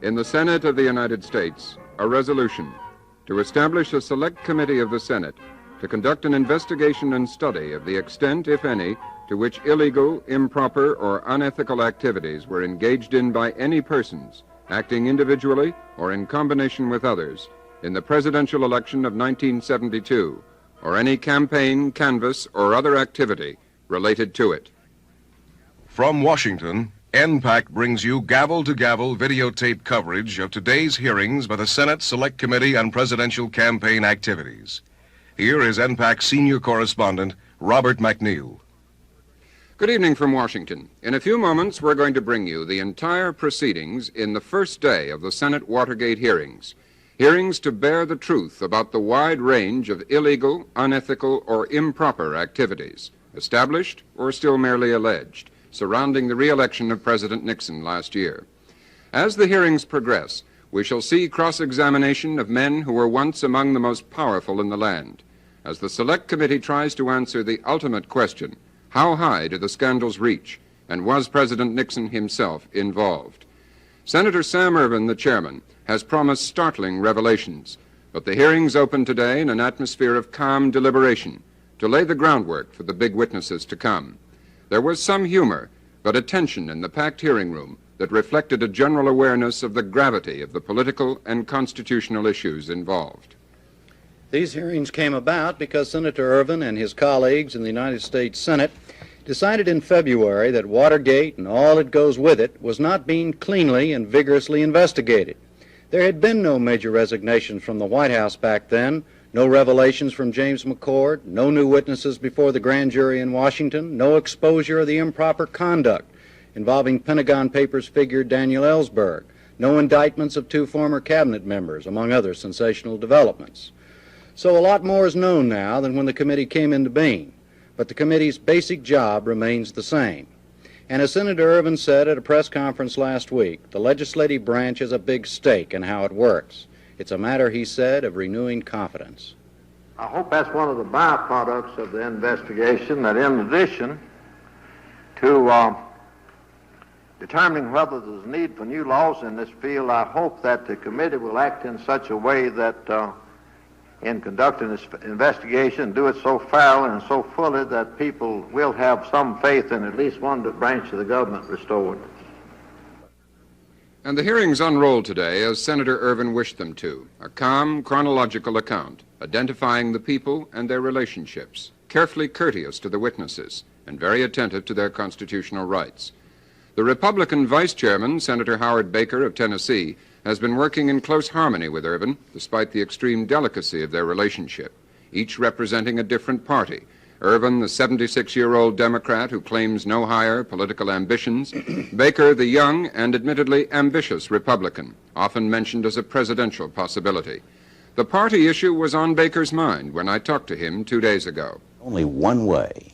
In the Senate of the United States, a resolution to establish a select committee of the Senate to conduct an investigation and study of the extent, if any, to which illegal, improper, or unethical activities were engaged in by any persons acting individually or in combination with others in the presidential election of 1972, or any campaign, canvass, or other activity related to it. From Washington, NPAC brings you gavel-to-gavel videotape coverage of today's hearings by the Senate Select Committee on Presidential Campaign Activities. Here is NPAC senior correspondent Robert McNeil. Good evening from Washington. In a few moments, we're going to bring you the entire proceedings in the first day of the Senate Watergate hearings. Hearings to bear the truth about the wide range of illegal, unethical, or improper activities, established or still merely alleged, surrounding the re-election of President Nixon last year. As the hearings progress, we shall see cross-examination of men who were once among the most powerful in the land, as the Select Committee tries to answer the ultimate question: how high do the scandals reach, and was President Nixon himself involved? Senator Sam Ervin, the chairman, has promised startling revelations, but the hearings open today in an atmosphere of calm deliberation to lay the groundwork for the big witnesses to come. There was some humor, but a tension in the packed hearing room that reflected a general awareness of the gravity of the political and constitutional issues involved. These hearings came about because Senator Ervin and his colleagues in the United States Senate decided in February that Watergate and all that goes with it was not being cleanly and vigorously investigated. There had been no major resignations from the White House back then, no revelations from James McCord, no new witnesses before the grand jury in Washington, no exposure of the improper conduct involving Pentagon Papers figure Daniel Ellsberg, no indictments of 2 former cabinet members, among other sensational developments. So a lot more is known now than when the committee came into being, but the committee's basic job remains the same. And as Senator Ervin said at a press conference last week, the legislative branch has a big stake in how it works. It's a matter, he said, of renewing confidence. I hope that's one of the byproducts of the investigation, that in addition to determining whether there's a need for new laws in this field, I hope that the committee will act in such a way that in conducting this investigation, do it so fairly and so fully that people will have some faith in at least one branch of the government restored. And the hearings unrolled today as Senator Ervin wished them to, a calm, chronological account, identifying the people and their relationships, carefully courteous to the witnesses, and very attentive to their constitutional rights. The Republican Vice Chairman, Senator Howard Baker of Tennessee, has been working in close harmony with Ervin, despite the extreme delicacy of their relationship, each representing a different party. Ervin, the 76-year-old Democrat who claims no higher political ambitions. Baker, the young and admittedly ambitious Republican, often mentioned as a presidential possibility. The party issue was on Baker's mind when I talked to him 2 days ago. Only one way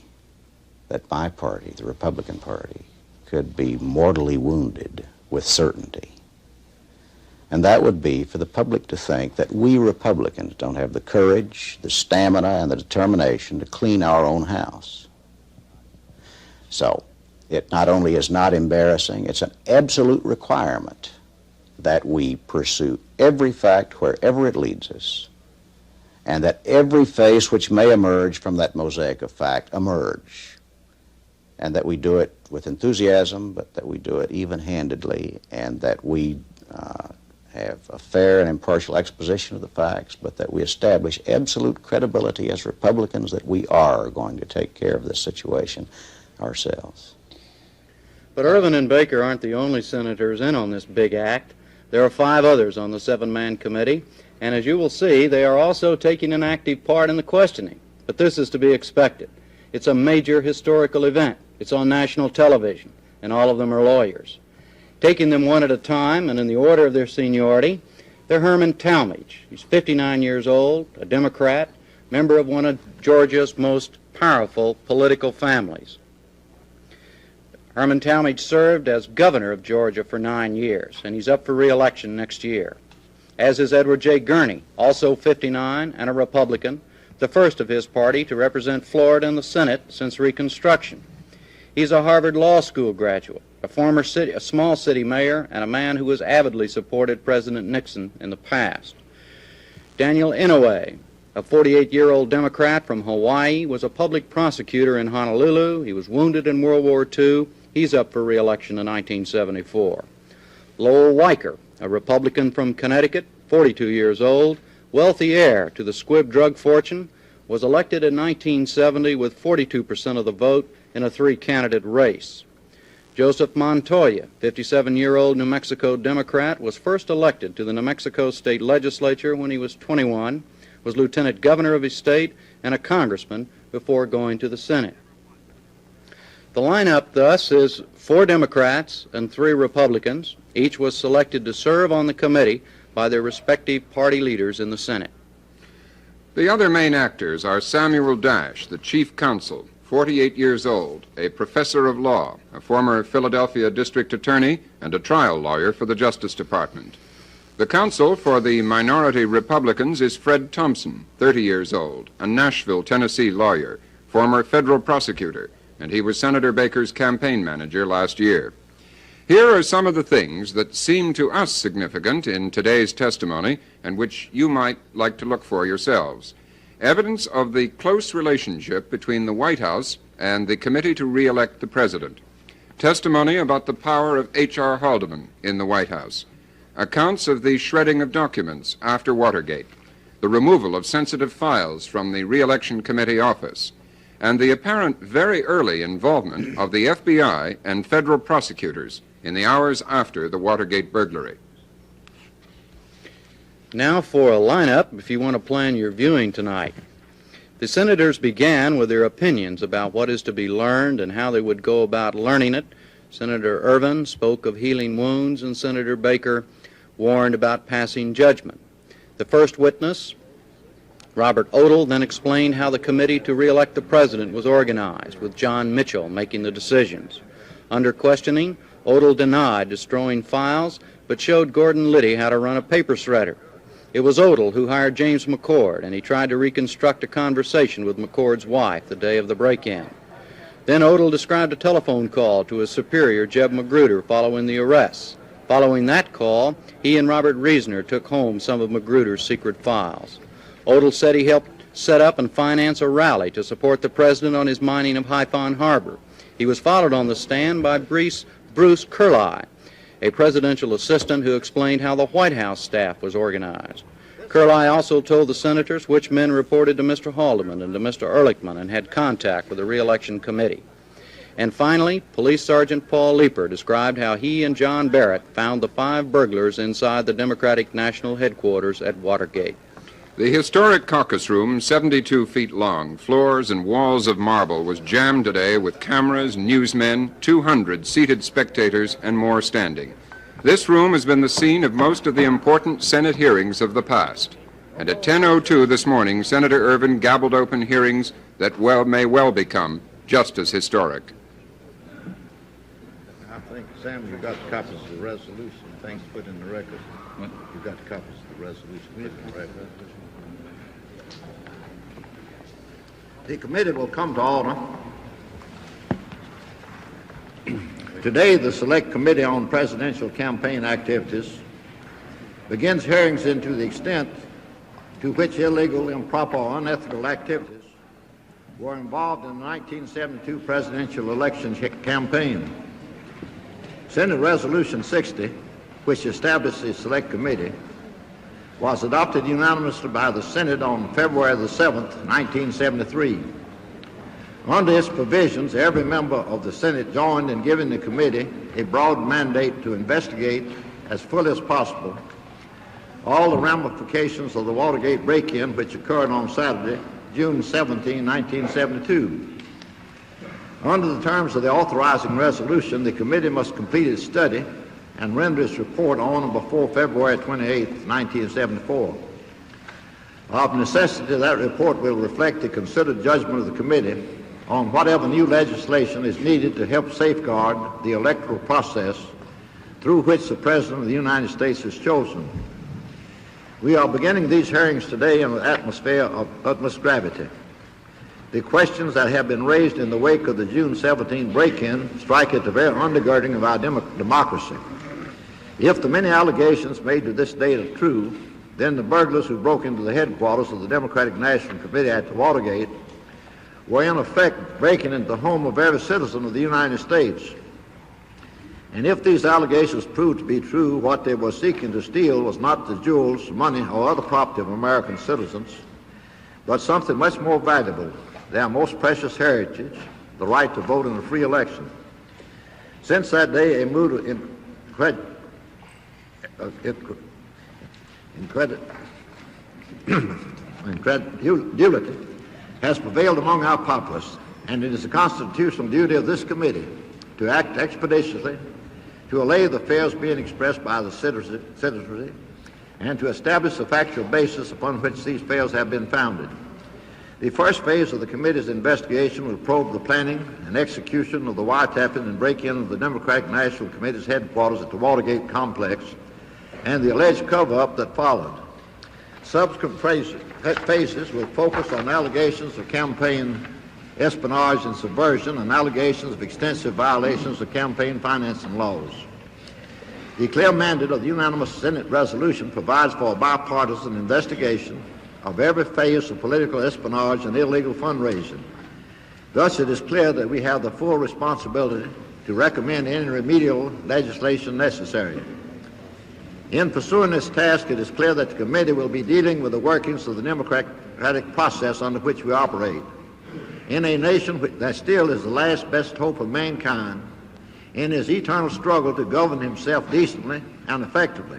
that my party, the Republican Party, could be mortally wounded with certainty, and that would be for the public to think that we Republicans don't have the courage, the stamina, and the determination to clean our own house. So it not only is not embarrassing, it's an absolute requirement that we pursue every fact wherever it leads us, and that every face which may emerge from that mosaic of fact emerge, and that we do it with enthusiasm, but that we do it even-handedly, and that we have a fair and impartial exposition of the facts, but that we establish absolute credibility as Republicans that we are going to take care of this situation ourselves. But Ervin and Baker aren't the only senators in on this big act. There are 5 others on the 7-man committee, and as you will see, they are also taking an active part in the questioning. But this is to be expected. It's a major historical event. It's on national television, and all of them are lawyers. Taking them one at a time and in the order of their seniority, they're Herman Talmadge. He's 59 years old, a Democrat, member of one of Georgia's most powerful political families. Herman Talmadge served as governor of Georgia for 9 years, and he's up for re-election next year. As is Edward J. Gurney, also 59 and a Republican, the first of his party to represent Florida in the Senate since Reconstruction. He's a Harvard Law School graduate, a small city mayor, and a man who has avidly supported President Nixon in the past. Daniel Inouye, a 48-year-old Democrat from Hawaii, was a public prosecutor in Honolulu. He was wounded in World War II. He's up for re-election in 1974. Lowell Weicker, a Republican from Connecticut, 42 years old, wealthy heir to the Squibb drug fortune, was elected in 1970 with 42% of the vote in a three-candidate race. Joseph Montoya, 57-year-old New Mexico Democrat, was first elected to the New Mexico State Legislature when he was 21, was lieutenant governor of his state, and a congressman before going to the Senate. The lineup, thus, is 4 Democrats and 3 Republicans. Each was selected to serve on the committee by their respective party leaders in the Senate. The other main actors are Samuel Dash, the chief counsel, 48 years old, a professor of law, a former Philadelphia district attorney, and a trial lawyer for the Justice Department. The counsel for the minority Republicans is Fred Thompson, 30 years old, a Nashville, Tennessee lawyer, former federal prosecutor, and he was Senator Baker's campaign manager last year. Here are some of the things that seem to us significant in today's testimony and which you might like to look for yourselves. Evidence of the close relationship between the White House and the Committee to Re-elect the President. Testimony about the power of H.R. Haldeman in the White House. Accounts of the shredding of documents after Watergate. The removal of sensitive files from the Re-election Committee office. And the apparent very early involvement of the FBI and federal prosecutors in the hours after the Watergate burglary. Now for a lineup if you want to plan your viewing tonight. The senators began with their opinions about what is to be learned and how they would go about learning it. Senator Ervin spoke of healing wounds, and Senator Baker warned about passing judgment. The first witness, Robert Odle, then explained how the committee to re-elect the president was organized, with John Mitchell making the decisions. Under questioning, Odle denied destroying files, but showed Gordon Liddy how to run a paper shredder. It was Odle who hired James McCord, and he tried to reconstruct a conversation with McCord's wife the day of the break-in. Then Odle described a telephone call to his superior, Jeb Magruder, following the arrests. Following that call, he and Robert Reasoner took home some of Magruder's secret files. Odle said he helped set up and finance a rally to support the president on his mining of Haiphong Harbor. He was followed on the stand by Bruce Kehrli, a presidential assistant who explained how the White House staff was organized. Kehrli also told the senators which men reported to Mr. Haldeman and to Mr. Ehrlichman and had contact with the re-election committee. And finally, Police Sergeant Paul Leeper described how he and John Barrett found the 5 burglars inside the Democratic National Headquarters at Watergate. The historic caucus room, 72 feet long, floors and walls of marble, was jammed today with cameras, newsmen, 200 seated spectators, and more standing. This room has been the scene of most of the important Senate hearings of the past. And at 10:02 this morning, Senator Ervin gabbled open hearings that may well become just as historic. I think, Sam, you got copies of the resolution. Thanks for putting in the record. What? You got copies of the resolution. We didn't write that. The committee will come to order. Today, the Select Committee on Presidential Campaign Activities begins hearings into the extent to which illegal, improper, or unethical activities were involved in the 1972 presidential election campaign. Senate Resolution 60, which established the Select Committee, was adopted unanimously by the Senate on February the 7th, 1973. Under its provisions, every member of the Senate joined in giving the committee a broad mandate to investigate as fully as possible all the ramifications of the Watergate break-in which occurred on Saturday, June 17, 1972. Under the terms of the authorizing resolution, the committee must complete its study and render its report on and before February 28, 1974. Of necessity, that report will reflect the considered judgment of the committee on whatever new legislation is needed to help safeguard the electoral process through which the President of the United States is chosen. We are beginning these hearings today in an atmosphere of utmost gravity. the questions that have been raised in the wake of the June 17 break-in strike at the very undergirding of our democracy. If the many allegations made to this date are true, then the burglars who broke into the headquarters of the Democratic National Committee at the Watergate were in effect breaking into the home of every citizen of the United States. And if these allegations proved to be true, what they were seeking to steal was not the jewels, money, or other property of American citizens, but something much more valuable, their most precious heritage, the right to vote in a free election. Since that day, a mood of incredulity has prevailed among our populace, and it is the constitutional duty of this committee to act expeditiously, to allay the fears being expressed by the citizenry, and to establish the factual basis upon which these fears have been founded. The first phase of the committee's investigation will probe the planning and execution of the wiretapping and break-in of the Democratic National Committee's headquarters at the Watergate complex and the alleged cover-up that followed. Subsequent phases will focus on allegations of campaign espionage and subversion and allegations of extensive violations of campaign financing laws. The clear mandate of the unanimous Senate resolution provides for a bipartisan investigation of every phase of political espionage and illegal fundraising. Thus, it is clear that we have the full responsibility to recommend any remedial legislation necessary. In pursuing this task, it is clear that the committee will be dealing with the workings of the democratic process under which we operate. In a nation that still is the last best hope of mankind, in his eternal struggle to govern himself decently and effectively,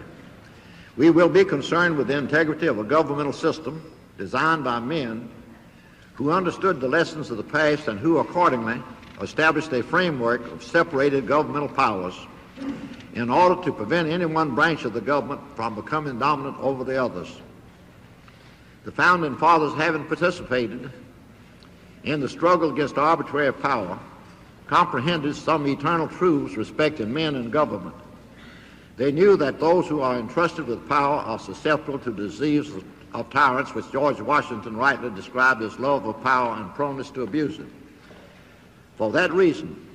we will be concerned with the integrity of a governmental system designed by men who understood the lessons of the past and who accordingly established a framework of separated governmental powers in order to prevent any one branch of the government from becoming dominant over the others. The Founding Fathers, having participated in the struggle against arbitrary power, comprehended some eternal truths respecting men and government. They knew that those who are entrusted with power are susceptible to the disease of tyrants, which George Washington rightly described as love of power and proneness to abuse it. For that reason,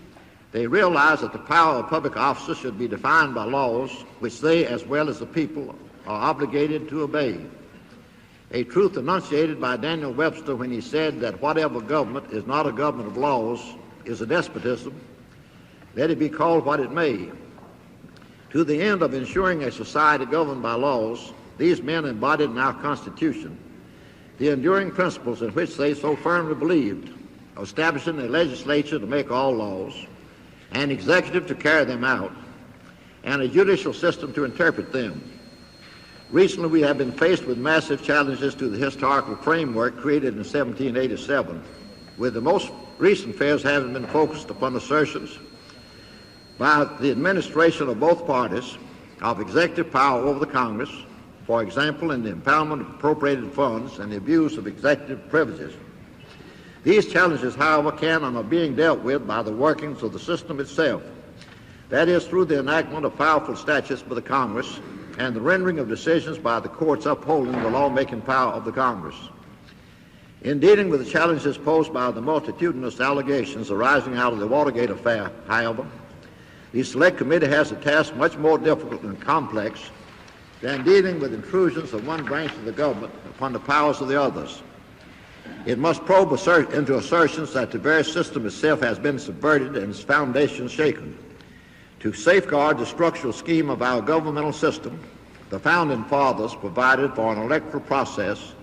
they realized that the power of public officers should be defined by laws which they, as well as the people, are obligated to obey. A truth enunciated by Daniel Webster when he said that whatever government is not a government of laws is a despotism, let it be called what it may. To the end of ensuring a society governed by laws, these men embodied in our Constitution the enduring principles in which they so firmly believed, establishing a legislature to make all laws, an executive to carry them out, and a judicial system to interpret them. Recently, we have been faced with massive challenges to the historical framework created in 1787, with the most recent affairs having been focused upon assertions by the administration of both parties of executive power over the Congress, for example, in the empowerment of appropriated funds and the abuse of executive privileges. These challenges, however, can and are being dealt with by the workings of the system itself. That is, through the enactment of powerful statutes by the Congress and the rendering of decisions by the courts upholding the lawmaking power of the Congress. In dealing with the challenges posed by the multitudinous allegations arising out of the Watergate affair, however, the Select Committee has a task much more difficult and complex than dealing with intrusions of one branch of the government upon the powers of the others. It must probe into assertions that the very system itself has been subverted and its foundations shaken. To safeguard the structural scheme of our governmental system, the Founding Fathers provided for an electoral process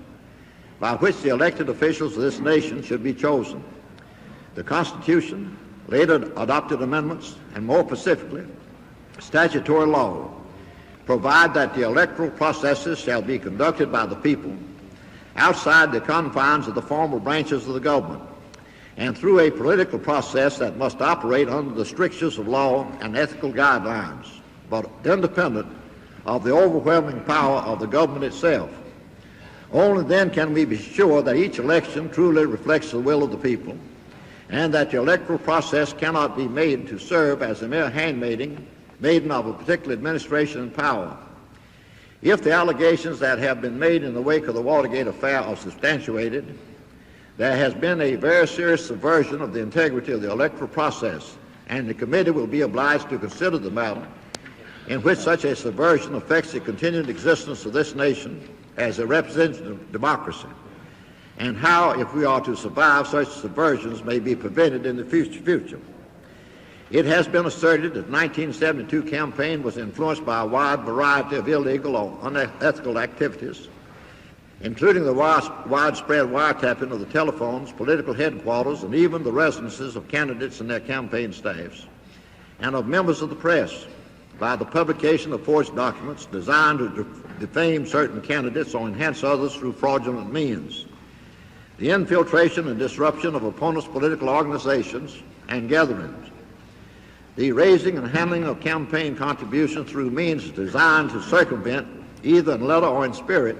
by which the elected officials of this nation should be chosen. The Constitution, later adopted amendments, and more specifically, statutory law, provide that the electoral processes shall be conducted by the people outside the confines of the formal branches of the government and through a political process that must operate under the strictures of law and ethical guidelines, but independent of the overwhelming power of the government itself. Only then can we be sure that each election truly reflects the will of the people and that the electoral process cannot be made to serve as a mere handmaiden of a particular administration and power. If the allegations that have been made in the wake of the Watergate affair are substantiated, There has been a very serious subversion of the integrity of the electoral process, and the committee will be obliged to consider the matter in which such a subversion affects the continued existence of this nation as a representative democracy, and how, if we are to survive, such subversions may be prevented in the future. It has been asserted that the 1972 campaign was influenced by a wide variety of illegal or unethical activities, including the widespread wiretapping of the telephones, political headquarters, and even the residences of candidates and their campaign staffs, and of members of the press by the publication of forged documents designed to defame certain candidates or enhance others through fraudulent means. The infiltration and disruption of opponents' political organizations and gatherings. The raising and handling of campaign contributions through means designed to circumvent, either in letter or in spirit,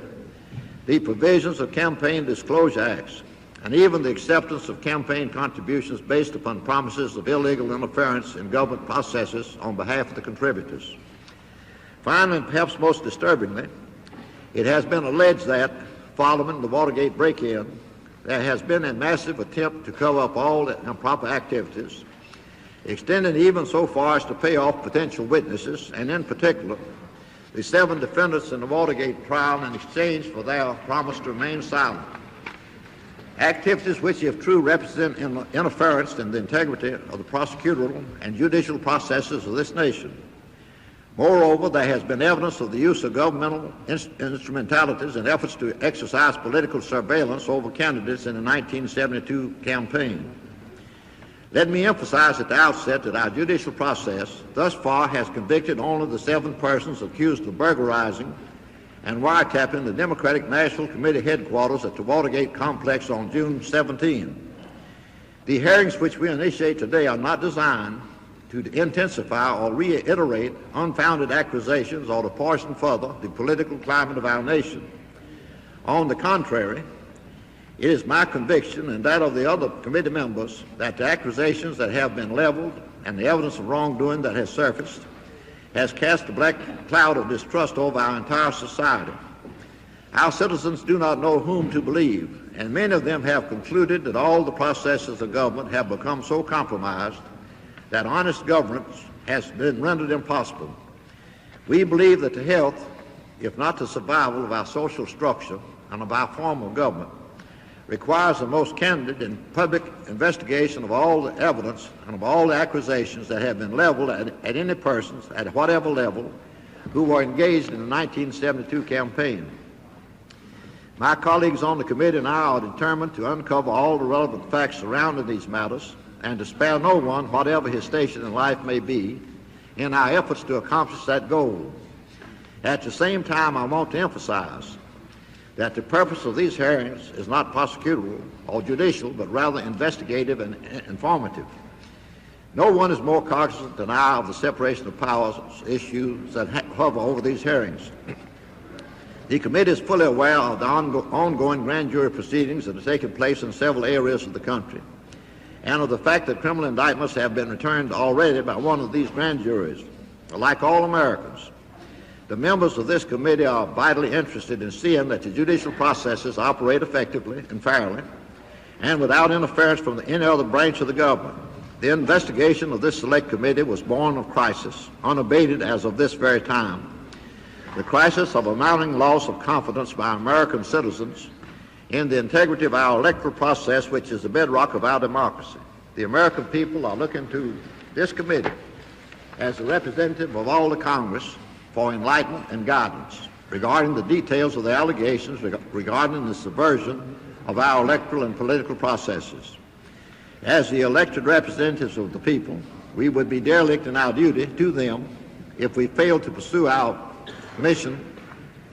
the provisions of campaign disclosure acts, and even the acceptance of campaign contributions based upon promises of illegal interference in government processes on behalf of the contributors. Finally, and perhaps most disturbingly, it has been alleged that, following the Watergate break-in, there has been a massive attempt to cover up all the improper activities, extending even so far as to pay off potential witnesses, and in particular, the 7 defendants in the Watergate trial in exchange for their promise to remain silent. Activities which, if true, represent interference in the integrity of the prosecutorial and judicial processes of this nation. Moreover, there has been evidence of the use of governmental instrumentalities in efforts to exercise political surveillance over candidates in the 1972 campaign. Let me emphasize at the outset that our judicial process thus far has convicted only the 7 persons accused of burglarizing and wiretapping the Democratic National Committee headquarters at the Watergate complex on June 17. The hearings which we initiate today are not designed to intensify or reiterate unfounded accusations or to poison further the political climate of our nation. On the contrary, it is my conviction and that of the other committee members that the accusations that have been leveled and the evidence of wrongdoing that has surfaced has cast a black cloud of distrust over our entire society. Our citizens do not know whom to believe, and many of them have concluded that all the processes of government have become so compromised that honest governance has been rendered impossible. We believe that the health, if not the survival, of our social structure and of our form of government requires the most candid and public investigation of all the evidence and of all the accusations that have been leveled at any persons at whatever level who were engaged in the 1972 campaign. My colleagues on the committee and I are determined to uncover all the relevant facts surrounding these matters and to spare no one, whatever his station in life may be, in our efforts to accomplish that goal. At the same time, I want to emphasize that the purpose of these hearings is not prosecutorial or judicial, but rather investigative and informative. No one is more cognizant than I of the separation of powers issues that hover over these hearings. The committee is fully aware of the ongoing grand jury proceedings that are taking place in several areas of the country, and of the fact that criminal indictments have been returned already by one of these grand juries. Like all Americans, the members of this committee are vitally interested in seeing that the judicial processes operate effectively and fairly and without interference from any other branch of the government. The investigation of this select committee was born of crisis, unabated as of this very time. The crisis of a mounting loss of confidence by American citizens in the integrity of our electoral process, which is the bedrock of our democracy. The American people are looking to this committee as a representative of all the Congress for enlightenment and guidance regarding the details of the allegations regarding the subversion of our electoral and political processes. As the elected representatives of the people, we would be derelict in our duty to them if we failed to pursue our mission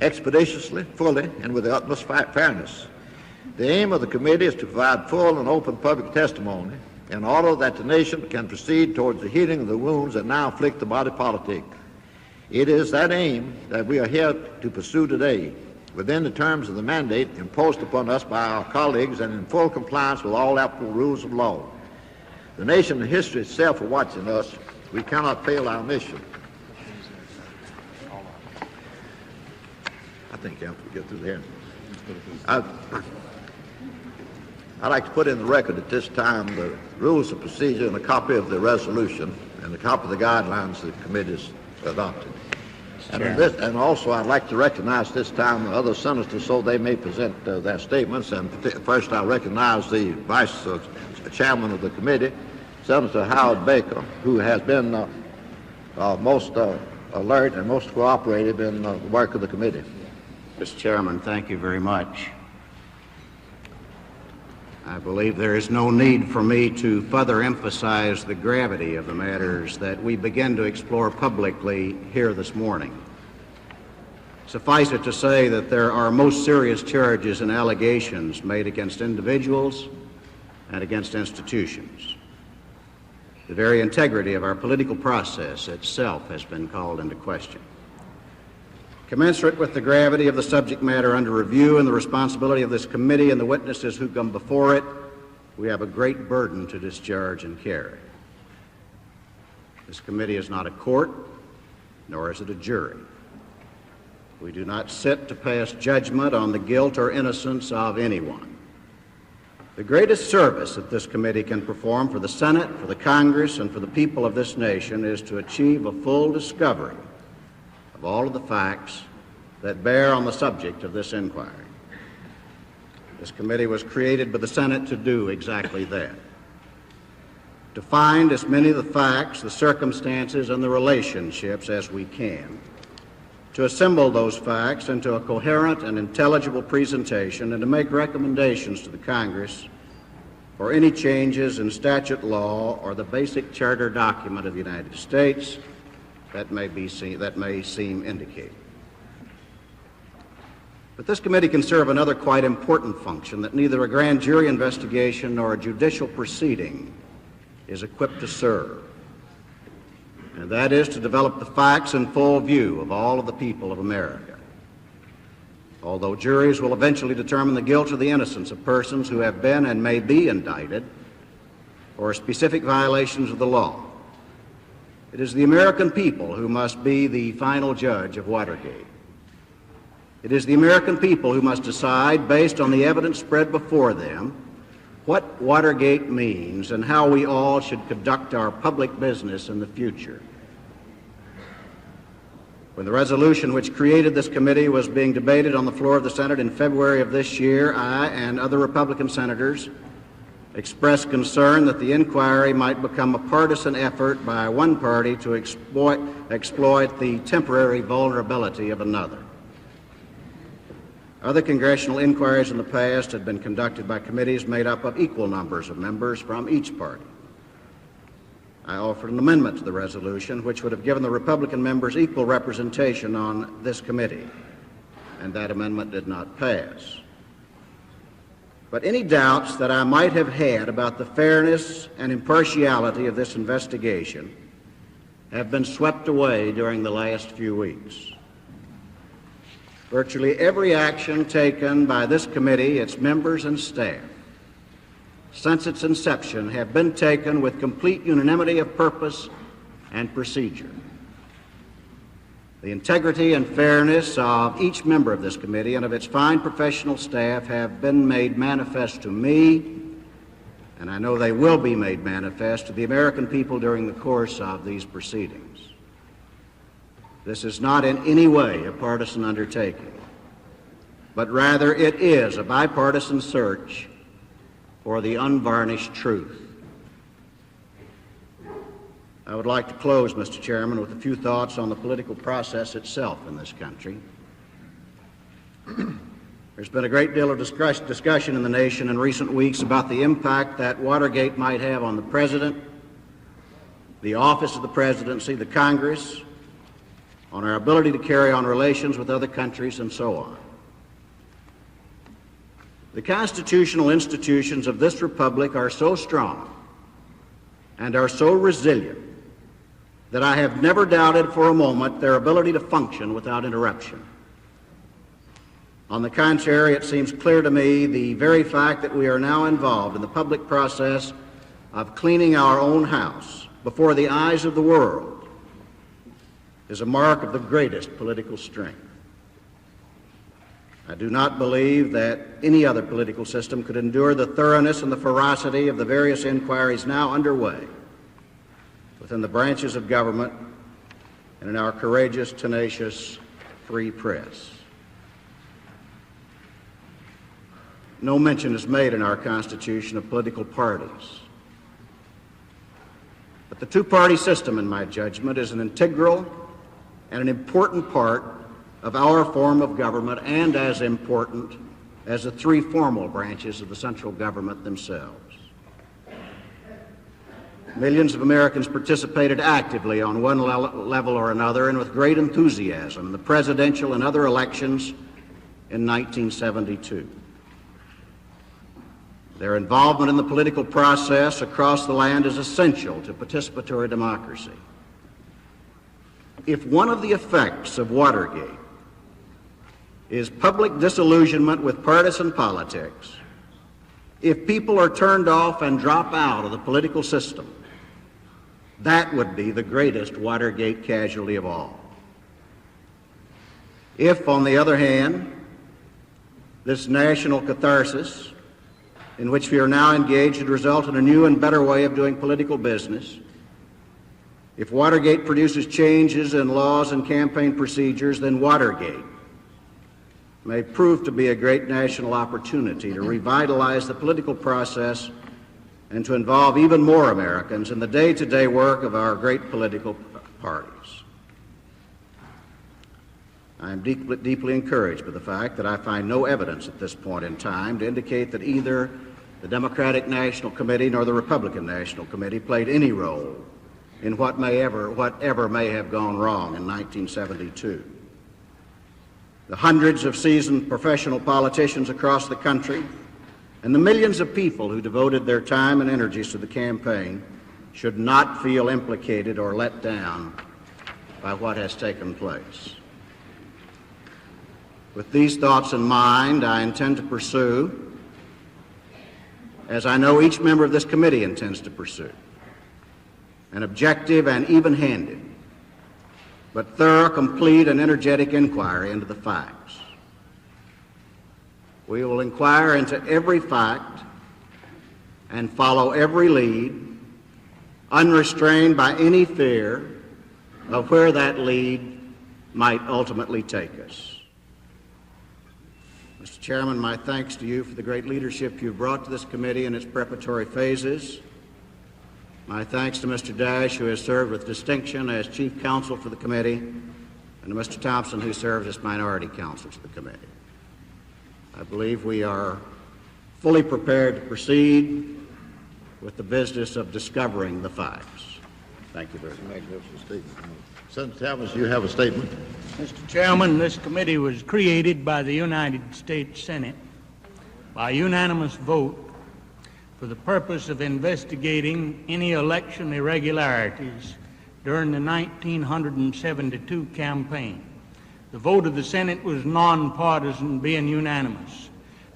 expeditiously, fully, and with the utmost fairness. The aim of the committee is to provide full and open public testimony in order that the nation can proceed towards the healing of the wounds that now afflict the body politic. It is that aim that we are here to pursue today, within the terms of the mandate imposed upon us by our colleagues and in full compliance with all applicable rules of law. The nation and history itself are watching us. We cannot fail our mission. I think after we get through there. I'd like to put in the record at this time the rules of procedure and a copy of the resolution and a copy of the guidelines the committee has adopted. And also I'd like to recognize this time the other senators so they may present their statements. And first I recognize the vice chairman of the committee, Senator Howard Baker, who has been most alert and most cooperative in the work of the committee. Mr. Chairman, thank you very much. I believe there is no need for me to further emphasize the gravity of the matters that we begin to explore publicly here this morning. Suffice it to say that there are most serious charges and allegations made against individuals and against institutions. The very integrity of our political process itself has been called into question. Commensurate with the gravity of the subject matter under review and the responsibility of this committee and the witnesses who come before it, we have a great burden to discharge and carry. This committee is not a court, nor is it a jury. We do not sit to pass judgment on the guilt or innocence of anyone. The greatest service that this committee can perform for the Senate, for the Congress, and for the people of this nation is to achieve a full discovery of all of the facts that bear on the subject of this inquiry. This committee was created by the Senate to do exactly that. To find as many of the facts, the circumstances, and the relationships as we can. To assemble those facts into a coherent and intelligible presentation and to make recommendations to the Congress for any changes in statute law or the basic charter document of the United States that may seem indicated. But this committee can serve another quite important function that neither a grand jury investigation nor a judicial proceeding is equipped to serve, and that is to develop the facts in full view of all of the people of America. Although juries will eventually determine the guilt or the innocence of persons who have been and may be indicted for specific violations of the law, it is the American people who must be the final judge of Watergate. It is the American people who must decide, based on the evidence spread before them, what Watergate means and how we all should conduct our public business in the future. When the resolution which created this committee was being debated on the floor of the Senate in February of this year, I and other Republican senators expressed concern that the inquiry might become a partisan effort by one party to exploit the temporary vulnerability of another. Other congressional inquiries in the past had been conducted by committees made up of equal numbers of members from each party. I offered an amendment to the resolution which would have given the Republican members equal representation on this committee, and that amendment did not pass. But any doubts that I might have had about the fairness and impartiality of this investigation have been swept away during the last few weeks. Virtually every action taken by this committee, its members and staff, since its inception have been taken with complete unanimity of purpose and procedure. The integrity and fairness of each member of this committee and of its fine professional staff have been made manifest to me, and I know they will be made manifest to the American people during the course of these proceedings. This is not in any way a partisan undertaking, but rather it is a bipartisan search for the unvarnished truth. I would like to close, Mr. Chairman, with a few thoughts on the political process itself in this country. There's been a great deal of discussion in the nation in recent weeks about the impact that Watergate might have on the President, the office of the presidency, the Congress, on our ability to carry on relations with other countries, and so on. The constitutional institutions of this republic are so strong and are so resilient that I have never doubted for a moment their ability to function without interruption. On the contrary, it seems clear to me the very fact that we are now involved in the public process of cleaning our own house before the eyes of the world is a mark of the greatest political strength. I do not believe that any other political system could endure the thoroughness and the ferocity of the various inquiries now underway within the branches of government and in our courageous, tenacious, free press. No mention is made in our Constitution of political parties. But the two-party system, in my judgment, is an integral and an important part of our form of government, and as important as the three formal branches of the central government themselves. Millions of Americans participated actively on one level or another and with great enthusiasm in the presidential and other elections in 1972. Their involvement in the political process across the land is essential to participatory democracy. If one of the effects of Watergate is public disillusionment with partisan politics, if people are turned off and drop out of the political system, that would be the greatest Watergate casualty of all. If, on the other hand, this national catharsis in which we are now engaged would result in a new and better way of doing political business, if Watergate produces changes in laws and campaign procedures, then Watergate may prove to be a great national opportunity to revitalize the political process and to involve even more Americans in the day-to-day work of our great political parties. I am deeply encouraged by the fact that I find no evidence at this point in time to indicate that either the Democratic National Committee nor the Republican National Committee played any role in whatever may have gone wrong in 1972. The hundreds of seasoned professional politicians across the country and the millions of people who devoted their time and energies to the campaign should not feel implicated or let down by what has taken place. With these thoughts in mind, I intend to pursue, as I know each member of this committee intends to pursue, an objective and even-handed, but thorough, complete, and energetic inquiry into the facts. We will inquire into every fact and follow every lead, unrestrained by any fear of where that lead might ultimately take us. Mr. Chairman, my thanks to you for the great leadership you've brought to this committee in its preparatory phases. My thanks to Mr. Dash, who has served with distinction as Chief Counsel for the committee, and to Mr. Thompson, who serves as Minority Counsel to the committee. I believe we are fully prepared to proceed with the business of discovering the facts. Thank you very much. Magnificent statement. Senator Talmadge, you have a statement. Mr. Chairman, this committee was created by the United States Senate by unanimous vote for the purpose of investigating any election irregularities during the 1972 campaign. The vote of the Senate was nonpartisan, being unanimous.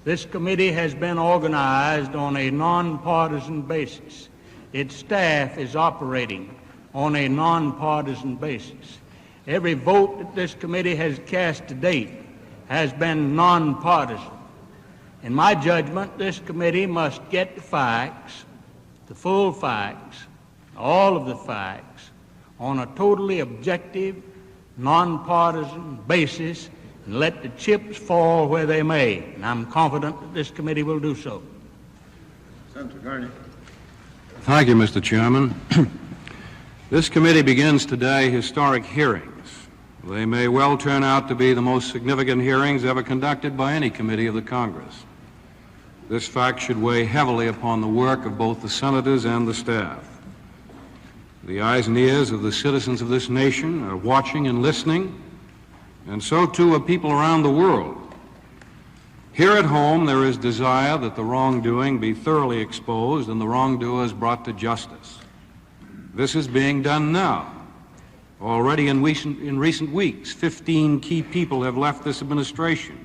This committee has been organized on a nonpartisan basis. Its staff is operating on a nonpartisan basis. Every vote that this committee has cast to date has been nonpartisan. In my judgment, this committee must get the facts, the full facts, all of the facts, on a totally objective, nonpartisan basis, and let the chips fall where they may. And I'm confident that this committee will do so. Senator Kehrli. Thank you, Mr. Chairman. This committee begins today historic hearings. They may well turn out to be the most significant hearings ever conducted by any committee of the Congress. This fact should weigh heavily upon the work of both the senators and the staff. The eyes and ears of the citizens of this nation are watching and listening, and so too are people around the world. Here at home, there is desire that the wrongdoing be thoroughly exposed and the wrongdoers brought to justice. This is being done now. Already in recent weeks, 15 key people have left this administration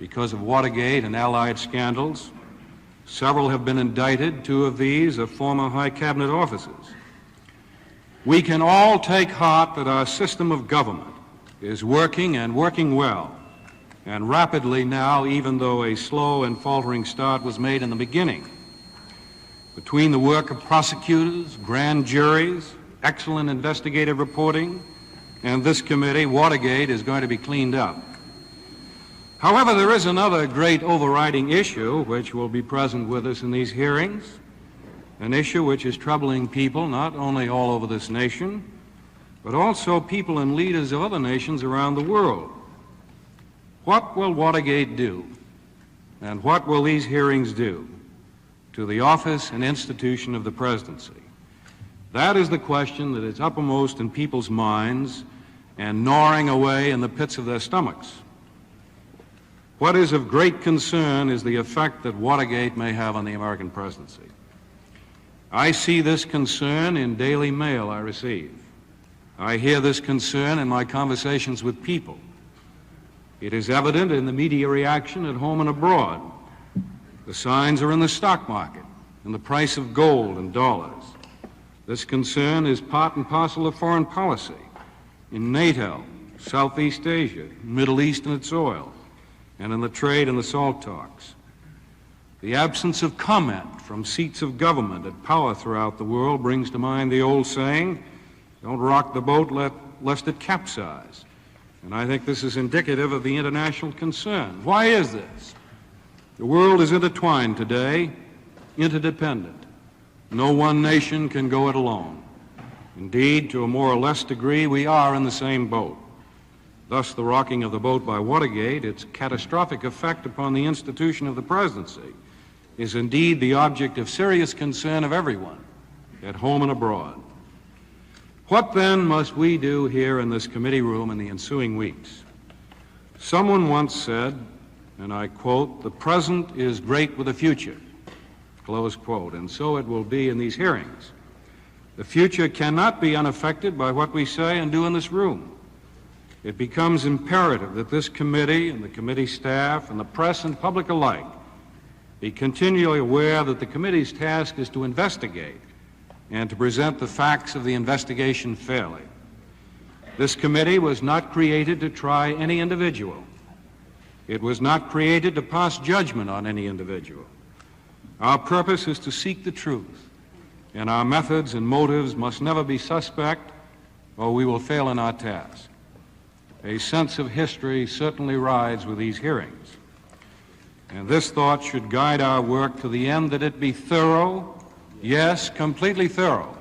because of Watergate and allied scandals. Several have been indicted. 2 of these are former high cabinet officers. We can all take heart that our system of government is working and working well. and rapidly now, even though a slow and faltering start was made in the beginning. Between the work of prosecutors, grand juries, excellent investigative reporting, and this committee, Watergate is going to be cleaned up. However, there is another great overriding issue which will be present with us in these hearings, an issue which is troubling people not only all over this nation, but also people and leaders of other nations around the world. What will Watergate do, and what will these hearings do to the office and institution of the presidency? That is the question that is uppermost in people's minds and gnawing away in the pits of their stomachs. What is of great concern is the effect that Watergate may have on the American presidency. I see this concern in daily mail I receive. I hear this concern in my conversations with people. It is evident in the media reaction at home and abroad. The signs are in the stock market, in the price of gold and dollars. This concern is part and parcel of foreign policy in NATO, Southeast Asia, Middle East and its oil, and in the trade and the SALT talks. The absence of comment from seats of government at power throughout the world brings to mind the old saying, "Don't rock the boat lest it capsize." And I think this is indicative of the international concern. Why is this? The world is intertwined today, interdependent. No one nation can go it alone. Indeed, to a more or less degree, we are in the same boat. Thus, the rocking of the boat by Watergate, its catastrophic effect upon the institution of the presidency, is indeed the object of serious concern of everyone, at home and abroad. What then must we do here in this committee room in the ensuing weeks? Someone once said, and I quote, "The present is great with the future," close quote, and so it will be in these hearings. The future cannot be unaffected by what we say and do in this room. It becomes imperative that this committee and the committee staff and the press and public alike be continually aware that the committee's task is to investigate and to present the facts of the investigation fairly. This committee was not created to try any individual. It was not created to pass judgment on any individual. Our purpose is to seek the truth, and our methods and motives must never be suspect, or we will fail in our task. A sense of history certainly rides with these hearings, and this thought should guide our work to the end that it be thorough, yes, completely thorough,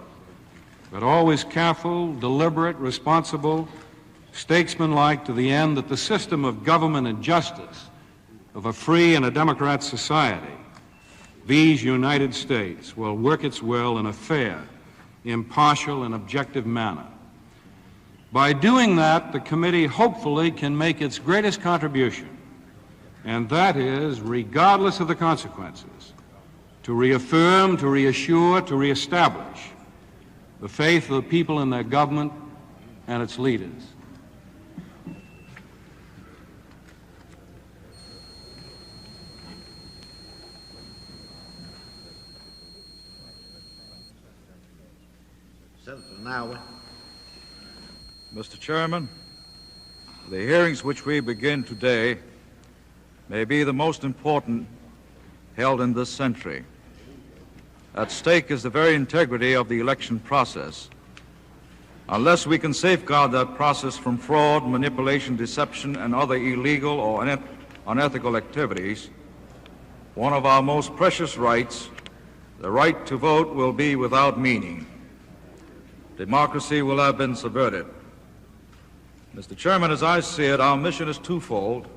but always careful, deliberate, responsible, statesmanlike to the end that the system of government and justice of a free and a democrat society, these United States, will work its will in a fair, impartial, and objective manner. By doing that, the committee hopefully can make its greatest contribution, and that is, regardless of the consequences, to reaffirm, to reassure, to reestablish the faith of the people in their government and its leaders. Senator Nowell. Mr. Chairman, the hearings which we begin today may be the most important held in this century. At stake is the very integrity of the election process. Unless we can safeguard that process from fraud, manipulation, deception, and other illegal or unethical activities, one of our most precious rights, the right to vote, will be without meaning. Democracy will have been subverted. Mr. Chairman, as I see it, our mission is twofold.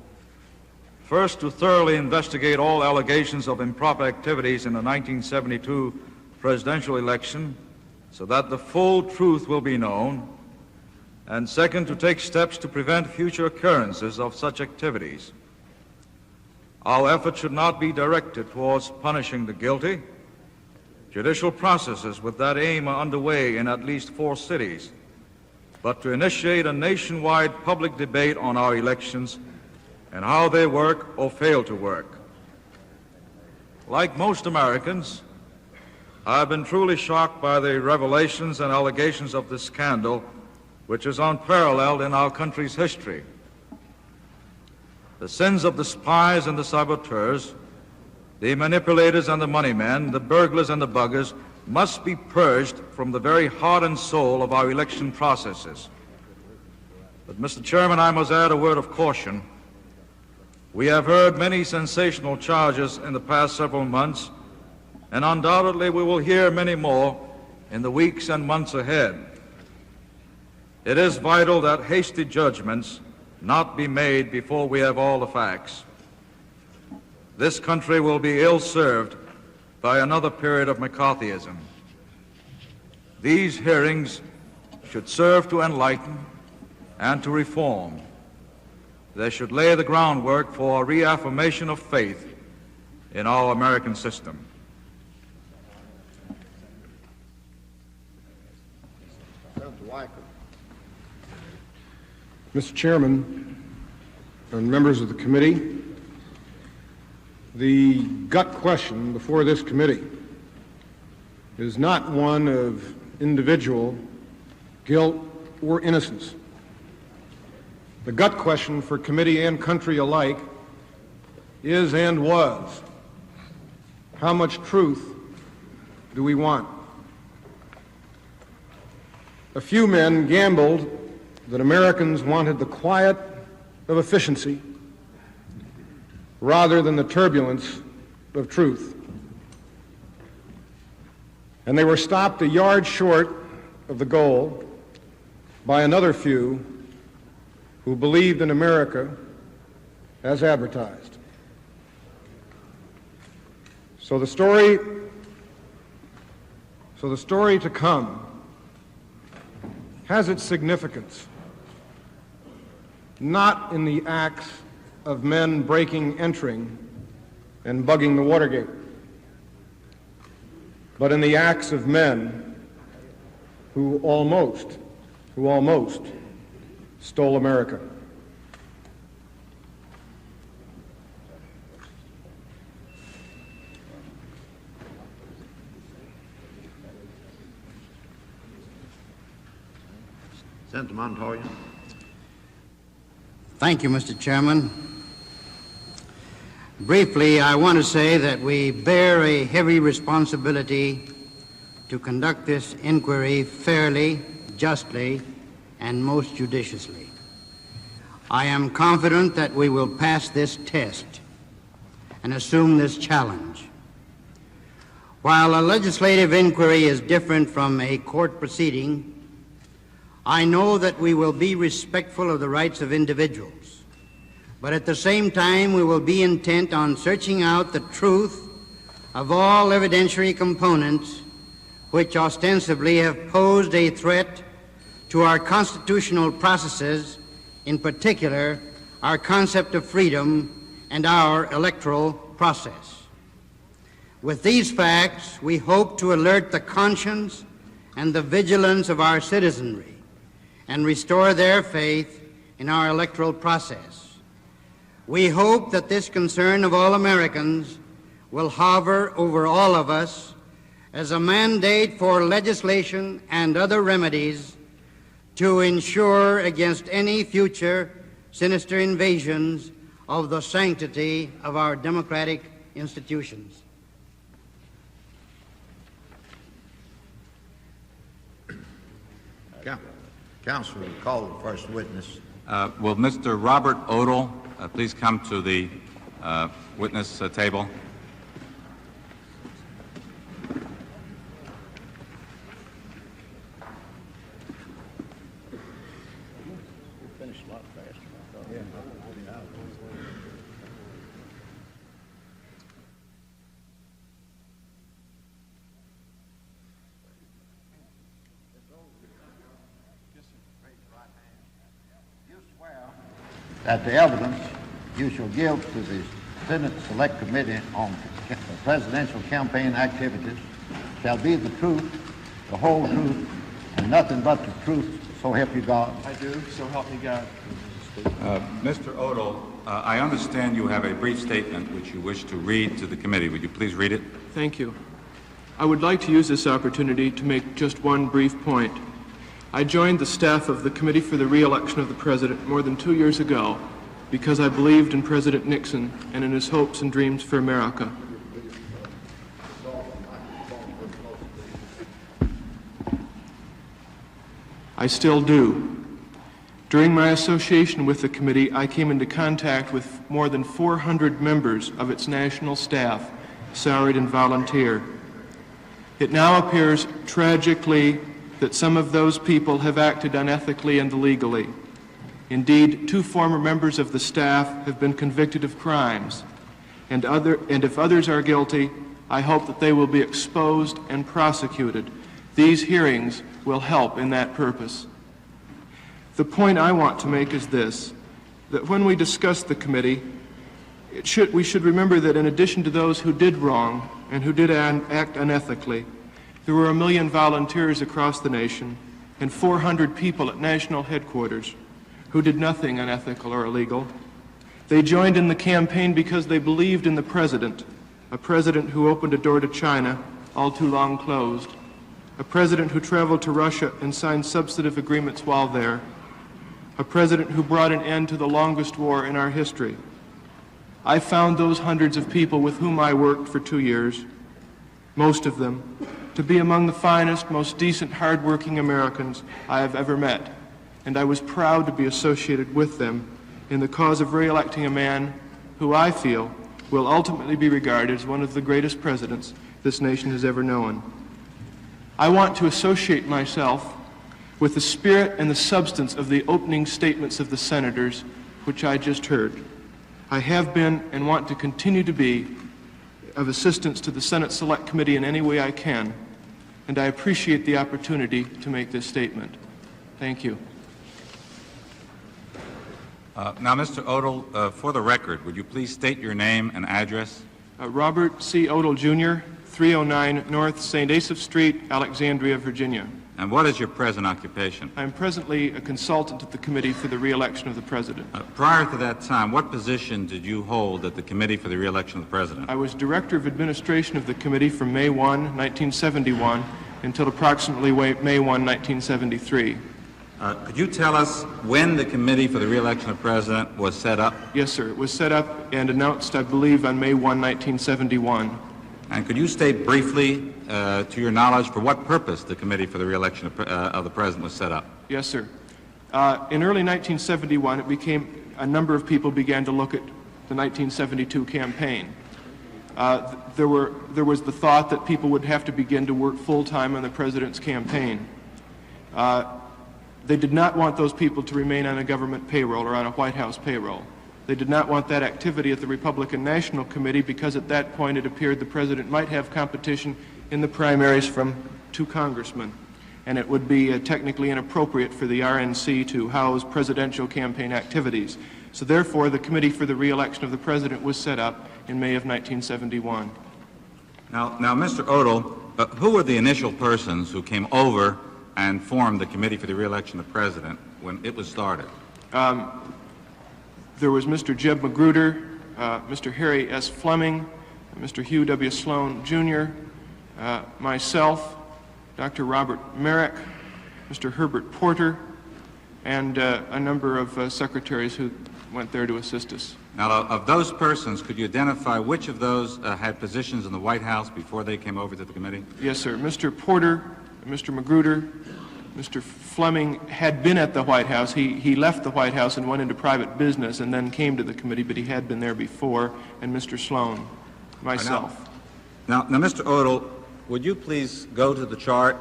First, to thoroughly investigate all allegations of improper activities in the 1972 presidential election so that the full truth will be known. And second, to take steps to prevent future occurrences of such activities. Our effort should not be directed towards punishing the guilty. Judicial processes with that aim are underway in at least 4 cities, but to initiate a nationwide public debate on our elections and how they work or fail to work. Like most Americans, I have been truly shocked by the revelations and allegations of this scandal, which is unparalleled in our country's history. the sins of the spies and the saboteurs, the manipulators and the moneymen, the burglars and the buggers, must be purged from the very heart and soul of our election processes. But, Mr. Chairman, I must add a word of caution. We have heard many sensational charges in the past several months, and undoubtedly we will hear many more in the weeks and months ahead. It is vital that hasty judgments not be made before we have all the facts. This country will be ill-served by another period of McCarthyism. These hearings should serve to enlighten and to reform. They should lay the groundwork for a reaffirmation of faith in our American system. Mr. Chairman and members of the committee, the gut question before this committee is not one of individual guilt or innocence. The gut question for committee and country alike is and was, how much truth do we want? A few men gambled that Americans wanted the quiet of efficiency rather than the turbulence of truth. And they were stopped a yard short of the goal by another few who believed in America as advertised. So the story to come has its significance, not in the acts of men breaking, entering, and bugging the Watergate, but in the acts of men who almost stole America. Senator Montoya. Thank you, Mr. Chairman. Briefly, I want to say that we bear a heavy responsibility to conduct this inquiry fairly, justly, and most judiciously. I am confident that we will pass this test and assume this challenge. While a legislative inquiry is different from a court proceeding, I know that we will be respectful of the rights of individuals, but at the same time we will be intent on searching out the truth of all evidentiary components which ostensibly have posed a threat to our constitutional processes, in particular our concept of freedom and our electoral process. With these facts, we hope to alert the conscience and the vigilance of our citizenry and restore their faith in our electoral process. We hope that this concern of all Americans will hover over all of us as a mandate for legislation and other remedies to ensure against any future sinister invasions of the sanctity of our democratic institutions. Counsel will call the first witness. Will Mr. Robert Odle please come to the witness table? That the evidence you shall give to the Senate Select Committee on presidential campaign activities shall be the truth, the whole truth, and nothing but the truth, so help you God. I do, so help me God. Mr. Odle, I understand you have a brief statement which you wish to read to the committee. Would you please read it? Thank you. I would like to use this opportunity to make just one brief point. I joined the staff of the Committee for the Re-election of the President more than 2 years ago because I believed in President Nixon and in his hopes and dreams for America. I still do. During my association with the committee, I came into contact with more than 400 members of its national staff, salaried and volunteer. It now appears tragically that some of those people have acted unethically and illegally. Indeed, 2 former members of the staff have been convicted of crimes, and if others are guilty, I hope that they will be exposed and prosecuted. These hearings will help in that purpose. The point I want to make is this, that when we discuss the committee, we should remember that in addition to those who did wrong and who did act unethically, there were 1 million volunteers across the nation and 400 people at national headquarters who did nothing unethical or illegal. They joined in the campaign because they believed in the president, a president who opened a door to China, all too long closed, a president who traveled to Russia and signed substantive agreements while there, a president who brought an end to the longest war in our history. I found those hundreds of people with whom I worked for 2 years, most of them, to be among the finest, most decent, hard-working Americans I have ever met, and I was proud to be associated with them in the cause of re-electing a man who I feel will ultimately be regarded as one of the greatest presidents this nation has ever known. I want to associate myself with the spirit and the substance of the opening statements of the senators, which I just heard. I have been and want to continue to be of assistance to the Senate Select Committee in any way I can, and I appreciate the opportunity to make this statement. Thank you. Now, Mr. Odle, for the record, would you please state your name and address? Robert C. Odle, Jr., 309 North St. Asaph Street, Alexandria, Virginia. And what is your present occupation? I am presently a consultant at the Committee for the Re-election of the President. Prior to that time, what position did you hold at the Committee for the Re-election of the President? I was Director of Administration of the Committee from May 1, 1971, until approximately May 1, 1973. Could you tell us when the Committee for the Re-election of the President was set up? Yes, sir. It was set up and announced, I believe, on May 1, 1971. And could you state briefly, to your knowledge, for what purpose the Committee for the Re-election of the President was set up? Yes, sir. In early 1971, a number of people began to look at the 1972 campaign. There was the thought that people would have to begin to work full-time on the President's campaign. They did not want those people to remain on a government payroll or on a White House payroll. They did not want that activity at the Republican National Committee because at that point it appeared the President might have competition in the primaries from 2 congressmen, and it would be technically inappropriate for the RNC to house presidential campaign activities. So therefore, the Committee for the Re-election of the President was set up in May of 1971. Now, Mr. Odle, who were the initial persons who came over and formed the Committee for the Re-election of the President when it was started? There was Mr. Jeb Magruder, Mr. Harry S. Fleming, Mr. Hugh W. Sloan, Jr., myself, Dr. Robert Merrick, Mr. Herbert Porter, and a number of secretaries who went there to assist us. Now, of those persons, could you identify which of those had positions in the White House before they came over to the committee? Yes, sir. Mr. Porter, Mr. Magruder, Mr. Fleming had been at the White House. He left the White House and went into private business and then came to the committee, but he had been there before, and Mr. Sloan, myself. Now, Mr. Odle, would you please go to the chart?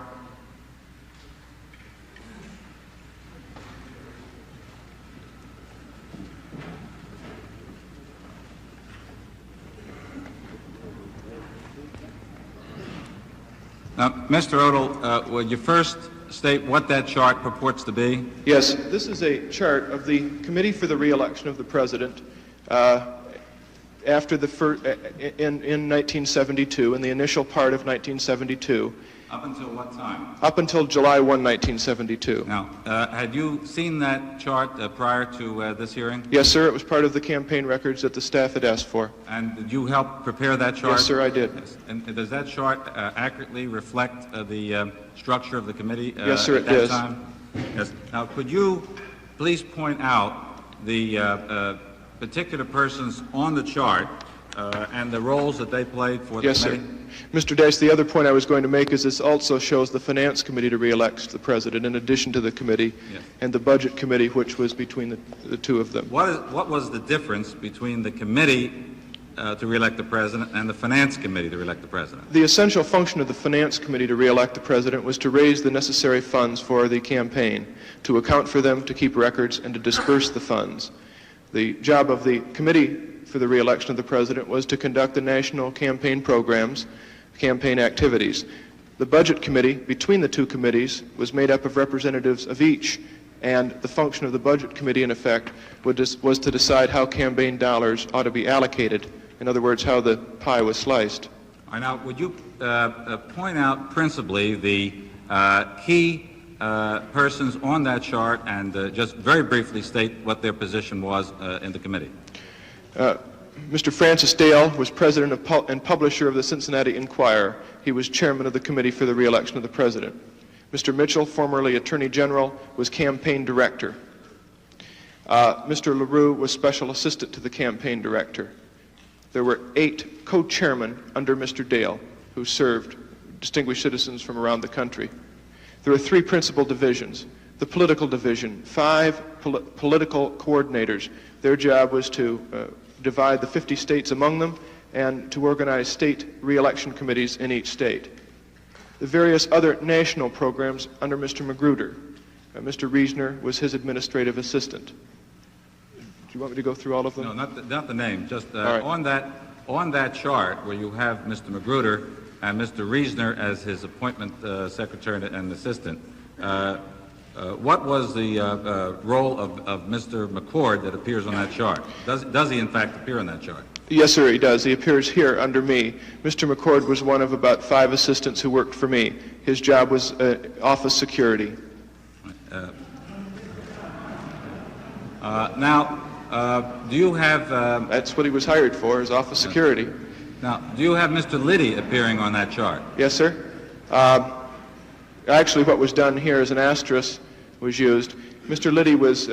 Now, Mr. Odle, would you first state what that chart purports to be? Yes, this is a chart of the Committee for the Re-election of the President after in 1972, in the initial part of 1972. Up until what time? Up until July 1, 1972. Now, had you seen that chart prior to this hearing? Yes, sir. It was part of the campaign records that the staff had asked for. And did you help prepare that chart? Yes, sir, I did. Yes. And does that chart accurately reflect the structure of the committee yes, sir, at that time? Yes. Now, could you please point out the particular persons on the chart and the roles that they played for the Yes, committee? sir. Mr. Dash, the other point I was going to make is this also shows the Finance Committee to re-elect the President in addition to the committee, Yes. and the Budget Committee, which was between the two of them. What was the difference between the committee to re-elect the President and the Finance Committee to re-elect the President? The essential function of the Finance Committee to re-elect the President was to raise the necessary funds for the campaign, to account for them, to keep records, and to disperse the funds. The job of the Committee for the re-election of the President was to conduct the national campaign programs, campaign activities. The Budget Committee, between the two committees, was made up of representatives of each, and the function of the Budget Committee, in effect, was to decide how campaign dollars ought to be allocated. In other words, how the pie was sliced. All right, now, would you point out principally the key persons on that chart and just very briefly state what their position was in the committee? Mr. Francis Dale was president and publisher of the Cincinnati Enquirer. He was chairman of the Committee for the Re-election of the President. Mr. Mitchell, formerly Attorney General, was campaign director. Mr. LaRue was special assistant to the campaign director. There were 8 co-chairmen under Mr. Dale who served distinguished citizens from around the country. There were 3 principal divisions. The political division, 5 political coordinators. Their job was to divide the 50 states among them and to organize state re-election committees in each state. The various other national programs under Mr. Magruder. Mr. Reisner was his administrative assistant. Do you want me to go through all of them? No, not the name. Just right. on that chart where you have Mr. Magruder and Mr. Reisner as his appointment secretary and assistant, what was the role of Mr. McCord that appears on that chart? Does he in fact appear on that chart? Yes, sir, he does. He appears here under me. Mr. McCord was one of about 5 assistants who worked for me. His job was office security. Do you have... That's what he was hired for, is office security. Now, do you have Mr. Liddy appearing on that chart? Yes, sir. Actually, what was done here is an asterisk was used. Mr. Liddy was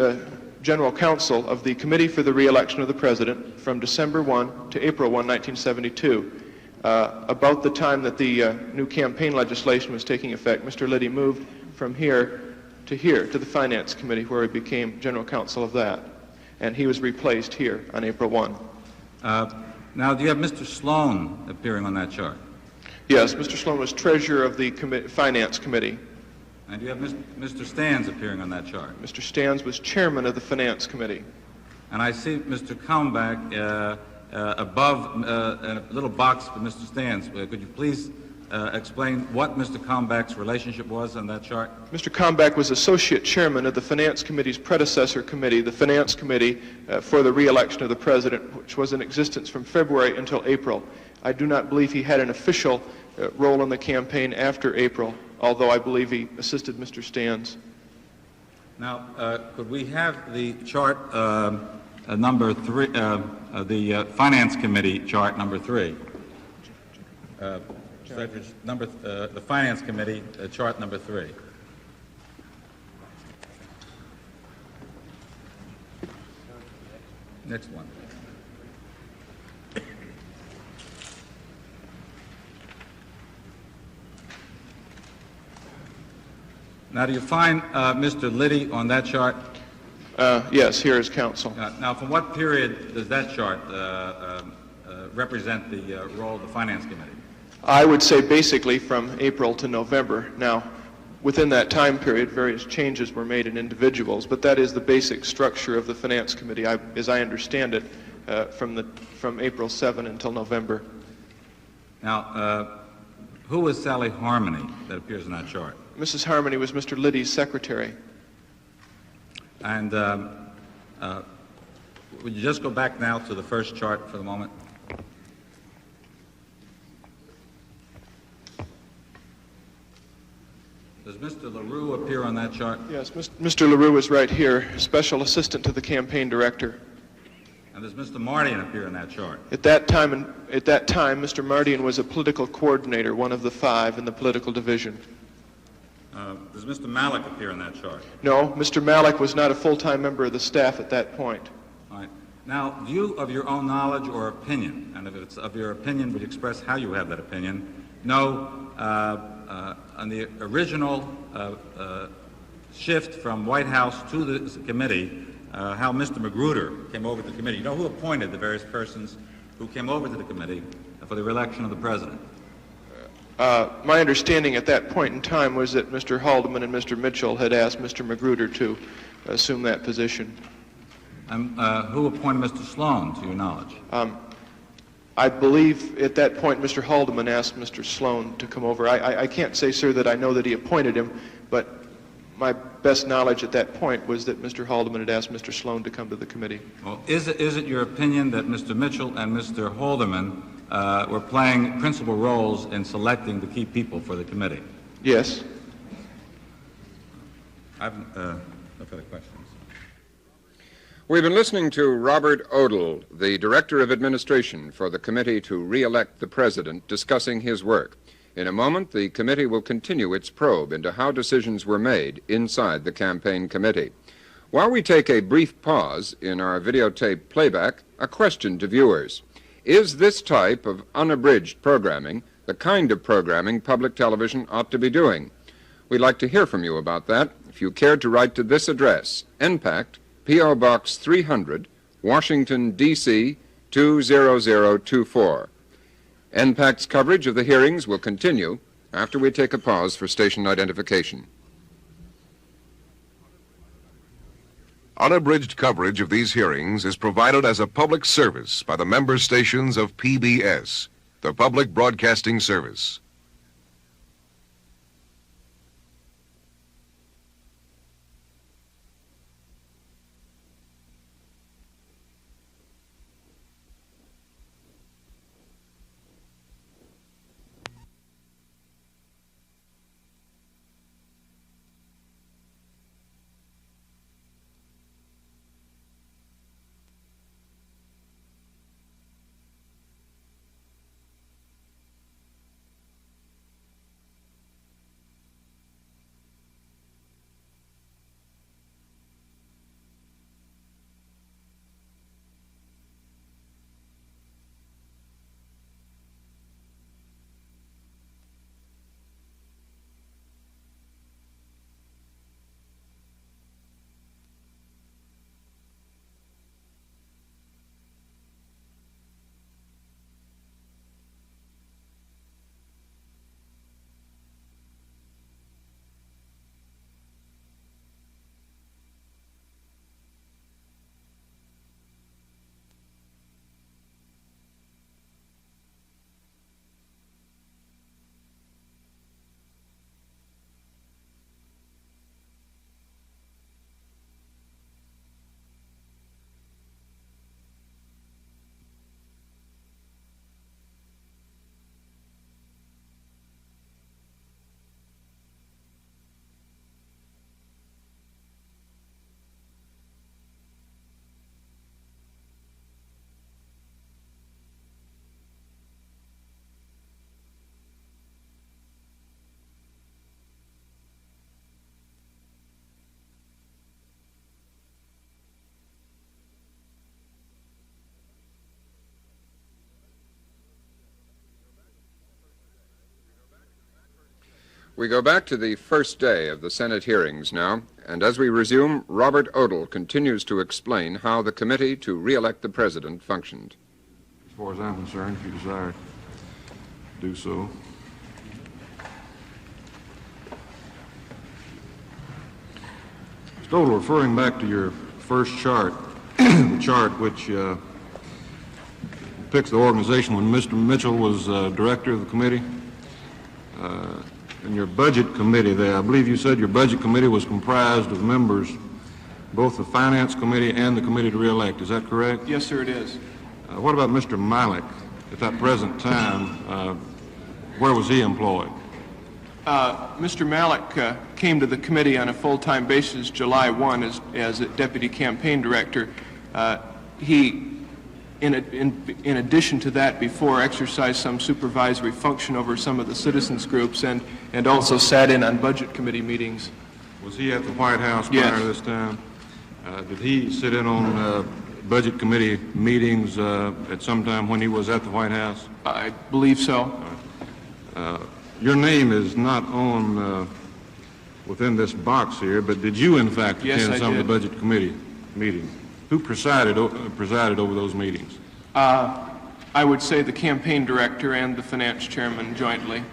general counsel of the Committee for the Re-election of the President from December 1 to April 1, 1972. About the time that the new campaign legislation was taking effect, Mr. Liddy moved from here, to the Finance Committee, where he became general counsel of that. And he was replaced here on April 1. Now, do you have Mr. Sloan appearing on that chart? Yes, Mr. Sloan was treasurer of the Finance Committee. And do you have Mr. Stans appeering on that chart? Mr. Stans was chairman of the Finance Committee. And I see Mr. Kalmbach above in a little box for Mr. Stans. Could you please explain what Mr. Kalmbach's relationship was on that chart? Mr. Kalmbach was associate chairman of the Finance Committee's predecessor committee, the Finance Committee for the Re-election of the President, which was in existence from February until April. I do not believe he had an official role in the campaign after April, although I believe he assisted Mr. Stans. Now, could we have the chart number 3, the Finance Committee chart number 3? The Finance Committee chart number 3. Next one. Now, do you find Mr. Liddy on that chart? Yes, here is counsel. Now, from what period does that chart represent the role of the Finance Committee? I would say basically from April to November. Now, within that time period, various changes were made in individuals, but that is the basic structure of the Finance Committee, as I understand it, from April 7 until November. Now, who was Sally Harmony that appears on that chart? Mrs. Harmony was Mr. Liddy's secretary. And would you just go back now to the first chart for the moment? Does Mr. LaRue appear on that chart? Yes, Mr. LaRue was right here, special assistant to the campaign director. And does Mr. Mardian appear on that chart? At that time, Mr. Mardian was a political coordinator, one of the 5 in the political division. Does Mr. Malik appear on that chart? No, Mr. Malik was not a full-time member of the staff at that point. All right. Now, do you, of your own knowledge or opinion, and if it's of your opinion, would you express how you have that opinion, know on the original shift from White House to the committee, how Mr. Magruder came over to the committee? You know who appointed the various persons who came over to the committee for the re-election of the president? My understanding at that point in time was that Mr. Haldeman and Mr. Mitchell had asked Mr. Magruder to assume that position. Who appointed Mr. Sloan, to your knowledge? I believe at that point Mr. Haldeman asked Mr. Sloan to come over. I can't say, sir, that I know that he appointed him, but my best knowledge at that point was that Mr. Haldeman had asked Mr. Sloan to come to the committee. Well, is it your opinion that Mr. Mitchell and Mr. Haldeman were playing principal roles in selecting the key people for the committee? Yes. I've no further questions. We've been listening to Robert Odle, the Director of Administration for the Committee to Re-elect the President, discussing his work. In a moment, the committee will continue its probe into how decisions were made inside the campaign committee. While we take a brief pause in our videotape playback, a question to viewers. Is this type of unabridged programming the kind of programming public television ought to be doing? We'd like to hear from you about that. If you care to write to this address, NPACT, P.O. Box 300, Washington, D.C. 20024. NPACT's coverage of the hearings will continue after we take a pause for station identification. Unabridged coverage of these hearings is provided as a public service by the member stations of PBS, the Public Broadcasting Service. We go back to the first day of the Senate hearings now, and as we resume, Robert Odle continues to explain how the committee to re-elect the president functioned. As far as I'm concerned, if you desire to do so. Mr. Odle, referring back to your first chart, the chart which depicts the organization when Mr. Mitchell was director of the committee, in your budget committee there, I believe you said your budget committee was comprised of members, both the finance committee and the committee to re-elect. Is that correct? Yes, sir, it is. What about Mr. Malik at that present time? Where was he employed? Mr. Malik came to the committee on a full-time basis July 1 as a deputy campaign director. He, in addition to that, before exercised some supervisory function over some of the citizens groups and also sat in on budget committee meetings. Was he at the White House prior to this time? Did he sit in on Budget Committee meetings at some time when he was at the White House? I believe so. Your name is not on within this box here, but did you, in fact, Yes, attend I some did. of the Budget Committee meetings? Who presided over those meetings? I would say the campaign director and the finance chairman jointly.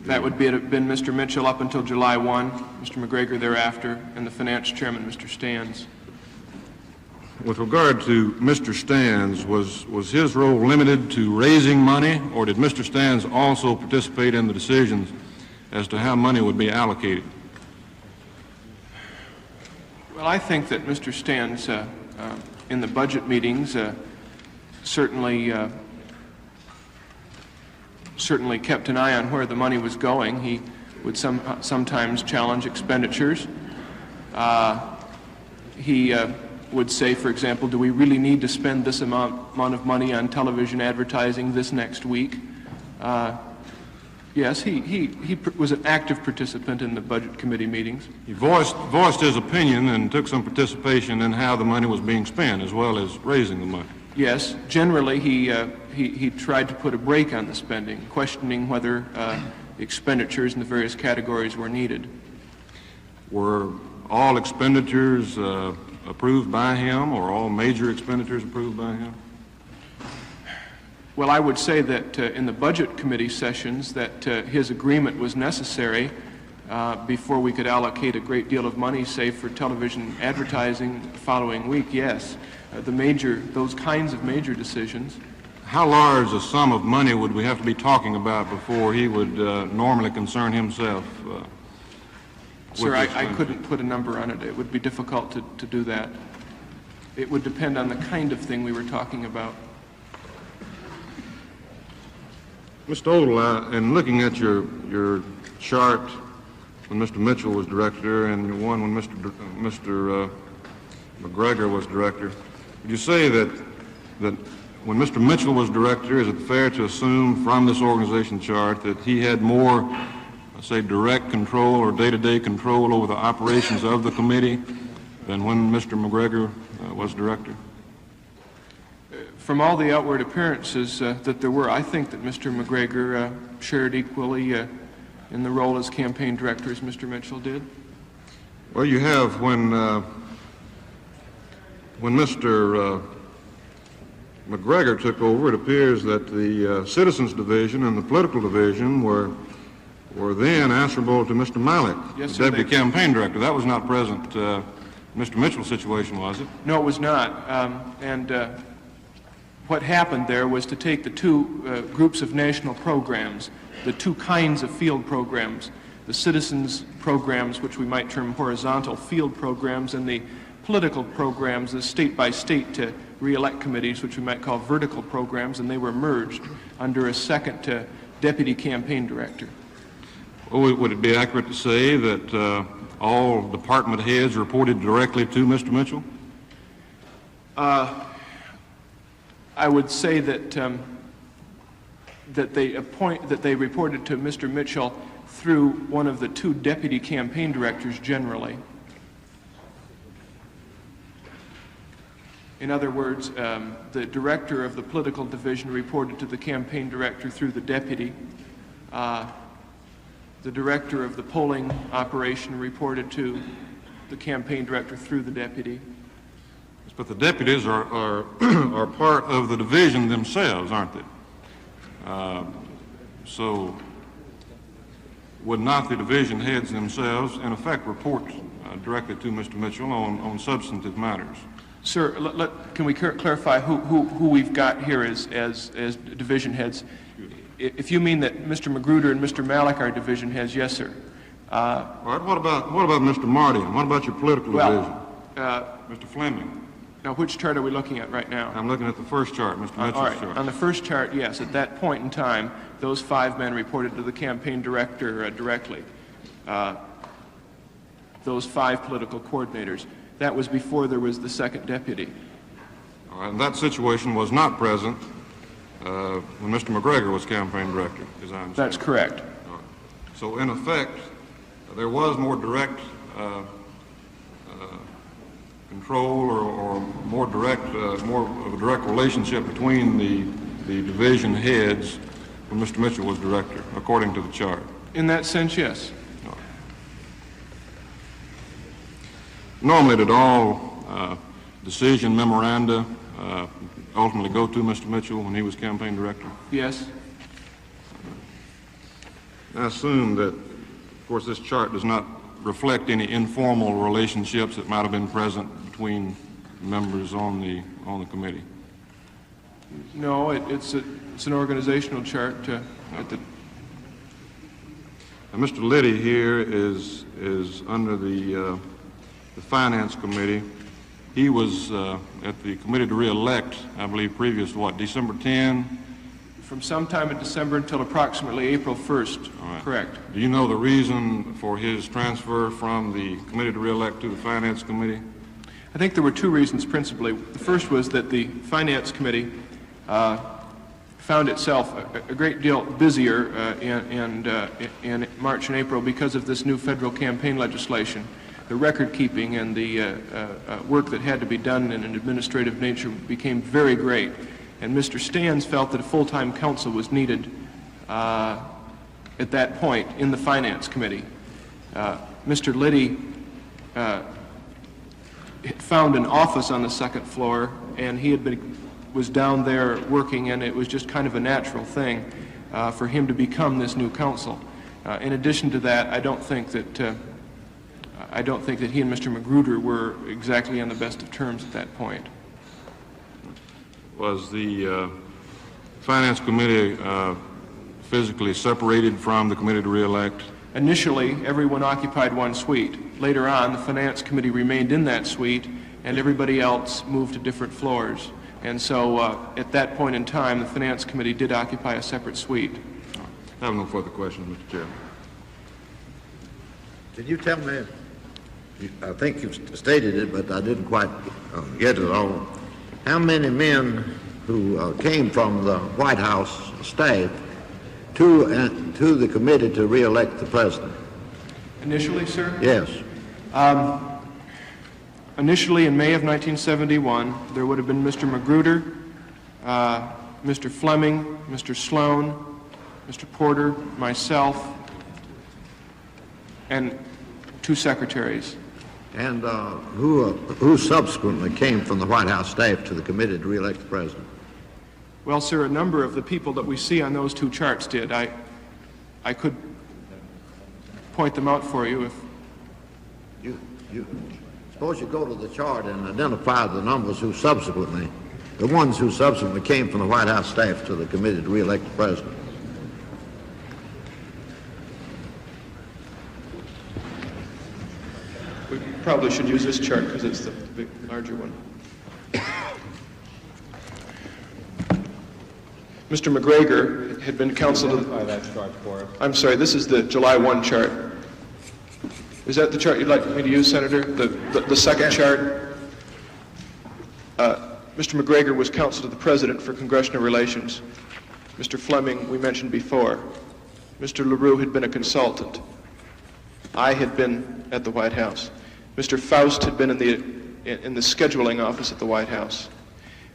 That would have been Mr. Mitchell up until July 1, Mr. McGregor thereafter, and the finance chairman, Mr. Stans. With regard to Mr. Stans, was his role limited to raising money, or did Mr. Stans also participate in the decisions as to how money would be allocated? Well, I think that Mr. Stans, in the budget meetings, certainly kept an eye on where the money was going. He would sometimes challenge expenditures. He would say, for example, do we really need to spend this amount of money on television advertising this next week? Yes, he was an active participant in the Budget Committee meetings. He voiced his opinion and took some participation in how the money was being spent, as well as raising the money. Yes, generally he tried to put a brake on the spending, questioning whether expenditures in the various categories were needed. Were all expenditures approved by him, or all major expenditures approved by him? Well, I would say that in the Budget Committee sessions that his agreement was necessary before we could allocate a great deal of money, say, for television advertising the following week, yes. Those kinds of major decisions. How large a sum of money would we have to be talking about before he would normally concern himself? Sir, I couldn't put a number on it. It would be difficult to do that. It would depend on the kind of thing we were talking about. Mr. Odle, in looking at your chart when Mr. Mitchell was director and one when Mr. McGregor was director, would you say that when Mr. Mitchell was director, is it fair to assume from this organization chart that he had more, say, direct control or day-to-day control over the operations of the committee than when Mr. McGregor was director? From all the outward appearances that there were, I think that Mr. McGregor shared equally in the role as campaign director as Mr. Mitchell did. Well, you have when Mr. McGregor took over, it appears that the Citizens Division and the Political Division were then answerable to Mr. Malik, yes, the Deputy Campaign Director. That was not present Mr. Mitchell's situation, was it? No, it was not. What happened there was to take the two groups of national programs, the two kinds of field programs, the citizens programs, which we might term horizontal field programs, and the political programs, the state-by-state re-elect committees, which we might call vertical programs, and they were merged under a second deputy campaign director. Well, would it be accurate to say that all department heads reported directly to Mr. Mitchell? I would say that that they reported to Mr. Mitchell through one of the two deputy campaign directors generally. In other words, the director of the political division reported to the campaign director through the deputy. The director of the polling operation reported to the campaign director through the deputy. But the deputies are part of the division themselves, aren't they? So would not the division heads themselves, in effect, report directly to Mr. Mitchell on substantive matters? Sir, can we clarify who we've got here as division heads? If you mean that Mr. Magruder and Mr. Malik are division heads, yes, sir. All right. What about Mr. Marty? And what about your political division? Mr. Fleming. Now, which chart are we looking at right now? I'm looking at the first chart, Mr. Mitchell's all right. chart. On the first chart, yes. At that point in time, those 5 men reported to the campaign director directly. Those 5 political coordinators. That was before there was the second deputy. All right. And that situation was not present when Mr. McGregor was campaign director, as I understand. That's correct. All right. So, in effect, there was more direct control or more direct, more of a direct relationship between the division heads when Mr. Mitchell was director, according to the chart. In that sense, yes. Normally, did all decision memoranda ultimately go to Mr. Mitchell when he was campaign director? Yes. I assume that, of course, this chart does not reflect any informal relationships that might have been present between members on the committee. No, it's an organizational chart. Mr. Liddy here is under the Finance Committee. He was at the committee to re-elect, I believe, previous to what, December 10? From sometime in December until approximately April 1st, right. Correct. Do you know the reason for his transfer from the committee to re-elect to the Finance Committee? I think there were two reasons principally. The first was that the Finance Committee found itself a great deal busier in March and April because of this new federal campaign legislation. The record keeping and the work that had to be done in an administrative nature became very great. And Mr. Stans felt that a full-time counsel was needed at that point in the Finance Committee. Mr. Liddy found an office on the second floor, and he was down there working, and it was just kind of a natural thing for him to become this new counsel. In addition to that, I don't think that he and Mr. Magruder were exactly on the best of terms at that point. Was the Finance Committee physically separated from the committee to re-elect? Initially, everyone occupied one suite. Later on, the Finance Committee remained in that suite, and everybody else moved to different floors. And so, at that point in time, the Finance Committee did occupy a separate suite. I have no further questions, Mr. Chairman. Can you tell me, I think you've stated it, but I didn't quite get it all, how many men who came from the White House staff to the committee to re-elect the president? Initially, sir? Yes. Initially, in May of 1971, there would have been Mr. Magruder, Mr. Fleming, Mr. Sloan, Mr. Porter, myself, and two secretaries. And who subsequently came from the White House staff to the committee to re-elect the president? Well, sir, a number of the people that we see on those two charts did. I could point them out for you if... Suppose you go to the chart and identify the numbers the ones who subsequently came from the White House staff to the committee to re-elect the president. We probably should use this chart because it's the big, larger one. Mr. McGregor had been counsel to the... I'm sorry, this is the July 1 chart. Is that the chart you'd like me to use, Senator? The second chart? Mr. McGregor was counsel to the President for Congressional Relations. Mr. Fleming, we mentioned before. Mr. LaRue had been a consultant. I had been at the White House. Mr. Faust had been in the scheduling office at the White House.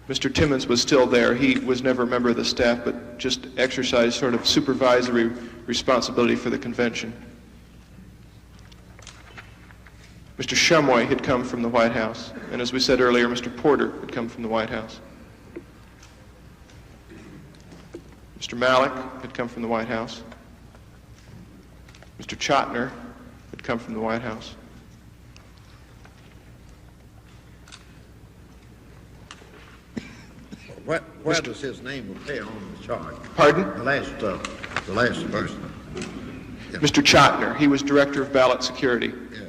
Mr. Timmons was still there. He was never a member of the staff, but just exercised sort of supervisory responsibility for the convention. Mr. Shumway had come from the White House, and as we said earlier, Mr. Porter had come from the White House. Mr. Malik had come from the White House. Mr. Chotiner had come from the White House. Where does his name appear on the chart? Pardon? The last person. Yeah. Mr. Chotiner. He was Director of Ballot Security. Yes.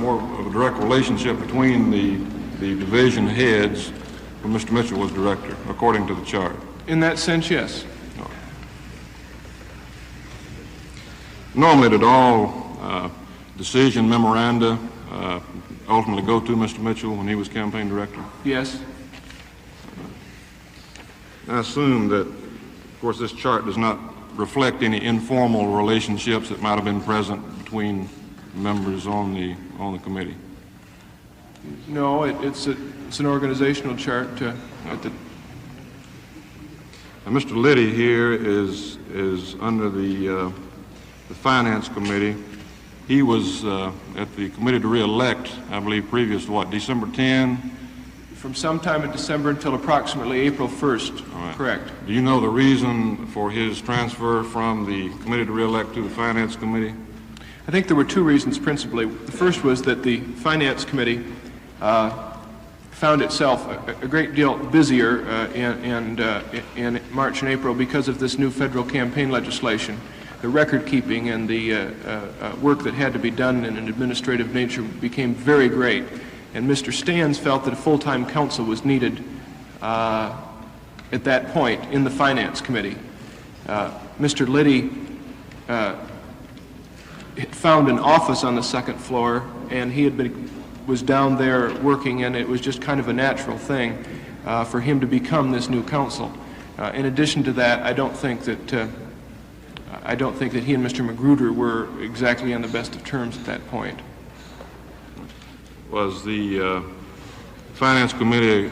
more of a direct relationship between the division heads when Mr. Mitchell was director, according to the chart. In that sense, yes. Normally, did all decision memoranda ultimately go to Mr. Mitchell when he was campaign director? Yes. I assume that, of course, this chart does not reflect any informal relationships that might have been present between members on the committee. No, it's an organizational chart. Mr. Liddy here is under the Finance Committee. He was at the committee to re-elect, I believe, previous to what, December 10? From sometime in December until approximately April 1st. All right. Correct. Do you know the reason for his transfer from the committee to re-elect to the Finance Committee? I think there were two reasons principally. The first was that the Finance Committee found itself a great deal busier in March and April because of this new federal campaign legislation. The record keeping and the work that had to be done in an administrative nature became very great. And Mr. Stans felt that a full-time counsel was needed at that point in the Finance Committee. Mr. Liddy found an office on the second floor, and he was down there working, and it was just kind of a natural thing for him to become this new counsel. In addition to that, I don't think that he and Mr. Magruder were exactly on the best of terms at that point. Was the Finance Committee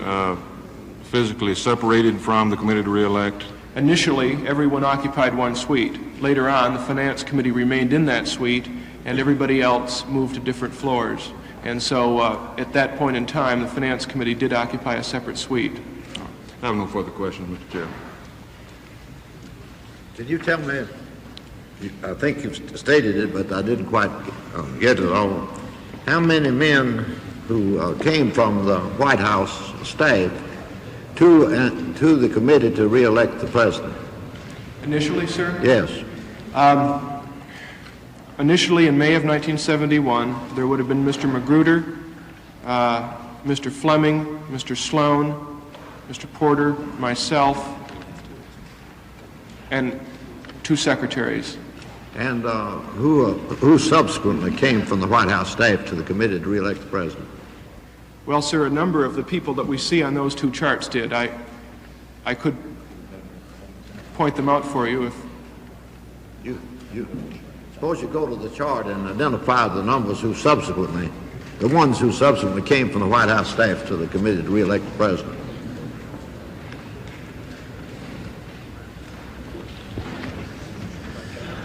physically separated from the committee to re-elect? Initially, everyone occupied one suite. Later on, the Finance Committee remained in that suite, and everybody else moved to different floors. And so, at that point in time, the Finance Committee did occupy a separate suite. I have no further questions, Mr. Chairman. Can you tell me, I think you've stated it, but I didn't quite get it all. How many men who came from the White House staff to the committee to re-elect the president? Initially, sir? Yes. Initially, in May of 1971, there would have been Mr. Magruder, Mr. Fleming, Mr. Sloan, Mr. Porter, myself, and two secretaries. And who subsequently came from the White House staff to the committee to re-elect the president? Well, sir, a number of the people that we see on those two charts did. I could point them out for you if... Suppose you go to the chart and identify the numbers the ones who subsequently came from the White House staff to the committee to re-elect the president.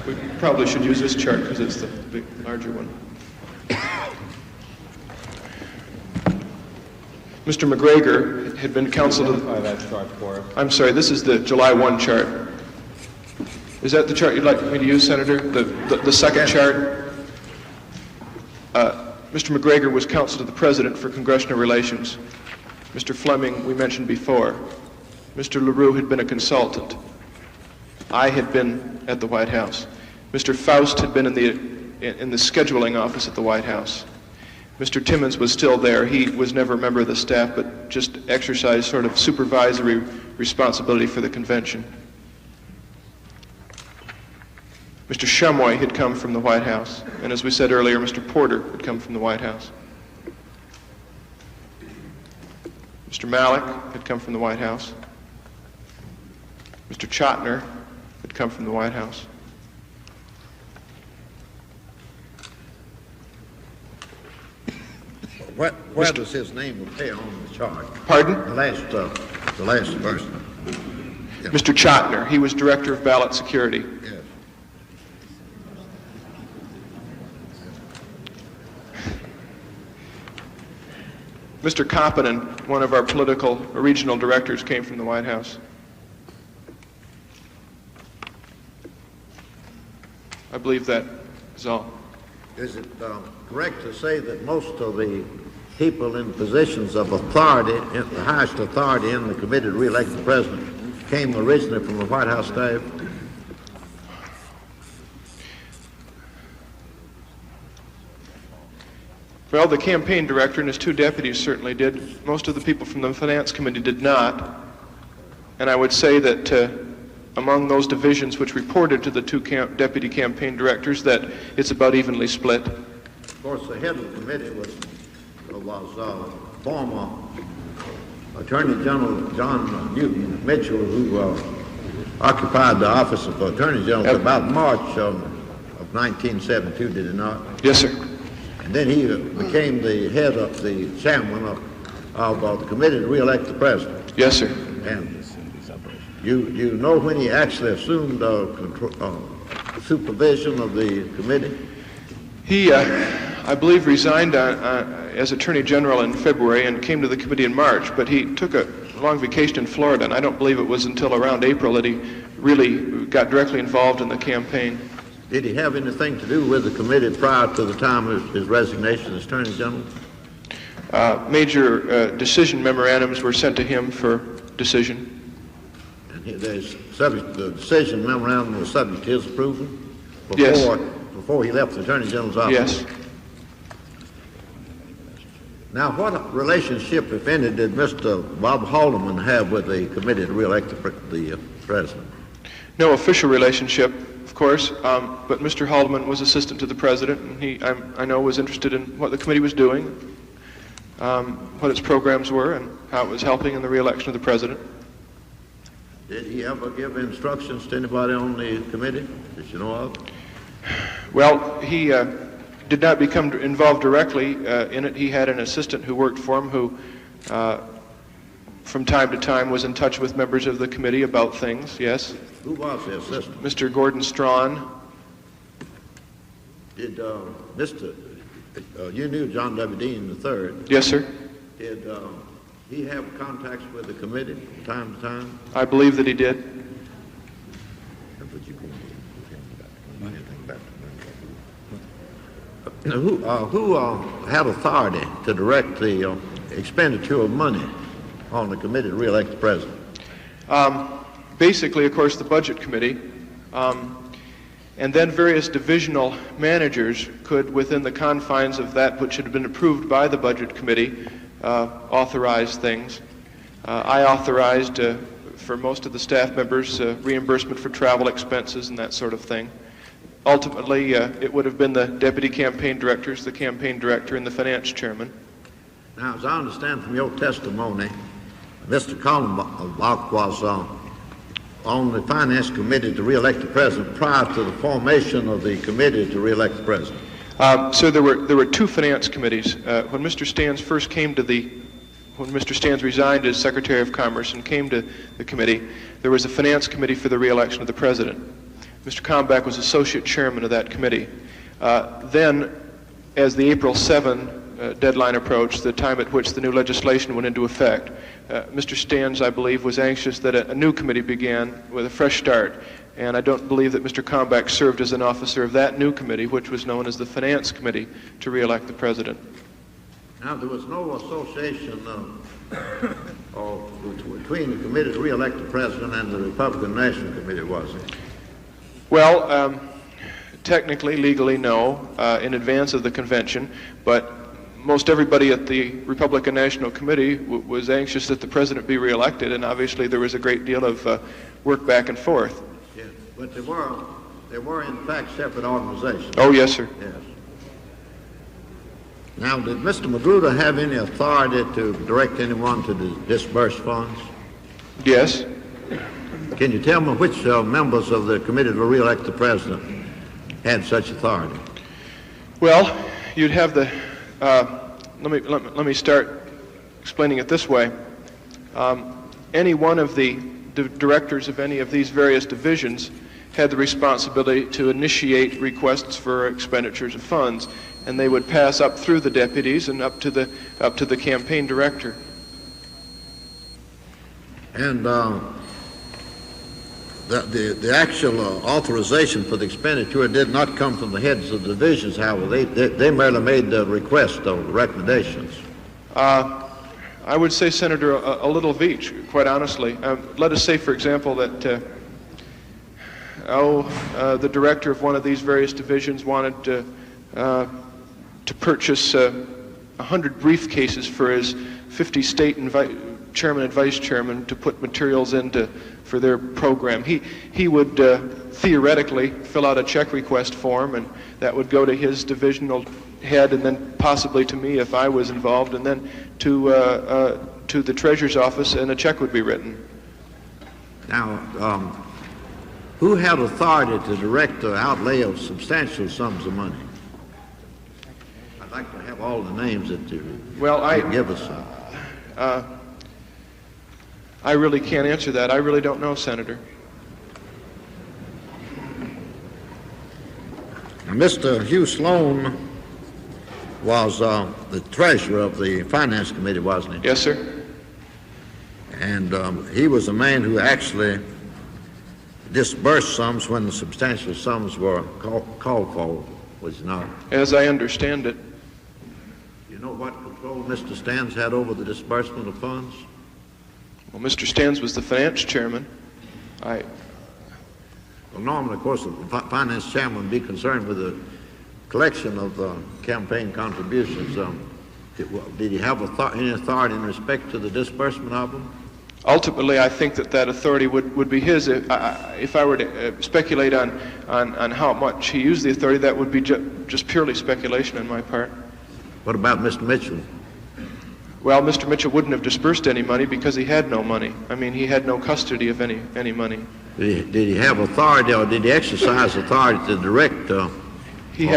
We probably should use this chart because it's the larger one. Mr. McGregor had been counsel to that chart for us. I'm sorry, this is the July 1 chart. Is that the chart you'd like me to use, Senator? The second chart? Mr. McGregor was counsel to the President for Congressional Relations. Mr. Fleming, we mentioned before. Mr. LaRue had been a consultant. I had been at the White House. Mr. Faust had been in the scheduling office at the White House. Mr. Timmons was still there. He was never a member of the staff, but just exercised sort of supervisory responsibility for the convention. Mr. Shumway had come from the White House, and as we said earlier, Mr. Porter had come from the White House. Mr. Malik had come from the White House. Mr. Chotiner had come from the White House. Where does his name appear on the chart? Pardon? The last person. Yeah. Mr. Chotiner, he was Director of Ballot Security. Yes. Mr. Koppinen, one of our political or regional directors, came from the White House. I believe that is all. Is it correct to say that most of the people in positions of authority, the highest authority in the committee to re-elect the president, came originally from the White House staff? Well, the campaign director and his two deputies certainly did. Most of the people from the Finance Committee did not. And I would say that among those divisions which reported to the two deputy campaign directors, that it's about evenly split. Of course, the head of the committee was former Attorney General John Newton Mitchell, who occupied the office of Attorney General about March of 1972, did he not? Yes, sir. And then he became the head of the chairman of the committee to re-elect the president. Yes, sir. And you know when he actually assumed supervision of the committee? He, I believe, resigned as Attorney General in February and came to the committee in March, but he took a long vacation in Florida, and I don't believe it was until around April that he really got directly involved in the campaign. Did he have anything to do with the committee prior to the time of his resignation as Attorney General? Major decision memorandums were sent to him for decision. And the decision memorandum was subject to his approval before he left the Attorney General's office? Yes. Now, what relationship, if any, did Mr. Bob Haldeman have with the committee to re-elect the president? No official relationship, of course, but Mr. Haldeman was assistant to the president, and he, I know, was interested in what the committee was doing, what its programs were, and how it was helping in the re-election of the president. Did he ever give instructions to anybody on the committee that you know of? Well, he did not become involved directly in it. He had an assistant who worked for him who, from time to time, was in touch with members of the committee about things, yes. Who was the assistant? Mr. Gordon Strawn. Did you knew John W. Dean III? Yes, sir. Did he have contacts with the committee from time to time? I believe that he did. Who had authority to direct the expenditure of money on the committee to re-elect the president? Basically, of course, the Budget Committee, and then various divisional managers could, within the confines of that which had been approved by the Budget Committee, authorize things. I authorized, for most of the staff members, reimbursement for travel expenses and that sort of thing. Ultimately, it would have been the deputy campaign directors, the campaign director, and the finance chairman. Now, as I understand from your testimony, Mr. Kallenbach was on the finance committee to re-elect the president prior to the formation of the committee to re-elect the president. So there were two finance committees. When Mr. Stans first came to when Mr. Stans resigned as Secretary of Commerce and came to the committee, there was a finance committee for the re-election of the president. Mr. Kallenbach was associate chairman of that committee. Then, as the April 7 deadline approached, the time at which the new legislation went into effect, Mr. Stans, I believe, was anxious that a new committee began with a fresh start. And I don't believe that Mr. Kallenbach served as an officer of that new committee, which was known as the Finance Committee, to re-elect the president. Now, there was no association between the committee to re-elect the president and the Republican National Committee, was there? Well, technically, legally, no, in advance of the convention, but most everybody at the Republican National Committee was anxious that the president be reelected, and obviously there was a great deal of work back and forth. Yes, but they were in fact separate organizations. Oh, yes, sir. Yes. Now, did Mr. Magruder have any authority to direct anyone to disburse funds? Yes. Can you tell me which members of the committee to re-elect the president had such authority? Well, you'd have the. Let me start explaining it this way. Any one of the directors of any of these various divisions had the responsibility to initiate requests for expenditures of funds, and they would pass up through the deputies and up to the campaign director. And the actual authorization for the expenditure did not come from the heads of the divisions, however. They merely made the request or recommendations. I would say, Senator, a little of each, quite honestly. Let us say, for example, that the director of one of these various divisions wanted to purchase 100 briefcases for his 50 state chairman and vice chairman to put materials into for their program. He would theoretically fill out a check request form, and that would go to his divisional head, and then possibly to me if I was involved, and then to the treasurer's office, and a check would be written. Now, who had authority to direct the outlay of substantial sums of money? I'd like to have all the names that you give us. I really can't answer that. I really don't know, Senator. Now, Mr. Hugh Sloan was the treasurer of the Finance Committee, wasn't he? Yes, sir. And he was the man who actually disbursed sums when the substantial sums were called for, was he not? As I understand it. You know what control Mr. Stans had over the disbursement of funds? Well, Mr. Stans was the finance chairman. Well, normally, of course, the finance chairman would be concerned with the collection of campaign contributions. Did he have any authority in respect to the disbursement of them? Ultimately, I think that authority would be his. If I were to speculate on how much he used the authority, that would be just purely speculation on my part. What about Mr. Mitchell? Well, Mr. Mitchell wouldn't have disbursed any money because he had no money. I mean, he had no custody of any money. Did he have authority, or did he exercise authority to direct? He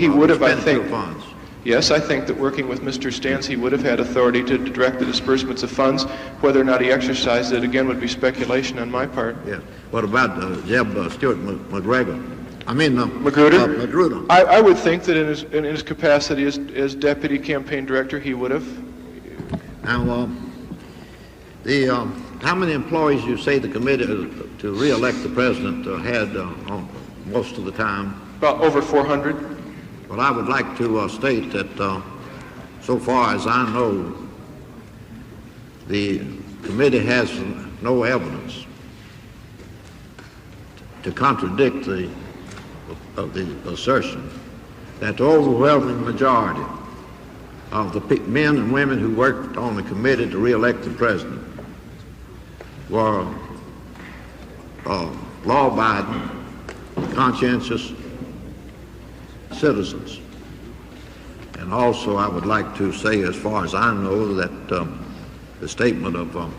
would have, I think. Funds. Yes, I think that working with Mr. Stans, he would have had authority to direct the disbursements of funds. Whether or not he exercised it, again, would be speculation on my part. Yeah. What about Jeb Stuart McGregor? Magruder? Magruder. I would think that in his capacity as deputy campaign director, he would have. Now, how many employees you say the committee to re-elect the president had on most of the time? About over 400. Well, I would like to state that so far as I know, the committee has no evidence to contradict the assertion that the overwhelming majority of the men and women who worked on the committee to re-elect the president were law-abiding, conscientious citizens. And also I would like to say, as far as I know, that the statement of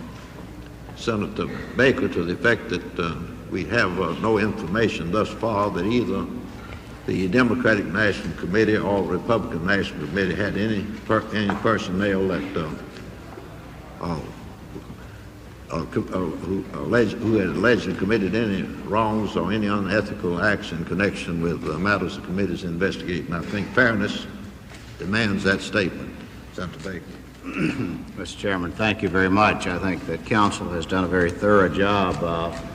Senator Baker to the effect that we have no information thus far that either the Democratic National Committee or Republican National Committee had any personnel that who had allegedly committed any wrongs or any unethical acts in connection with matters the committees investigate. And I think fairness demands that statement. Senator Baker. Mr. Chairman, thank you very much. I think that counsel has done a very thorough job of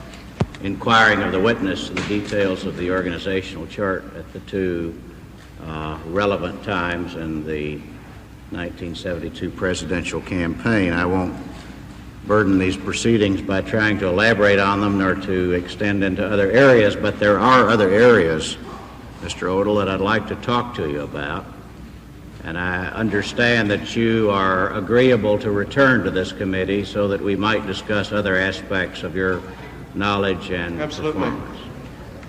inquiring of the witness the details of the organizational chart at the two relevant times in the 1972 presidential campaign. I won't burden these proceedings by trying to elaborate on them nor to extend into other areas, but there are other areas, Mr. Odle, that I'd like to talk to you about. And I understand that you are agreeable to return to this committee so that we might discuss other aspects of your knowledge and performance.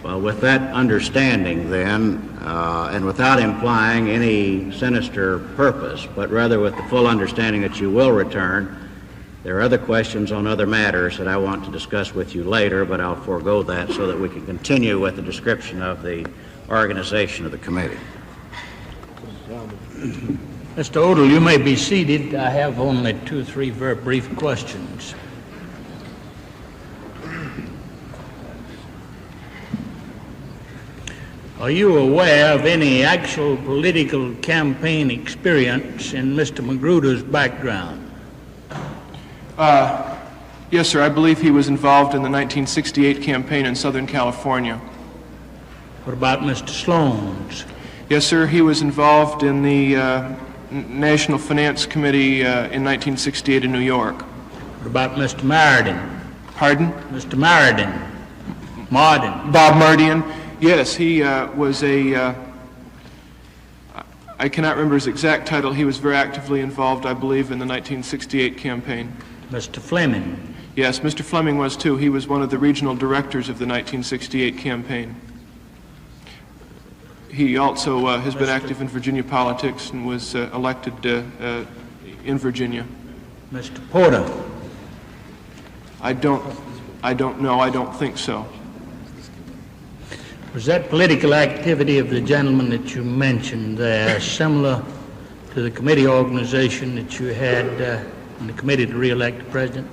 Well, with that understanding then, and without implying any sinister purpose, but rather with the full understanding that you will return, there are other questions on other matters that I want to discuss with you later, but I'll forego that so that we can continue with the description of the organization of the committee. Mr. Odle, you may be seated. I have only 2 or 3 very brief questions. Are you aware of any actual political campaign experience in Mr. Magruder's background? Yes, sir. I believe he was involved in the 1968 campaign in Southern California. What about Mr. Sloan's? Yes, sir. He was involved in the National Finance Committee in 1968 in New York. What about Mr. Mardian? Pardon? Mr. Mardian. Bob Mardian. Yes, he was a... I cannot remember his exact title. He was very actively involved, I believe, in the 1968 campaign. Mr. Fleming. Yes, Mr. Fleming was too. He was one of the regional directors of the 1968 campaign. He also has been active in Virginia politics and was elected in Virginia. Mr. Porter. I don't know. I don't think so. Was that political activity of the gentleman that you mentioned there similar to the committee organization that you had in the committee to re-elect the president?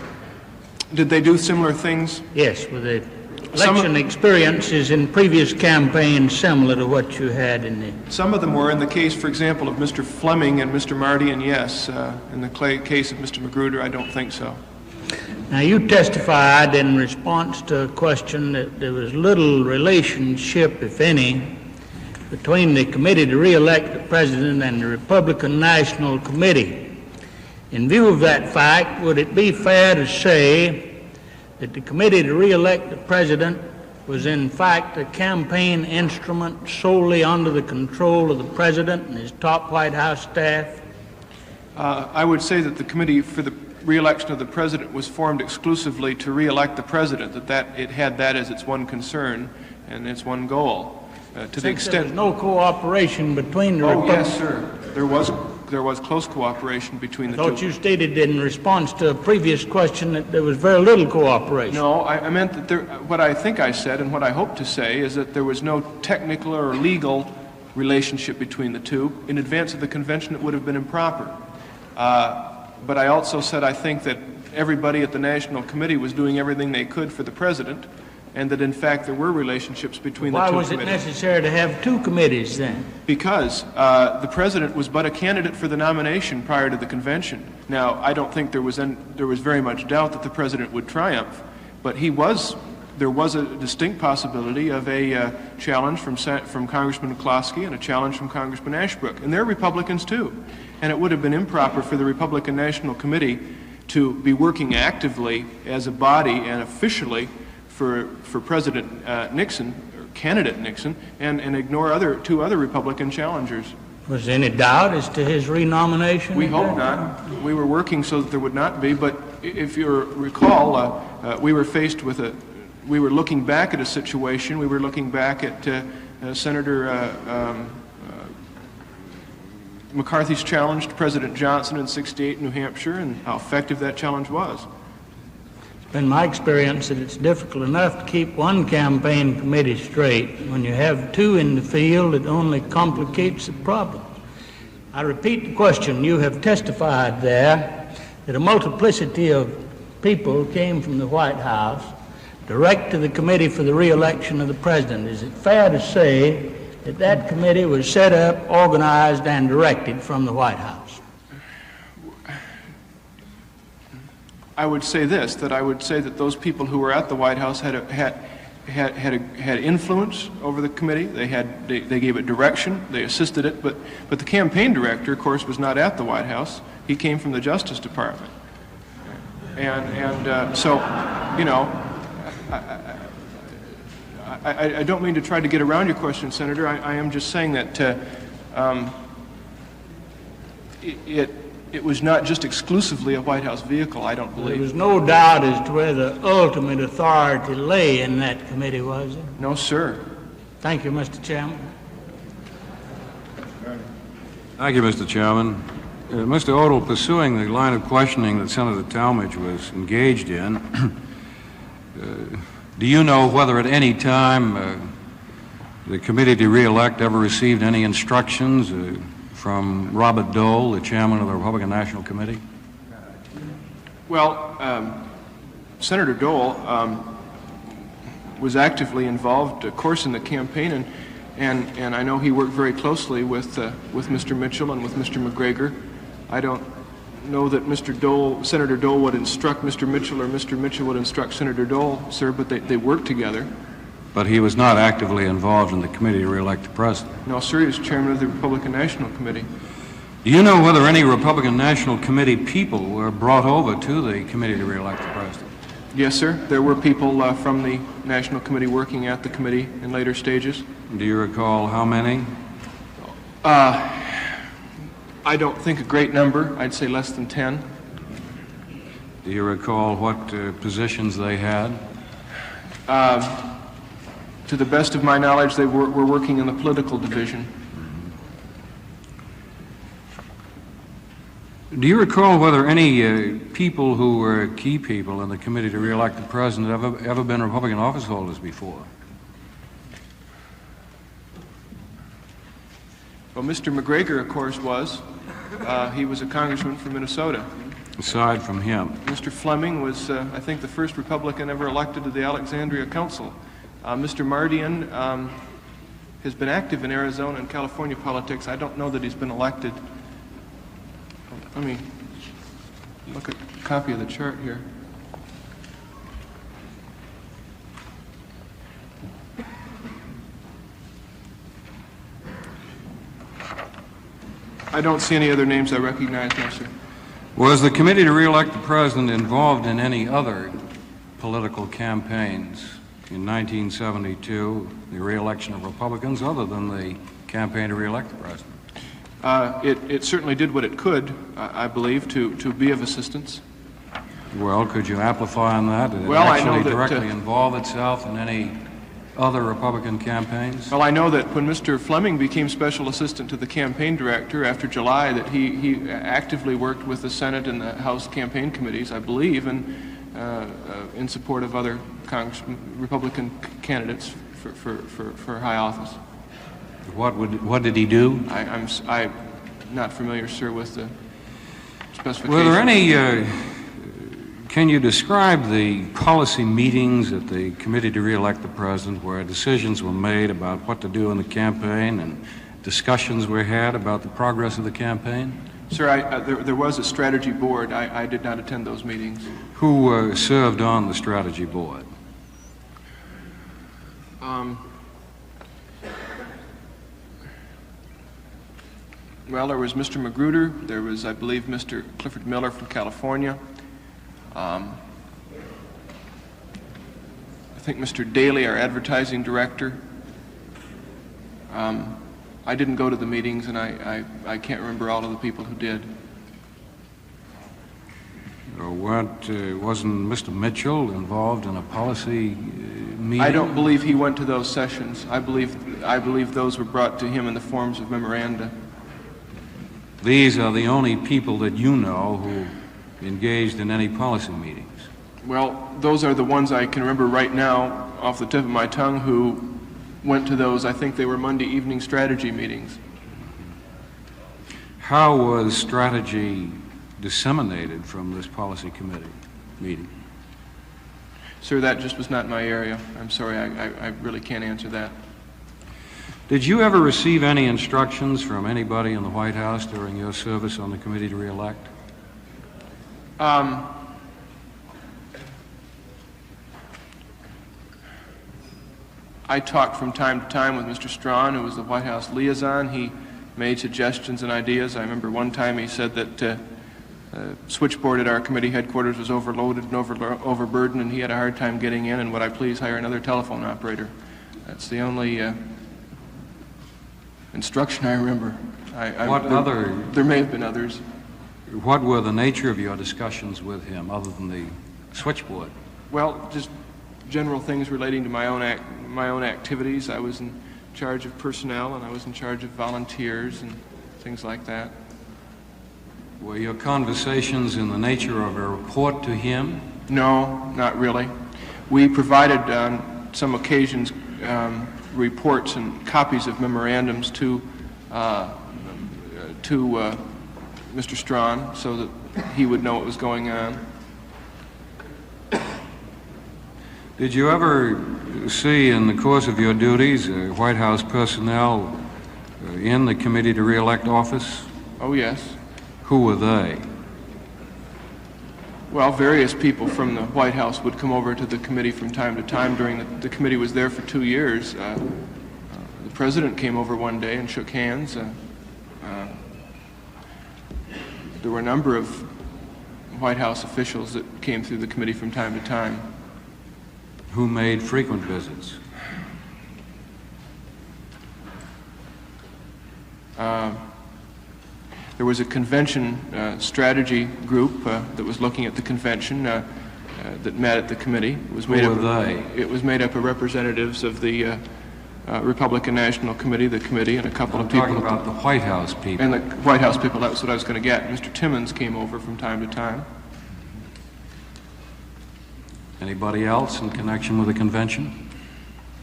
Did they do similar things? Yes, were the election experiences in previous campaigns similar to what you had in the... Some of them were. In the case, for example, of Mr. Fleming and Mr. Marty, and yes. In the case of Mr. Magruder, I don't think so. Now, you testified in response to a question that there was little relationship, if any, between the committee to re-elect the president and the Republican National Committee. In view of that fact, would it be fair to say that the committee to re-elect the president was in fact a campaign instrument solely under the control of the president and his top White House staff? I would say that the committee for the re-election of the president was formed exclusively to re-elect the president, that it had that as its one concern and its one goal. To the extent there was no cooperation between the yes, sir. There was close cooperation between the two. I thought you stated in response to a previous question that there was very little cooperation. No, I meant that what I think I said and what I hope to say is that there was no technical or legal relationship between the two. In advance of the convention, it would have been improper. But I also said I think that everybody at the National Committee was doing everything they could for the president, and that in fact there were relationships between the two committees. Why was it necessary to have two committees then? Because the president was but a candidate for the nomination prior to the convention. Now, I don't think there was very much doubt that the president would triumph, but there was a distinct possibility of a challenge from Congressman McCloskey and a challenge from Congressman Ashbrook, and they're Republicans too. And it would have been improper for the Republican National Committee to be working actively as a body and officially for President Nixon, or candidate Nixon, and ignore two other Republican challengers. Was there any doubt as to his renomination? We hope not. We were working so that there would not be, but if you recall, we were faced with we were looking back at a situation, we were looking back at Senator McCarthy's challenge to President Johnson in '68 in New Hampshire and how effective that challenge was. It's been my experience that it's difficult enough to keep one campaign committee straight. When you have two in the field, it only complicates the problem. I repeat the question. You have testified there that a multiplicity of people came from the White House direct to the committee for the re-election of the president. Is it fair to say that committee was set up, organized, and directed from the White House? I would say this, that I would say that those people who were at the White House had influence over the committee. They gave it direction, they assisted it, but the campaign director, of course, was not at the White House. He came from the Justice Department. And so, you know, I don't mean to try to get around your question, Senator. I am just saying that it was not just exclusively a White House vehicle, I don't believe. There was no doubt as to where the ultimate authority lay in that committee, was there? No, sir. Thank you, Mr. Chairman. Thank you, Mr. Chairman. Mr. Odle, pursuing the line of questioning that Senator Talmadge was engaged in, do you know whether at any time the committee to re-elect ever received any instructions from Robert Dole, the chairman of the Republican National Committee? Well, Senator Dole was actively involved, of course, in the campaign, and I know he worked very closely with Mr. Mitchell and with Mr. McGregor. I don't know that Senator Dole would instruct Mr. Mitchell or Mr. Mitchell would instruct Senator Dole, sir, but they worked together. But he was not actively involved in the committee to re-elect the president? No, sir, he was chairman of the Republican National Committee. Do you know whether any Republican National Committee people were brought over to the committee to re-elect the president? Yes, sir. There were people from the National Committee working at the committee in later stages. Do you recall how many? I don't think a great number. I'd say less than 10. Do you recall what positions they had? To the best of my knowledge, they were working in the political division. Do you recall whether any people who were key people in the committee to re-elect the president have ever been Republican office holders before? Well, Mr. McGregor, of course, was. He was a congressman from Minnesota. Aside from him? Mr. Fleming was, I think, the first Republican ever elected to the Alexandria Council. Mr. Mardian has been active in Arizona and California politics. I don't know that he's been elected. Let me look at a copy of the chart here. I don't see any other names I recognize, no, sir. Was the committee to re-elect the president involved in any other political campaigns in 1972, the re-election of Republicans, other than the campaign to re-elect the president? It certainly did what it could, I believe, to be of assistance. Well, could you amplify on that? Did it actually directly involve itself in any other Republican campaigns? Well, I know that when Mr. Fleming became special assistant to the campaign director after July, that he actively worked with the Senate and the House campaign committees, I believe, and in support of other Republican candidates for high office. What did he do? I'm not familiar, sir, with the specifications. Were there any? Can you describe the policy meetings at the committee to re-elect the president where decisions were made about what to do in the campaign and discussions were had about the progress of the campaign? Sir, there was a strategy board. I did not attend those meetings. Who served on the strategy board? Well, there was Mr. Magruder. There was, I believe, Mr. Clifford Miller from California. I think Mr. Daly, our advertising director. I didn't go to the meetings, and I can't remember all of the people who did. Wasn't Mr. Mitchell involved in a policy meeting? I don't believe he went to those sessions. I believe those were brought to him in the forms of memoranda. These are the only people that you know who engaged in any policy meetings? Well, those are the ones I can remember right now off the tip of my tongue who went to those. I think they were Monday evening strategy meetings. How was strategy disseminated from this policy committee meeting? Sir, that just was not my area. I'm sorry, I really can't answer that. Did you ever receive any instructions from anybody in the White House during your service on the committee to re-elect? I talked from time to time with Mr. Strawn, who was the White House liaison. He made suggestions and ideas. I remember one time he said that switchboard at our committee headquarters was overloaded and overburdened, and he had a hard time getting in, and would I please hire another telephone operator? That's the only instruction I remember. There may have been others. What were the nature of your discussions with him, other than the switchboard? Well, just general things relating to my own activities. I was in charge of personnel, and I was in charge of volunteers and things like that. Were your conversations in the nature of a report to him? No, not really. We provided on some occasions reports and copies of memorandums to Mr. Strawn so that he would know what was going on. Did you ever see in the course of your duties White House personnel in the committee to re-elect office? Oh, yes. Who were they? Well, various people from the White House would come over to the committee from time to time. During the committee was there for 2 years. The president came over one day and shook hands. There were a number of White House officials that came through the committee from time to time. Who made frequent visits? There was a convention strategy group that was looking at the convention that met at the committee. It was made Who were they? It was made up of representatives of the Republican National Committee, the committee, and a couple of people. I'm talking about the White House people. And the White House people, that's what I was going to get. Mr. Timmons came over from time to time. Anybody else in connection with the convention?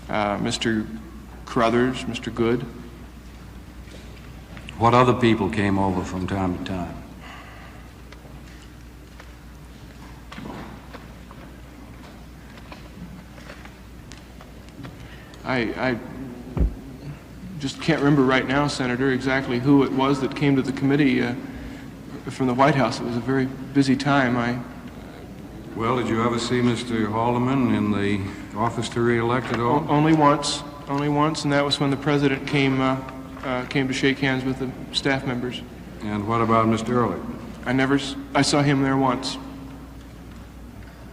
Mr. Carruthers, Mr. Good. What other people came over from time to time? I just can't remember right now, Senator, exactly who it was that came to the committee from the White House. It was a very busy time. Well, did you ever see Mr. Haldeman in the office to re-elect at all? Only once, and that was when the president came to shake hands with the staff members. And what about Mr. Early? I saw him there once.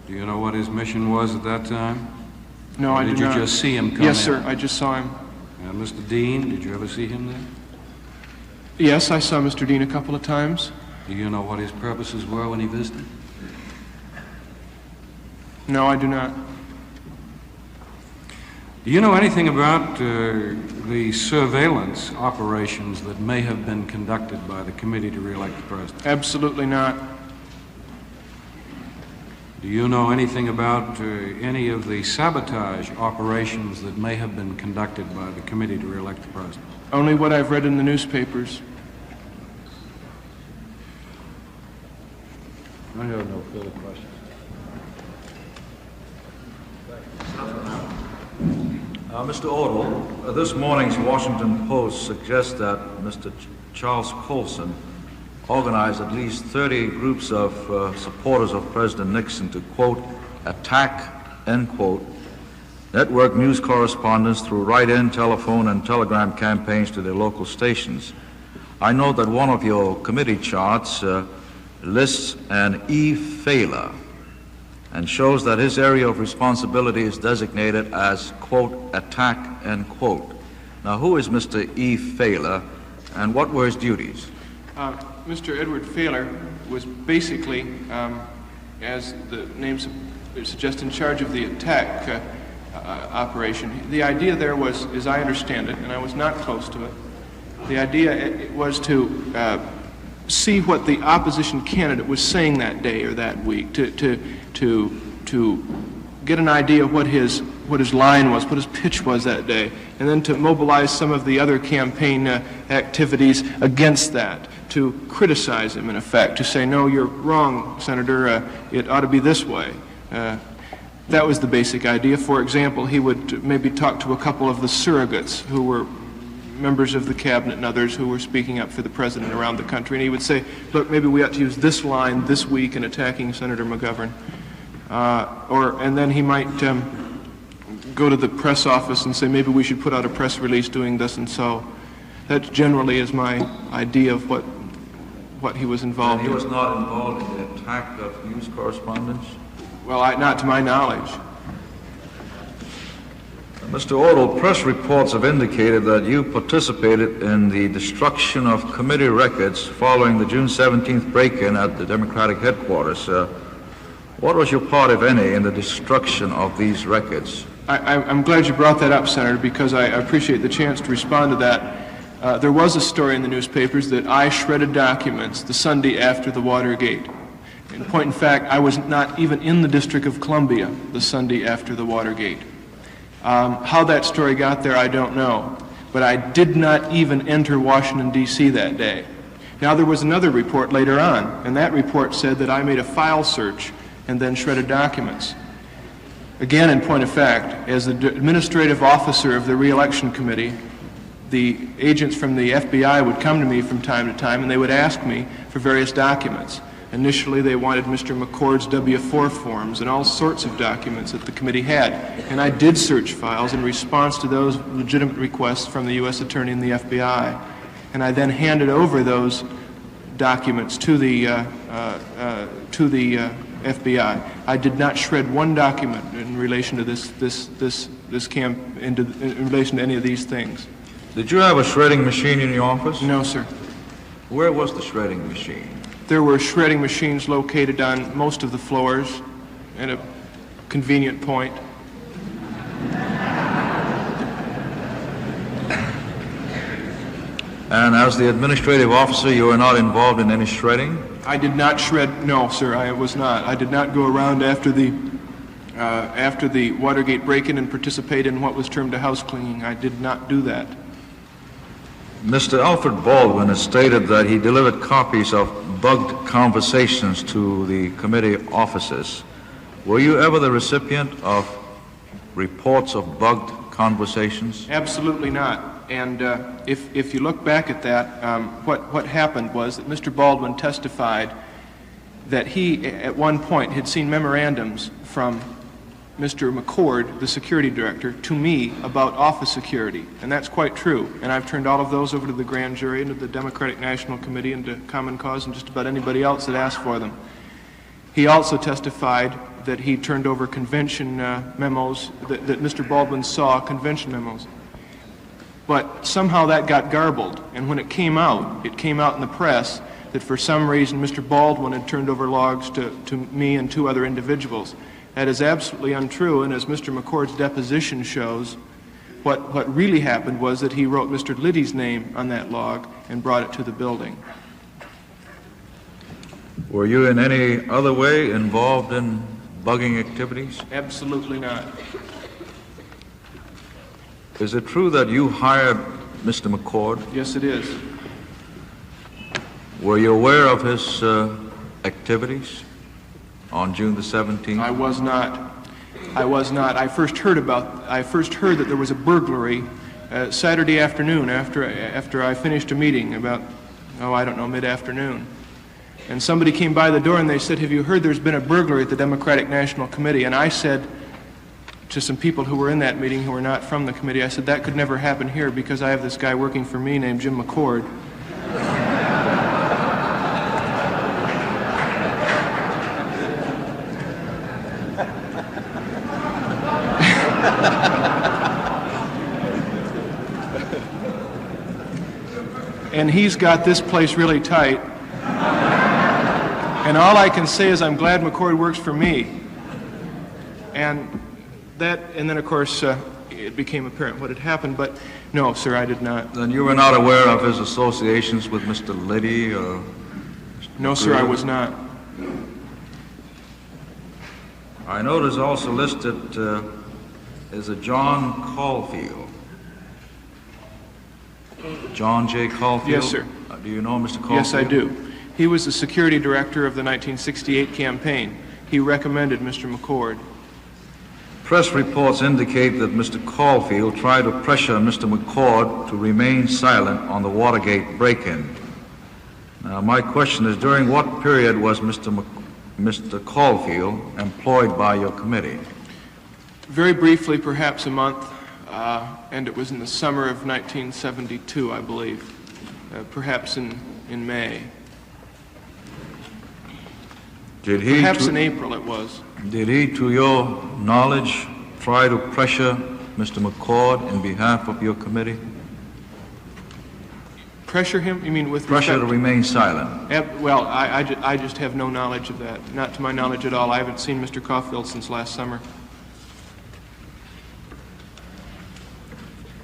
Do you know what his mission was at that time? No, I did not. Did you just see him come Yes, in? sir, I just saw him. And Mr. Dean, did you ever see him there? Yes, I saw Mr. Dean a couple of times. Do you know what his purposes were when he visited? No, I do not. Do you know anything about the surveillance operations that may have been conducted by the committee to re-elect the president? Absolutely not. Do you know anything about any of the sabotage operations that may have been conducted by the committee to re-elect the president? Only what I've read in the newspapers. I have no further questions. Mr. Odle, this morning's Washington Post suggests that Mr. Charles Colson organized at least 30 groups of supporters of President Nixon to, quote, attack, end quote, network news correspondents through write-in, telephone, and telegram campaigns to their local stations. I know that one of your committee charts lists an E. Failer and shows that his area of responsibility is designated as, quote, attack, end quote. Now, who is Mr. E. Failer, and what were his duties? Mr. Edward Failer was basically, as the name suggests, in charge of the attack operation. The idea there was, as I understand it, and I was not close to it, the idea was to see what the opposition candidate was saying that day or that week, to get an idea of what his line was, what his pitch was that day, and then to mobilize some of the other campaign activities against that, to criticize him in effect, to say, no, you're wrong, Senator, it ought to be this way. That was the basic idea. For example, he would maybe talk to a couple of the surrogates who were members of the cabinet and others who were speaking up for the president around the country, and he would say, look, maybe we ought to use this line this week in attacking Senator McGovern. And then he might go to the press office and say, maybe we should put out a press release doing this and so. That generally is my idea of what he was involved in. He was not involved in the attack of news correspondents? Well, not to my knowledge. Mr. Odle, press reports have indicated that you participated in the destruction of committee records following the June 17th break-in at the Democratic headquarters. What was your part, if any, in the destruction of these records? I'm glad you brought that up, Senator, because I appreciate the chance to respond to that. There was a story in the newspapers that I shredded documents the Sunday after the Watergate. In point in fact, I was not even in the District of Columbia the Sunday after the Watergate. How that story got there, I don't know. But I did not even enter Washington, D.C. that day. Now, there was another report later on, and that report said that I made a file search and then shredded documents. Again, in point of fact, as the administrative officer of the re-election committee, the agents from the FBI would come to me from time to time and they would ask me for various documents. Initially, they wanted Mr. McCord's W-4 forms and all sorts of documents that the committee had. And I did search files in response to those legitimate requests from the U.S. Attorney and the FBI. And I then handed over those documents to the FBI. I did not shred one document in relation to in relation to any of these things. Did you have a shredding machine in your office? No, sir. Where was the shredding machine? There were shredding machines located on most of the floors at a convenient point. And as the administrative officer, you were not involved in any shredding? I did not shred, no, sir, I was not. I did not go around after the Watergate break-in and participate in what was termed a house cleaning. I did not do that. Mr. Alfred Baldwin has stated that he delivered copies of bugged conversations to the committee offices. Were you ever the recipient of reports of bugged conversations? Absolutely not. And if you look back at that, what happened was that Mr. Baldwin testified that he, at one point, had seen memorandums from Mr. McCord, the security director, to me about office security. And that's quite true. And I've turned all of those over to the grand jury and to the Democratic National Committee and to Common Cause and just about anybody else that asked for them. He also testified that he turned over convention memos, that Mr. Baldwin saw convention memos. But somehow that got garbled, and when it came out in the press that for some reason Mr. Baldwin had turned over logs to me and two other individuals. That is absolutely untrue, and as Mr. McCord's deposition shows, what really happened was that he wrote Mr. Liddy's name on that log and brought it to the building. Were you in any other way involved in bugging activities? Absolutely not. Is it true that you hired Mr. McCord? Yes, it is. Were you aware of his activities on June the 17th? I was not. I was not. I first heard that there was a burglary Saturday afternoon after I finished a meeting about, I don't know, mid-afternoon. And somebody came by the door and they said, "Have you heard there's been a burglary at the Democratic National Committee?" And I said to some people who were in that meeting who were not from the committee, I said, "That could never happen here because I have this guy working for me named Jim McCord." And he's got this place really tight. And all I can say is I'm glad McCord works for me. And then of course it became apparent what had happened, but no, sir, I did not. Then you were not aware of his associations with Mr. Liddy or? No, sir, I was not. I notice also listed is a John Caulfield. John J. Caulfield? Yes, sir. Do you know Mr. Caulfield? Yes, I do. He was the security director of the 1968 campaign. He recommended Mr. McCord. Press reports indicate that Mr. Caulfield tried to pressure Mr. McCord to remain silent on the Watergate break-in. Now, my question is, during what period was Mr. Caulfield employed by your committee? Very briefly, perhaps a month, and it was in the summer of 1972, I believe, perhaps in May. Perhaps in April it was. Did he, to your knowledge, try to pressure Mr. McCord in behalf of your committee? Pressure him? You mean with pressure to remain silent? Well, I just have no knowledge of that. Not to my knowledge at all. I haven't seen Mr. Caulfield since last summer.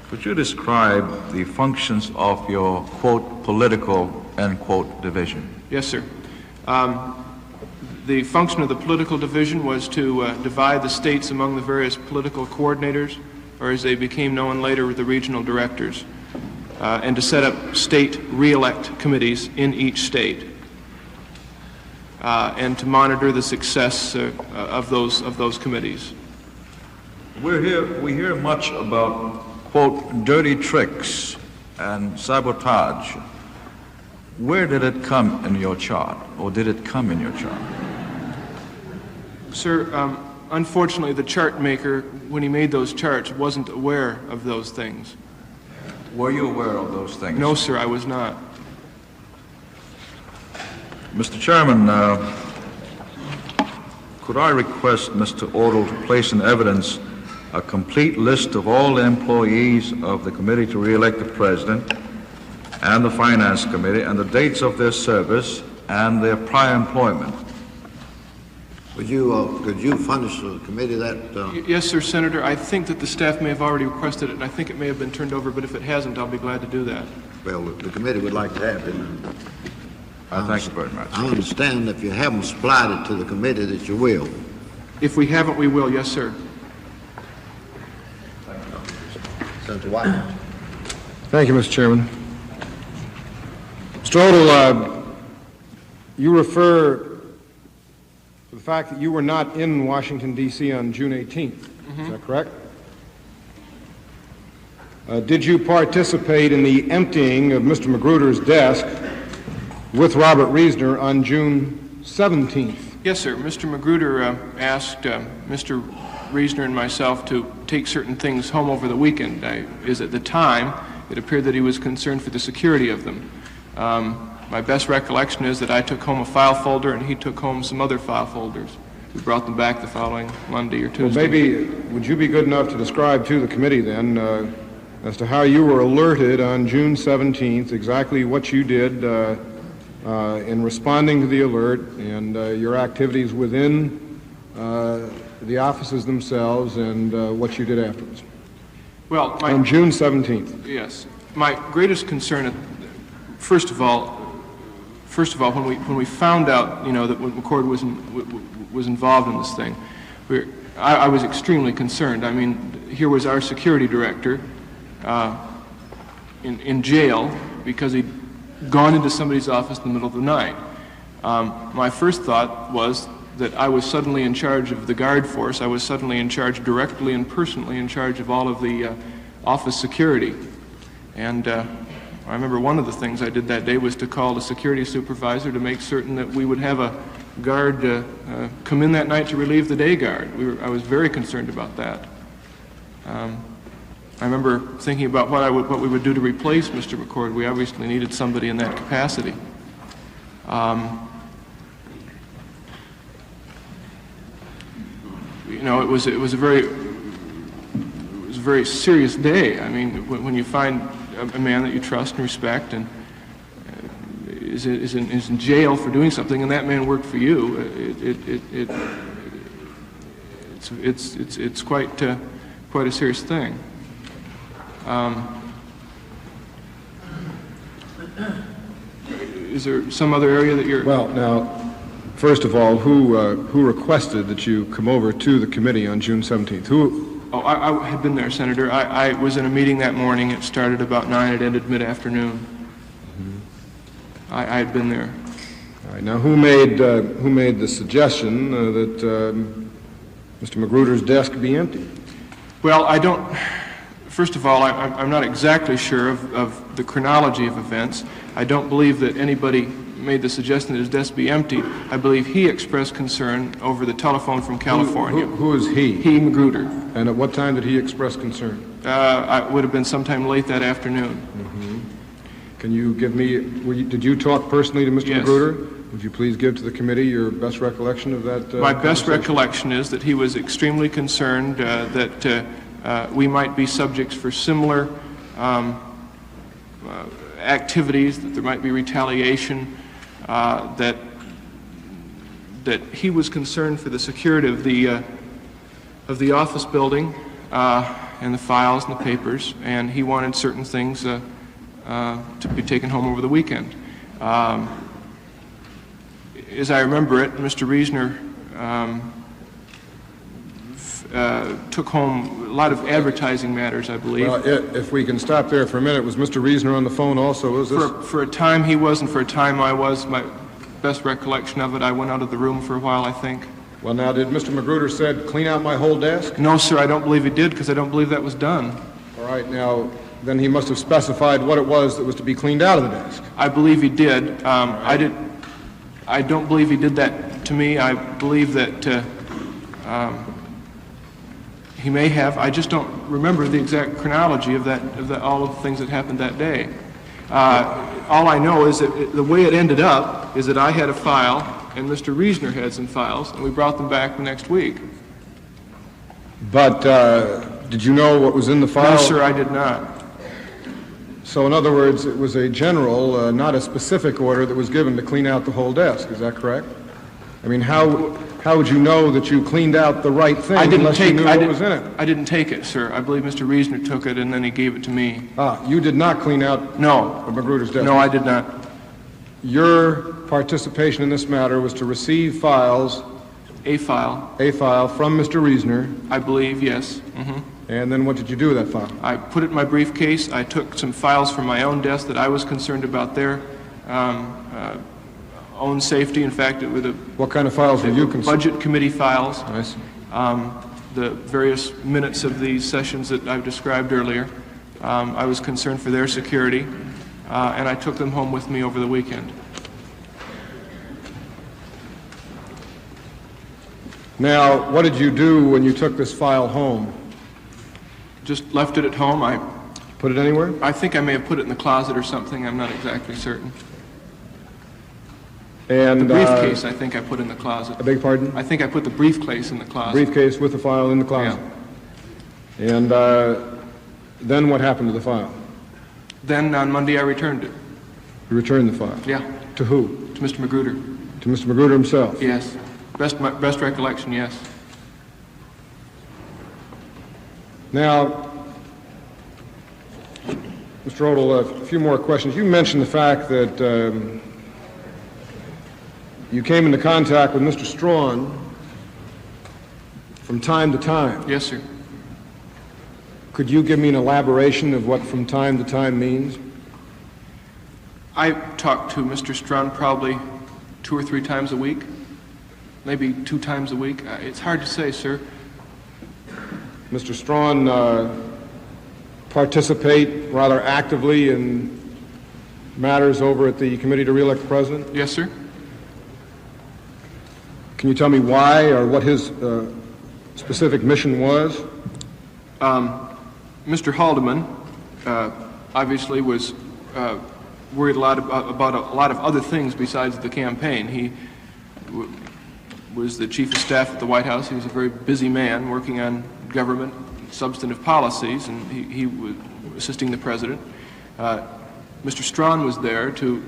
Could you describe the functions of your, quote, political, end quote, division? Yes, sir. The function of the political division was to divide the states among the various political coordinators, or as they became known later, the regional directors, and to set up state re-elect committees in each state, and to monitor the success of those committees. We hear much about, quote, dirty tricks and sabotage. Where did it come in your chart, or did it come in your chart? Sir, unfortunately, the chart maker, when he made those charts, wasn't aware of those things. Were you aware of those things? No, sir, I was not. Mr. Chairman, could I request Mr. Odle to place in evidence a complete list of all the employees of the Committee to Re-elect the President and the Finance Committee, and the dates of their service and their prior employment. Could you furnish the committee that? Yes, sir, Senator. I think that the staff may have already requested it, and I think it may have been turned over, but if it hasn't, I'll be glad to do that. Well, the committee would like to have it. Thank you very much. I understand if you haven't supplied it to the committee that you will. If we haven't, we will. Yes, sir. Senator White. Thank you, Mr. Chairman. Mr. Odle, you refer to the fact that you were not in Washington, D.C. on June 18th. Is that correct? Did you participate in the emptying of Mr. Magruder's desk with Robert Reisner on June 17th? Yes, sir. Mr. Magruder asked Mr. Reisner and myself to take certain things home over the weekend. At the time, it appeared that he was concerned for the security of them. My best recollection is that I took home a file folder and he took home some other file folders. We brought them back the following Monday or Tuesday. Well, maybe, would you be good enough to describe to the committee then as to how you were alerted on June 17th, exactly what you did in responding to the alert and your activities within the offices themselves and what you did afterwards? Well, on June 17th. Yes. My greatest concern, first of all, when we found out, that McCord was involved in this thing, I was extremely concerned. I mean, here was our security director in jail because he'd gone into somebody's office in the middle of the night. My first thought was that I was suddenly in charge of the guard force. I was suddenly in charge, directly and personally in charge of all of the office security. And I remember one of the things I did that day was to call the security supervisor to make certain that we would have a guard come in that night to relieve the day guard. I was very concerned about that. I remember thinking about what we would do to replace Mr. McCord. We obviously needed somebody in that capacity. It was a very serious day. I mean, when you find a man that you trust and respect and is in jail for doing something, and that man worked for you, it's quite a serious thing. Is there some other area that you're... Well, now, first of all, who requested that you come over to the committee on June 17th? Who? Oh, I had been there, Senator. I was in a meeting that morning. It started about 9. It ended mid-afternoon. Mm-hmm. I had been there. All right. Now, who made the suggestion that Mr. Magruder's desk be empty? Well, I don't... First of all, I'm not exactly sure of the chronology of events. I don't believe that anybody made the suggestion that his desk be empty. I believe he expressed concern over the telephone from California. Who is he? He, Magruder. And at what time did he express concern? It would have been sometime late that afternoon. Mm-hmm. Can you give me, did you talk personally to Mr. Yes. Magruder? Would you please give to the committee your best recollection of that My best recollection is that he was extremely concerned that we might be subjects for similar activities, that there might be retaliation, that he was concerned for the security of the office building and the files and the papers, and he wanted certain things to be taken home over the weekend. As I remember it, Mr. Reisner took home a lot of advertising matters, I believe. Well, if we can stop there for a minute, was Mr. Reisner on the phone also? Was this? For a time he was, and for a time I was. My best recollection of it, I went out of the room for a while, I think. Well, now, did Mr. Magruder said, clean out my whole desk? No, sir, I don't believe he did, because I don't believe that was done. All right, now, then he must have specified what it was that was to be cleaned out of the desk. I believe he did. I don't believe he did that to me. I believe that he may have. I just don't remember the exact chronology of all of the things that happened that day. All I know is that the way it ended up is that I had a file and Mr. Reisner had some files, and we brought them back the next week. But did you know what was in the file? No, sir, I did not. So in other words, it was a general, not a specific order that was given to clean out the whole desk. Is that correct? I mean, how would you know that you cleaned out the right thing unless you knew what was in it? I didn't take it, sir. I believe Mr. Reisner took it and then he gave it to me. Ah, you did not clean out Magruder's desk? No, I did not. Your participation in this matter was to receive files. A file from Mr. Reisner. I believe, yes. And then what did you do with that file? I put it in my briefcase. I took some files from my own desk that I was concerned about their own safety. In fact, it was what kind of files were you concerned? Budget committee files. I see. The various minutes of these sessions that I've described earlier. I was concerned for their security, and I took them home with me over the weekend. Now, what did you do when you took this file home? Just left it at home. I put it anywhere? I think I may have put it in the closet or something. I'm not exactly certain. And the briefcase, I think I put in the closet. I beg your pardon? I think I put the briefcase in the closet. Briefcase with the file in the closet. Yeah. And then what happened to the file? Then on Monday I returned it. You returned the file? Yeah. To who? To Mr. Magruder. To Mr. Magruder himself? Yes. Best recollection, yes. Now, Mr. Odle, a few more questions. You mentioned the fact that you came into contact with Mr. Strawn from time to time. Yes, sir. Could you give me an elaboration of what from time to time means? I talked to Mr. Strawn probably 2 or 3 times a week, maybe 2 times a week. It's hard to say, sir. Mr. Strawn participate rather actively in matters over at the Committee to Re-elect the President? Yes, sir. Can you tell me why or what his specific mission was? Mr. Haldeman obviously was worried a lot about a lot of other things besides the campaign. He was the chief of staff at the White House. He was a very busy man working on government substantive policies, and he was assisting the president. Mr. Strawn was there to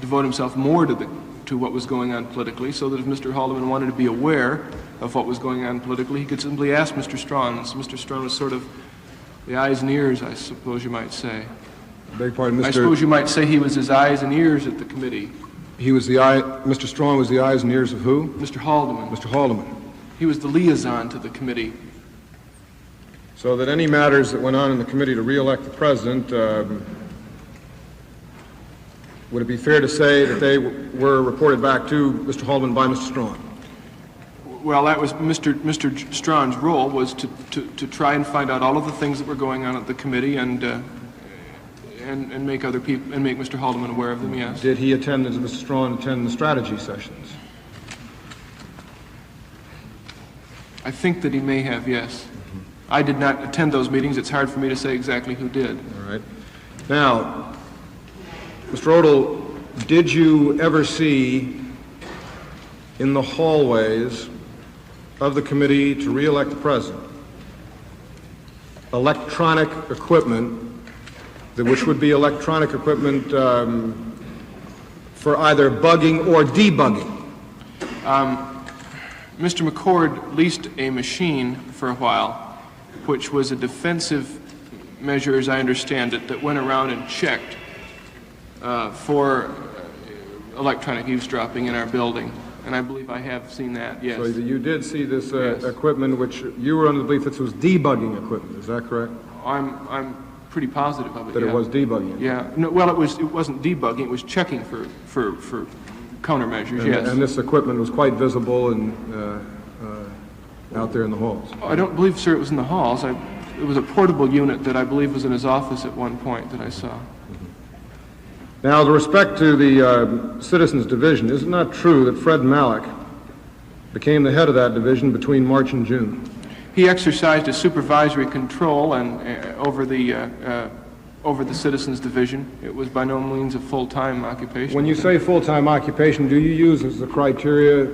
devote himself more to what was going on politically, so that if Mr. Haldeman wanted to be aware of what was going on politically, he could simply ask Mr. Strawn. And so Mr. Strawn was sort of the eyes and ears, I suppose you might say. I beg your pardon, I suppose you might say he was his eyes and ears at the committee. He was Mr. Strawn was the eyes and ears of who? Mr. Haldeman. Mr. Haldeman. He was the liaison to the committee. So that any matters that went on in the Committee to Re-elect the President, would it be fair to say that they were reported back to Mr. Haldeman by Mr. Strawn? Well, that was Mr. Strawn's role, was to try and find out all of the things that were going on at the committee and make other people and make Mr. Haldeman aware of them. Yes. Did he attend, as Mr. Strawn attend the strategy sessions? I think that he may have. Yes. I did not attend those meetings. It's hard for me to say exactly who did. All right. Now, Mr. Odle, did you ever see in the hallways of the Committee to Re-elect the President electronic equipment, which would be electronic equipment for either bugging or debugging? Mr. McCord leased a machine for a while, which was a defensive measure, as I understand it, that went around and checked for electronic eavesdropping in our building. And I believe I have seen that, yes. So you did see this Yes. equipment, which you were under the belief this was debugging equipment, is that correct? I'm pretty positive of it, That yeah. it was debugging? Yeah. No, well, it wasn't debugging, it was checking for countermeasures, yes. And this equipment was quite visible and out there in the halls? I don't believe, sir, it was in the halls. It was a portable unit that I believe was in his office at one point that I saw. Now, with respect to the Citizens Division, is it not true that Fred Malek became the head of that division between March and June? He exercised a supervisory control and over the Citizens Division. It was by no means a full-time occupation. When you say full-time occupation, do you use as the criteria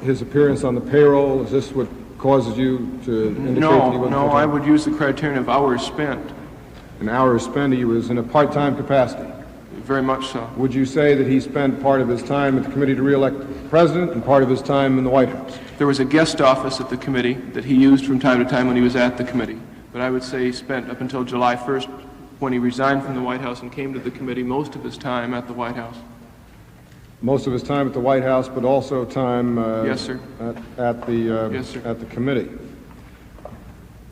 his appearance on the payroll? Is this what causes you to indicate that he wasn't No, full-time? I would use the criterion of hours spent. and hours spent, he was in a part-time capacity. Very much so. Would you say that he spent part of his time at the committee to re-elect the president and part of his time in the White House? There was a guest office at the committee that he used from time to time when he was at the committee. But I would say he spent up until July 1st, when he resigned from the White House and came to the committee, most of his time at the White House. Most of his time at the White House, but also time Yes, sir. at Yes, sir. the committee.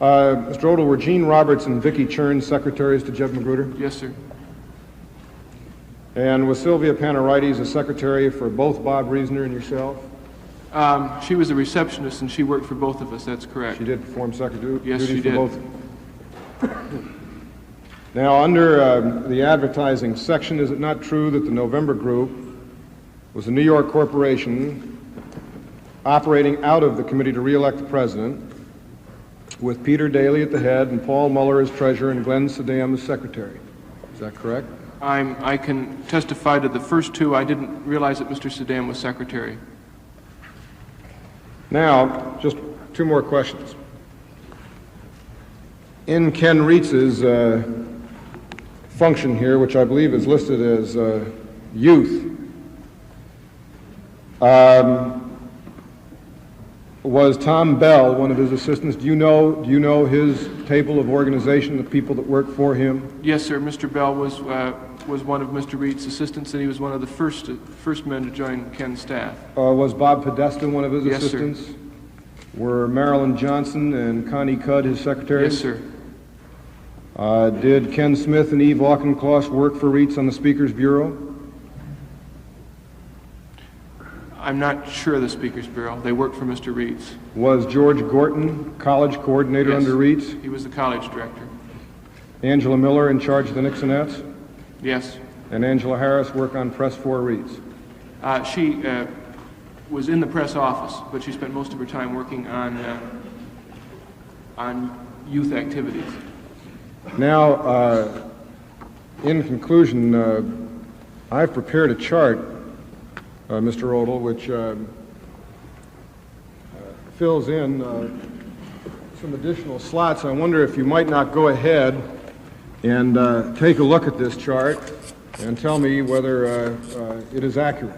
Mr. Odle, were Gene Roberts and Vicki Chern secretaries to Jeb Magruder? Yes, sir. And was Sylvia Panarites a secretary for both Bob Reesner and yourself? She was a receptionist and she worked for both of us, that's correct. She did perform secretary Yes, duty she for did. both. Now, under the advertising section, is it not true that the November Group was a New York corporation operating out of the committee to re-elect the president, with Peter Daley at the head and Paul Mueller as treasurer and Glenn Saddam as secretary? Is that correct? I can testify to the first two. I didn't realize that Mr. Saddam was secretary. Now, just two more questions. In Ken Rietz's function here, which I believe is listed as youth, was Tom Bell one of his assistants? Do you know his table of organization, the people that work for him? Yes, sir. Mr. Bell was one of Mr. Reed's assistants, and he was one of the first men to join Ken's staff. Was Bob Podesta one of his Yes, assistants? sir. Were Marilyn Johnson and Connie Cudd his secretaries? Yes, sir. Did Ken Smith and Eve Auchincloss work for Reitz on the Speaker's Bureau? I'm not sure of the Speaker's Bureau. They worked for Mr. Reed's. Was George Gorton college coordinator Yes. under Reitz? He was the college director. Angela Miller in charge of the Nixonettes? Yes. And Angela Harris work on press for Reitz? She was in the press office, but she spent most of her time working on youth activities. Now, in conclusion, I've prepared a chart, Mr. Odle, which fills in some additional slots. I wonder if you might not go ahead and take a look at this chart and tell me whether it is accurate.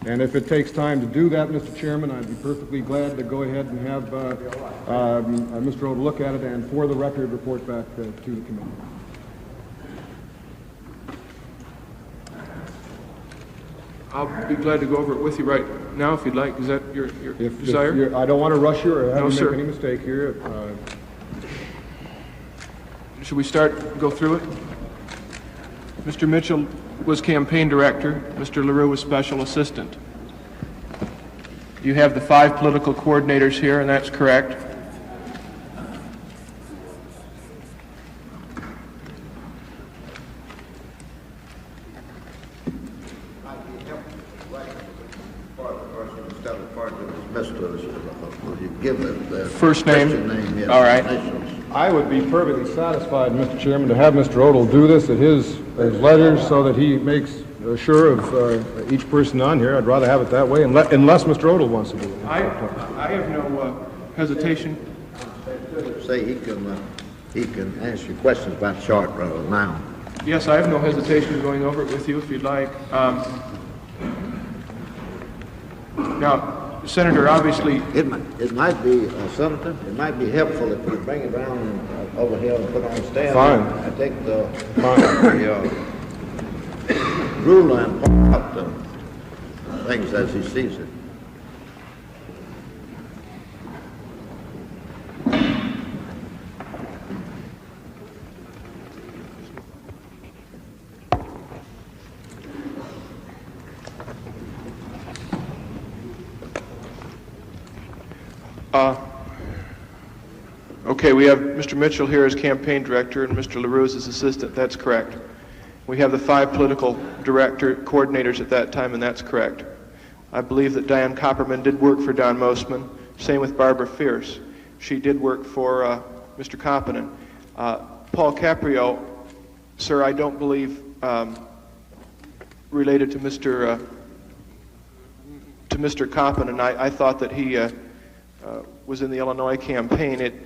And if it takes time to do that, Mr. Chairman, I'd be perfectly glad to go ahead and have Mr. Odle look at it and, for the record, report back to the committee. I'll be glad to go over it with you right now if you'd like. Is that your desire? I don't want to rush you or have No, you sir. make any mistake here. Should we start, go through it? Mr. Mitchell was campaign director. Mr. LaRue was special assistant. You have the 5 political coordinators here, and that's correct. First name? Yes. All right. Initials. I would be perfectly satisfied, Mr. Chairman, to have Mr. Odle do this at his leisure so that he makes sure of each person on here. I'd rather have it that way, unless Mr. Odle wants to do it. I have no hesitation. Say he can ask you questions about the chart now. Yes, I have no hesitation in going over it with you if you'd like. Now, Senator, obviously... It might be, Senator, it might be helpful if you bring it down over here and put it on the stand. Fine. I take the ruler and point out the things as he sees it. Okay, we have Mr. Mitchell here as campaign director and Mr. LaRue as his assistant. That's correct. We have the 5 political coordinators at that time, and that's correct. I believe that Diane Copperman did work for Don Mosman. Same with Barbara Fierce. She did work for Mr. Koppinen. Paul Caprio, sir, I don't believe related to Mr. Koppinen. I thought that he was in the Illinois campaign.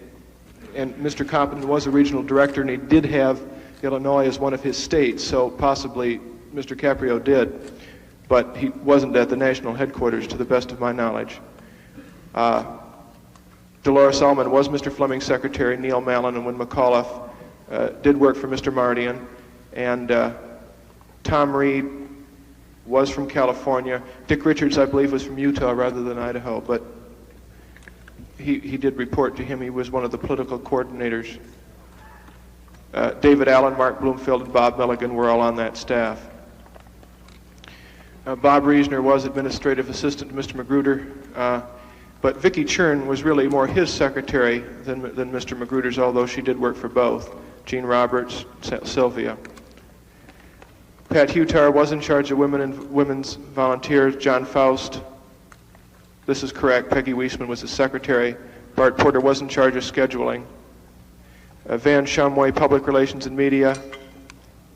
And Mr. Koppinen was a regional director, and he did have Illinois as one of his states, so possibly Mr. Caprio did, but he wasn't at the national headquarters to the best of my knowledge. Dolores Ullman was Mr. Fleming's secretary, Neil Mallon and Win McAuliffe did work for Mr. Mardian, and Tom Reed was from California. Dick Richards, I believe, was from Utah rather than Idaho, but he did report to him. He was one of the political coordinators. David Allen, Mark Bloomfield, and Bob Milligan were all on that staff. Bob Reisner was administrative assistant to Mr. Magruder, but Vicki Chern was really more his secretary than Mr. Magruder's, although she did work for both. Jean Roberts, Sylvia. Pat Hutar was in charge of women and women's volunteers. John Faust, this is correct, Peggy Weisman was his secretary. Bart Porter was in charge of scheduling. Van Shumway, public relations and media.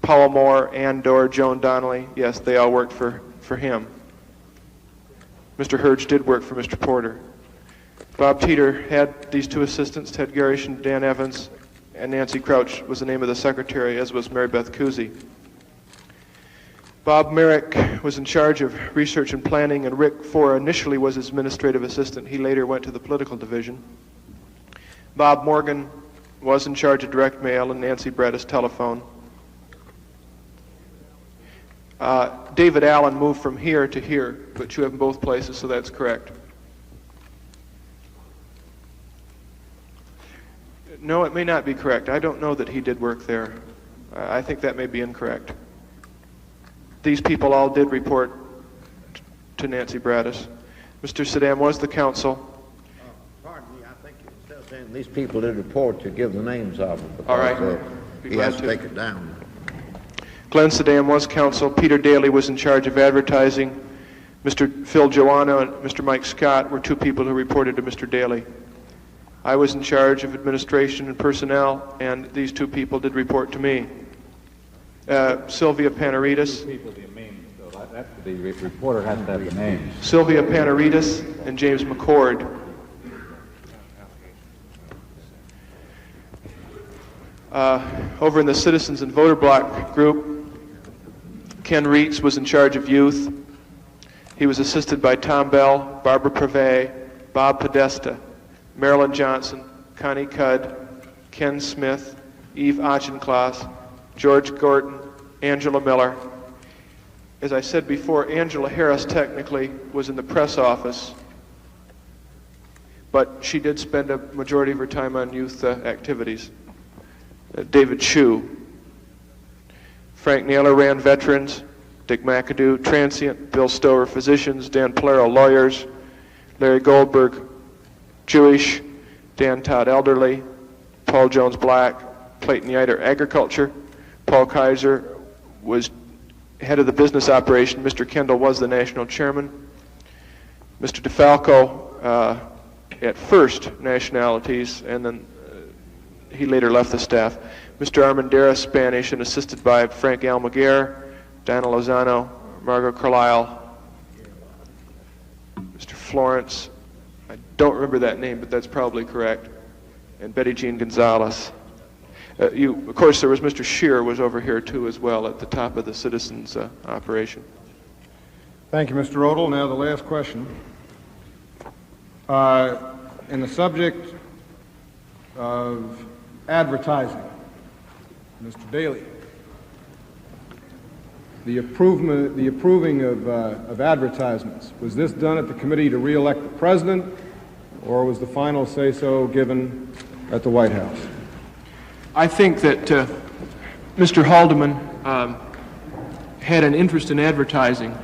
Paul Moore, Ann Dorr, Joan Donnelly, yes, they all worked for him. Mr. Hurge did work for Mr. Porter. Bob Teeter had these two assistants, Ted Garish and Dan Evans, and Nancy Crouch was the name of the secretary, as was Mary Beth Cousy. Bob Merrick was in charge of research and planning, and Rick Fore initially was his administrative assistant. He later went to the political division. Bob Morgan was in charge of direct mail, and Nancy Brettis telephone. David Allen moved from here to here, but you have them both places, so that's correct. No, it may not be correct. I don't know that he did work there. I think that may be incorrect. These people all did report to Nancy Brattis. Mr. Saddam was the counsel. Pardon me, I think instead of saying these people did report, to give the names of them. Because, all right. He has to take it down. Glenn Saddam was counsel. Peter Daly was in charge of advertising. Mr. Phil Joanna and Mr. Mike Scott were two people who reported to Mr. Daly. I was in charge of administration and personnel, and these two people did report to me. Sylvia Panaritis. The reporter has to have the names. Sylvia Panaritis and James McCord. Over in the Citizens and Voter Bloc group, Ken Reitz was in charge of youth. He was assisted by Tom Bell, Barbara Prevet, Bob Podesta, Marilyn Johnson, Connie Cudd, Ken Smith, Eve Auchincloss, George Gordon, Angela Miller. As I said before, Angela Harris technically was in the press office, but she did spend a majority of her time on youth activities. David Chu. Frank Naylor ran veterans, Dick McAdoo, transient, Bill Stover, physicians, Dan Polero, lawyers, Larry Goldberg, Jewish, Dan Todd, elderly, Paul Jones Black, Clayton Yeiter, agriculture, Paul Kaiser was head of the business operation, Mr. Kendall was the national chairman, Mr. DeFalco at first nationalities, and then he later left the staff. Mr. Armendariz, Spanish, and assisted by Frank Almaguer, Donna Lozano, Margot Carlisle, Mr. Florence, I don't remember that name, but that's probably correct, and Betty Jean Gonzalez. Of course, there was Mr. Scheer was over here too as well at the top of the citizens operation. Thank you, Mr. Odle. Now the last question. In the subject of advertising, Mr. Daly, the approving of advertisements, was this done at the committee to re-elect the president, or was the final say-so given at the White House? I think that Mr. Haldeman had an interest in advertising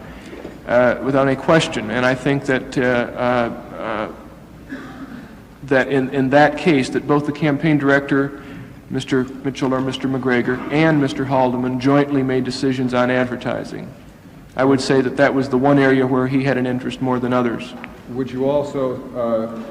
without any question, and I think that that in that case that both the campaign director, Mr. Mitchell or Mr. McGregor, and Mr. Haldeman jointly made decisions on advertising. I would say that that was the one area where he had an interest more than others. Would you also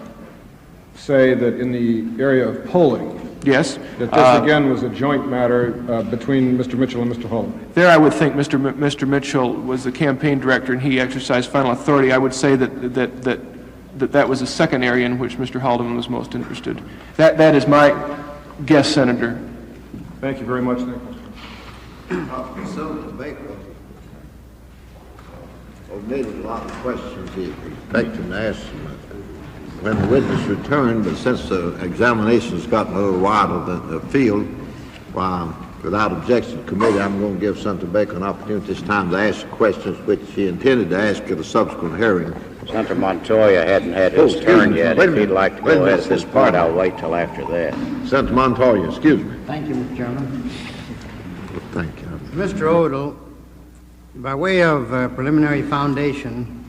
say that in the area of polling, yes, that this again was a joint matter between Mr. Mitchell and Mr. Haldeman? There I would think Mr. Mitchell was the campaign director and he exercised final authority. I would say that was the second area in which Mr. Haldeman was most interested. That is my guess, Senator. Thank you very much, Nicholas. Senator Baker omitted a lot of questions he expected to ask when the witness returned, but since the examination's gotten a little wider than the field, why, without objection to committee, I'm going to give Senator Baker an opportunity this time to ask questions which he intended to ask at a subsequent hearing. Senator Montoya hadn't had his turn yet. If he'd like to go ahead at this part, I'll wait till after that. Senator Montoya, excuse me. Thank you, Mr. Chairman. Thank you. Mr. Odle, by way of preliminary foundation,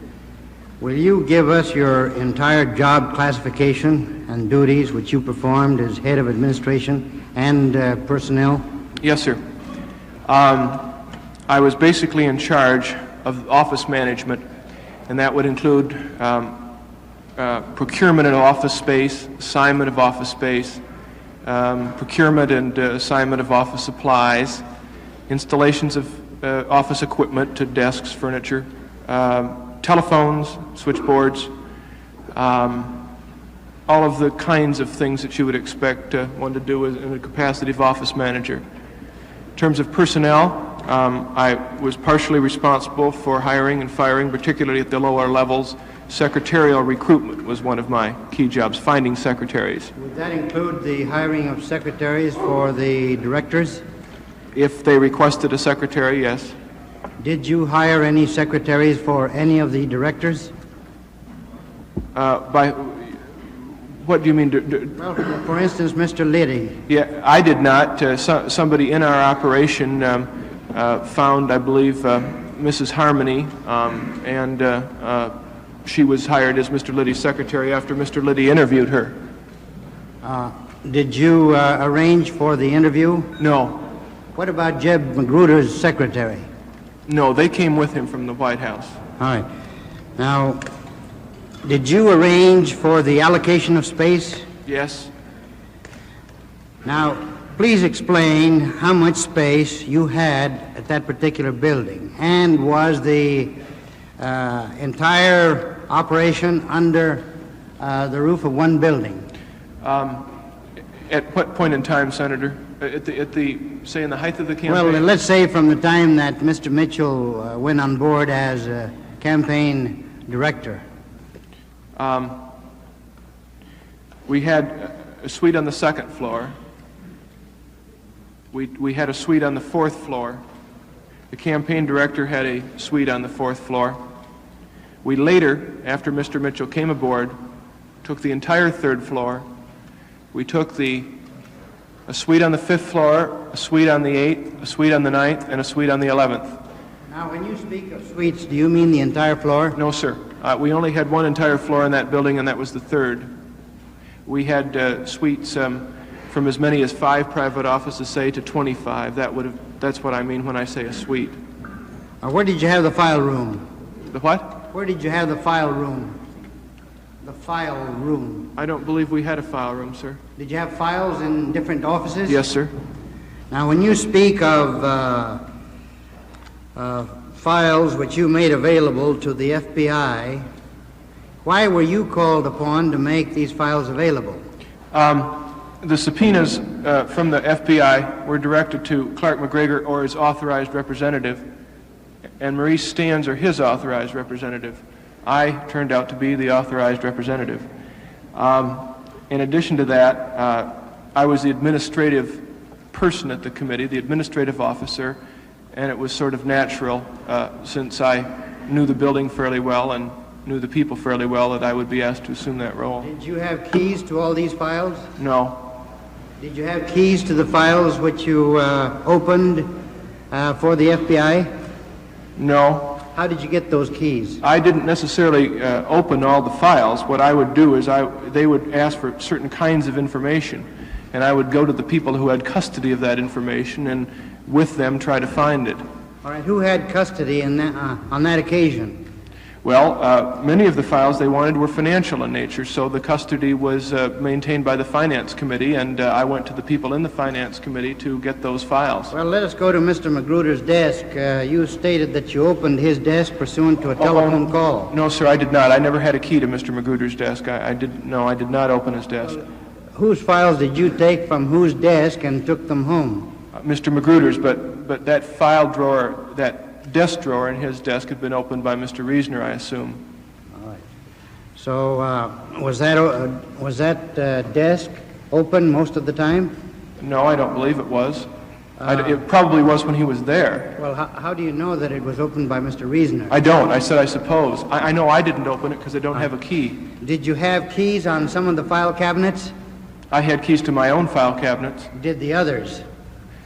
will you give us your entire job classification and duties which you performed as head of administration and personnel? Yes, sir. I was basically in charge of office management, and that would include procurement of office space, assignment of office space, procurement and assignment of office supplies, installations of office equipment to desks, furniture, telephones, switchboards, all of the kinds of things that you would expect one to do in the capacity of office manager. In terms of personnel, I was partially responsible for hiring and firing, particularly at the lower levels. Secretarial recruitment was one of my key jobs, finding secretaries. Would that include the hiring of secretaries for the directors? If they requested a secretary, yes. Did you hire any secretaries for any of the directors? By what do you mean? Well, for instance, Mr. Liddy. Yeah, I did not. Somebody in our operation found, I believe, Mrs. Harmony, and she was hired as Mr. Liddy's secretary after Mr. Liddy interviewed her. Did you arrange for the interview? No. What about Jeb Magruder's secretary? No, they came with him from the White House. All right. Now, did you arrange for the allocation of space? Yes. Now, please explain how much space you had at that particular building, and was the entire operation under the roof of one building? At what point in time, Senator? At the say in the height of the campaign? Well, let's say from the time that Mr. Mitchell went on board as a campaign director. We had a suite on the second floor. We had a suite on the fourth floor. The campaign director had a suite on the fourth floor. We later, after Mr. Mitchell came aboard, took the entire third floor. We took a suite on the fifth floor, a suite on the 8th, a suite on the 9th, and a suite on the 11th. Now, when you speak of suites, do you mean the entire floor? No, sir. We only had one entire floor in that building, and that was the third. We had suites from as many as 5 private offices, say, to 25. That's what I mean when I say a suite. Where did you have the file room? The what? Where did you have the file room? The file room. I don't believe we had a file room, sir. Did you have files in different offices? Yes, sir. Now, when you speak of files which you made available to the FBI, why were you called upon to make these files available? The subpoenas from the FBI were directed to Clark McGregor or his authorized representative, and Maurice Stans or his authorized representative. I turned out to be the authorized representative. In addition to that, I was the administrative person at the committee, the administrative officer, and it was sort of natural, since I knew the building fairly well and knew the people fairly well, that I would be asked to assume that role. Did you have keys to all these files? No. Did you have keys to the files which you opened for the FBI? No. How did you get those keys? I didn't necessarily open all the files. What I would do is they would ask for certain kinds of information, and I would go to the people who had custody of that information and with them try to find it. All right, who had custody on that occasion? Well, many of the files they wanted were financial in nature, so the custody was maintained by the Finance Committee, and I went to the people in the Finance Committee to get those files. Well, let us go to Mr. Magruder's desk. You stated that you opened his desk pursuant to a telephone call. No, sir, I did not. I never had a key to Mr. Magruder's desk. I did not open his desk. Whose files did you take from whose desk and took them home? Mr. Magruder's, but but that file drawer, that desk drawer in his desk had been opened by Mr. Reasoner, I assume. All right. So was that desk open most of the time? No, I don't believe it was. It probably was when he was there. Well, how do you know that it was opened by Mr. Reasoner? I don't. I said I suppose. I know I didn't open it because I don't have a key. Did you have keys on some of the file cabinets? I had keys to my own file cabinets. Did the others?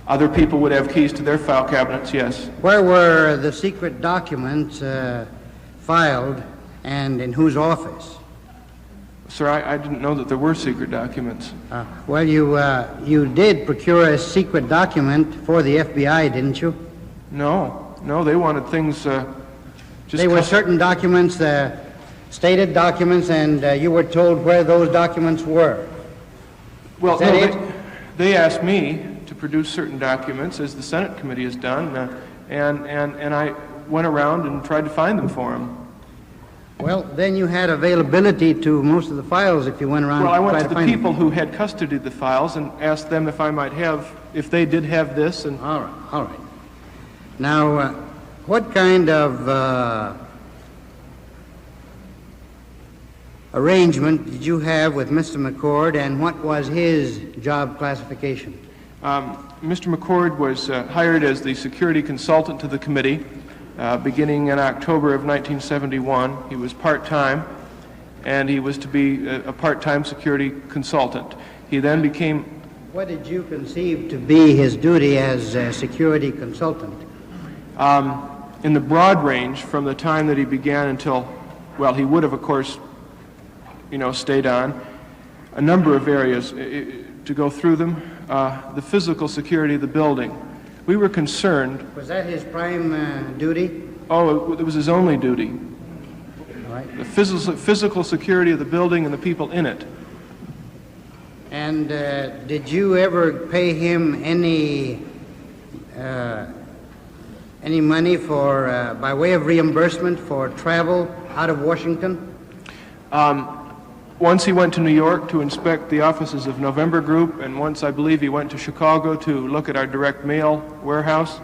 Other people would have keys to their file cabinets, yes. Where were the secret documents filed and in whose office? Sir, I didn't know that there were secret documents. Well, you did procure a secret document for the FBI, didn't you? No, they wanted things just... They were certain documents, stated documents, and you were told where those documents were. Well, Is that it? They asked me to produce certain documents, as the Senate committee has done, and I went around and tried to find them for them. Well, then you had availability to most of the files if you went around. Well, I went to the find people them. who had custody of the files and asked them if I might have, if they did have this. And all right. Now, what kind of arrangement did you have with Mr. McCord, and what was his job classification? Mr. McCord was hired as the security consultant to the committee. Beginning in October of 1971. He was part-time, and he was to be a part-time security consultant. He then became... What did you conceive to be his duty as a security consultant? In the broad range, from the time that he began until, well, he would have, of course, stayed on, a number of areas. To go through them, the physical security of the building. We were concerned... Was that his prime duty? Oh, it was his only duty. All right. The physical security of the building and the people in it. And did you ever pay him any money for, by way of reimbursement for travel out of Washington? Once he went to New York to inspect the offices of November Group, and once I believe he went to Chicago to look at our direct mail warehouse.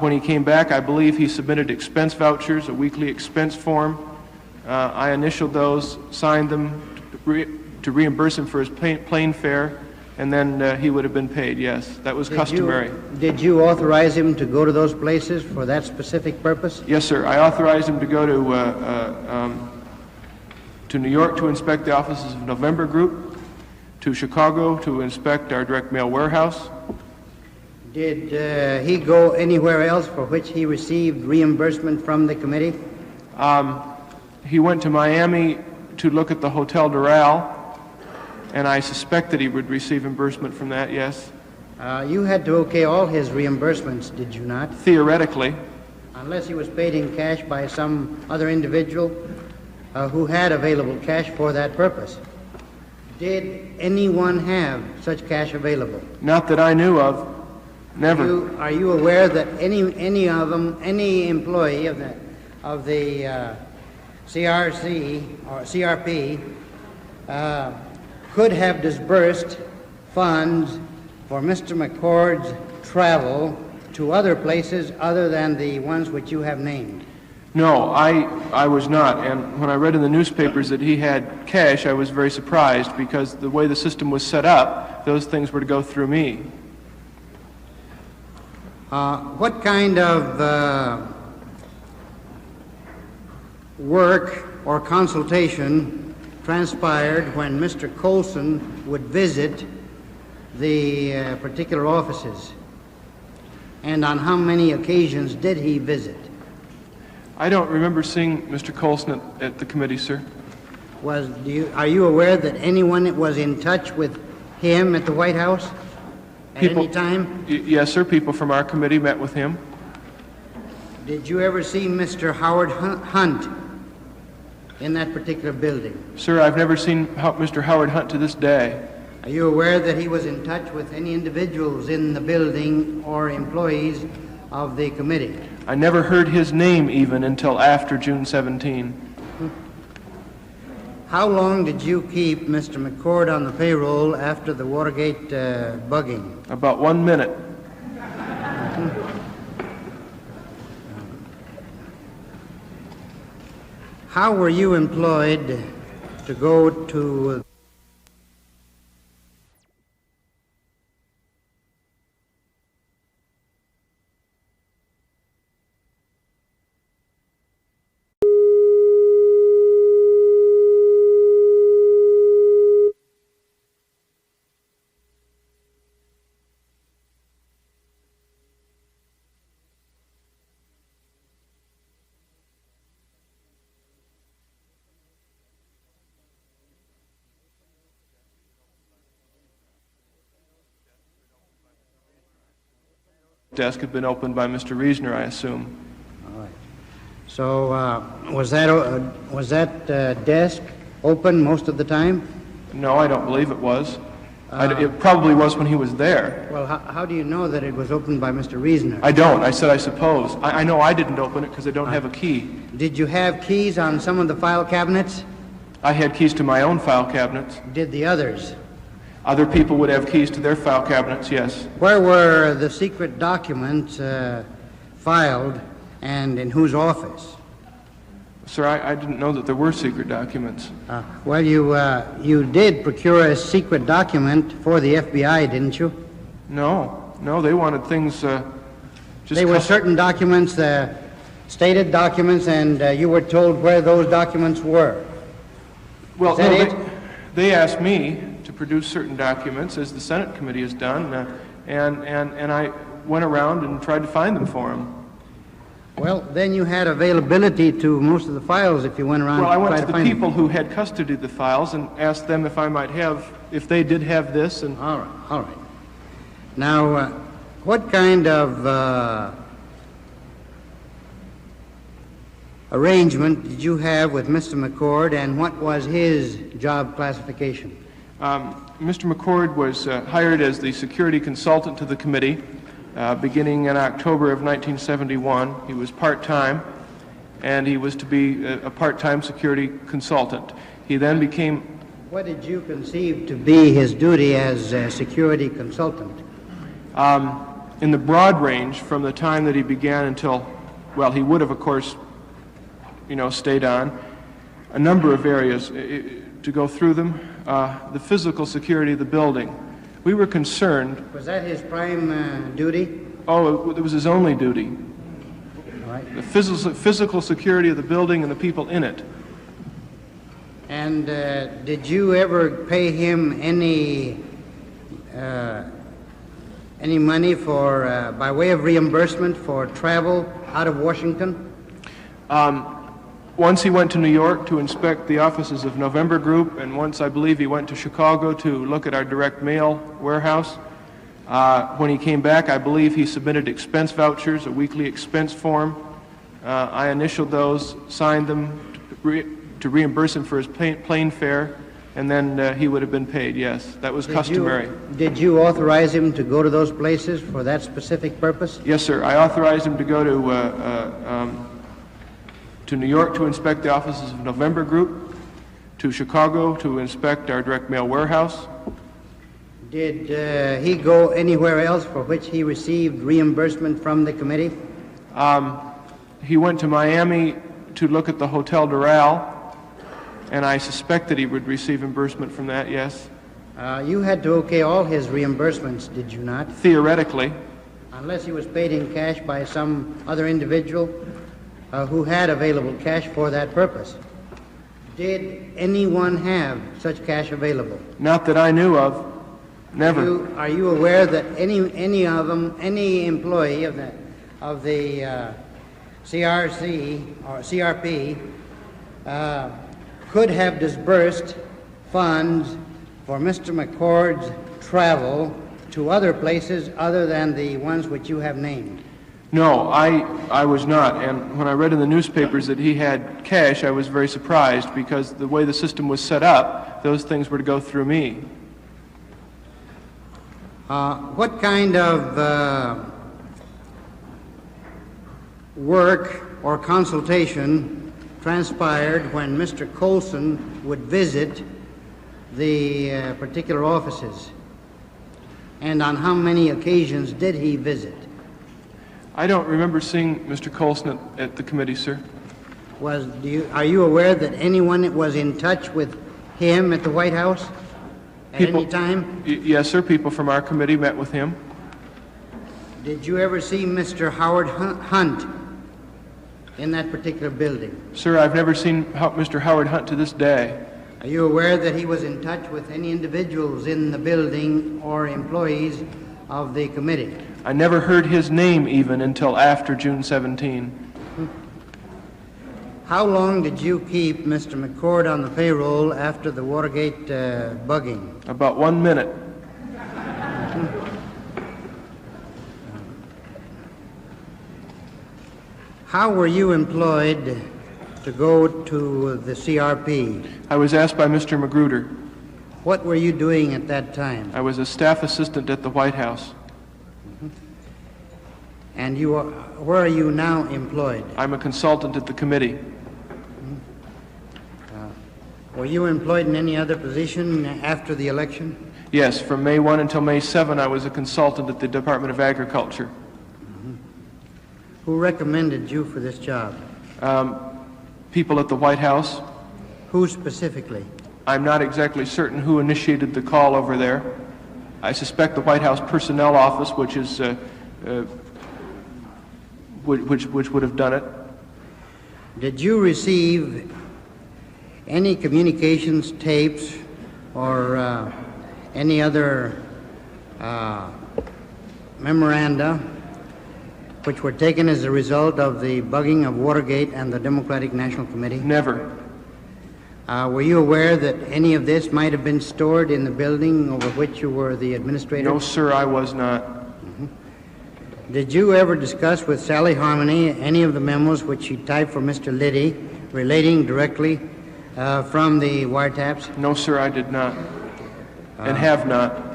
When he came back, I believe he submitted expense vouchers, a weekly expense form. I initialed those, signed them to reimburse him for his plane fare, and then he would have been paid, yes. That was customary. Did you authorize him to go to those places for that specific purpose? Yes, sir. I authorized him to go to New York to inspect the offices of November Group, to Chicago to inspect our direct mail warehouse. Did he go anywhere else for which he received reimbursement from the committee? He went to Miami to look at the Hotel Doral, and I suspect that he would receive reimbursement from that, yes. You had to okay all his reimbursements, did you not? Theoretically. Unless he was paid in cash by some other individual who had available cash for that purpose. Did anyone have such cash available? Not that I knew of. Never. Are you aware that any of them, any employee of the CRC or CRP could have disbursed funds for Mr. McCord's travel to other places other than the ones which you have named? No, I was not. And when I read in the newspapers that he had cash, I was very surprised because the way the system was set up, those things were to go through me. What kind of work or consultation transpired when Mr. Colson would visit the particular offices? And on how many occasions did he visit? I don't remember seeing Mr. Colson at the committee, sir. Are you aware that anyone was in touch with him at the White House at any time? Yes, sir. People from our committee met with him. Did you ever see Mr. Howard Hunt in that particular building? Sir, I've never seen Mr. Howard Hunt to this day. Are you aware that he was in touch with any individuals in the building or employees of the committee? I never heard his name even until after June 17. How long did you keep Mr. McCord on the payroll after the Watergate bugging? About 1 minute. How were you employed to go to Desk had been opened by Mr. Reisner, I assume. All right. So was that desk open most of the time? No, I don't believe it was. It probably was when he was there. Well, how do you know that it was opened by Mr. Reisner? I don't. I said I suppose. I know I didn't open it because I don't have a key. Did you have keys on some of the file cabinets? I had keys to my own file cabinets. Did the others? Other people would have keys to their file cabinets, yes. Where were the secret documents filed and in whose office? Sir, I didn't know that there were secret documents. Well, you did procure a secret document for the FBI, didn't you? No, they wanted things just... They were certain documents, stated documents, and you were told where those documents were. Well, Is that it? They asked me to produce certain documents, as the Senate committee has done, and I went around and tried to find them for them. Well, then you had availability to most of the files if you went around. Well, I went try to the find people them. who had custody of the files and asked them if I might have, if they did have this. And all right. Now, what kind of arrangement did you have with Mr. McCord, and what was his job classification? Mr. McCord was hired as the security consultant to the committee beginning in October of 1971. He was part-time, and he was to be a part-time security consultant. He then became... What did you conceive to be his duty as a security consultant? In the broad range, from the time that he began until, well, he would have, of course, stayed on, a number of areas. To go through them, the physical security of the building. We were concerned... Was that his prime duty? Oh, it was his only duty. All right. The physical security of the building and the people in it. And did you ever pay him any money for, by way of reimbursement for travel out of Washington? Once he went to New York to inspect the offices of November Group, and once I believe he went to Chicago to look at our direct mail warehouse. When he came back, I believe he submitted expense vouchers, a weekly expense form. I initialed those, signed them to reimburse him for his plane fare, and then he would have been paid, yes. That was customary. Did you authorize him to go to those places for that specific purpose? Yes, sir. I authorized him to go to New York to inspect the offices of November Group, to Chicago to inspect our direct mail warehouse. Did he go anywhere else for which he received reimbursement from the committee? He went to Miami to look at the Hotel Doral, and I suspect that he would receive reimbursement from that, yes. You had to okay all his reimbursements, did you not? Theoretically. Unless he was paid in cash by some other individual who had available cash for that purpose. Did anyone have such cash available? Not that I knew of. Never. Are you aware that any of them, any employee of the CRC or CRP could have disbursed funds for Mr. McCord's travel to other places other than the ones which you have named? No, I was not. And when I read in the newspapers that he had cash, I was very surprised because the way the system was set up, those things were to go through me. What kind of work or consultation transpired when Mr. Colson would visit the particular offices? And on how many occasions did he visit? I don't remember seeing Mr. Colson at the committee, sir. Are you aware that anyone was in touch with him at the White House at any time? Yes, sir. People from our committee met with him. Did you ever see Mr. Howard Hunt in that particular building? Sir, I've never seen Mr. Howard Hunt to this day. Are you aware that he was in touch with any individuals in the building or employees of the committee? I never heard his name even until after June 17. How long did you keep Mr. McCord on the payroll after the Watergate bugging? About 1 minute. How were you employed to go to the CRP? I was asked by Mr. Magruder. What were you doing at that time? I was a staff assistant at the White House. And where are you now employed? I'm a consultant at the committee. Were you employed in any other position after the election? Yes, from May 1 until May 7, I was a consultant at the Department of Agriculture. Who recommended you for this job? People at the White House. Who specifically? I'm not exactly certain who initiated the call over there. I suspect the White House Personnel Office, which is which would have done it. Did you receive any communications tapes or any other memoranda which were taken as a result of the bugging of Watergate and the Democratic National Committee? Never. Were you aware that any of this might have been stored in the building over which you were the administrator? No, sir, I was not. Did you ever discuss with Sally Harmony any of the memos which she typed for Mr. Liddy relating directly from the wiretaps? No, sir, I did not, and have not.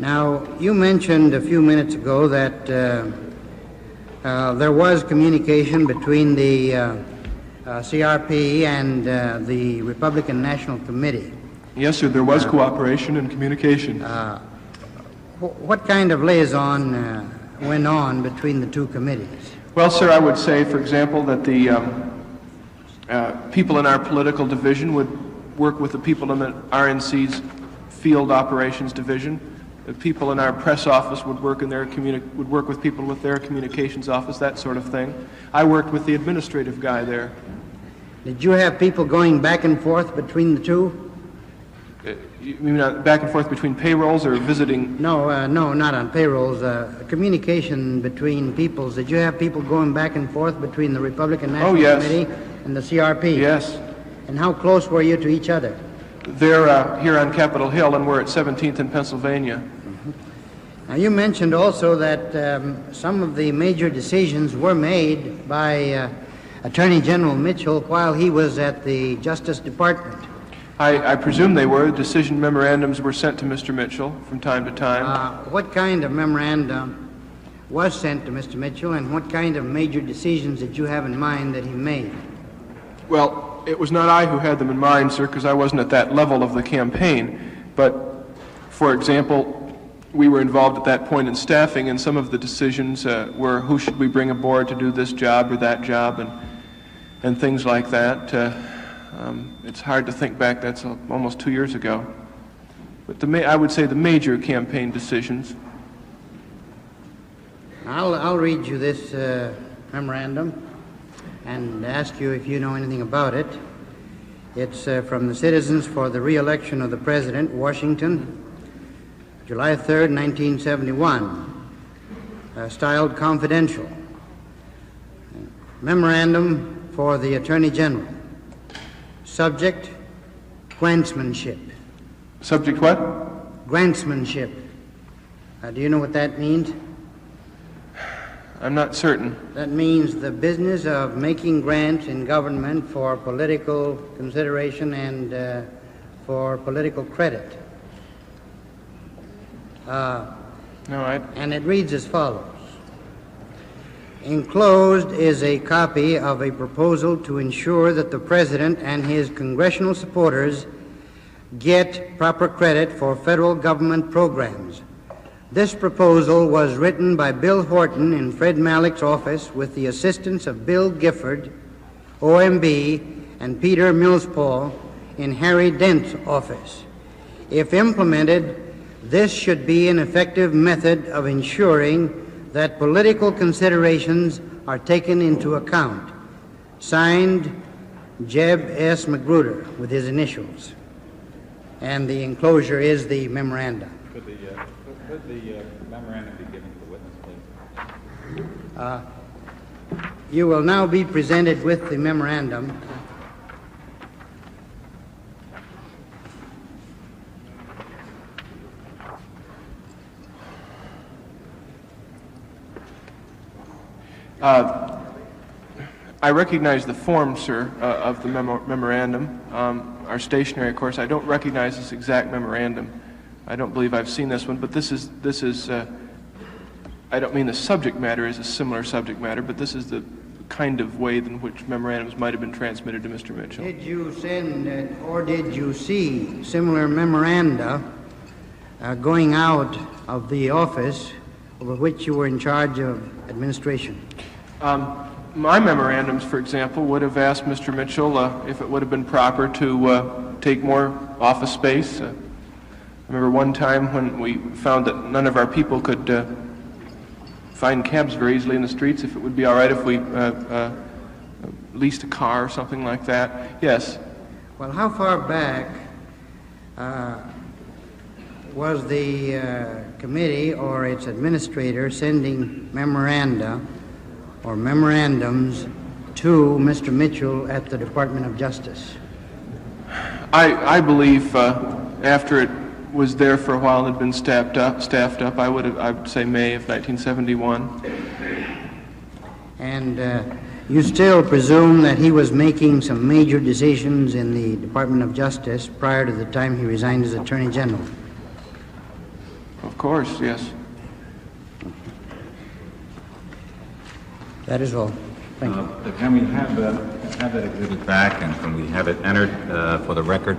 Now, you mentioned a few minutes ago that there was communication between the CRP and the Republican National Committee. Yes, sir, there was cooperation and communication. What kind of liaison went on between the two committees? Well, sir, I would say, for example, that the people in our political division would work with the people in the RNC's field operations division. The people in our press office would work with people with their communications office, that sort of thing. I worked with the administrative guy there. Did you have people going back and forth between the two? You mean back and forth between payrolls or visiting? No, not on payrolls. Communication between peoples. Did you have people going back and forth between the Republican National Committee and the CRP? Yes. And how close were you to each other? They're here on Capitol Hill, and we're at 17th in Pennsylvania. Now, you mentioned also that some of the major decisions were made by Attorney General Mitchell while he was at the Justice Department. I presume they were. Decision memorandums were sent to Mr. Mitchell from time to time. What kind of memorandum was sent to Mr. Mitchell, and what kind of major decisions did you have in mind that he made? Well, it was not I who had them in mind, sir, because I wasn't at that level of the campaign. But, for example, we were involved at that point in staffing, and some of the decisions were who should we bring aboard to do this job or that job, and things like that. It's hard to think back. That's almost 2 years ago. But I would say the major campaign decisions. I'll read you this memorandum and ask you if you know anything about it. It's from the Citizens for the Re-election of the President, Washington, July 3rd, 1971, styled confidential. Memorandum for the Attorney General. Subject, grantsmanship. Subject what? Grantsmanship. Do you know what that means? I'm not certain. That means the business of making grants in government for political consideration and for political credit. And it reads as follows. Enclosed is a copy of a proposal to ensure that the President and his congressional supporters get proper credit for federal government programs, This proposal was written by Bill Horton in Fred Malek's office with the assistance of Bill Gifford, OMB, and Peter Millspaugh in Harry Dent's office. If implemented, this should be an effective method of ensuring that political considerations are taken into account. Signed, Jeb S. Magruder, with his initials. And the enclosure is the memorandum. Could the memorandum be given to the witness, please? You will now be presented with the memorandum. I recognize the form, sir, of the memorandum. Our stationery, of course. I don't recognize this exact memorandum. I don't believe I've seen this one, but this is. I don't mean the subject matter is a similar subject matter, but this is the kind of way in which memorandums might have been transmitted to Mr. Mitchell. Did you send or did you see similar memoranda going out of the office over which you were in charge of administration? My memorandums, for example, would have asked Mr. Mitchell if it would have been proper to take more office space. I remember one time when we found that none of our people could find cabs very easily in the streets, if it would be all right if we leased a car or something like that. Yes. Well, how far back was the committee or its administrator sending memoranda or memorandums to Mr. Mitchell at the Department of Justice? I believe after it was there for a while and had been staffed up, I would say May of 1971. And you still presume that he was making some major decisions in the Department of Justice prior to the time he resigned as Attorney General? Of course, yes. That is all. Thank you. Can we have that exhibit back, and can we have it entered for the record?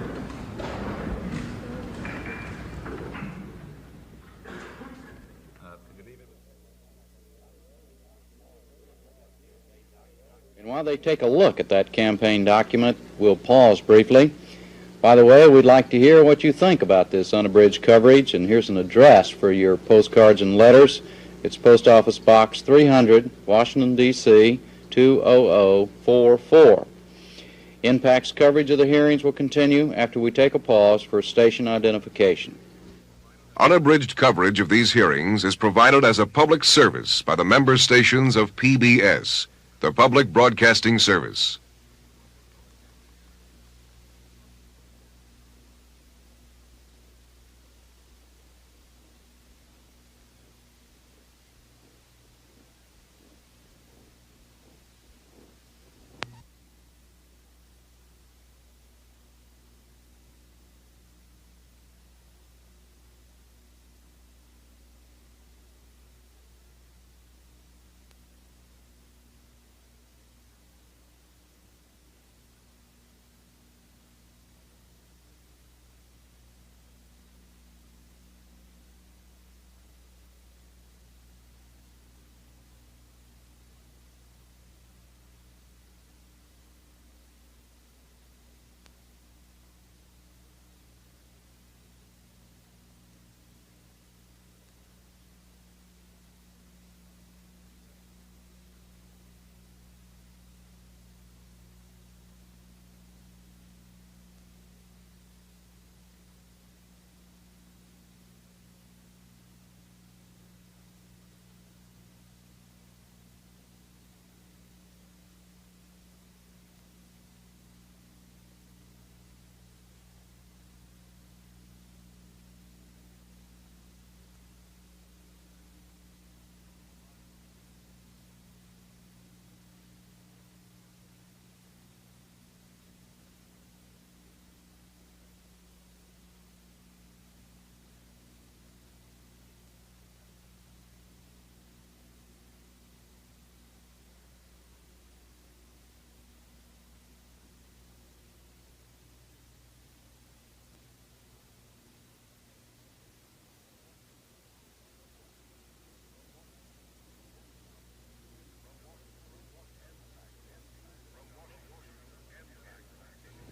And while they take a look at that campaign document, we'll pause briefly. By the way, we'd like to hear what you think about this unabridged coverage, and here's an address for your postcards and letters. It's Post Office Box 300, Washington, D.C., 20044. INPAC's coverage of the hearings will continue after we take a pause for station identification. Unabridged coverage of these hearings is provided as a public service by the member stations of PBS, the Public Broadcasting Service.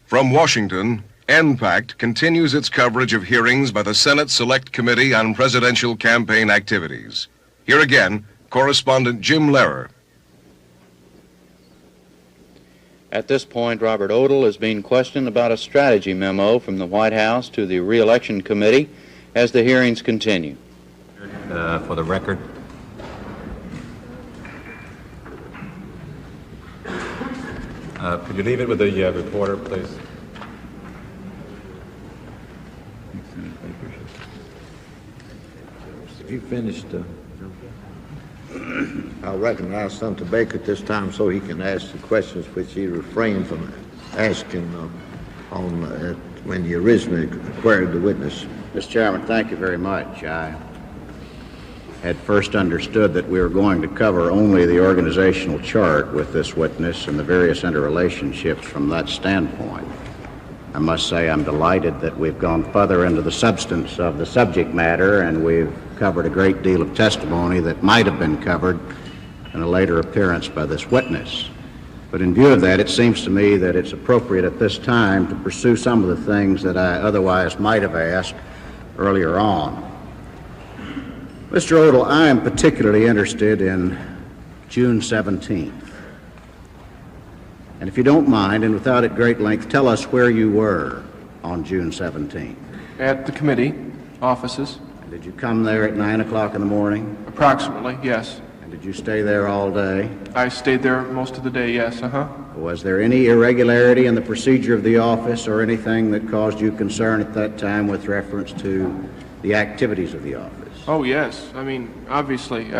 From Washington, NPACT continues its coverage of hearings by the Senate Select Committee on Presidential Campaign Activities. Here again, correspondent Jim Lehrer. At this point, Robert Odle is being questioned about a strategy memo from the White House to the Re-Election Committee as the hearings continue. For the record. Could you leave it with the reporter, please? If you finished, I'll recognize Senator Baker at this time so he can ask the questions which he refrained from asking when he originally queried the witness. Mr. Chairman, thank you very much. I had first understood that we were going to cover only the organizational chart with this witness and the various interrelationships from that standpoint. I must say I'm delighted that we've gone further into the substance of the subject matter, and we've covered a great deal of testimony that might have been covered in a later appearance by this witness. But in view of that, it seems to me that it's appropriate at this time to pursue some of the things that I otherwise might have asked earlier on. Mr. Odle, I am particularly interested in June 17th. And if you don't mind, and without at great length, tell us where you were on June 17th. At the committee offices. And did you come there at 9 o'clock in the morning? Approximately, yes. And did you stay there all day? I stayed there most of the day, yes, Was there any irregularity in the procedure of the office or anything that caused you concern at that time with reference to the activities of the office? Oh, yes. I mean, obviously.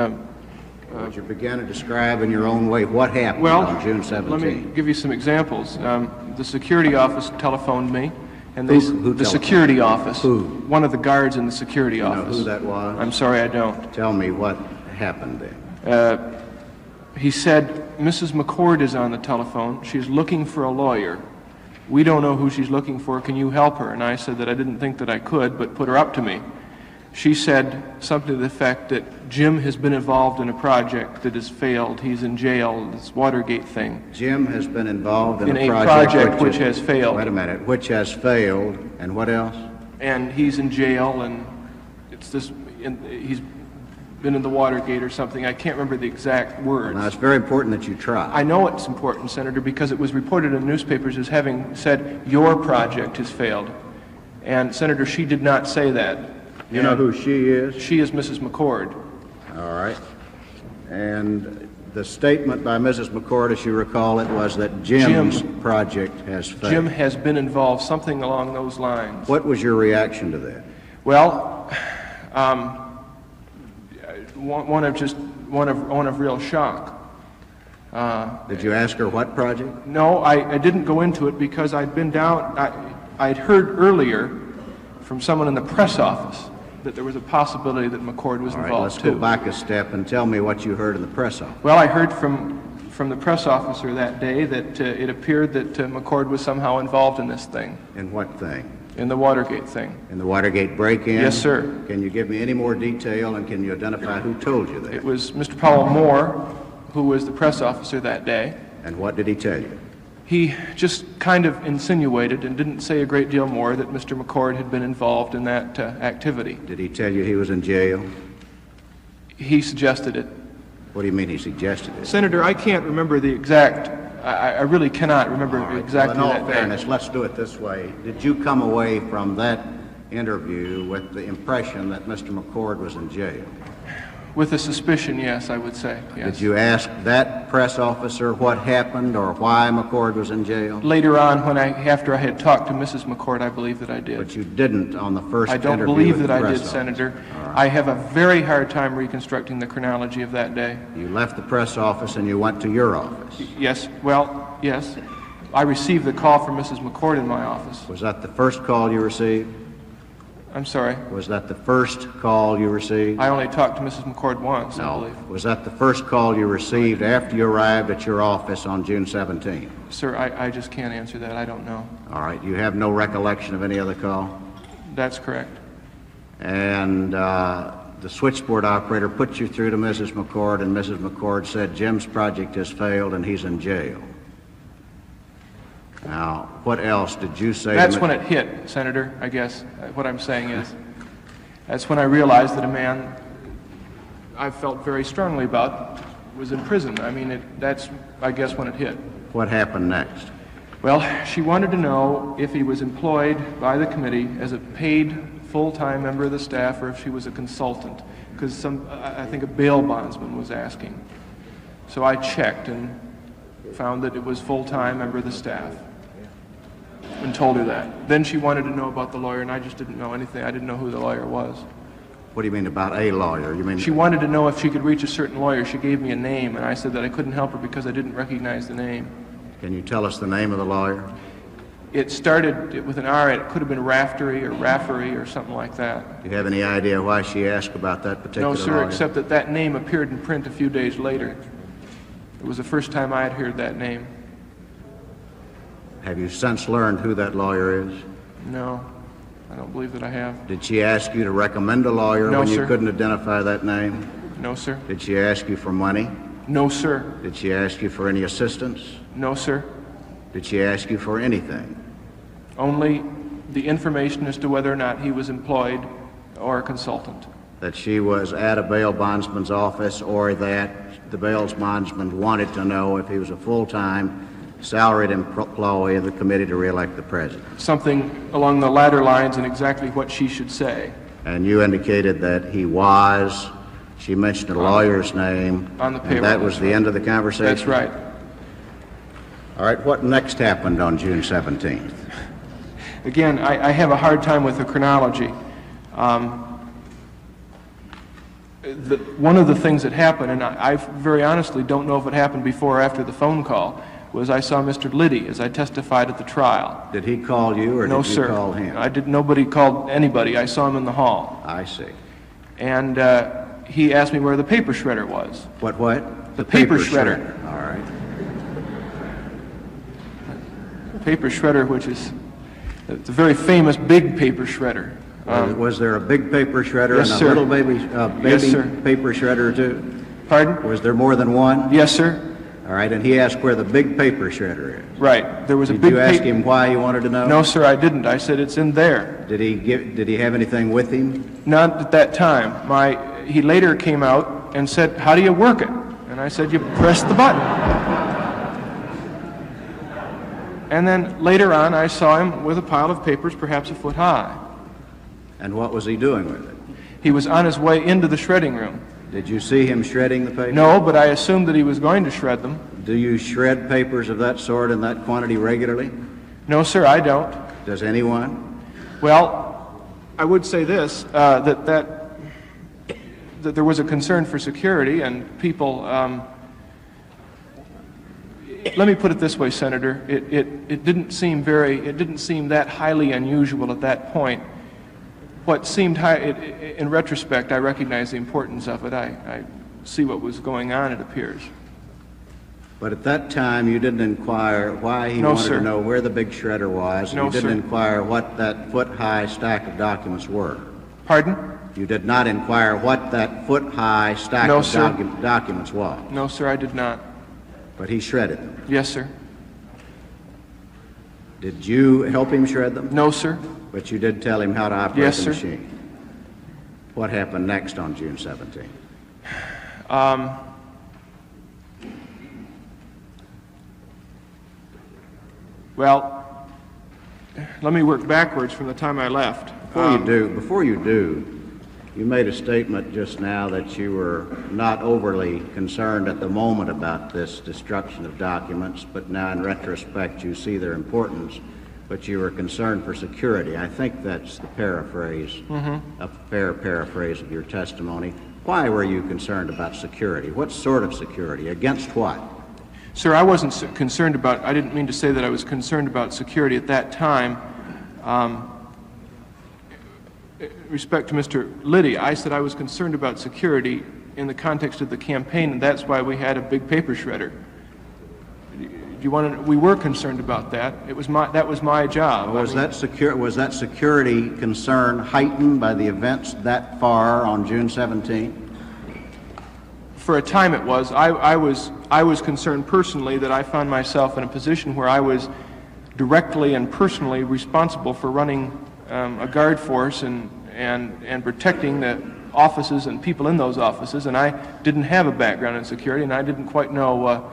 Would you begin to describe in your own way what happened on June 17th? Let me give you some examples. The security office telephoned me, and who security office. Who? One of the guards in the security office. You know who that was? I'm sorry, I don't. Tell me what happened then. He said, Mrs. McCord is on the telephone. She's looking for a lawyer. We don't know who she's looking for. Can you help her? And I said that I didn't think that I could, but put her up to me. She said something to the effect that Jim has been involved in a project that has failed. He's in jail, this Watergate thing. Jim has been involved in a project which has failed. Wait a minute, which has failed, and what else? And he's in jail, and it's this. He's been in the Watergate or something. I can't remember the exact words. Well, now, it's very important that you try. I know it's important, Senator, because it was reported in newspapers as having said, your project has failed. And, Senator, she did not say that. You know who she is? She is Mrs. McCord. All right. And the statement by Mrs. McCord, as you recall it, was that Jim's project has failed. Jim has been involved, something along those lines. What was your reaction to that? Well, one of real shock. Did you ask her what project? No, I didn't go into it because I'd been down. I'd heard earlier from someone in the press office that there was a possibility that McCord was involved, let's go back a step and tell me what you heard in the press office. Well, I heard from the press officer that day that it appeared that McCord was somehow involved in this thing. In what thing? In the Watergate thing. In the Watergate break-in? Yes, sir. Can you give me any more detail, and can you identify who told you that? It was Mr. Powell Moore, who was the press officer that day. And what did he tell you? He just kind of insinuated and didn't say a great deal more that Mr. McCord had been involved in that activity. Did he tell you he was in jail? He suggested it. What do you mean he suggested it? Senator, I can't remember the exact, I really cannot remember exactly well, that in all fairness, let's do it this way. Did you come away from that interview with the impression that Mr. McCord was in jail? With a suspicion, yes, I would say, yes. Did you ask that press officer what happened or why McCord was in jail? Later on, after I had talked to Mrs. McCord, I believe that I did. But you didn't on the first interview I don't believe with that the I press did, officer. Senator. Right. I have a very hard time reconstructing the chronology of that day. You left the press office and you went to your office? Yes, well, yes. I received the call from Mrs. McCord in my office. Was that the first call you received? I'm sorry? Was that the first call you received? I only talked to Mrs. McCord once, I believe. Was that the first call you received after you arrived at your office on June 17th? Sir, I just can't answer that. I don't know. All right. You have no recollection of any other call? That's correct. And the switchboard operator put you through to Mrs. McCord, and Mrs. McCord said Jim's project has failed and he's in jail. Now, what else did you say? That's when it hit, Senator, I guess. What I'm saying is, that's when I realized that a man I felt very strongly about was in prison. I mean, that's, I guess, when it hit. What happened next? Well, she wanted to know if he was employed by the committee as a paid full-time member of the staff or if she was a consultant, because I think a bail bondsman was asking. So I checked and found that it was full-time member of the staff and told her that. Then she wanted to know about the lawyer, and I just didn't know anything. I didn't know who the lawyer was. What do you mean about a lawyer? You mean she wanted to know if she could reach a certain lawyer. She gave me a name, and I said that I couldn't help her because I didn't recognize the name. Can you tell us the name of the lawyer? It started with an R. It could have been Raftery or Raffery or something like that. Do you have any idea why she asked about that particular lawyer? No, sir, lawyer? except that that name appeared in print a few days later. It was the first time I had heard that name. Have you since learned who that lawyer is? No, I don't believe that I have. Did she ask you to recommend a lawyer No, when sir. you couldn't identify that name? No, sir. Did she ask you for money? No, sir. Did she ask you for any assistance? No, sir. Did she ask you for anything? Only the information as to whether or not he was employed or a consultant. That she was at a bail bondsman's office, or that the bail bondsman wanted to know if he was a full-time salaried employee of the committee to re-elect the president? Something along the latter lines and exactly what she should say. And you indicated that he was. She mentioned a lawyer's name. On the payroll. And that was the end of the conversation? That's right. All right, what next happened on June 17th? Again, I have a hard time with the chronology. One of the things that happened, and I very honestly don't know if it happened before or after the phone call, was I saw Mr. Liddy as I testified at the trial. Did he call you or No, did you sir. call him? I didn't. Nobody called anybody. I saw him in the hall. I see. And he asked me where the paper shredder was. What? The paper shredder. All right. Paper shredder, which is it's a very famous big paper shredder. Was there a big paper shredder Yes, and a sir. little baby Yes, sir. paper shredder too? Pardon? Was there more than one? Yes, sir. All right, and he asked where the big paper shredder is. Right. There was a Did big you ask him why you wanted to know? No, sir, I didn't. I said it's in there. Did he have anything with him? Not at that time. He later came out and said, "How do you work it?" And I said, "You press the button." And then later on, I saw him with a pile of papers, perhaps a foot high. And what was he doing with it? He was on his way into the shredding room. Did you see him shredding the paper? No, but I assumed that he was going to shred them. Do you shred papers of that sort in that quantity regularly? No, sir, I don't. Does anyone? Well, I would say this, that there was a concern for security and people, let me put it this way, Senator, it didn't seem that highly unusual at that point. What seemed high, in retrospect, I recognize the importance of it. I see what was going on, it appears. But at that time, you didn't inquire why he No, wanted sir. to know where the big shredder was. No, you didn't sir. inquire what that foot-high stack of documents were. Pardon? You did not inquire what that foot-high stack No, of sir. documents was. No, sir, I did not. But he shredded them. Yes, sir. Did you help him shred them? No, sir. But you did tell him how to operate Yes, the sir. machine. What happened next on June 17th? Well, let me work backwards from the time I left. Before you do, you made a statement just now that you were not overly concerned at the moment about this destruction of documents, but now in retrospect you see their importance, but you were concerned for security. I think that's the paraphrase, a fair paraphrase of your testimony. Why were you concerned about security? What sort of security? Against what? Sir, I wasn't concerned about, I didn't mean to say that I was concerned about security at that time. Respect to Mr. Liddy, I said I was concerned about security in the context of the campaign, and that's why we had a big paper shredder. We were concerned about that. That was my job. Was that security concern heightened by the events that far on June 17th? For a time it was. I was concerned personally that I found myself in a position where I was directly and personally responsible for running a guard force and protecting the offices and people in those offices, and I didn't have a background in security, and I didn't quite know,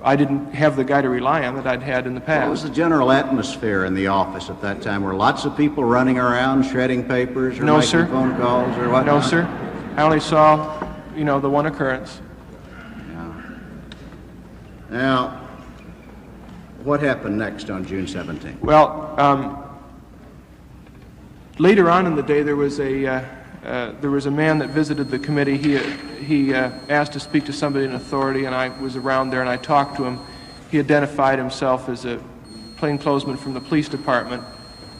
I didn't have the guy to rely on that I'd had in the past. What was the general atmosphere in the office at that time? Were lots of people running around shredding papers or No, making sir. phone calls or whatnot? No, sir. I only saw, the one occurrence. Now, what happened next on June 17th? Well, later on in the day, there was a man that visited the committee. He asked to speak to somebody in authority, and I was around there, and I talked to him. He identified himself as a plainclothesman from the police department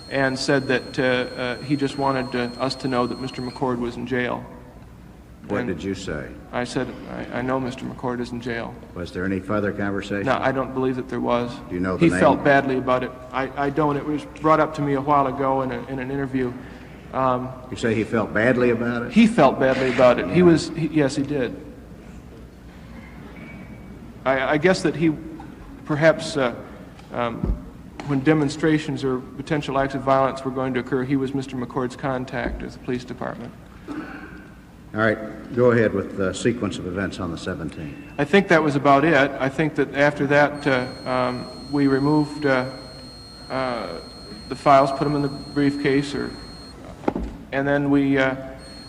and said that he just wanted us to know that Mr. McCord was in jail. What did you say? I said, I know Mr. McCord is in jail. Was there any further conversation? No, I don't believe that there was. Do you know the He name? felt badly about it. I don't. It was brought up to me a while ago in an interview. You say he felt badly about it? He felt badly about it. Yes, he did. I guess that he perhaps when demonstrations or potential acts of violence were going to occur, he was Mr. McCord's contact at the police department. All right, go ahead with the sequence of events on the 17th. I think that was about it. I think that after that, we removed the files, put them in the briefcase, and then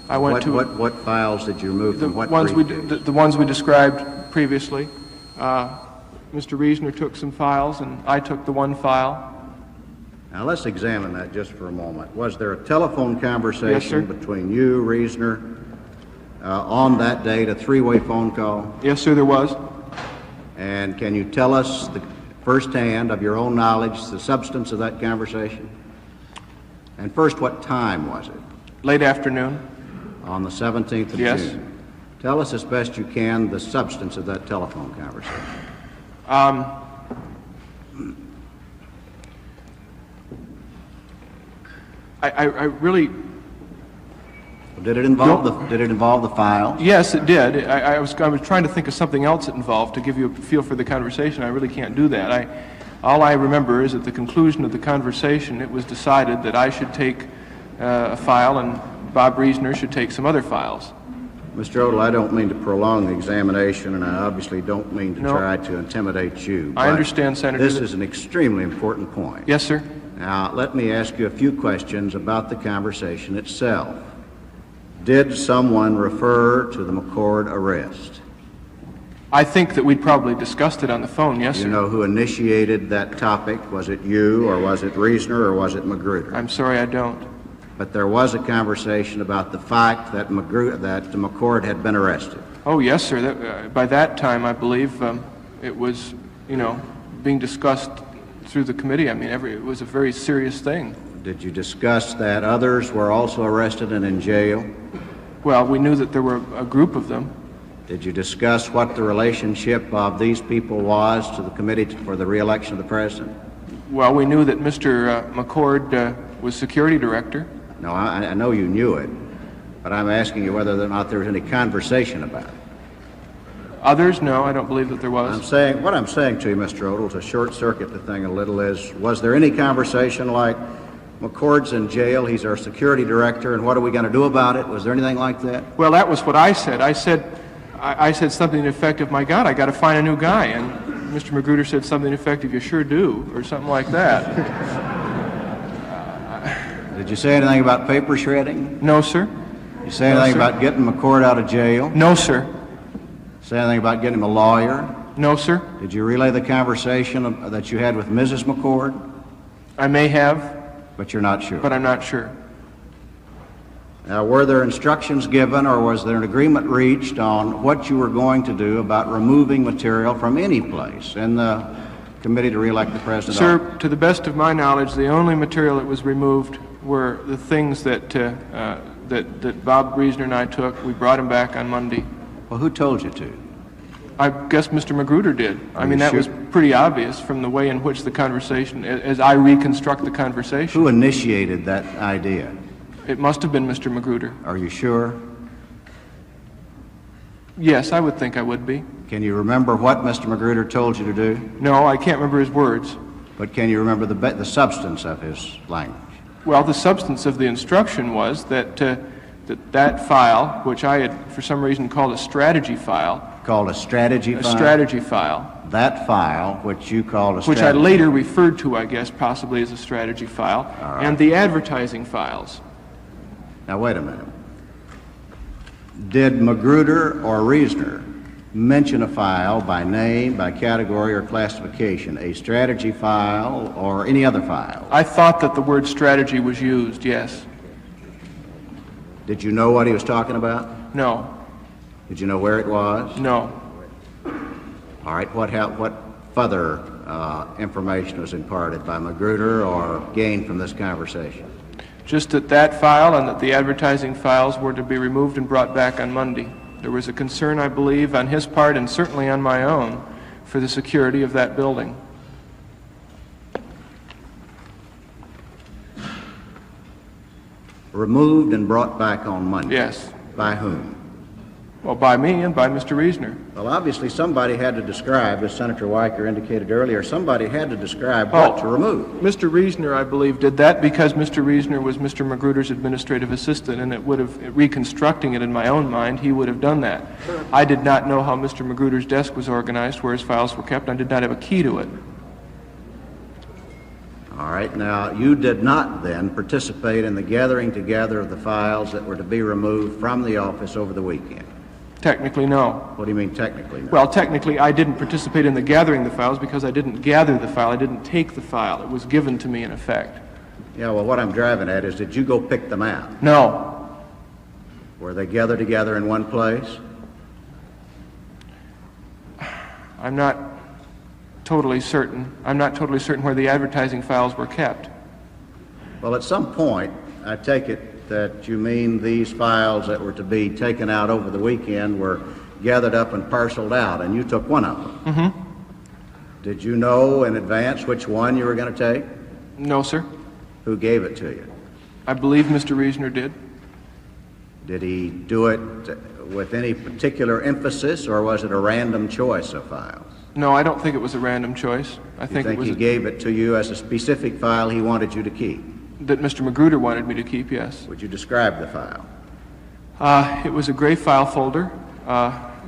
I went to... What files did you remove from what briefcase? The ones we described previously. Mr. Reasoner took some files, and I took the one file. Now, let's examine that just for a moment. Was there a telephone conversation Yes, sir. between you, Reasoner, on that date, a three-way phone call? Yes, sir, there was. And can you tell us firsthand of your own knowledge the substance of that conversation? And first, what time was it? Late afternoon. On the 17th of Yes. June. Tell us as best you can the substance of that telephone conversation. I really... Did it involve the file? Yes, it did. I was trying to think of something else it involved to give you a feel for the conversation. I really can't do that. All I remember is at the conclusion of the conversation, it was decided that I should take a file and Bob Reasoner should take some other files. Mr. Odle, I don't mean to prolong the examination, and I obviously don't mean to try to intimidate you. I understand, Senator. This is an extremely important point. Yes, sir. Now, let me ask you a few questions about the conversation itself. Did someone refer to the McCord arrest? I think that we'd probably discussed it on the phone, yes, sir. Do you know who initiated that topic? Was it you, or was it Reasoner, or was it Magruder? I'm sorry, I don't. But there was a conversation about the fact that McCord had been arrested. Oh, yes, sir. By that time, I believe it was, being discussed through the committee. I mean, it was a very serious thing. Did you discuss that others were also arrested and in jail? Well, we knew that there were a group of them. Did you discuss what the relationship of these people was to the committee for the re-election of the president? Well, we knew that Mr. McCord was security director. No, I know you knew it, but I'm asking you whether or not there was any conversation about it. Others? No, I don't believe that there was. What I'm saying to you, Mr. Odle, to short-circuit the thing a little is, was there any conversation like, McCord's in jail, he's our security director, and what are we going to do about it? Was there anything like that? Well, that was what I said. I said something effective, my God, I got to find a new guy. And Mr. Magruder said something effective, you sure do, or something like that. Did you say anything about paper shredding? No, sir. You say anything about getting McCord out of jail? No, sir. Say anything about getting him a lawyer? No, sir. Did you relay the conversation that you had with Mrs. McCord? I may have. But you're not sure? But I'm not sure. Now, were there instructions given, or was there an agreement reached on what you were going to do about removing material from any place in the committee to re-elect the president? Sir, to the best of my knowledge, the only material that was removed were the things that Bob Reasoner and I took. We brought them back on Monday. Well, who told you to? I guess Mr. Magruder did. I mean, that was pretty obvious from the way in which the conversation, as I reconstruct the conversation. Who initiated that idea? It must have been Mr. Magruder. Are you sure? Yes, I would think I would be. Can you remember what Mr. Magruder told you to do? No, I can't remember his words. But can you remember the substance of his language? Well, the substance of the instruction was that that file, which I had for some reason called a strategy file. Called a strategy file? A strategy file. That file, which you called a strategy which I later referred to, I guess, possibly as a strategy file, right. And the advertising files. Now, wait a minute. Did Magruder or Reasoner mention a file by name, by category, or classification, a strategy file or any other file? I thought that the word strategy was used, yes. Did you know what he was talking about? No. Did you know where it was? No. All right, what further information was imparted by Magruder or gained from this conversation? Just that file and that the advertising files were to be removed and brought back on Monday. There was a concern, I believe, on his part and certainly on my own for the security of that building. Removed and brought back on Monday? Yes. By whom? Well, by me and by Mr. Reasoner. Well, obviously somebody had to describe, as Senator Weicker indicated earlier, somebody had to describe what to remove. Mr. Reasoner, I believe, did that because Mr. Reasoner was Mr. Magruder's administrative assistant, and it would have, reconstructing it in my own mind, he would have done that. I did not know how Mr. Magruder's desk was organized, where his files were kept. I did not have a key to it. All right, now, you did not then participate in the gathering together of the files that were to be removed from the office over the weekend? Technically, no. What do you mean, technically no? Well, technically, I didn't participate in the gathering the files because I didn't gather the file. I didn't take the file. It was given to me, in effect. Yeah, well, what I'm driving at is, did you go pick them out? No. Were they gathered together in one place? I'm not totally certain. I'm not totally certain where the advertising files were kept. Well, at some point, I take it that you mean these files that were to be taken out over the weekend were gathered up and parceled out, and you took one of them. Mm-hmm. Did you know in advance which one you were going to take? No, sir. Who gave it to you? I believe Mr. Reasoner did. Did he do it with any particular emphasis, or was it a random choice of files? No, I don't think it was a random choice. I think it was he gave it to you as a specific file he wanted you to keep? That Mr. Magruder wanted me to keep, yes. Would you describe the file? It was a gray file folder.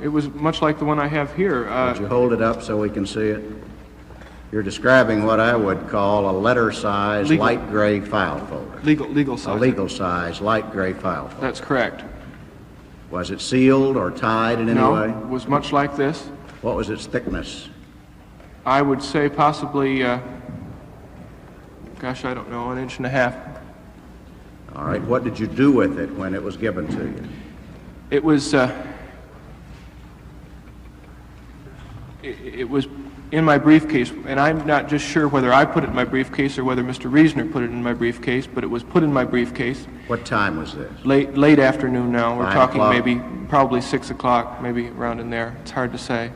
It was much like the one I have here. Would you hold it up so we can see it? You're describing what I would call a letter-size, light gray file folder. Legal size. A legal-size, light gray file folder. That's correct. Was it sealed or tied in any way? No, it was much like this. What was its thickness? I would say possibly, gosh, I don't know, 1.5 inches. All right. What did you do with it when it was given to you? It was, it was in my briefcase, and I'm not just sure whether I put it in my briefcase or whether Mr. Reasoner put it in my briefcase, but it was put in my briefcase. What time was this? Late afternoon now. We're 5 talking o'clock? maybe, probably 6 o'clock, maybe around in there. It's hard to say.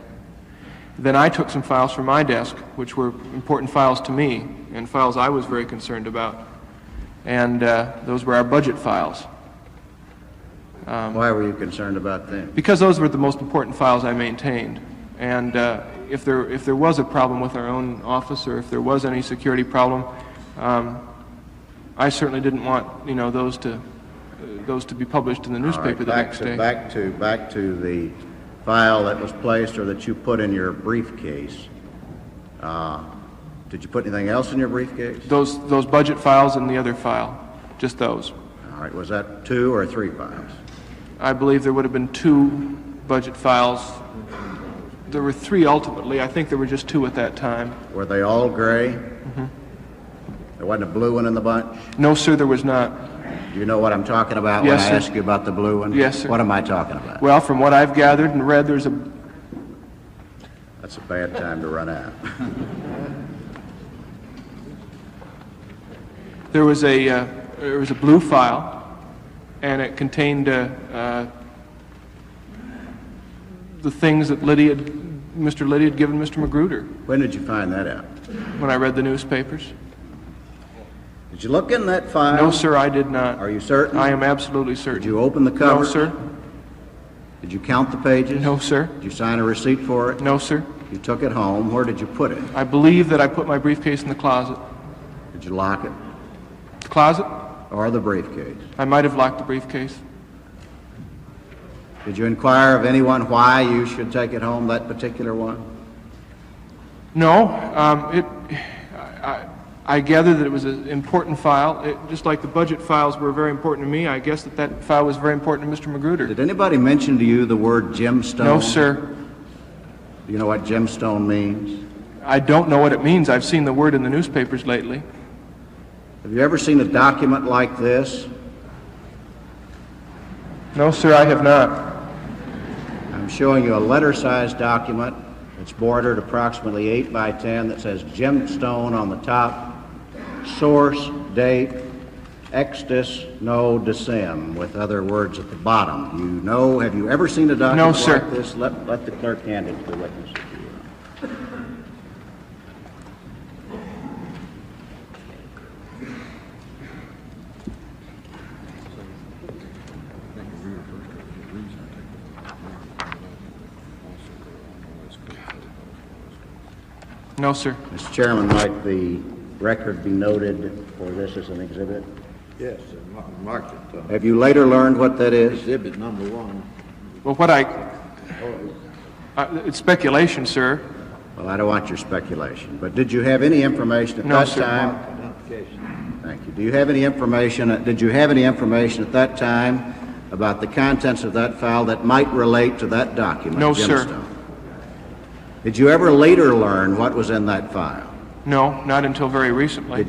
Then I took some files from my desk, which were important files to me, and files I was very concerned about. And those were our budget files. Why were you concerned about them? Because those were the most important files I maintained. And if there was a problem with our own office, or if there was any security problem, I certainly didn't want, you know, those to be published in the newspaper the next day. Back to the file that was placed or that you put in your briefcase. Did you put anything else in your briefcase? Those budget files and the other file, just those. All right. Was that 2 or 3 files? I believe there would have been 2 budget files. There were 3 ultimately. I think there were just 2 at that time. Were they all gray? Mm-hmm. There wasn't a blue one in the bunch? No, sir, there was not. Do you know what I'm talking about Yes, when I sir. ask you about the blue one? Yes, sir. What am I talking about? Well, from what I've gathered and read, there's a... That's a bad time to run out. There was a blue file, and it contained the things that Mr. Liddy had given Mr. Magruder. When did you find that out? When I read the newspapers. Did you look in that file? No, sir, I did not. Are you certain? I am absolutely certain. Did you open the cover? No, sir. Did you count the pages? No, sir. Did you sign a receipt for it? No, sir. You took it home. Where did you put it? I believe that I put my briefcase in the closet. Did you lock it? The closet? Or the briefcase? I might have locked the briefcase. Did you inquire of anyone why you should take it home, that particular one? No. I gather that it was an important file. Just like the budget files were very important to me, I guess that file was very important to Mr. Magruder. Did anybody mention to you the word gemstone? No, sir. Do you know what gemstone means? I don't know what it means. I've seen the word in the newspapers lately. Have you ever seen a document like this? No, sir, I have not. I'm showing you a letter-sized document. It's bordered approximately 8 by 10 that says gemstone on the top, source, date, extus no decem, with other words at the bottom. You know, have you ever seen a document like this? Let the clerk hand it to the witness. No, sir. Mr. Chairman, might the record be noted for this as an exhibit? Yes, marked it. Have you later learned what that is? Exhibit number 1. Well, it's speculation, sir. Well, I don't want your speculation, but did you have any information at that time? Thank you. Do you have any information, did you have any information at that time about the contents of that file that might relate to that document? No, sir. Did you ever later learn what was in that file? No, not until very recently.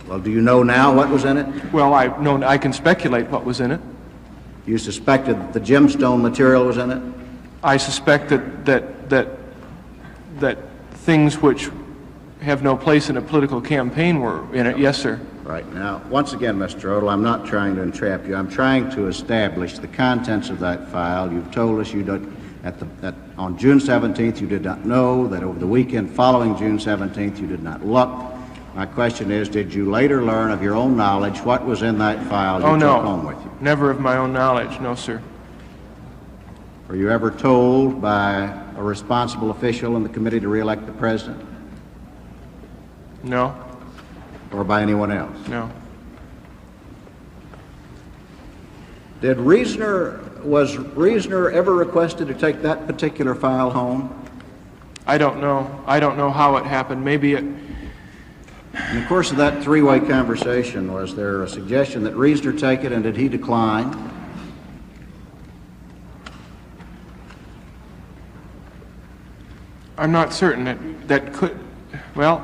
Well, do you know now what was in it? Well, I can speculate what was in it. You suspected that the gemstone material was in it? I suspect that things which have no place in a political campaign were in it. Yes, sir. Right. Now, once again, Mr. Odle, I'm not trying to entrap you. I'm trying to establish the contents of that file. You've told us you don't, that on June 17th you did not know, that over the weekend following June 17th you did not look. My question is, did you later learn of your own knowledge what was in that file you took home with you? Never of my own knowledge. No, sir. Were you ever told by a responsible official in the committee to re-elect the president? No. Or by anyone else? No. Was Reasoner ever requested to take that particular file home? I don't know. I don't know how it happened. Maybe it... In the course of that three-way conversation, was there a suggestion that Reasoner take it, and did he decline? I'm not certain. That could... Well...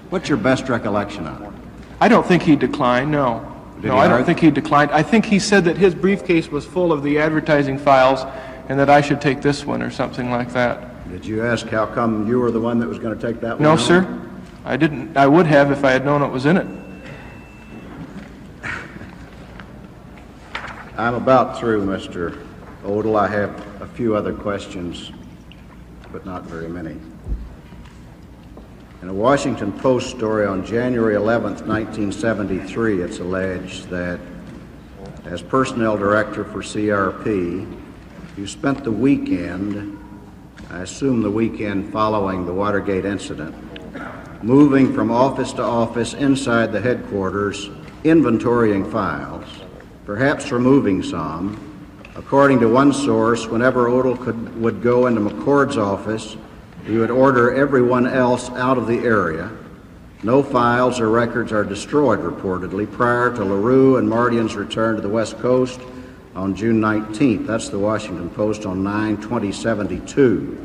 What's your best recollection on it? I don't think he declined, no. No, I don't think he declined. I think he said that his briefcase was full of the advertising files and that I should take this one or something like that. Did you ask how come you were the one that was going to take that one? No, sir. I didn't. I would have if I had known it was in it. I'm about through, Mr. Odle. I have a few other questions, but not very many. In a Washington Post story on January 11th, 1973, it's alleged that as personnel director for CRP, you spent the weekend, I assume the weekend following the Watergate incident, moving from office to office inside the headquarters, inventorying files, perhaps removing some. According to one source, whenever Odle would go into McCord's office, he would order everyone else out of the area. No files or records are destroyed, reportedly, prior to LaRue and Mardian's return to the West Coast on June 19th. That's the Washington Post on 9/20/72.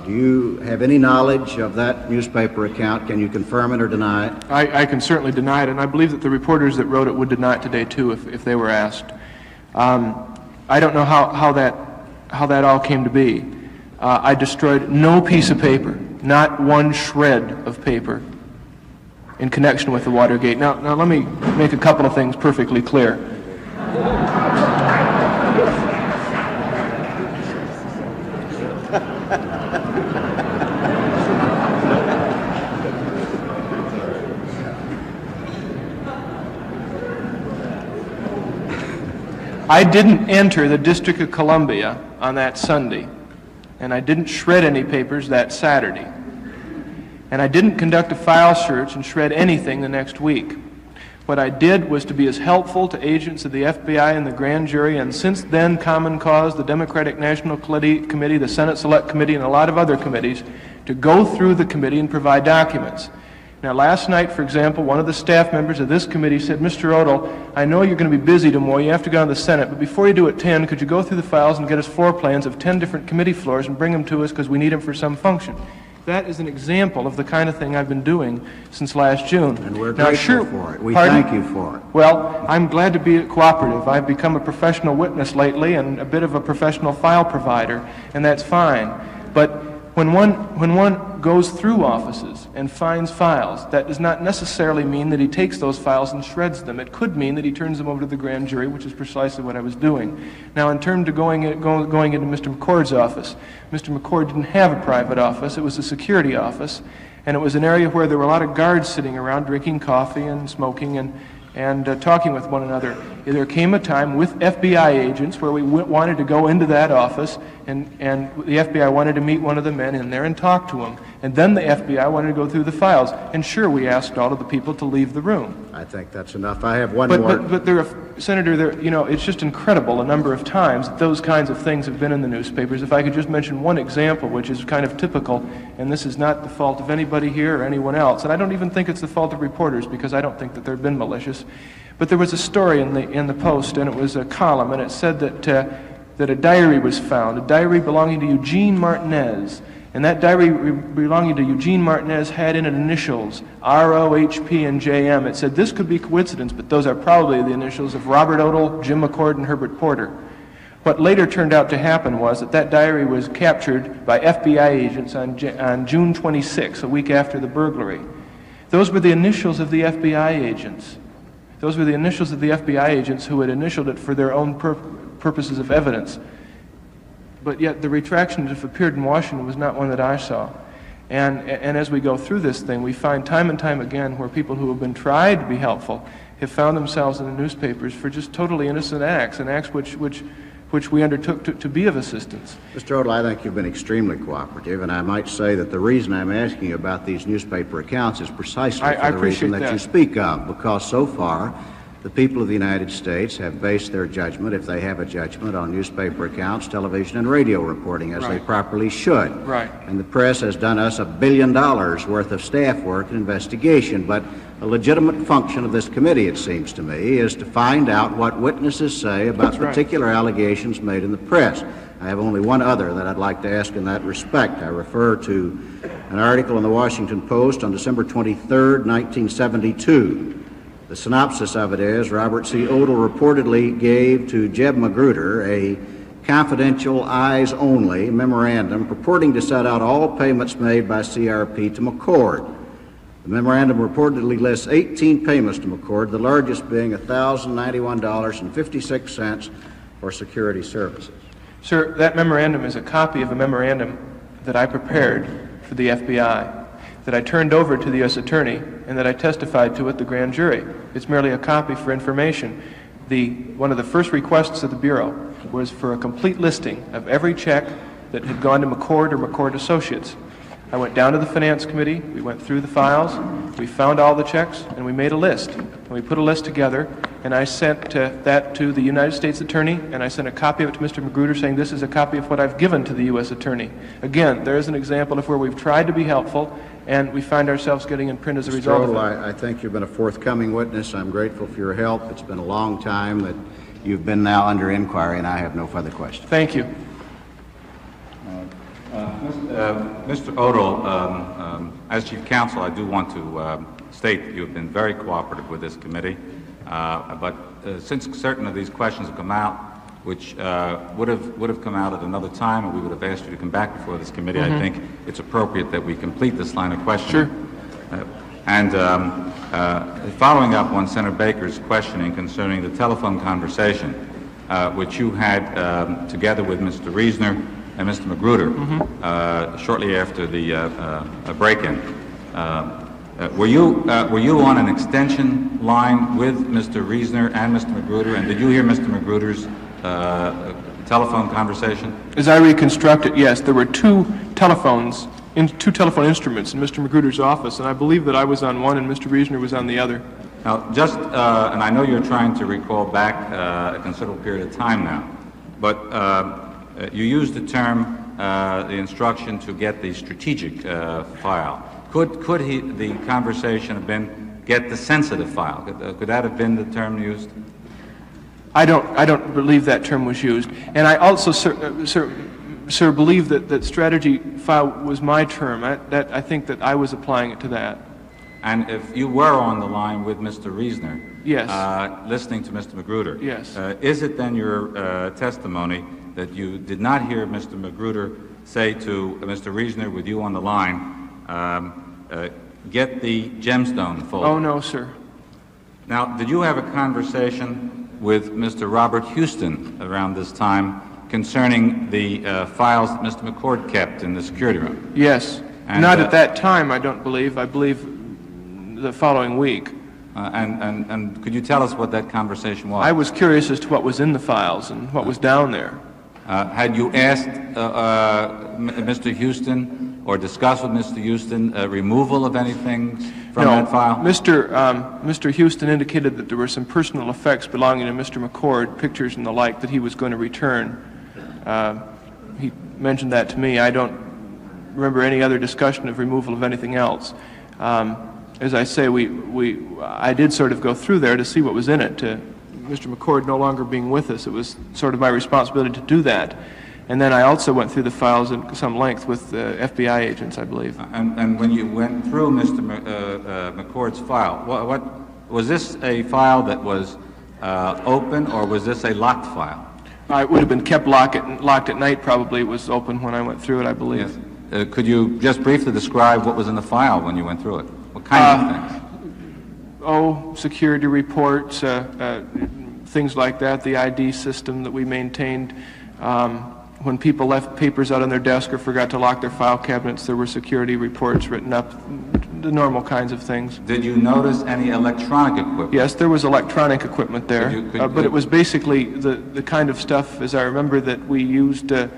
Do you have any knowledge of that newspaper account? Can you confirm it or deny it? I can certainly deny it, and I believe that the reporters that wrote it would deny it today, too, if they were asked. I don't know how that all came to be. I destroyed no piece of paper, not one shred of paper in connection with the Watergate. Now let me make a couple of things perfectly clear. I didn't enter the District of Columbia on that Sunday, and I didn't shred any papers that Saturday, and I didn't conduct a file search and shred anything the next week. What I did was to be as helpful to agents of the FBI and the grand jury, and since then Common Cause, the Democratic National Committee, the Senate Select Committee, and a lot of other committees, to go through the committee and provide documents. Now, last night, for example, one of the staff members of this committee said, Mr. Odle, I know you're going to be busy tomorrow, you have to go to the Senate, but before you do at 10, could you go through the files and get us floor plans of 10 different committee floors and bring them to us because we need them for some function? That is an example of the kind of thing I've been doing since last June. And we're grateful for it. We Pardon? thank you for it. Well, I'm glad to be cooperative. I've become a professional witness lately and a bit of a professional file provider, and that's fine. But when one goes through offices and finds files, that does not necessarily mean that he takes those files and shreds them. It could mean that he turns them over to the grand jury, which is precisely what I was doing. Now, in terms of going into Mr. McCord's office, Mr. McCord didn't have a private office. It was a security office, and it was an area where there were a lot of guards sitting around drinking coffee and smoking and talking with one another. There came a time with FBI agents where we wanted to go into that office, and the FBI wanted to meet one of the men in there and talk to him. And then the FBI wanted to go through the files. And sure, we asked all of the people to leave the room. I think that's enough. I have one more. But Senator, you know, it's just incredible a number of times that those kinds of things have been in the newspapers. If I could just mention one example, which is kind of typical, and this is not the fault of anybody here or anyone else, and I don't even think it's the fault of reporters because I don't think that they've been malicious. But there was a story in the Post, and it was a column, and it said that a diary was found, a diary belonging to Eugene Martinez. And that diary belonging to Eugene Martinez had in it initials, R-O, H-P, and J-M. It said this could be coincidence, but those are probably the initials of Robert Odle, Jim McCord, and Herbert Porter. What later turned out to happen was that diary was captured by FBI agents on June 26, a week after the burglary. Those were the initials of the FBI agents. Those were the initials of the FBI agents who had initialed it for their own purposes of evidence. But yet the retraction that appeared in Washington was not one that I saw. And as we go through this thing, we find time and time again where people who have been tried to be helpful have found themselves in the newspapers for just totally innocent acts, and acts which we undertook to be of assistance. Mr. Odle, I think you've been extremely cooperative, and I might say that the reason I'm asking you about these newspaper accounts is precisely for the reason that you speak of, because so far the people of the United States have based their judgment, if they have a judgment, on newspaper accounts, television, and radio reporting, as they properly should. Right. And the press has done us $1 billion worth of staff work and investigation, but a legitimate function of this committee, it seems to me, is to find out what witnesses say about particular allegations made in the press. I have only one other that I'd like to ask in that respect. I refer to an article in the Washington Post on December 23rd, 1972. The synopsis of it is, Robert C. Odle reportedly gave to Jeb Magruder a confidential, eyes-only memorandum purporting to set out all payments made by CRP to McCord. The memorandum reportedly lists 18 payments to McCord, the largest being $1,091.56 for security services. Sir, that memorandum is a copy of a memorandum that I prepared for the FBI, that I turned over to the U.S. Attorney, and that I testified to at the grand jury. It's merely a copy for information. One of the first requests of the Bureau was for a complete listing of every check that had gone to McCord or McCord Associates. I went down to the Finance Committee, we went through the files, we found all the checks, and we made a list. And we put a list together, and I sent that to the United States Attorney, and I sent a copy of it to Mr. Magruder saying this is a copy of what I've given to the U.S. Attorney. Again, there is an example of where we've tried to be helpful, and we find ourselves getting in print as a result of it. Mr. Odle, I think you've been a forthcoming witness. I'm grateful for your help. It's been a long time that you've been now under inquiry, and I have no further questions. Thank you. Mr. Odle, as Chief Counsel, I do want to state that you have been very cooperative with this committee, but since certain of these questions have come out, which would have come out at another time, and we would have asked you to come back before this committee, I think it's appropriate that we complete this line of questioning. Sure. Following up on Senator Baker's questioning concerning the telephone conversation, which you had together with Mr. Reisner and Mr. Magruder shortly after the break-in. Were you on an extension line with Mr. Reisner and Mr. Magruder, and did you hear Mr. Magruder's telephone conversation? As I reconstruct it, yes, there were two telephone instruments in Mr. Magruder's office, and I believe that I was on one and Mr. Reasoner was on the other. Now, and I know you're trying to recall back a considerable period of time now, but you used the term, the instruction to get the strategic file. Could the conversation have been get the sensitive file? Could that have been the term used? I don't believe that term was used, and I also, sir, believe that strategy file was my term. I think that I was applying it to that. And if you were on the line with Mr. Reasoner, yes, listening to Mr. Magruder, yes, is it then your testimony that you did not hear Mr. Magruder say to Mr. Reasoner, with you on the line, get the gemstone folder? Oh, no, sir. Now, did you have a conversation with Mr. Robert Houston around this time concerning the files that Mr. McCord kept in the security room? Yes. And, not at that time, I don't believe. I believe the following week. And could you tell us what that conversation was? I was curious as to what was in the files and what was down there. Had you asked Mr. Houston or discussed with Mr. Houston removal of anything from that file? Mr. Houston indicated that there were some personal effects belonging to Mr. McCord, pictures and the like, that he was going to return. He mentioned that to me. I don't remember any other discussion of removal of anything else. As I say, I did sort of go through there to see what was in it. Mr. McCord no longer being with us, it was sort of my responsibility to do that. And then I also went through the files at some length with FBI agents, I believe. And when you went through Mr. McCord's file, what was this a file that was open, or was this a locked file? It would have been kept locked at night, probably. It was open when I went through it, I believe. Yes. Could you just briefly describe what was in the file when you went through it? What kind of things? Security reports, things like that, the ID system that we maintained. When people left papers out on their desk or forgot to lock their file cabinets, there were security reports written up, the normal kinds of things. Did you notice any electronic equipment? Yes, there was electronic equipment there, but it was basically the kind of stuff, as I remember, that we used at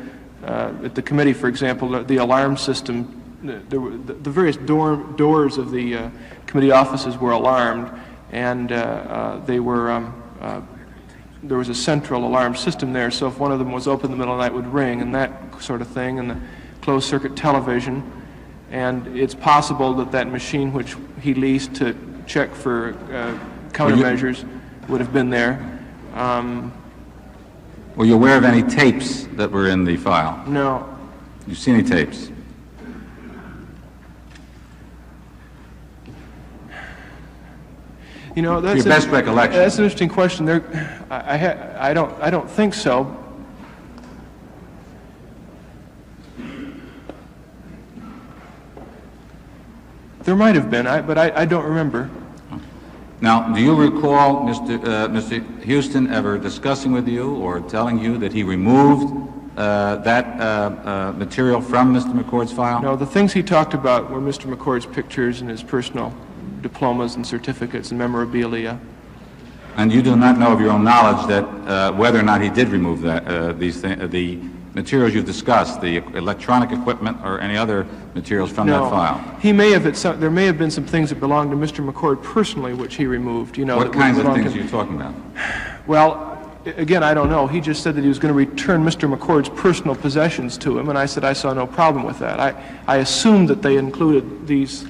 the committee, for example, the alarm system. The various doors of the committee offices were alarmed, and there was a central alarm system there, so if one of them was open in the middle of the night, it would ring, and that sort of thing, and the closed-circuit television. And it's possible that machine which he leased to check for countermeasures would have been there. Were you aware of any tapes that were in the file? No. Did you see any tapes? You know, that's your best recollection. That's an interesting question. I don't think so. There might have been, but I don't remember. Now, do you recall Mr. Houston ever discussing with you or telling you that he removed that material from Mr. McCord's file? No, the things he talked about were Mr. McCord's pictures and his personal diplomas and certificates and memorabilia. And you do not know of your own knowledge that whether or not he did remove the materials you've discussed, the electronic equipment or any other materials from that file? He may have. There may have been some things that belonged to Mr. McCord personally, which he removed. You know, what kinds of things are you talking about? Well, again, I don't know. He just said that he was going to return Mr. McCord's personal possessions to him, and I said I saw no problem with that. I assumed that they included these,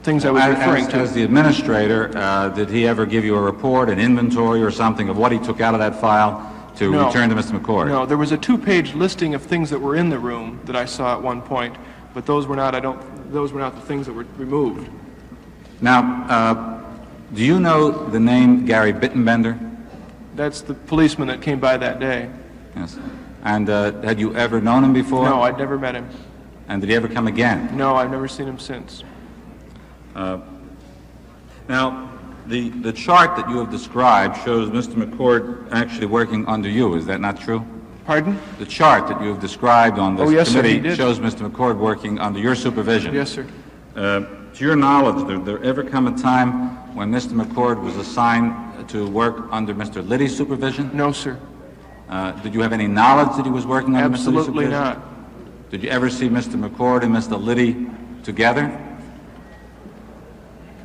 things I was referring to. As the administrator, did he ever give you a report, an inventory or something of what he took out of that file to return to Mr. McCord? No, there was a 2-page listing of things that were in the room that I saw at one point, but those were not the things that were removed. Now, do you know the name Gary Bittenbender? That's the policeman that came by that day. Yes. And had you ever known him before? No, I'd never met him. And did he ever come again? No, I've never seen him since. Now, the chart that you have described shows Mr. McCord actually working under you. Is that not true? Pardon? The chart that you have described on this committee sir, shows Mr. McCord working under your supervision. Yes, sir. To your knowledge, did there ever come a time when Mr. McCord was assigned to work under Mr. Liddy's supervision? No, sir. Did you have any knowledge that he was working under Mr. Lee's Absolutely supervision? not. Did you ever see Mr. McCord and Mr. Liddy together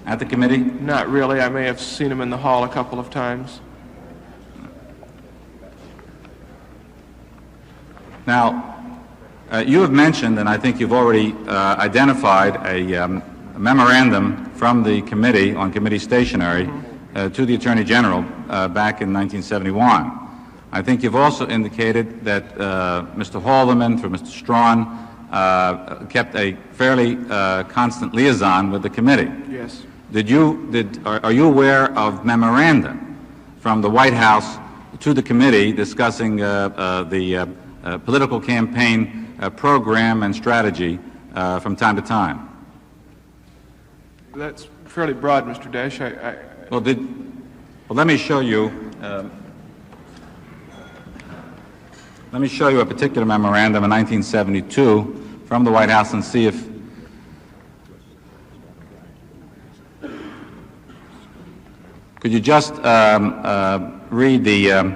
at the committee? Not really. I may have seen him in the hall a couple of times. Now, you have mentioned, and I think you've already identified a memorandum from the committee on committee stationery to the Attorney General back in 1971. I think you've also indicated that Mr. Haldeman through Mr. Strawn kept a fairly constant liaison with the committee. Yes. Are you aware of memoranda from the White House to the committee discussing the political campaign program and strategy from time to time? That's fairly broad, Mr. Dash. Well, let me show you. Let me show you a particular memorandum in 1972 from the White House and see if. Could you just read the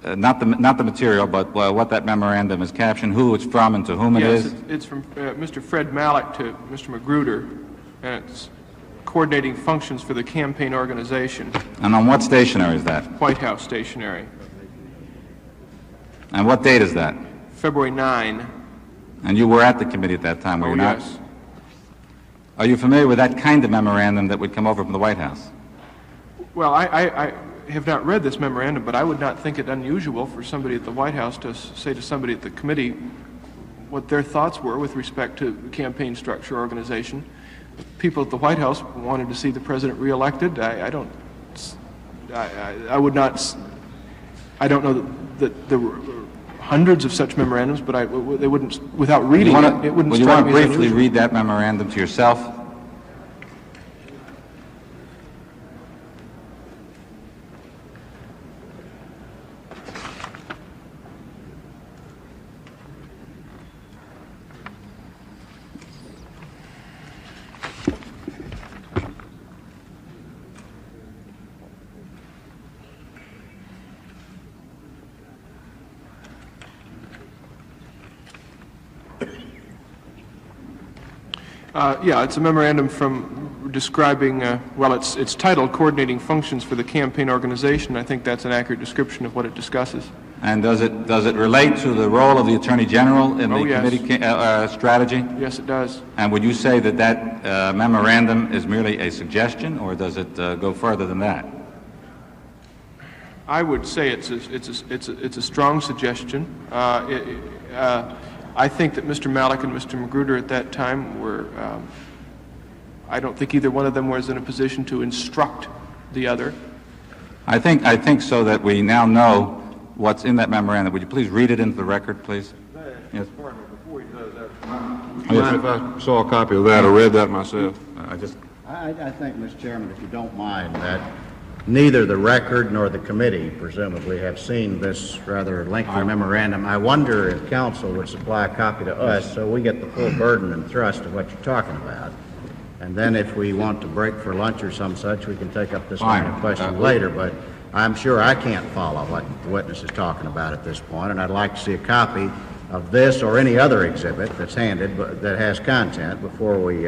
not the material, but what that memorandum is captioned, who it's from, and to whom it is? It's from Mr. Fred Malek to Mr. Magruder, and it's coordinating functions for the campaign organization. And on what stationery is that? White House stationery. And what date is that? February 9. And you were at the committee at that time, were you not? Yes. Are you familiar with that kind of memorandum that would come over from the White House? Well, I have not read this memorandum, but I would not think it unusual for somebody at the White House to say to somebody at the committee what their thoughts were with respect to the campaign structure organization. People at the White House wanted to see the president reelected. I don't know that there were hundreds of such memorandums, but they wouldn't, without reading it wouldn't strike me as unusual. Would you want to briefly read that memorandum to yourself? Yeah, it's a memorandum from describing, well, it's titled Coordinating Functions for the Campaign Organization. I think that's an accurate description of what it discusses. And does it relate to the role of the Attorney General in the committee strategy? Yes, it does. And would you say that that memorandum is merely a suggestion, or does it go further than that? I would say it's a strong suggestion. I think that Mr. Malek and Mr. Magruder at that time were, I don't think either one of them was in a position to instruct the other. I think so that we now know what's in that memorandum. Would you please read it into the record, please? Yes. Before he does that, yes, if I saw a copy of that, I read that myself. I think, Mr. Chairman, if you don't mind, that neither the record nor the committee, presumably, have seen this rather lengthy memorandum. I wonder if counsel would supply a copy to us so we get the full burden and thrust of what you're talking about. And then if we want to break for lunch or some such, we can take up this line of questioning later. But I'm sure I can't follow what the witness is talking about at this point, and I'd like to see a copy of this or any other exhibit that's handed but that has content before we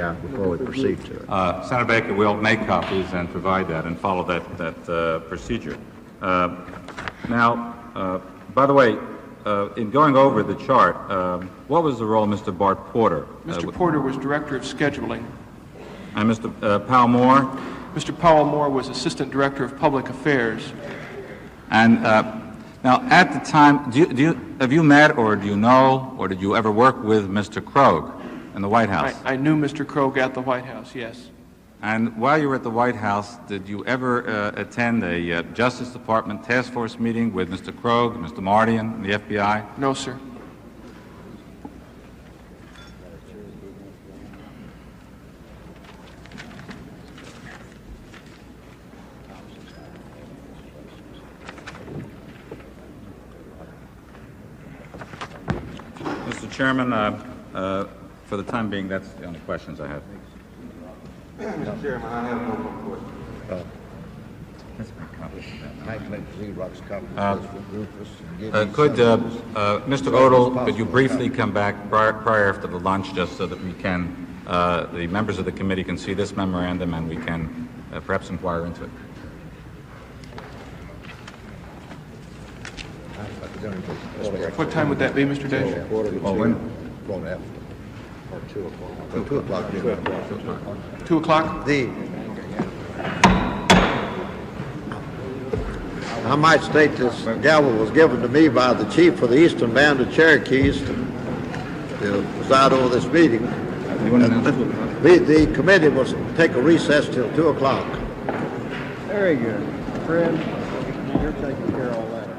proceed to it. Senator Baker will make copies and provide that and follow that procedure. Now, by the way, in going over the chart, what was the role of Mr. Bart Porter? Mr. Porter was Director of Scheduling. And Mr. Powell Moore? Mr. Powell Moore was Assistant Director of Public Affairs. And now, at the time, have you met, or do you know, or did you ever work with Mr. Krogh in the White House? I knew Mr. Krogh at the White House, yes. And while you were at the White House, did you ever attend a Justice Department task force meeting with Mr. Krogh, Mr. Mardian, and the FBI? No, sir. Mr. Chairman, for the time being, that's the only questions I have. Mr. Chairman, I have no more questions. That's my copy. Could Mr. Odle, could you briefly come back prior after the lunch, just so that we can, the members of the committee can see this memorandum and we can perhaps inquire into it? What time would that be, Mr. Dash? 2 o'clock. 2 o'clock? I might state this gavel was given to me by the chief of the Eastern Band of Cherokees to preside over this meeting. The committee will take a recess till 2 o'clock. Very good. Fred, you're taking care of all that.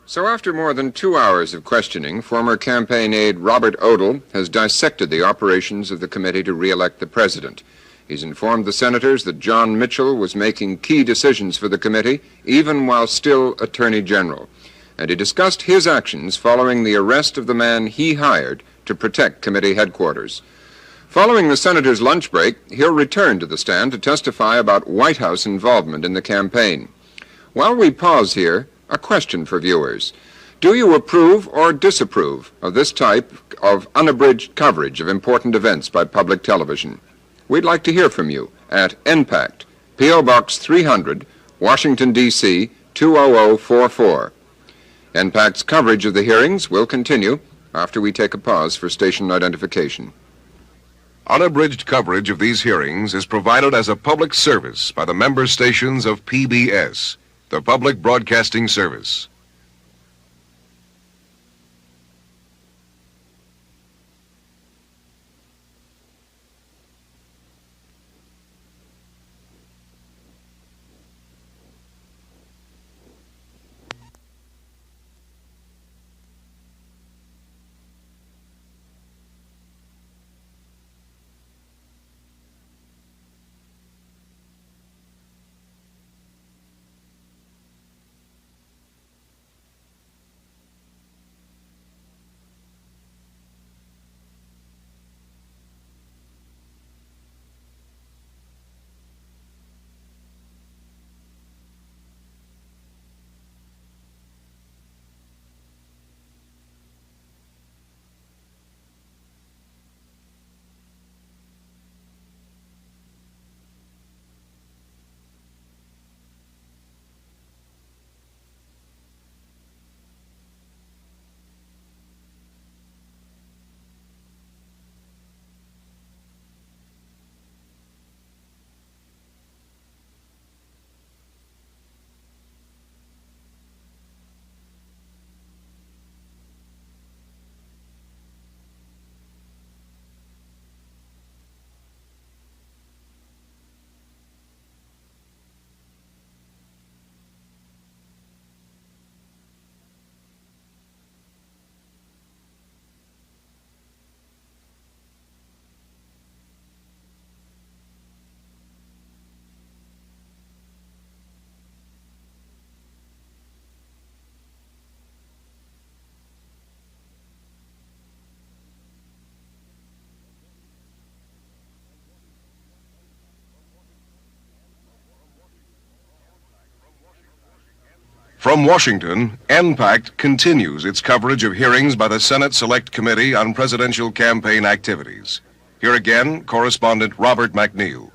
So after more than 2 hours of questioning, former campaign aide Robert Odle has dissected the operations of the committee to re-elect the president. He's informed the senators that John Mitchell was making key decisions for the committee, even while still Attorney General. And he discussed his actions following the arrest of the man he hired to protect committee headquarters. Following the senator's lunch break, he'll return to the stand to testify about White House involvement in the campaign. While we pause here, a question for viewers. Do you approve or disapprove of this type of unabridged coverage of important events by public television? We'd like to hear from you at NPACT, P.O. Box 300, Washington, D.C. 20044. NPACT's coverage of the hearings will continue after we take a pause for station identification. Unabridged coverage of these hearings is provided as a public service by the member stations of PBS, the Public Broadcasting Service. From Washington, NPACT continues its coverage of hearings by the Senate Select Committee on Presidential Campaign Activities. Here again, correspondent Robert McNeil.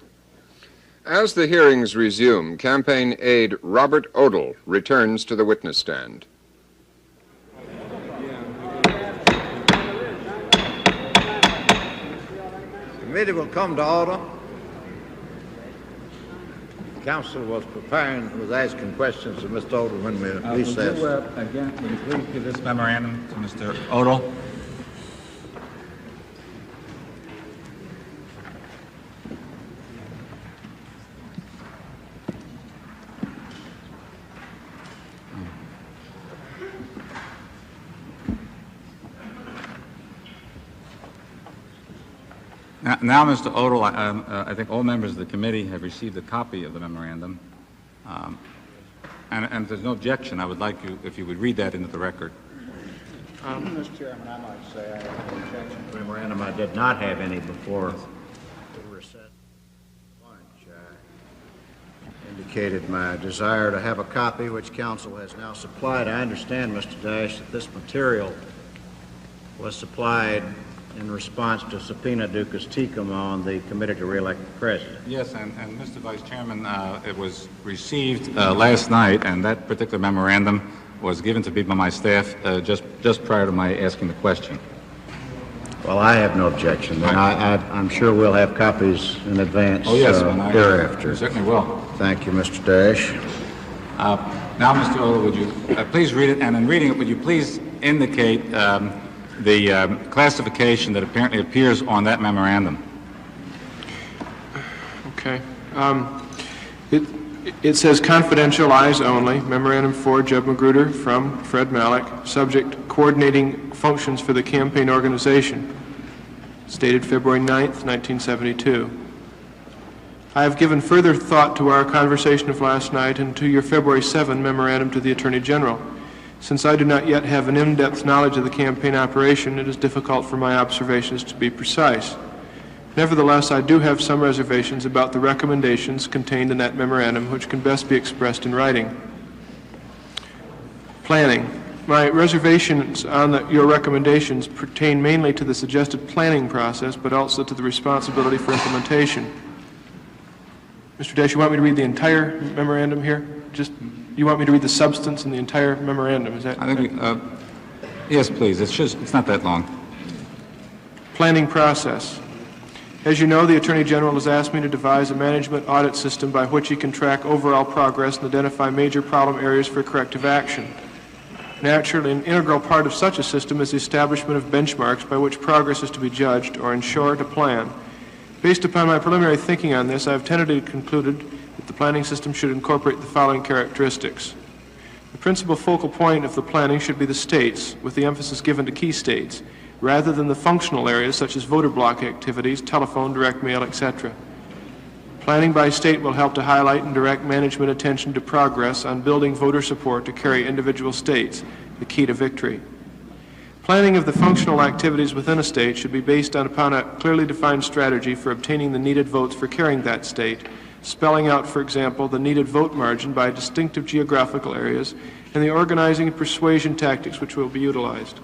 As the hearings resume, campaign aide Robert Odle returns to the witness stand. The committee will come to order. Council was asking questions of Mr. Odle when we recessed. Again, will you please give this memorandum to Mr. Odle? Now, Mr. Odle, I think all members of the committee have received a copy of the memorandum. And if there's no objection, I would like you, if you would read that into the record. Mr. Chairman, I might say I have an objection to the memorandum. I did not have any before we were set lunch. I indicated my desire to have a copy, which council has now supplied. I understand, Mr. Dash, that this material was supplied in response to subpoena ducus tecum on the committee to re-elect the president. Yes, and Mr. Vice Chairman, it was received last night, and that particular memorandum was given to me by my staff just prior to my asking the question. Well, I have no objection. Then I'm sure we'll have copies in advance thereafter. Certainly will. Thank you, Mr. Dash. Now, Mr. Odle, would you please read it, and in reading it, would you please indicate the classification that apparently appears on that memorandum? Okay. It says confidential eyes only, memorandum for Jeb Magruder from Fred Malek, subject coordinating functions for the campaign organization, stated February 9th, 1972. I have given further thought to our conversation of last night and to your February 7 memorandum to the Attorney General. Since I do not yet have an in-depth knowledge of the campaign operation, it is difficult for my observations to be precise. Nevertheless, I do have some reservations about the recommendations contained in that memorandum, which can best be expressed in writing. Planning. My reservations on your recommendations pertain mainly to the suggested planning process, but also to the responsibility for implementation. Mr. Dash, you want me to read the entire memorandum here? You want me to read the substance in the entire memorandum? Is that? I think yes, please. It's not that long. Planning process. As you know, the Attorney General has asked me to devise a management audit system by which he can track overall progress and identify major problem areas for corrective action. Naturally, an integral part of such a system is the establishment of benchmarks by which progress is to be judged, or in short, a plan. Based upon my preliminary thinking on this, I have tentatively concluded that the planning system should incorporate the following characteristics. The principal focal point of the planning should be the states, with the emphasis given to key states, rather than the functional areas such as voter block activities, telephone, direct mail, etc. Planning by state will help to highlight and direct management attention to progress on building voter support to carry individual states, the key to victory. Planning of the functional activities within a state should be based upon a clearly defined strategy for obtaining the needed votes for carrying that state, spelling out, for example, the needed vote margin by distinctive geographical areas and the organizing and persuasion tactics which will be utilized.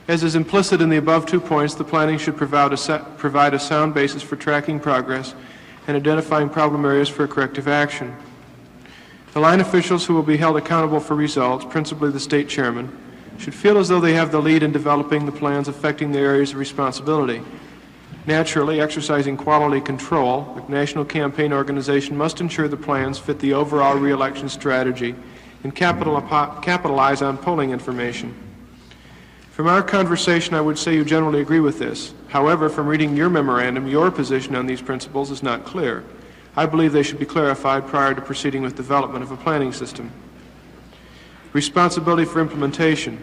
As is implicit in the above 2 points, the planning should provide a sound basis for tracking progress and identifying problem areas for corrective action. The line officials who will be held accountable for results, principally the state chairman, should feel as though they have the lead in developing the plans affecting their areas of responsibility. Naturally, exercising quality control, the National Campaign Organization must ensure the plans fit the overall re-election strategy and capitalize on polling information. From our conversation, I would say you generally agree with this. However, from reading your memorandum, your position on these principles is not clear. I believe they should be clarified prior to proceeding with development of a planning system. Responsibility for implementation.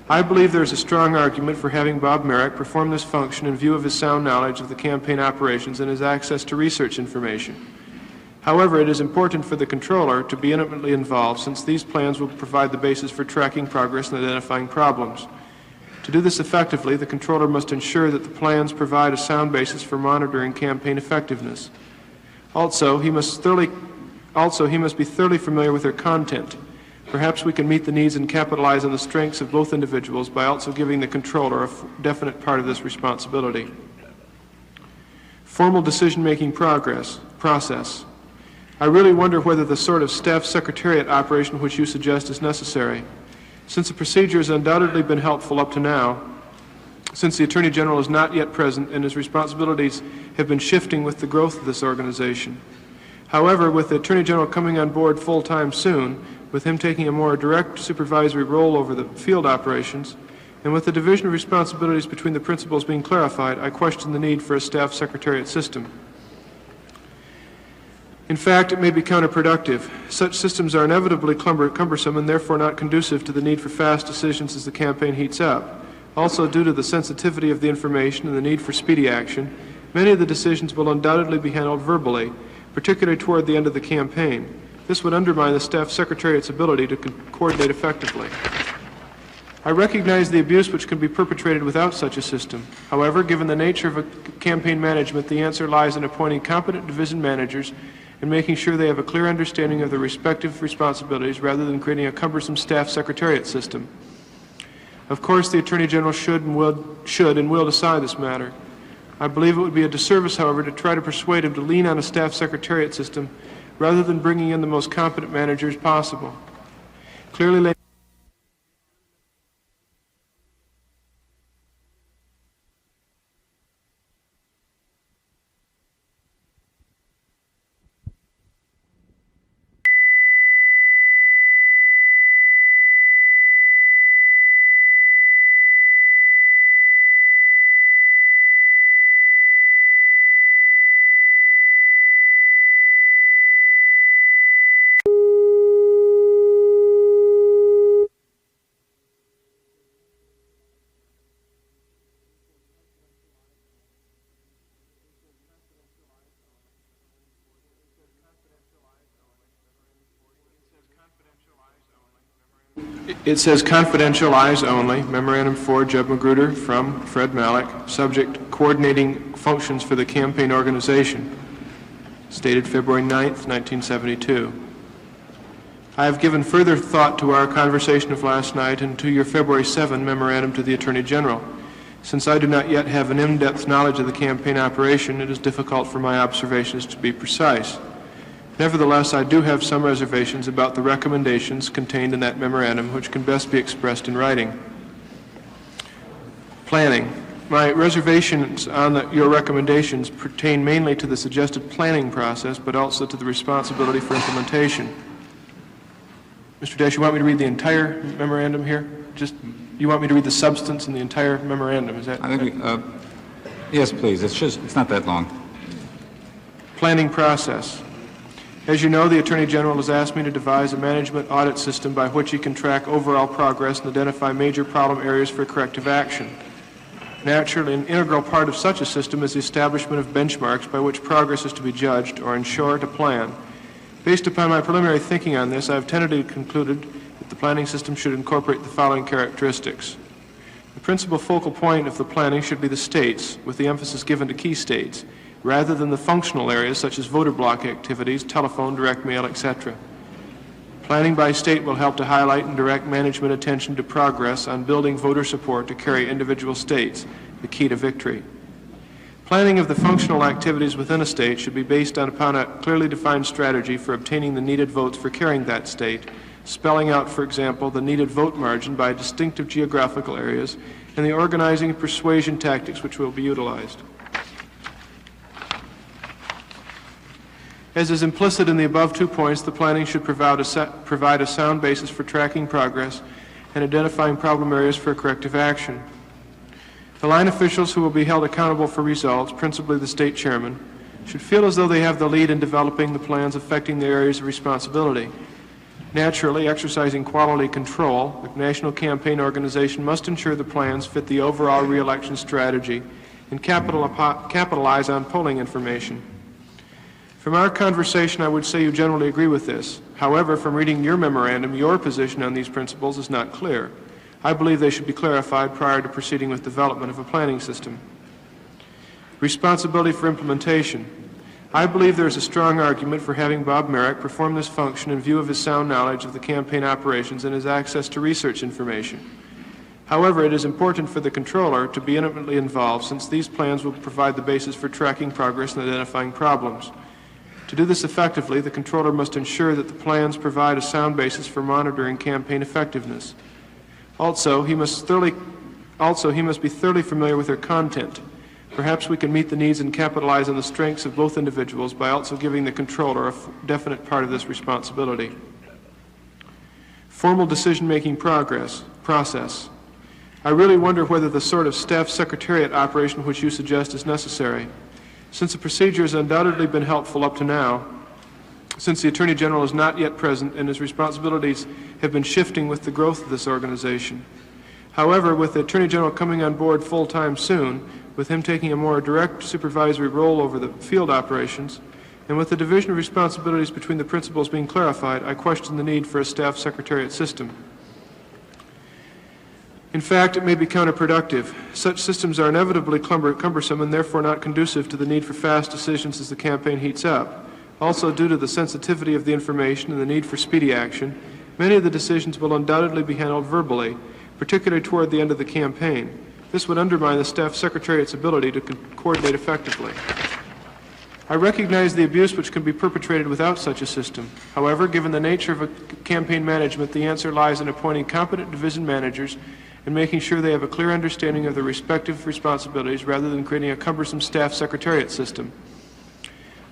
I believe there is a strong argument for having Bob Merrick perform this function in view of his sound knowledge of the campaign operations and his access to research information. However, it is important for the controller to be intimately involved, since these plans will provide the basis for tracking progress and identifying problems. To do this effectively, the controller must ensure that the plans provide a sound basis for monitoring campaign effectiveness. Also, he must be thoroughly familiar with their content. Perhaps we can meet the needs and capitalize on the strengths of both individuals by also giving the controller a definite part of this responsibility. Formal decision-making process. I really wonder whether the sort of staff secretariat operation which you suggest is necessary. Since the procedure has undoubtedly been helpful up to now, since the Attorney General is not yet present and his responsibilities have been shifting with the growth of this organization. However, with the Attorney General coming on board full-time soon, with him taking a more direct supervisory role over the field operations, and with the division of responsibilities between the principals being clarified, I question the need for a staff secretariat system. In fact, it may be counterproductive. Such systems are inevitably cumbersome and therefore not conducive to the need for fast decisions as the campaign heats up. Also, due to the sensitivity of the information and the need for speedy action, many of the decisions will undoubtedly be handled verbally, particularly toward the end of the campaign. This would undermine the Staff Secretariat's ability to coordinate effectively. I recognize the abuse which can be perpetrated without such a system. However, given the nature of campaign management, the answer lies in appointing competent division managers and making sure they have a clear understanding of their respective responsibilities rather than creating a cumbersome Staff Secretariat system. Of course, the Attorney General should and will decide this matter. I believe it would be a disservice, however, to try to persuade him to lean on a Staff Secretariat system rather than bringing in the most competent managers possible. Clearly, it says confidential eyes only, Memorandum 4, Jeb Magruder from Fred Malek, subject coordinating functions for the campaign organization, stated February 9th, 1972. I have given further thought to our conversation of last night and to your February 7 memorandum to the Attorney General. Since I do not yet have an in-depth knowledge of the campaign operation, it is difficult for my observations to be precise. Nevertheless, I do have some reservations about the recommendations contained in that memorandum, which can best be expressed in writing. Planning. My reservations on your recommendations pertain mainly to the suggested planning process, but also to the responsibility for implementation. Mr. Dash, you want me to read the entire memorandum here? You want me to read the substance in the entire memorandum? Is that? I think yes, please. It's not that long. Planning process. As you know, the Attorney General has asked me to devise a management audit system by which he can track overall progress and identify major problem areas for corrective action. Naturally, an integral part of such a system is the establishment of benchmarks by which progress is to be judged, or in short, a plan. Based upon my preliminary thinking on this, I have tentatively concluded that the planning system should incorporate the following characteristics. The principal focal point of the planning should be the states, with the emphasis given to key states, rather than the functional areas such as voter block activities, telephone, direct mail, etc. Planning by state will help to highlight and direct management attention to progress on building voter support to carry individual states, the key to victory. Planning of the functional activities within a state should be based upon a clearly defined strategy for obtaining the needed votes for carrying that state, spelling out, for example, the needed vote margin by distinctive geographical areas and the organizing and persuasion tactics which will be utilized. As is implicit in the above 2 points, the planning should provide a sound basis for tracking progress and identifying problem areas for corrective action. The line officials who will be held accountable for results, principally the state chairman, should feel as though they have the lead in developing the plans affecting their areas of responsibility. Naturally, exercising quality control, the national campaign organization must ensure the plans fit the overall re-election strategy and capitalize on polling information. From our conversation, I would say you generally agree with this. However, from reading your memorandum, your position on these principles is not clear. I believe they should be clarified prior to proceeding with development of a planning system. Responsibility for implementation. I believe there is a strong argument for having Bob Merrick perform this function in view of his sound knowledge of the campaign operations and his access to research information. However, it is important for the controller to be intimately involved, since these plans will provide the basis for tracking progress and identifying problems. To do this effectively, the controller must ensure that the plans provide a sound basis for monitoring campaign effectiveness. Also, he must be thoroughly familiar with their content. Perhaps we can meet the needs and capitalize on the strengths of both individuals by also giving the controller a definite part of this responsibility. Formal decision-making process. I really wonder whether the sort of staff secretariat operation which you suggest is necessary. Since the procedure has undoubtedly been helpful up to now, since the Attorney General is not yet present and his responsibilities have been shifting with the growth of this organization. However, with the Attorney General coming on board full-time soon, with him taking a more direct supervisory role over the field operations, And with the division of responsibilities between the principals being clarified, I question the need for a staff secretariat system. In fact, it may be counterproductive. Such systems are inevitably cumbersome and therefore not conducive to the need for fast decisions as the campaign heats up. Also, due to the sensitivity of the information and the need for speedy action, many of the decisions will undoubtedly be handled verbally, particularly toward the end of the campaign. This would undermine the staff secretariat's ability to coordinate effectively. I recognize the abuse which can be perpetrated without such a system. However, given the nature of a campaign management, the answer lies in appointing competent division managers and making sure they have a clear understanding of their respective responsibilities rather than creating a cumbersome staff secretariat system.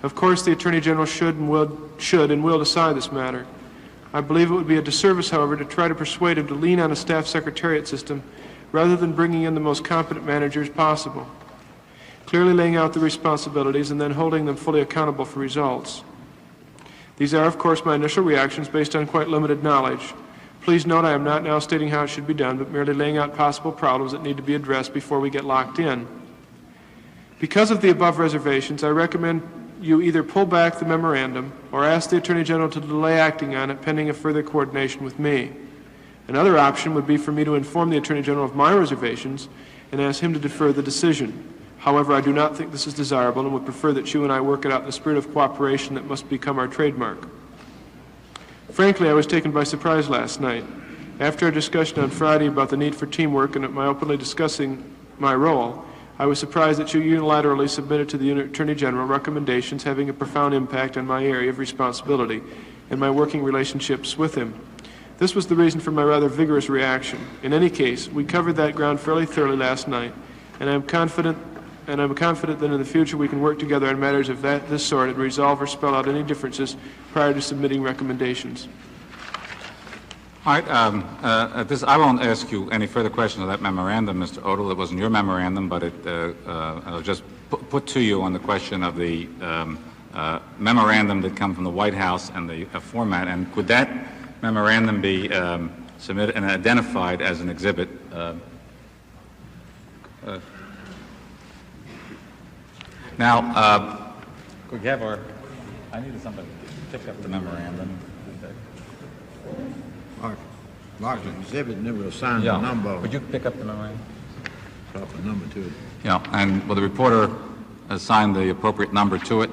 Of course, the Attorney General should and will decide this matter. I believe it would be a disservice, however, to try to persuade him to lean on a staff secretariat system rather than bringing in the most competent managers possible, clearly laying out the responsibilities and then holding them fully accountable for results. These are, of course, my initial reactions based on quite limited knowledge. Please note I am not now stating how it should be done, but merely laying out possible problems that need to be addressed before we get locked in. Because of the above reservations, I recommend you either pull back the memorandum or ask the Attorney General to delay acting on it pending a further coordination with me. Another option would be for me to inform the Attorney General of my reservations and ask him to defer the decision. However, I do not think this is desirable and would prefer that you and I work it out in the spirit of cooperation that must become our trademark. Frankly, I was taken by surprise last night. After a discussion on Friday about the need for teamwork and at my openly discussing my role, I was surprised that you unilaterally submitted to the Attorney General recommendations having a profound impact on my area of responsibility and my working relationships with him. This was the reason for my rather vigorous reaction. In any case, we covered that ground fairly thoroughly last night, and I'm confident that in the future we can work together on matters of this sort and resolve or spell out any differences prior to submitting recommendations. All right. I won't ask you any further questions of that memorandum, Mr. Odle. It wasn't your memorandum, but I'll just put to you on the question of the memorandum that come from the White House and the format. And could that memorandum be submitted and identified as an exhibit? Now, could we have I needed somebody to pick up the memorandum. Mark the exhibit and then we'll sign the number. Would you pick up the memorandum? Drop the number to it. Yeah, and will the reporter assign the appropriate number to it?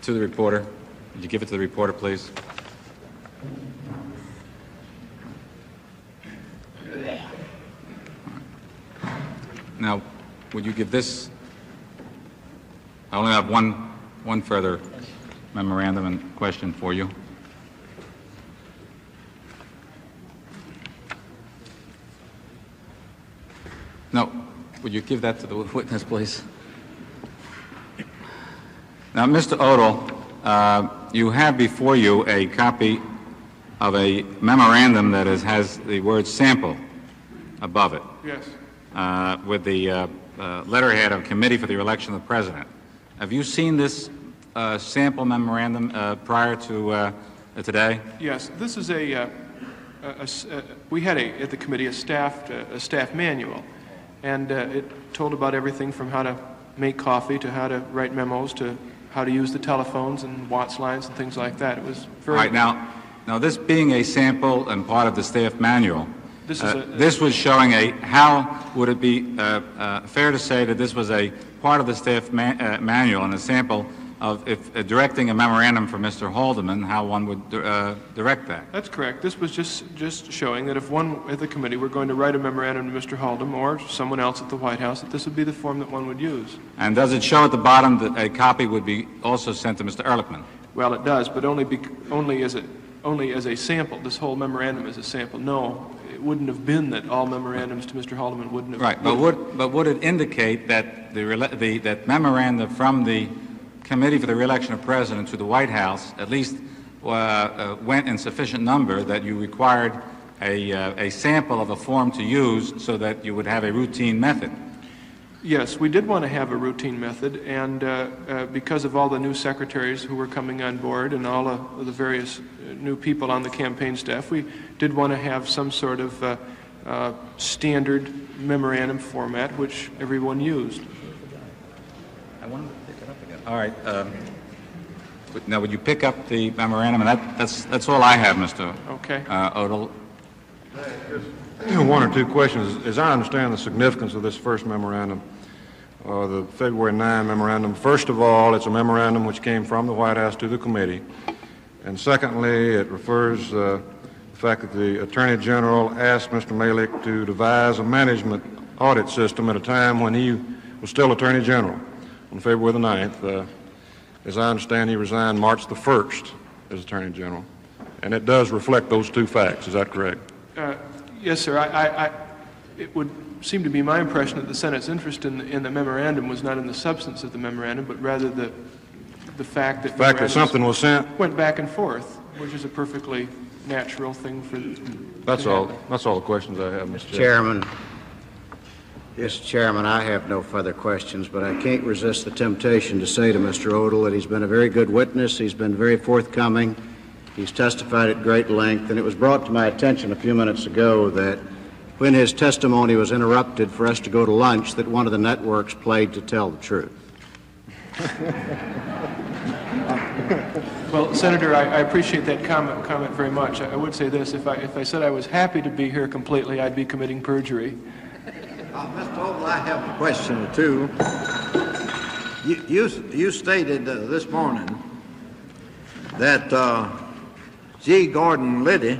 To the reporter? Would you give it to the reporter, please? Now, would you give this? I only have one further memorandum and question for you. No, would you give that to the witness, please? Now, Mr. Odle, you have before you a copy of a memorandum that has the word sample above it. Yes. With the letterhead of Committee for the Election of the President. Have you seen this sample memorandum prior to today? Yes. This is we had at the committee a staff manual. And it told about everything from how to make coffee to how to write memos to how to use the telephones and Watts lines and things like that. It was very... All right, now this being a sample and part of the staff manual, this was showing how would it be fair to say that this was a part of the staff manual and a sample of if directing a memorandum for Mr. Haldeman, how one would direct that? That's correct. This was just showing that if one at the committee were going to write a memorandum to Mr. Haldeman or someone else at the White House, that this would be the form that one would use. And does it show at the bottom that a copy would be also sent to Mr. Ehrlichman? Well, it does, but only as a sample. This whole memorandum is a sample. No, it wouldn't have been that all memorandums to Mr. Haldeman wouldn't have. Right, but would it indicate that that memorandum from the Committee for the Re-election of President to the White House at least went in sufficient number that you required a sample of a form to use so that you would have a routine method? Yes, we did want to have a routine method, and because of all the new secretaries who were coming on board and all of the various new people on the campaign staff, we did want to have some sort of standard memorandum format which everyone used. I wanted to pick it up again. All right. Now, would you pick up the memorandum? And that's all I have, Mr. Okay. Odle. One or two questions. As I understand the significance of this first memorandum, the February 9 memorandum, first of all, it's a memorandum which came from the White House to the committee. And secondly, it refers the fact that the Attorney General asked Mr. Malik to devise a management audit system at a time when he was still Attorney General on February the 9th. As I understand, he resigned March the 1st as Attorney General. And it does reflect those two facts. Is that correct? Yes, sir. It would seem to be my impression that the Senate's interest in the memorandum was not in the substance of the memorandum, but rather the fact that something was sent went back and forth, which is a perfectly natural thing for. That's all. That's all the questions I have, Mr. Chairman. Yes, Chairman, I have no further questions, but I can't resist the temptation to say to Mr. Odle that he's been a very good witness. He's been very forthcoming. He's testified at great length, and it was brought to my attention a few minutes ago that when his testimony was interrupted for us to go to lunch, that one of the networks played To Tell the Truth. Well, Senator, I appreciate that comment very much. I would say this: if I said I was happy to be here completely, I'd be committing perjury. Mr. Odle, I have a question or two. You stated this morning that G. Gordon Liddy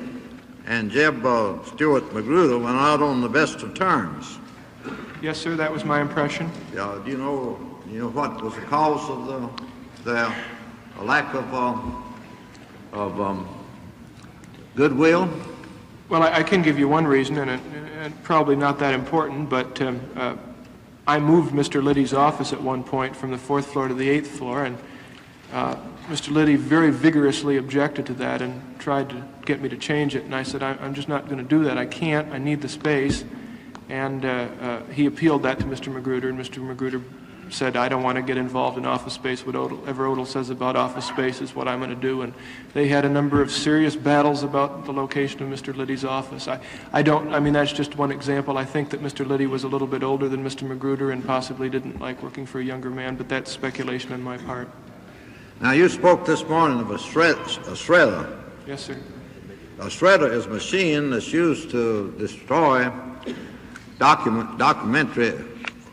and Jeb Stuart Magruder went out on the best of terms. Yes, sir, that was my impression. Do you know what was the cause of the lack of goodwill? Well, I can give you one reason, and probably not that important, but I moved Mr. Liddy's office at one point from the 4th floor to the 8th floor, and Mr. Liddy very vigorously objected to that and tried to get me to change it, and I said, I'm just not going to do that. I can't. I need the space. And he appealed that to Mr. Magruder, and Mr. Magruder said, I don't want to get involved in office space. Whatever Odle says about office space is what I'm going to do. And they had a number of serious battles about the location of Mr. Liddy's office. I mean, that's just one example. I think that Mr. Liddy was a little bit older than Mr. Magruder and possibly didn't like working for a younger man, but that's speculation on my part. Now, you spoke this morning of a shredder. Yes, sir. A shredder is a machine that's used to destroy documentary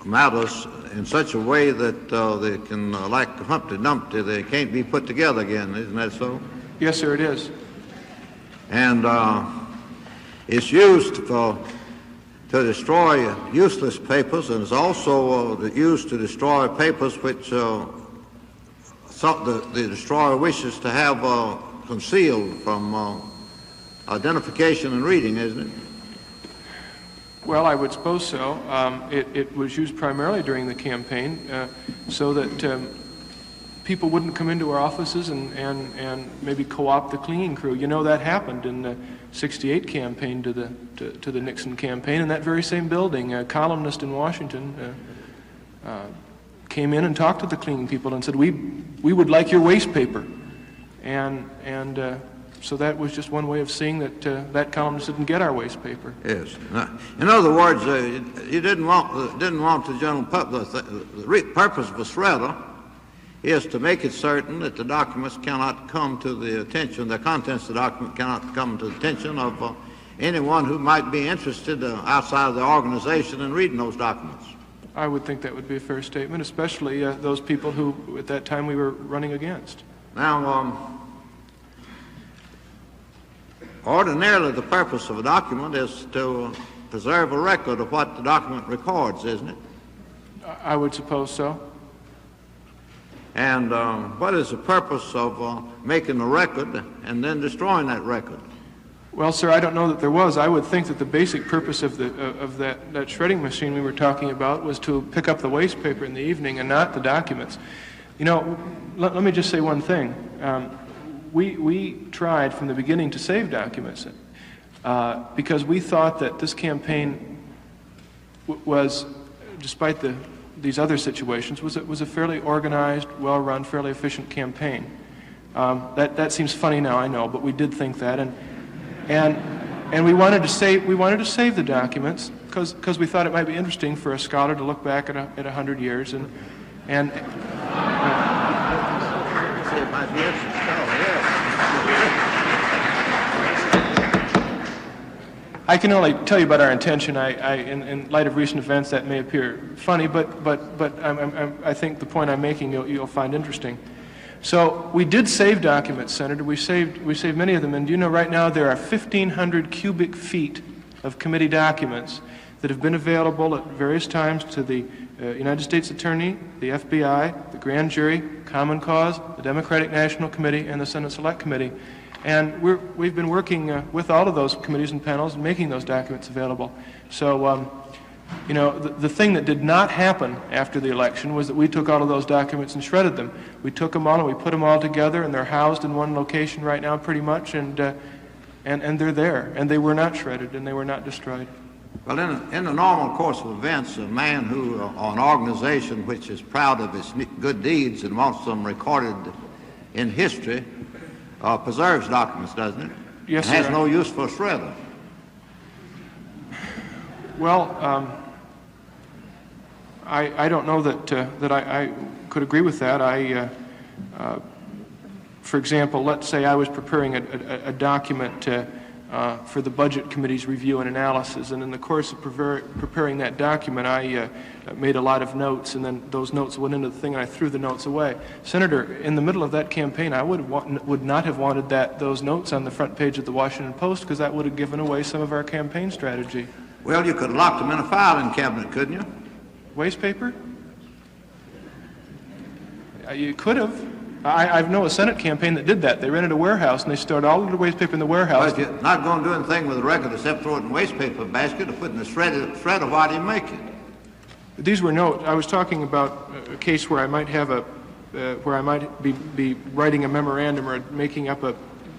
matters in such a way that they can, like Humpty Dumpty, they can't be put together again. Isn't that so? Yes, sir, it is. And it's used to destroy useless papers, and it's also used to destroy papers which the destroyer wishes to have concealed from identification and reading, isn't it? Well, I would suppose so. It was used primarily during the campaign so that people wouldn't come into our offices and maybe co-opt the cleaning crew. You know, that happened in the '68 campaign to the Nixon campaign in that very same building. A columnist in Washington came in and talked to the cleaning people and said, we would like your waste paper. And so that was just one way of seeing that that columnist didn't get our waste paper. Yes. In other words, you didn't want the general public. The purpose of a shredder is to make it certain that the documents cannot come to the attention, the contents of the document cannot come to the attention of anyone who might be interested outside of the organization in reading those documents. I would think that would be a fair statement, especially those people who at that time we were running against. Now, ordinarily the purpose of a document is to preserve a record of what the document records, isn't it? I would suppose so. And what is the purpose of making a record and then destroying that record? Well, sir, I don't know that there was. I would think that the basic purpose of that shredding machine we were talking about was to pick up the waste paper in the evening and not the documents. You know, let me just say one thing. We tried from the beginning to save documents because we thought that this campaign was, despite these other situations, was a fairly organized, well-run, fairly efficient campaign. That seems funny now, I know, but we did think that, and we wanted to save the documents because we thought it might be interesting for a scholar to look back at 100 years and I can only tell you about our intention. In light of recent events, that may appear funny, but I think the point I'm making you'll find interesting. So we did save documents, Senator. We saved many of them, and you know right now there are 1,500 cubic feet of committee documents that have been available at various times to the United States Attorney, the FBI, the Grand Jury, Common Cause, the Democratic National Committee, and the Senate Select Committee. And we've been working with all of those committees and panels and making those documents available. So, you know, the thing that did not happen after the election was that we took all of those documents and shredded them. We took them all and we put them all together, and they're housed in one location right now pretty much, and they're there. And they were not shredded, and they were not destroyed. Well, in the normal course of events, a man who, or an organization which is proud of its good deeds and wants them recorded in history, preserves documents, doesn't it? Yes, sir. It has no use for a shredder. Well, I don't know that I could agree with that. For example, let's say I was preparing a document for the Budget Committee's review and analysis, and in the course of preparing that document, I made a lot of notes, and then those notes went into the thing, and I threw the notes away. Senator, in the middle of that campaign, I would not have wanted those notes on the front page of the Washington Post, because that would have given away some of our campaign strategy. Well, you could have locked them in a filing cabinet, couldn't you? Waste paper? You could have. I know a Senate campaign that did that. They rented a warehouse and they stored all of the waste paper in the warehouse. Well, if you're not going to do anything with the record except throw it in a waste paper basket or put in a shredder, why do you make it? These were notes. I was talking about a case where I might have where I might be writing a memorandum or making up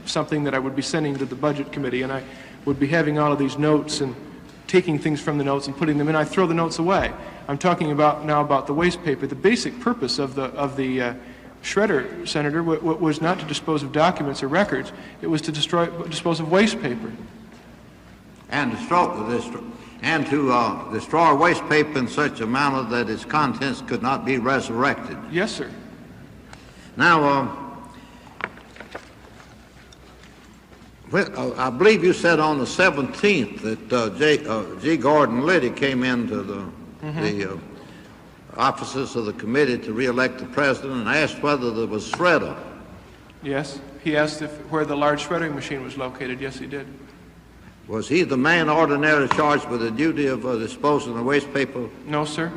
something that I would be sending to the Budget Committee, and I would be having all of these notes and taking things from the notes and putting them in. I throw the notes away. I'm talking now about the waste paper. The basic purpose of the shredder, Senator, was not to dispose of documents or records. It was to dispose of waste paper. And to destroy waste paper in such a manner that its contents could not be resurrected. Yes, sir. Now, I believe you said on the 17th that G. Gordon Liddy came into the offices of the committee to re-elect the president and asked whether there was shredder. Yes, he asked where the large shredding machine was located. Yes, he did. Was he the man ordinarily charged with the duty of disposing of waste paper? No, sir.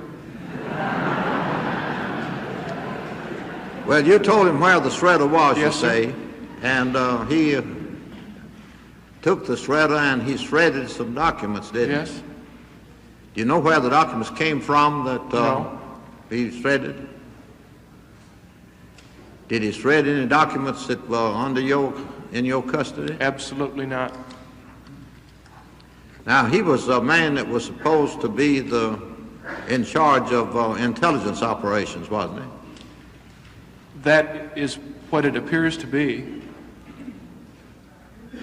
Well, you told him where the shredder was, yes, you say, and he took the shredder and he shredded some documents, didn't he? Yes. Do you know where the documents came from that no. He shredded? Did he shred any documents that were in your custody? Absolutely not. Now, he was a man that was supposed to be in charge of intelligence operations, wasn't he? That is what it appears to be.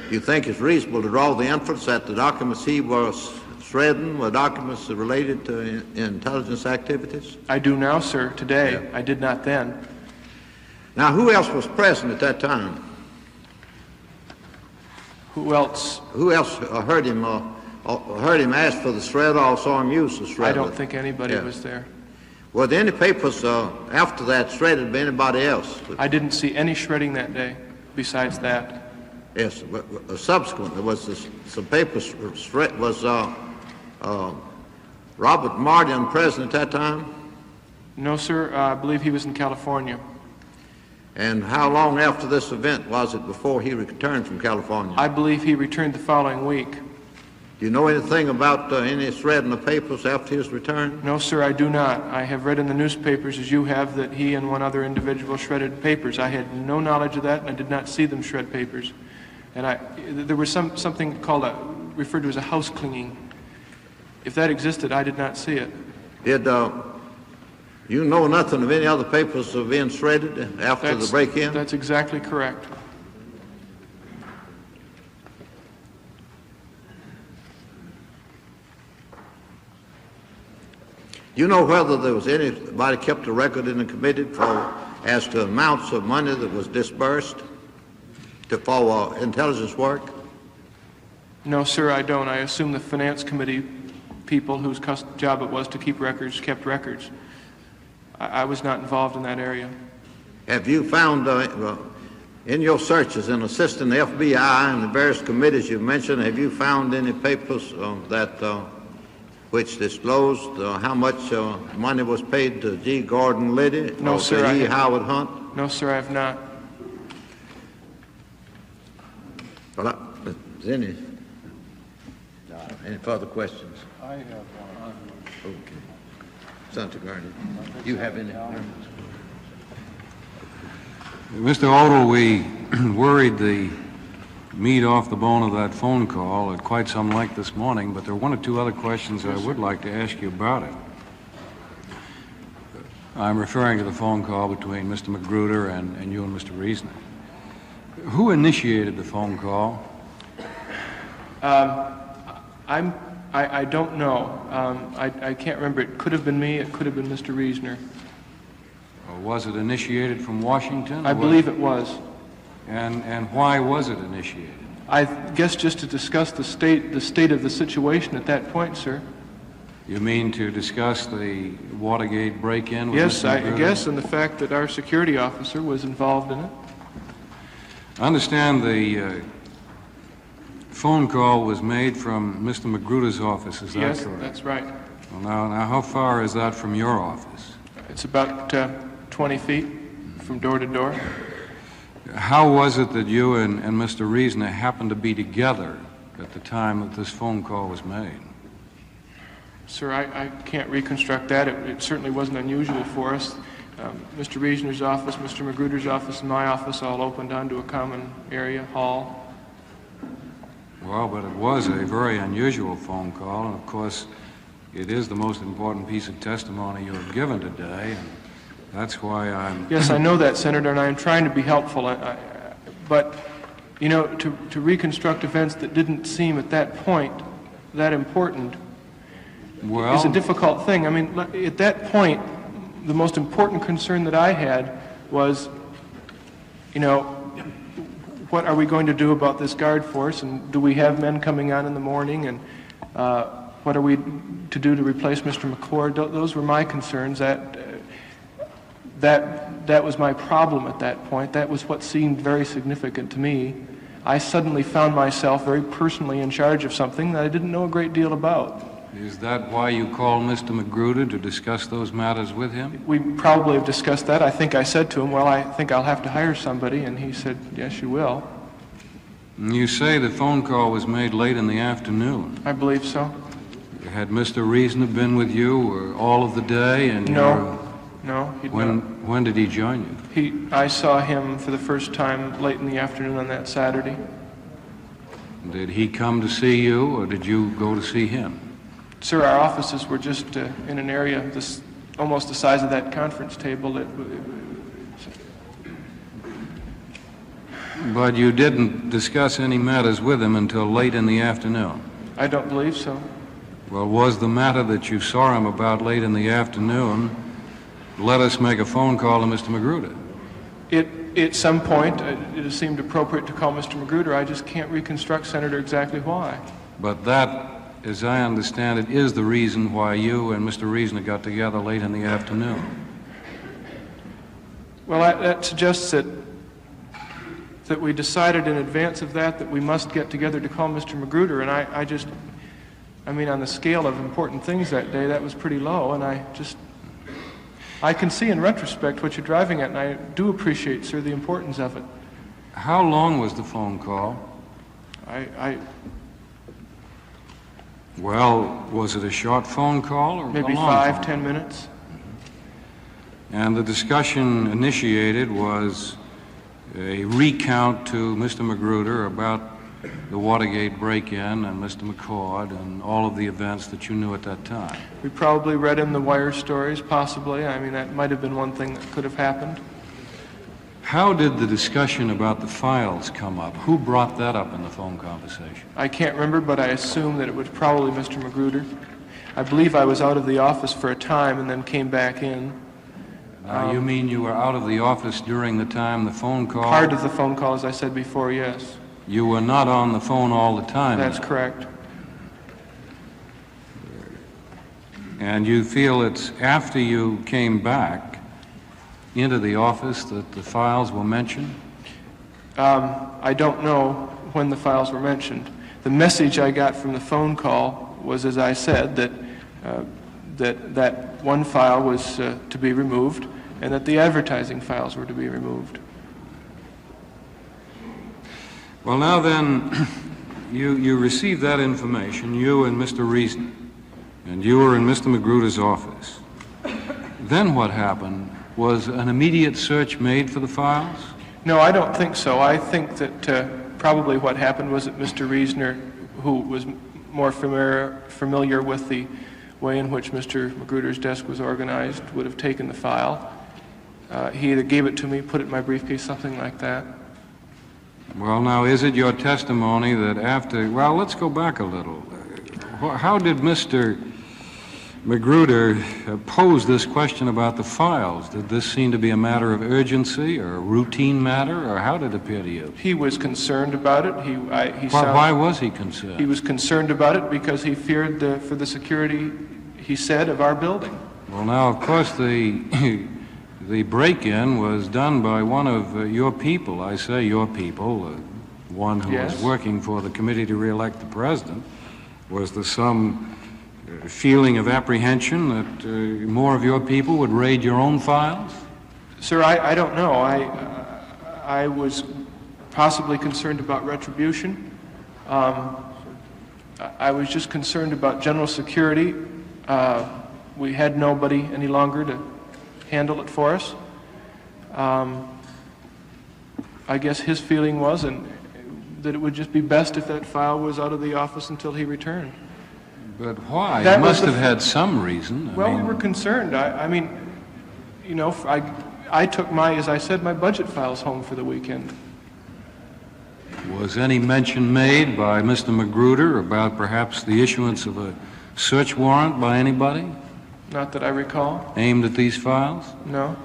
You think it's reasonable to draw the inference that the documents he was shredding were documents related to intelligence activities? I do now, sir, today. Yeah. I did not then. Now, who else was present at that time? Who else? Who else heard him ask for the shredder or saw him use the shredder? I don't think anybody was there. Were there any papers after that shredded by anybody else? I didn't see any shredding that day besides that. Yes, but subsequent, there was some papers shredded. Was Robert Mardian present at that time? No, sir. I believe he was in California. And how long after this event was it before he returned from California? I believe he returned the following week. Do you know anything about any shredding of papers after his return? No, sir, I do not. I have read in the newspapers, as you have, that he and one other individual shredded papers. I had no knowledge of that, and I did not see them shred papers. And there was something referred to as a house cleaning. If that existed, I did not see it. Did you know nothing of any other papers being shredded after the break-in? That's exactly correct. Do you know whether there was anybody kept a record in the committee for as to amounts of money that was disbursed for intelligence work? No, sir, I don't. I assume the Finance Committee people whose job it was to keep records kept records. I was not involved in that area. Have you found, in your searches in assisting the FBI and the various committees you mentioned, have you found any papers which disclosed how much money was paid to G. Gordon Liddy? No, or sir. to E. Howard Hunt? No, sir, I have not. Well, is any further questions? I have one. Okay. Senator Gurney, do you have any? Mr. Odle, we worried the meat off the bone of that phone call at quite some length this morning, but there are one or two other questions I would like to ask you about it. I'm referring to the phone call between Mr. Magruder and you and Mr. Reasoner. Who initiated the phone call? I don't know. I can't remember. It could have been me. It could have been Mr. Reasoner. Or was it initiated from Washington? I believe it was. And why was it initiated? I guess just to discuss the state of the situation at that point, sir. You mean to discuss the Watergate break-in? With Yes, Mr. I Magruder? guess, and the fact that our security officer was involved in it. I understand the phone call was made from Mr. Magruder's office, is that Yes, correct? that's right. Well, now, how far is that from your office? It's about 20 feet from door to door. How was it that you and Mr. Reasoner happened to be together at the time that this phone call was made? Sir, I can't reconstruct that. It certainly wasn't unusual for us. Mr. Reasoner's office, Mr. Magruder's office, and my office all opened onto a common area, hall. Well, but it was a very unusual phone call, and of course, it is the most important piece of testimony you have given today, and that's why I'm... Yes, I know that, Senator, and I am trying to be helpful. But, you know, to reconstruct events that didn't seem at that point that important is a difficult thing. I mean, at that point, the most important concern that I had was, you know, what are we going to do about this guard force, and do we have men coming on in the morning, and what are we to do to replace Mr. McCord? Those were my concerns. That was my problem at that point. That was what seemed very significant to me. I suddenly found myself very personally in charge of something that I didn't know a great deal about. Is that why you called Mr. Magruder, to discuss those matters with him? We probably have discussed that. I think I said to him, well, I think I'll have to hire somebody, and he said, yes, you will. You say the phone call was made late in the afternoon. I believe so. Had Mr. Reasoner been with you all of the day? And No, he'd not. When did he join you? I saw him for the first time late in the afternoon on that Saturday. Did he come to see you, or did you go to see him? Sir, our offices were just in an area almost the size of that conference table. But you didn't discuss any matters with him until late in the afternoon? I don't believe so. Well, was the matter that you saw him about late in the afternoon, let us make a phone call to Mr. Magruder? At some point, it seemed appropriate to call Mr. Magruder. I just can't reconstruct, Senator, exactly why. But that, as I understand it, is the reason why you and Mr. Reasoner got together late in the afternoon. Well, that suggests that we decided in advance of that we must get together to call Mr. Magruder, and I mean, on the scale of important things that day, that was pretty low, and I can see in retrospect what you're driving at, and I do appreciate, sir, the importance of it. How long was the phone call? Well, was it a short phone call or maybe a long 5-10 minutes? And the discussion initiated was a recount to Mr. Magruder about the Watergate break-in and Mr. McCord and all of the events that you knew at that time. We probably read him the wire stories, possibly. I mean, that might have been one thing that could have happened. How did the discussion about the files come up? Who brought that up in the phone conversation? I can't remember, but I assume that it was probably Mr. Magruder. I believe I was out of the office for a time and then came back in. Now, you mean you were out of the office during the time the phone call? Part of the phone call, as I said before, yes. You were not on the phone all the time? That's then? correct. And you feel it's after you came back into the office that the files were mentioned? I don't know when the files were mentioned. The message I got from the phone call was, as I said, that that one file was to be removed and that the advertising files were to be removed. Well, now then, you received that information, you and Mr. Reason, and you were in Mr. Magruder's office. Then what happened? Was an immediate search made for the files? No, I don't think so. I think that probably what happened was that Mr. Reasoner, who was more familiar with the way in which Mr. Magruder's desk was organized, would have taken the file. He either gave it to me, put it in my briefcase, something like that. Well, now, is it your testimony that after... Well, let's go back a little. How did Mr. Magruder pose this question about the files? Did this seem to be a matter of urgency or a routine matter, or how did it appear to you? He was concerned about it. Why was he concerned? He was concerned about it because he feared for the security, he said, of our building. Well, now, of course, the break-in was done by one of your people. I say your people, one who was working for the committee to re-elect the president. Was there some feeling of apprehension that more of your people would raid your own files? Sir, I don't know. I was possibly concerned about retribution. I was just concerned about general security. We had nobody any longer to handle it for us. I guess his feeling was that it would just be best if that file was out of the office until he returned. But why? He must have had some reason. Well, we were concerned. I mean, you know, I took as I said, my budget files home for the weekend. Was any mention made by Mr. Magruder about perhaps the issuance of a search warrant by anybody? Not that I recall. Aimed at these files? No.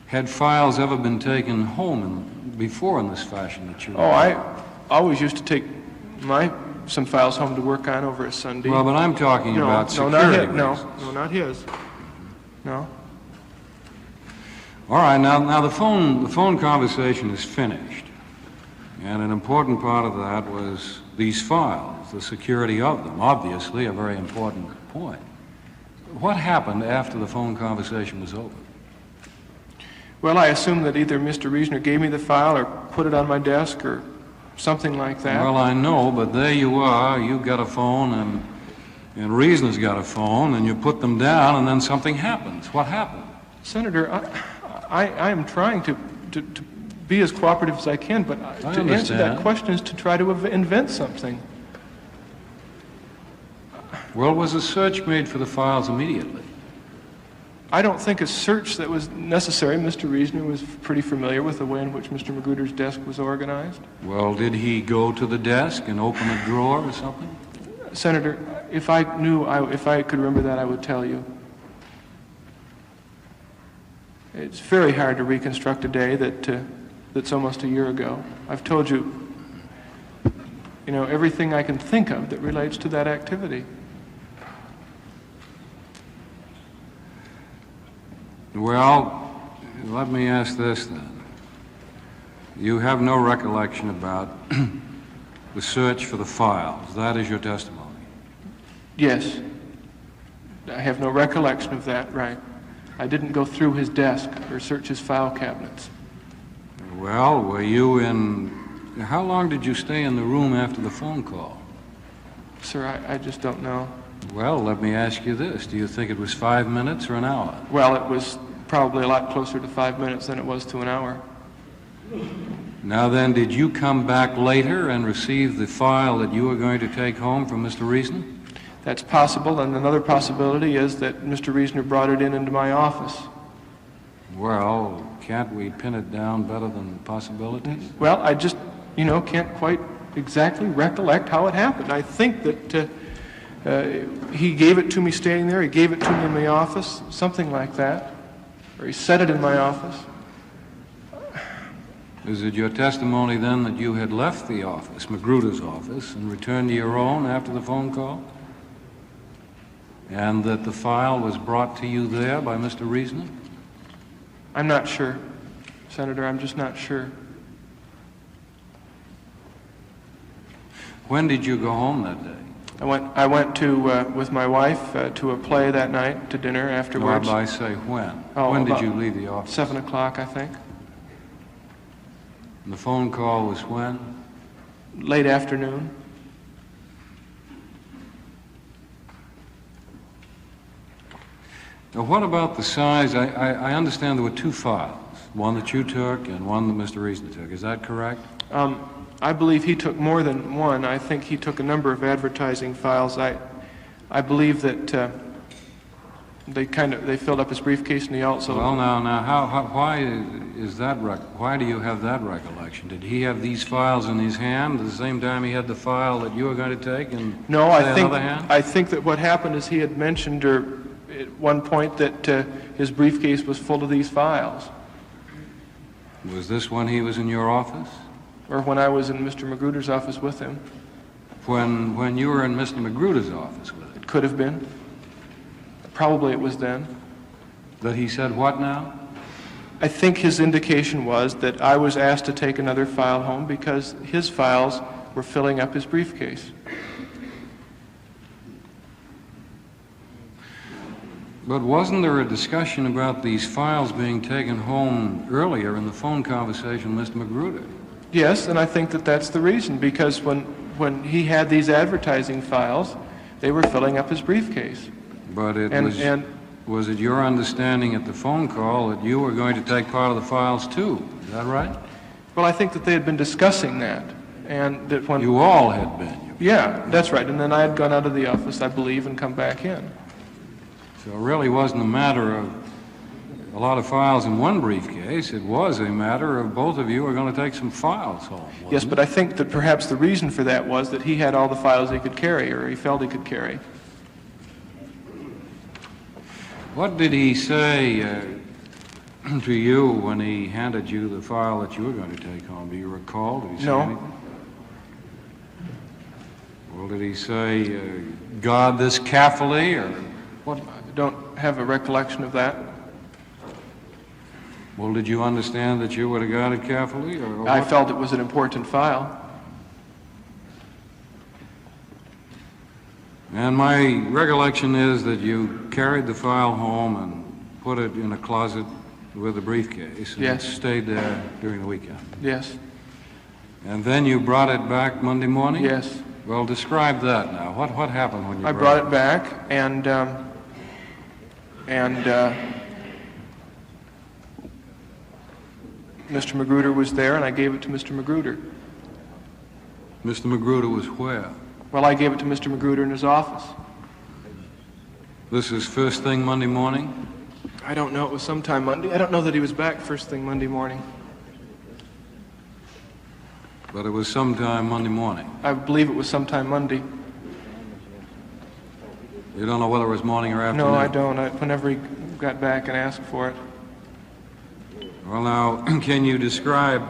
Had files ever been taken home before in this fashion that you... Oh, I always used to take some files home to work on over a Sunday. Well, but I'm talking about security reasons. No, not his. No. All right, now the phone conversation is finished. And an important part of that was these files, the security of them, obviously a very important point. What happened after the phone conversation was over? Well, I assume that either Mr. Reasoner gave me the file or put it on my desk or something like that. Well, I know, but there you are. You got a phone, and Reasoner's got a phone, and you put them down, and then something happens. What happened? Senator, I am trying to be as cooperative as I can, but to answer that question is to try to invent something. Well, was a search made for the files immediately? I don't think a search that was necessary. Mr. Reasoner was pretty familiar with the way in which Mr. Magruder's desk was organized. Well, did he go to the desk and open a drawer or something? Senator, if I could remember that, I would tell you. It's very hard to reconstruct a day that's almost a year ago. I've told you, everything I can think of that relates to that activity. Well, let me ask this then. You have no recollection about the search for the files. That is your testimony? Yes. I have no recollection of that, right. I didn't go through his desk or search his file cabinets. Well, were you how long did you stay in the room after the phone call? Sir, I just don't know. Well, let me ask you this. Do you think it was 5 minutes or an hour? Well, it was probably a lot closer to 5 minutes than it was to an hour. Now then, did you come back later and receive the file that you were going to take home from Mr. Reasoner? That's possible, and another possibility is that Mr. Reasoner brought it into my office. Well, can't we pin it down better than possibilities? Well, I just, can't quite exactly recollect how it happened. I think that He gave it to me standing there. He gave it to me in my office, something like that. Or he said it in my office. Is it your testimony then that you had left the office, Magruder's office, and returned to your own after the phone call? And that the file was brought to you there by Mr. Reasoner? I'm not sure, Senator. I'm just not sure. When did you go home that day? I went to with my wife to a play that night, to dinner afterwards. No, I say when. Oh, when did you leave the office? 7 o'clock, I think. And the phone call was when? Late afternoon. Now, what about the size? I understand there were two files, one that you took and one that Mr. Reasoner took. Is that correct? I believe he took more than one. I think he took a number of advertising files. I believe that they filled up his briefcase and he also. Well, now, why is that? Why do you have that recollection? Did he have these files in his hand at the same time he had the file that you were going to take? And no, I think that what happened is he had mentioned at one point that his briefcase was full of these files. Was this when he was in your office? Or when I was in Mr. Magruder's office with him. When you were in Mr. Magruder's office with him? It could have been. Probably it was then. That he said what now? I think his indication was that I was asked to take another file home because his files were filling up his briefcase. But wasn't there a discussion about these files being taken home earlier in the phone conversation with Mr. Magruder? Yes, and I think that that's the reason, because when he had these advertising files, they were filling up his briefcase. But was it your understanding at the phone call that you were going to take part of the files too? Is that right? Well, I think that they had been discussing that, and that when... You all had been. Yeah, that's right, and then I had gone out of the office, I believe, and come back in. So it really wasn't a matter of a lot of files in one briefcase. It was a matter of both of you were going to take some files home. Yes, but I think that perhaps the reason for that was that he had all the files he could carry, or he felt he could carry. What did he say to you when he handed you the file that you were going to take home? Do you recall? Did he say anything? Well, did he say, guard this carefully, or what? I don't have a recollection of that. Well, did you understand that you were to guard it carefully? Or I felt it was an important file. And my recollection is that you carried the file home and put it in a closet with a briefcase. And Yes. stayed there during the weekend. Yes. And then you brought it back Monday morning? Yes. Well, describe that now. What happened when you I brought it back, and Mr. Magruder was there, and I gave it to Mr. Magruder. Mr. Magruder was where? Well, I gave it to Mr. Magruder in his office. This is first thing Monday morning? I don't know. It was sometime Monday. I don't know that he was back first thing Monday morning. But it was sometime Monday morning. I believe it was sometime Monday. You don't know whether it was morning or afternoon? No, I don't. Whenever he got back and asked for it. Well, now, can you describe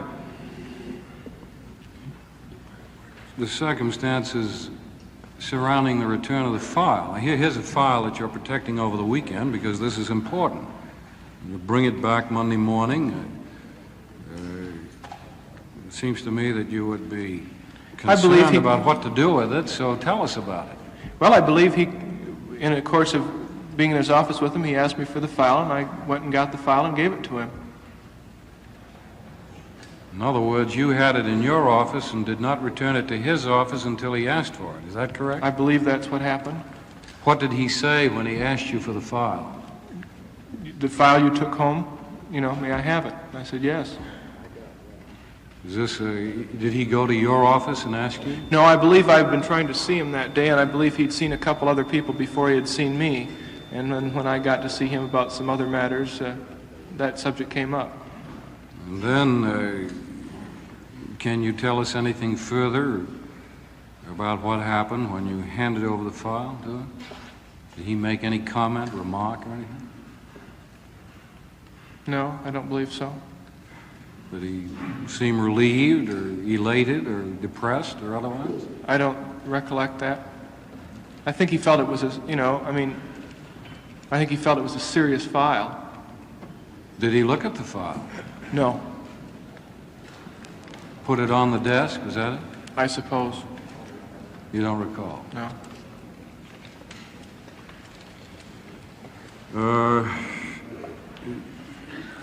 the circumstances surrounding the return of the file? Here's a file that you're protecting over the weekend because this is important. You bring it back Monday morning. It seems to me that you would be concerned about what to do with it, so tell us about it. Well, I believe he, in the course of being in his office with him, he asked me for the file, and I went and got the file and gave it to him. In other words, you had it in your office and did not return it to his office until he asked for it. Is that correct? I believe that's what happened. What did he say when he asked you for the file? The file you took home, may I have it? And I said yes. Did he go to your office and ask you? No, I believe I've been trying to see him that day, and I believe he'd seen a couple other people before he had seen me. And then when I got to see him about some other matters, that subject came up. And then, can you tell us anything further about what happened when you handed over the file to him? Did he make any comment, remark, or anything? No, I don't believe so. Did he seem relieved or elated or depressed or otherwise? I don't recollect that. I think he felt it was, I think he felt it was a serious file. Did he look at the file? No, Put it on the desk, was that it? I suppose. You don't recall? No.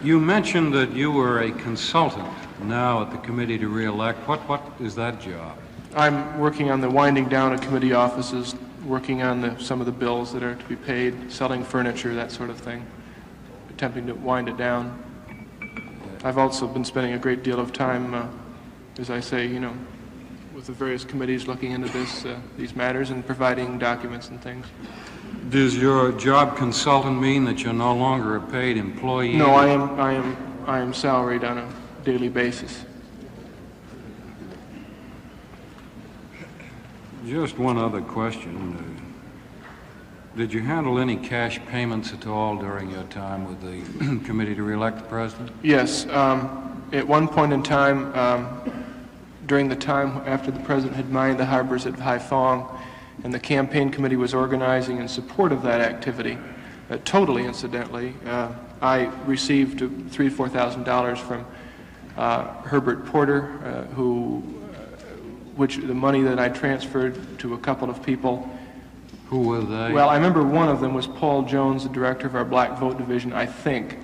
You mentioned that you were a consultant now at the Committee to Re-elect. What is that job? I'm working on the winding down of committee offices, working on some of the bills that are to be paid, selling furniture, that sort of thing, attempting to wind it down. I've also been spending a great deal of time, as I say, with the various committees looking into these matters and providing documents and things. Does your job consultant mean that you're no longer a paid employee? No, I am salaried on a daily basis. Just one other question. Did you handle any cash payments at all during your time with the Committee to Re-elect the President? Yes. At one point in time, during the time after the President had mined the harbors at Haiphong, and the campaign committee was organizing in support of that activity, totally incidentally, I received $3,000 to $4,000 from Herbert Porter, which the money that I transferred to a couple of people. Who were they? Well, I remember one of them was Paul Jones, the director of our Black Vote Division, I think.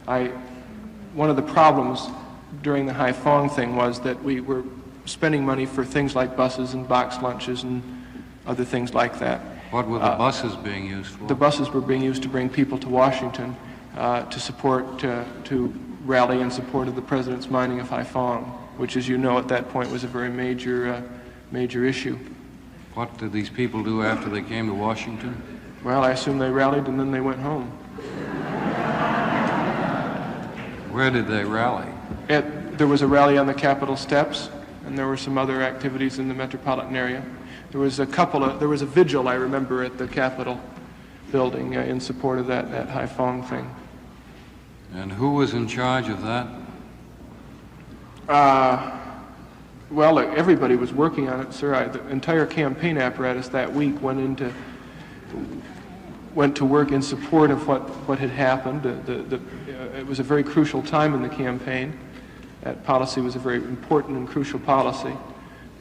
One of the problems during the Haiphong thing was that we were spending money for things like buses and box lunches and other things like that. What were the buses being used for? The buses were being used to bring people to Washington to rally in support of the President's mining of Haiphong, which, as you know, at that point was a very major issue. What did these people do after they came to Washington? Well, I assume they rallied and then they went home. Where did they rally? There was a rally on the Capitol steps, and there were some other activities in the metropolitan area. There was a vigil, I remember, at the Capitol building in support of that Haiphong thing. And who was in charge of that? Well, everybody was working on it, sir. The entire campaign apparatus that week went to work in support of what had happened. It was a very crucial time in the campaign. That policy was a very important and crucial policy,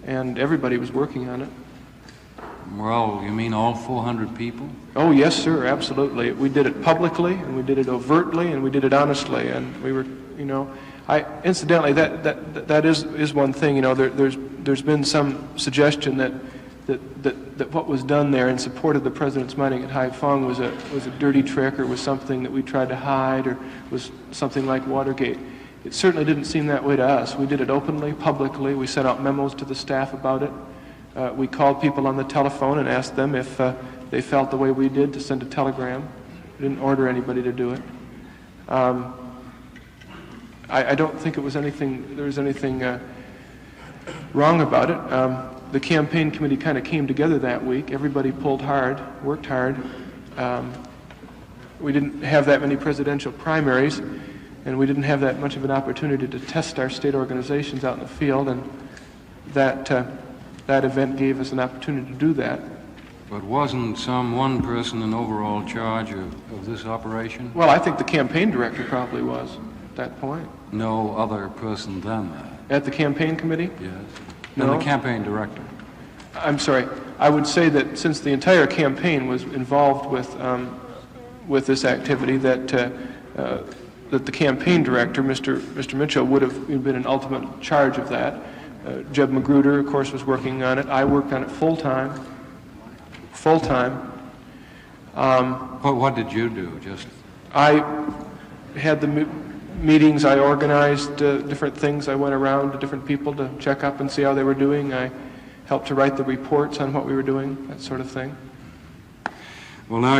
and everybody was working on it. Well, you mean all 400 people? Oh, yes, sir, absolutely. We did it publicly, and we did it overtly, and we did it honestly, and we were, incidentally, that is one thing. There's been some suggestion that what was done there in support of the President's mining at Haiphong was a dirty trick, or was something that we tried to hide, or was something like Watergate. It certainly didn't seem that way to us. We did it openly, publicly. We sent out memos to the staff about it. We called people on the telephone and asked them if they felt the way we did to send a telegram. We didn't order anybody to do it. I don't think there was anything wrong about it. The campaign committee kind of came together that week. Everybody pulled hard, worked hard. We didn't have that many presidential primaries, and we didn't have that much of an opportunity to test our state organizations out in the field, and that event gave us an opportunity to do that. But wasn't some one person in overall charge of this operation? Well, I think the campaign director probably was at that point. No other person than that? At the campaign committee? Yes. No. And the campaign director? I'm sorry. I would say that since the entire campaign was involved with this activity, that the campaign director, Mr. Mitchell, would have been in ultimate charge of that. Jeb Magruder, of course, was working on it. I worked on it full time. What did you do? I had the meetings. I organized different things. I went around to different people to check up and see how they were doing. I helped to write the reports on what we were doing, that sort of thing. Well, now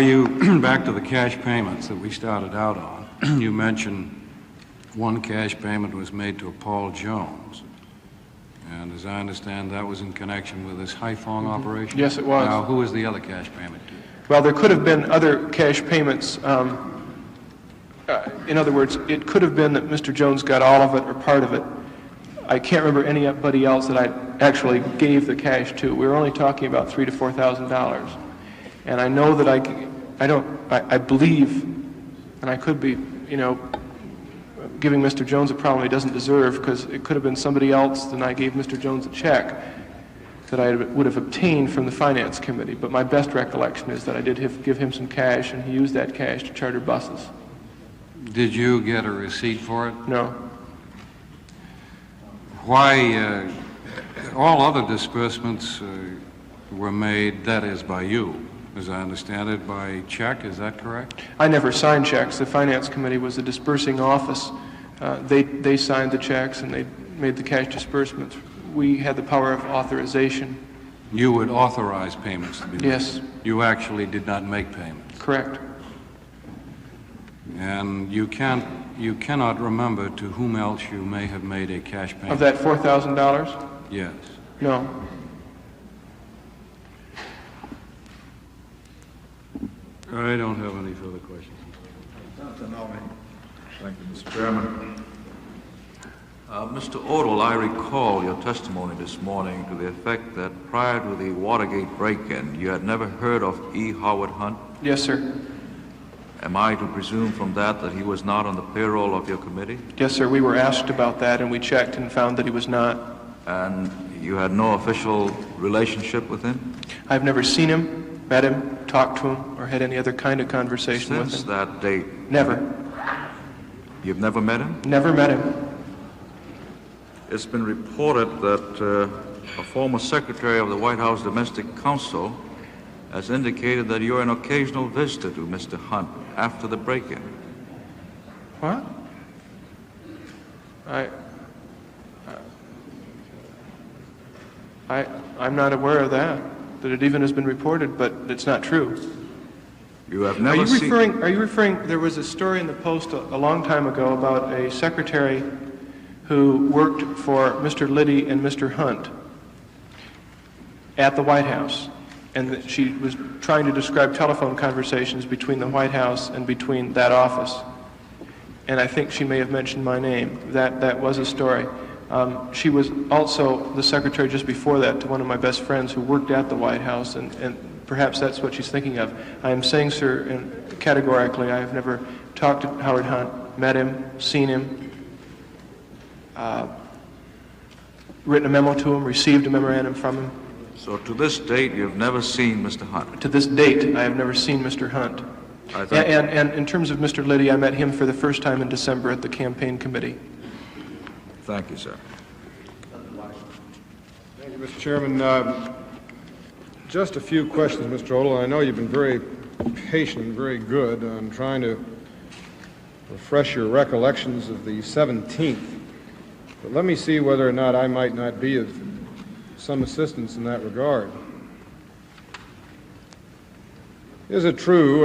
back to the cash payments that we started out on. You mentioned one cash payment was made to a Paul Jones. And as I understand, that was in connection with this Haiphong operation? Yes, it was. Now, who was the other cash payment to? Well, there could have been other cash payments. In other words, it could have been that Mr. Jones got all of it or part of it. I can't remember anybody else that I actually gave the cash to. We were only talking about $3,000 to $4,000. And I know that I believe, and I could be, giving Mr. Jones a problem he doesn't deserve, because it could have been somebody else than I gave Mr. Jones a check that I would have obtained from the Finance Committee. But my best recollection is that I did give him some cash, and he used that cash to charter buses. Did you get a receipt for it? No. Why, all other disbursements were made, that is, by you, as I understand it, by check, is that correct? I never signed checks. The Finance Committee was the dispersing office. They signed the checks and they made the cash disbursements. We had the power of authorization. You would authorize payments to be made? Yes. You actually did not make payments? Correct. And you cannot remember to whom else you may have made a cash payment? Of that $4,000? Yes. No. I don't have any further questions. Thank you, Mr. Chairman. Mr. Odle, I recall your testimony this morning to the effect that prior to the Watergate break-in, you had never heard of E. Howard Hunt? Yes, sir. Am I to presume from that he was not on the payroll of your committee? Yes, sir. We were asked about that, and we checked and found that he was not. And you had no official relationship with him? I've never seen him, met him, talked to him, or had any other kind of conversation with him. Since that date? Never. You've never met him? Never met him. It's been reported that a former secretary of the White House Domestic Council has indicated that you're an occasional visitor to Mr. Hunt after the break-in. What? I'm not aware of that it even has been reported, but it's not true. You have never seen... Are you referring, there was a story in the Post a long time ago about a secretary who worked for Mr. Liddy and Mr. Hunt at the White House, and that she was trying to describe telephone conversations between the White House and between that office. And I think she may have mentioned my name. That was a story. She was also the secretary just before that to one of my best friends who worked at the White House, and perhaps that's what she's thinking of. I am saying, sir, categorically, I have never talked to Howard Hunt, met him, seen him, written a memo to him, received a memorandum from him. So to this date, you've never seen Mr. Hunt? To this date, I have never seen Mr. Hunt. And in terms of Mr. Liddy, I met him for the first time in December at the campaign committee. Thank you, sir. Thank you, Mr. Chairman. Just a few questions, Mr. Odle. I know you've been very patient and very good on trying to refresh your recollections of the 17th. But let me see whether or not I might not be of some assistance in that regard. Is it true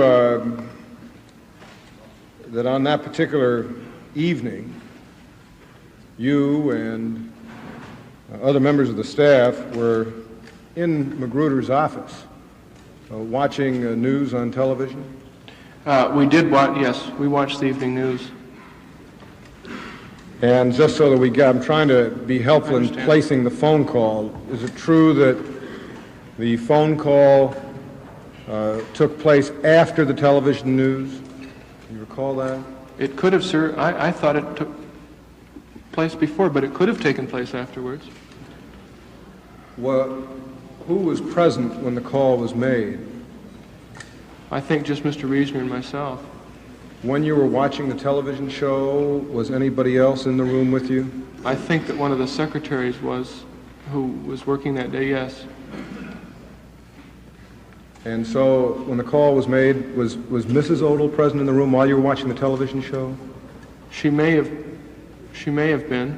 that on that particular evening, you and other members of the staff were in Magruder's office watching news on television? We did watch, yes, we watched the evening news. And just so that I'm trying to be helpful in placing the phone call, is it true that the phone call took place after the television news? Do you recall that? It could have, sir. I thought it took place before, but it could have taken place afterwards. Well, who was present when the call was made? I think just Mr. Reisner and myself. When you were watching the television show, was anybody else in the room with you? I think that one of the secretaries was, who was working that day, yes. And so when the call was made, was Mrs. Odle present in the room while you were watching the television show? She may have been.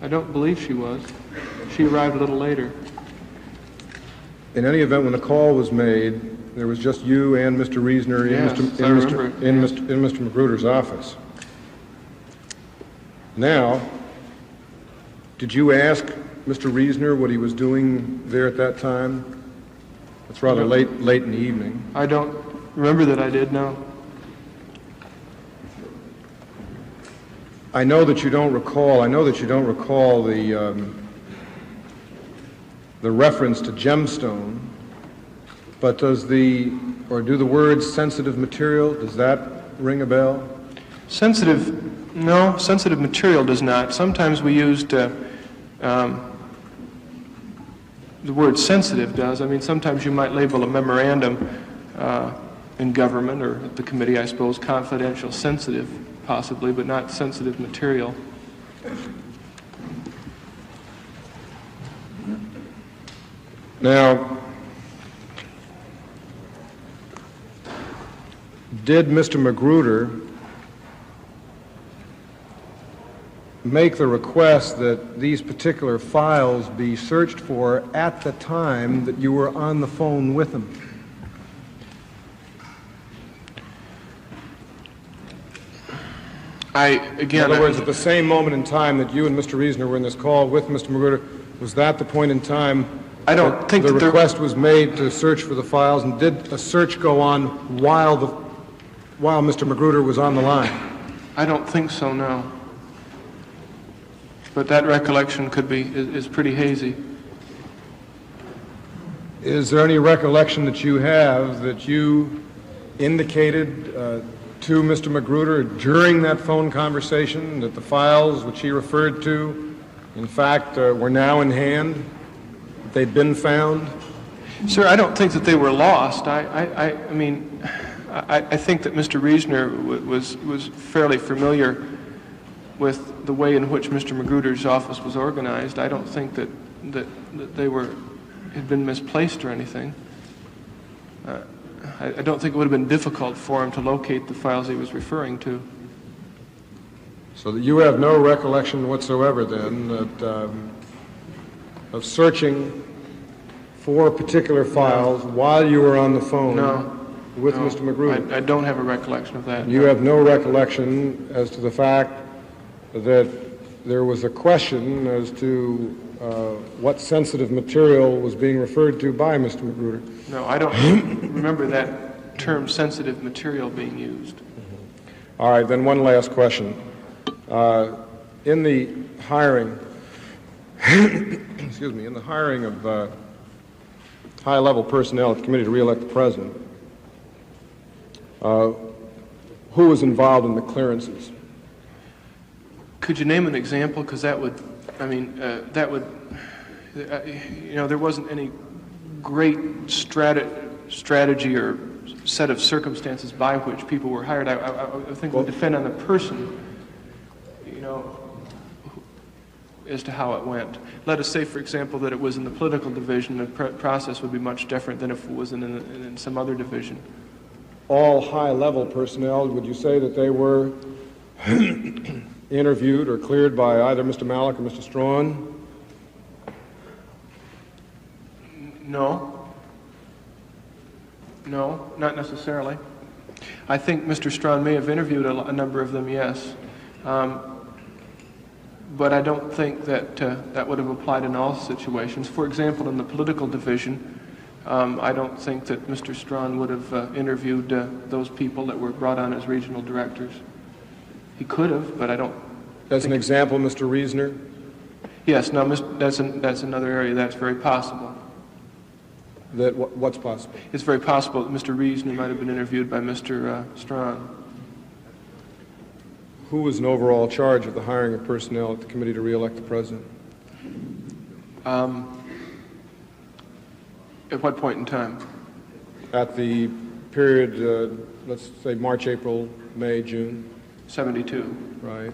I don't believe she was. She arrived a little later. In any event, when the call was made, there was just you and Mr. Reisner in Mr. Magruder's office. Now, did you ask Mr. Reesner what he was doing there at that time? It's rather late in the evening. I don't remember that I did, no. I know that you don't recall the reference to gemstone, but do the words sensitive material, does that ring a bell? Sensitive material does not. Sometimes we used, the word sensitive does. I mean, sometimes you might label a memorandum in government or at the committee, I suppose, confidential, sensitive, possibly, but not sensitive material. Now, did Mr. Magruder make the request that these particular files be searched for at the time that you were on the phone with him? In other words, at the same moment in time that you and Mr. Reesner were in this call with Mr. Magruder, was that the point in time I don't think the request was made to search for the files, and did a search go on while Mr. Magruder was on the line? I don't think so, no. But that recollection is pretty hazy. Is there any recollection that you have that you indicated to Mr. Magruder during that phone conversation that the files which he referred to, in fact, were now in hand, that they'd been found? Sir, I don't think that they were lost. I mean, I think that Mr. Reesner was fairly familiar with the way in which Mr. Magruder's office was organized. I don't think that they had been misplaced or anything. I don't think it would have been difficult for him to locate the files he was referring to. So that you have no recollection whatsoever, then, of searching for particular files while you were on the phone with Mr. Magruder? I don't have a recollection of that. You have no recollection as to the fact that there was a question as to what sensitive material was being referred to by Mr. Magruder? No, I don't remember that term sensitive material being used. All right, then one last question. In the hiring, in the hiring of high-level personnel at the committee to re-elect the president, who was involved in the clearances? Could you name an example? Because that would, there wasn't any great strategy or set of circumstances by which people were hired. I think it would depend on the person, as to how it went. Let us say, for example, that it was in the political division. The process would be much different than if it was in some other division. All high-level personnel, would you say that they were interviewed or cleared by either Mr. Malik or Mr. Strawn? No, not necessarily. I think Mr. Strawn may have interviewed a number of them, yes. But I don't think that that would have applied in all situations. For example, in the political division, I don't think that Mr. Strawn would have interviewed those people that were brought on as regional directors. He could have, but I don't. As an example, Mr. Reesner? Yes, no, that's another area that's very possible. What's possible? It's very possible that Mr. Reesner might have been interviewed by Mr. Strawn. Who was in overall charge of the hiring of personnel at the committee to re-elect the president? At what point in time? At the period, let's say March, April, May, June. 72. Right.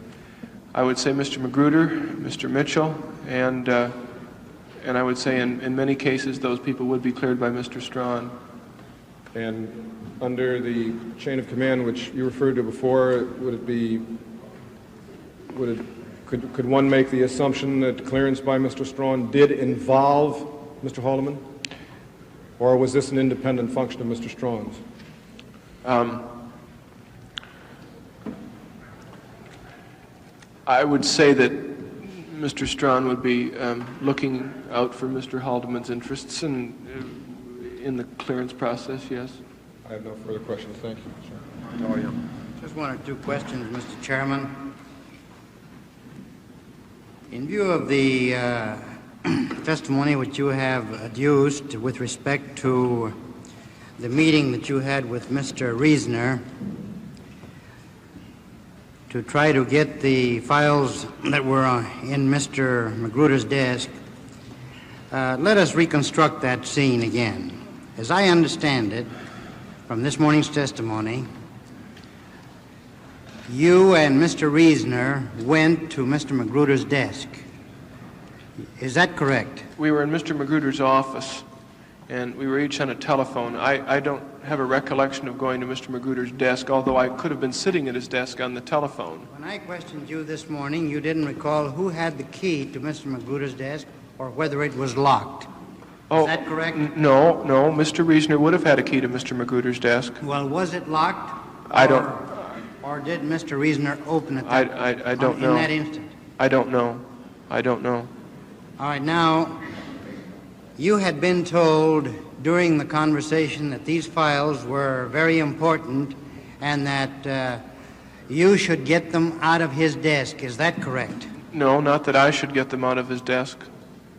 I would say Mr. Magruder, Mr. Mitchell, and I would say in many cases those people would be cleared by Mr. Strawn. And under the chain of command which you referred to before, could one make the assumption that clearance by Mr. Strawn did involve Mr. Haldeman? Or was this an independent function of Mr. Strawn's? I would say that Mr. Strawn would be looking out for Mr. Haldeman's interests in the clearance process, yes. I have no further questions. Thank you, sir. How are you? Just one or two questions, Mr. Chairman. In view of the testimony which you have adduced with respect to the meeting that you had with Mr. Reasoner to try to get the files that were in Mr. Magruder's desk, let us reconstruct that scene again. As I understand it, from this morning's testimony, you and Mr. Reasoner went to Mr. Magruder's desk. Is that correct? We were in Mr. Magruder's office, and we were each on a telephone. I don't have a recollection of going to Mr. Magruder's desk, although I could have been sitting at his desk on the telephone. When I questioned you this morning, you didn't recall who had the key to Mr. Magruder's desk or whether it was locked. Is that correct? No. Mr. Reasoner would have had a key to Mr. Magruder's desk. Well, was it locked? Or did Mr. Reasoner open it I don't know. In that instant? I don't know. All right, now, you had been told during the conversation that these files were very important and that you should get them out of his desk. Is that correct? No, not that I should get them out of his desk.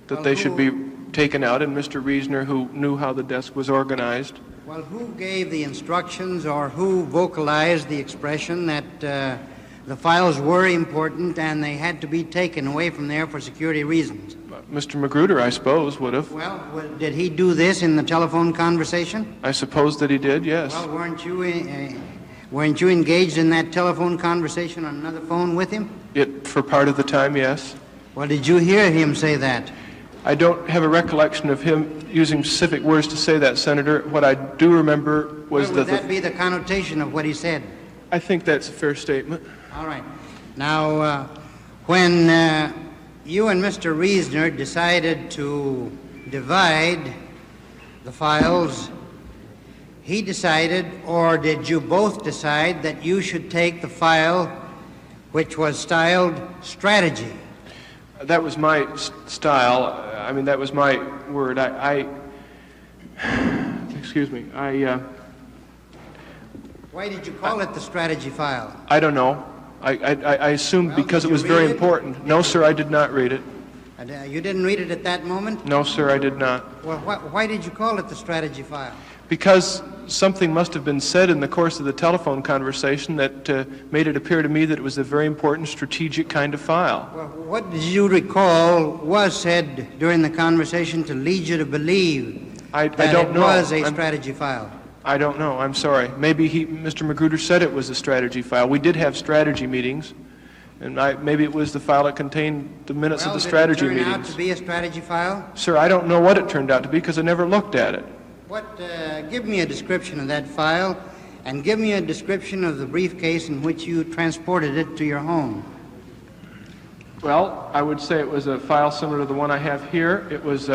That they should be taken out, and Mr. Reasoner, who knew how the desk was organized. Well, who gave the instructions or who vocalized the expression that the files were important and they had to be taken away from there for security reasons? Mr. Magruder, I suppose, would have. Well, did he do this in the telephone conversation? I suppose that he did, yes. Well, weren't you engaged in that telephone conversation on another phone with him? For part of the time, yes. Well, did you hear him say that? I don't have a recollection of him using specific words to say that, Senator. What I do remember was would that be the connotation of what he said? I think that's a fair statement. All right. Now, when you and Mr. Reasoner decided to divide the files, he decided, or did you both decide, that you should take the file which was styled strategy? That was my style. I mean, that was my word. Excuse me. Why did you call it the strategy file? I don't know. I assumed because it was very important. No, sir, I did not read it. You didn't read it at that moment? No, sir, I did not. Well, why did you call it the strategy file? Because something must have been said in the course of the telephone conversation that made it appear to me that it was a very important strategic kind of file. Well, what did you recall was said during the conversation to lead you to believe that it was a strategy file? I don't know. I'm sorry. Maybe Mr. Magruder said it was a strategy file. We did have strategy meetings, and maybe it was the file that contained the minutes of the strategy meetings. Did it turn out to be a strategy file? Sir, I don't know what it turned out to be because I never looked at it. Give me a description of that file, and give me a description of the briefcase in which you transported it to your home. Well, I would say it was a file similar to the one I have here. It was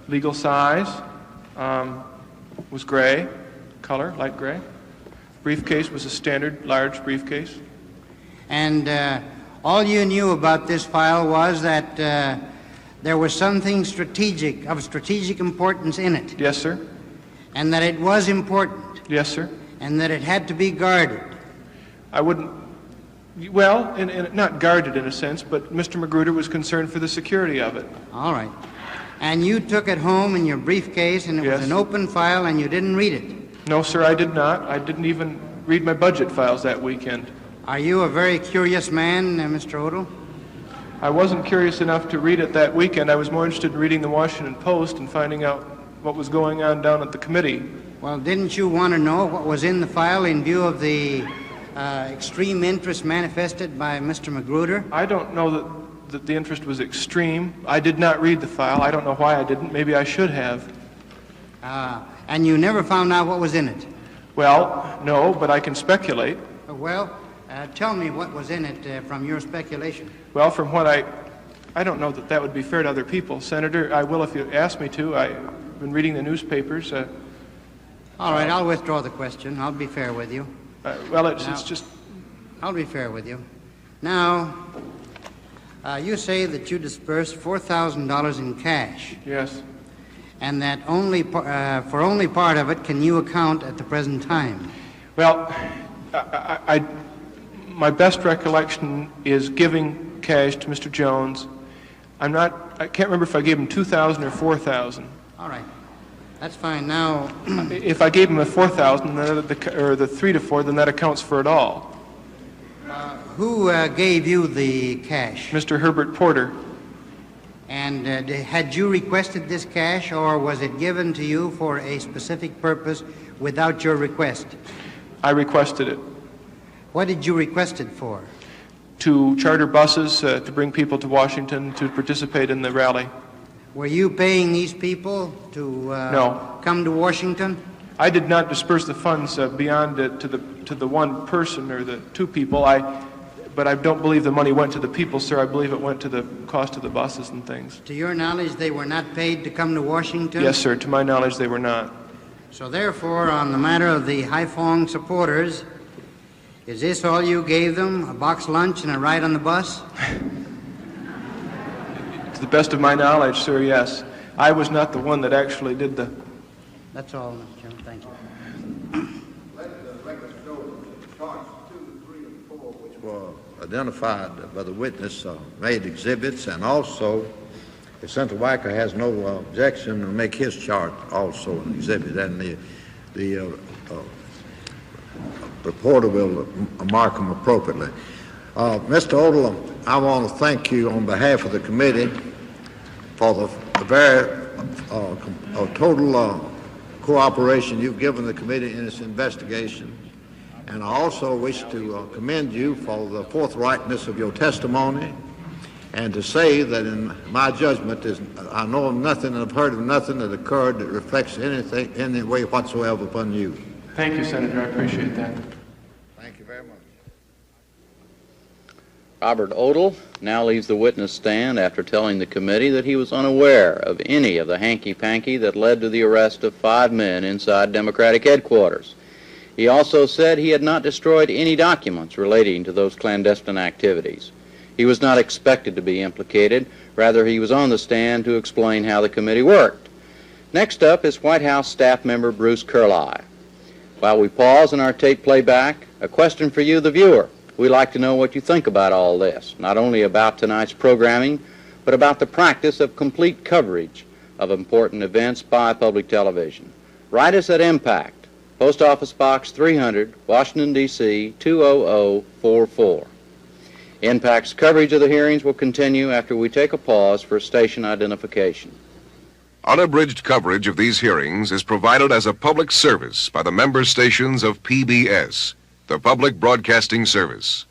legal size, was gray, color, light gray. Briefcase was a standard large briefcase. And all you knew about this file was that there was something of strategic importance in it. Yes, sir. And that it was important. Yes, sir. And that it had to be guarded. I wouldn't, well, not guarded in a sense, but Mr. Magruder was concerned for the security of it. All right. And you took it home in your briefcase, and it was an open file, and you didn't read it? No, sir, I did not. I didn't even read my budget files that weekend. Are you a very curious man, Mr. Odle? I wasn't curious enough to read it that weekend. I was more interested in reading the Washington Post and finding out what was going on down at the committee. Well, didn't you want to know what was in the file in view of the extreme interest manifested by Mr. Magruder? I don't know that the interest was extreme. I did not read the file. I don't know why I didn't. Maybe I should have. And you never found out what was in it? Well, no, but I can speculate. Well, tell me what was in it from your speculation. Well, from what I don't know that would be fair to other people. Senator, I will if you ask me to. I've been reading the newspapers. All right, I'll withdraw the question. I'll be fair with you. It's just... I'll be fair with you. Now, You say that you disbursed $4,000 in cash, Yes. and that for only part of it can you account at the present time. Well, my best recollection is giving cash to Mr. Jones. I can't remember if I gave him $2,000 or $4,000. All right. That's fine. Now, If I gave him a $4,000 or the 3 to 4, then that accounts for it all. who gave you the cash? Mr. Herbert Porter. And had you requested this cash, or was it given to you for a specific purpose without your request? I requested it. What did you request it for? To charter buses to bring people to Washington to participate in the rally. Were you paying these people to No. come to Washington? I did not disperse the funds beyond to the one person or the two people. But I don't believe the money went to the people, sir. I believe it went to the cost of the buses and things. To your knowledge, they were not paid to come to Washington? Yes, sir. To my knowledge, they were not. So therefore, on the matter of the Haiphong supporters, is this all you gave them, a box lunch and a ride on the bus? To the best of my knowledge, sir, yes. I was not the one that actually did the... That's all, Mr. Chairman. Thank you. Let the record show that charts 2, 3, and 4, which were identified by the witness, made exhibits, and also, if Senator Weicker has no objection, to make his chart also an exhibit, and the reporter will mark them appropriately. Mr. Odle, I want to thank you on behalf of the committee for the very total cooperation you've given the committee in its investigation. And I also wish to commend you for the forthrightness of your testimony, and to say that in my judgment, I know of nothing and have heard of nothing that occurred that reflects anything, any way whatsoever upon you. Thank you, Senator. I appreciate that. Thank you very much. Robert Odle now leaves the witness stand after telling the committee that he was unaware of any of the hanky-panky that led to the arrest of 5 men inside Democratic headquarters. He also said he had not destroyed any documents relating to those clandestine activities. He was not expected to be implicated. Rather, he was on the stand to explain how the committee worked. Next up is White House staff member Bruce Kehrli. While we pause in our tape playback, a question for you, the viewer. We'd like to know what you think about all this, not only about tonight's programming, but about the practice of complete coverage of important events by public television. Write us at Impact, Post Office Box 300, Washington, D.C. 20044. Impact's coverage of the hearings will continue after we take a pause for station identification. Unabridged coverage of these hearings is provided as a public service by the member stations of PBS, the Public Broadcasting Service.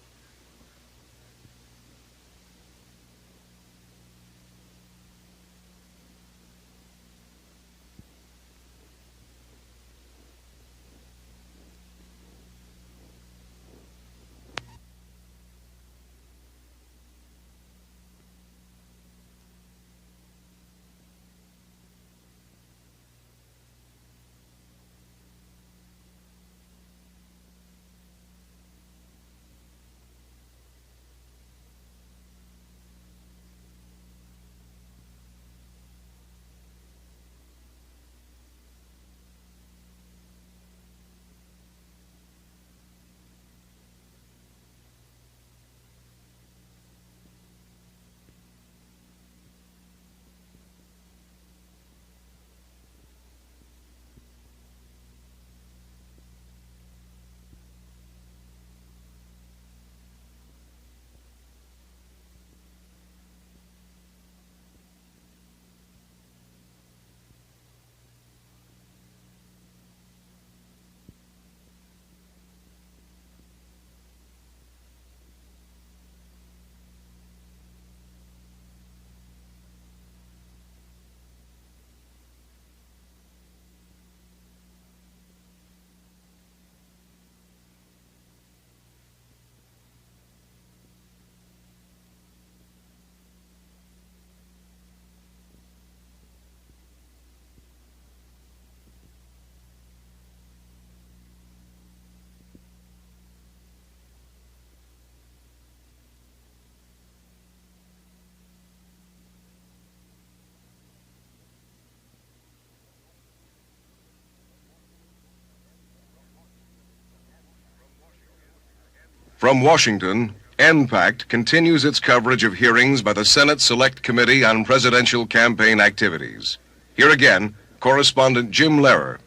From Washington, NPACT continues its coverage of hearings by the Senate Select Committee on Presidential Campaign Activities. Here again, correspondent Jim Lehrer.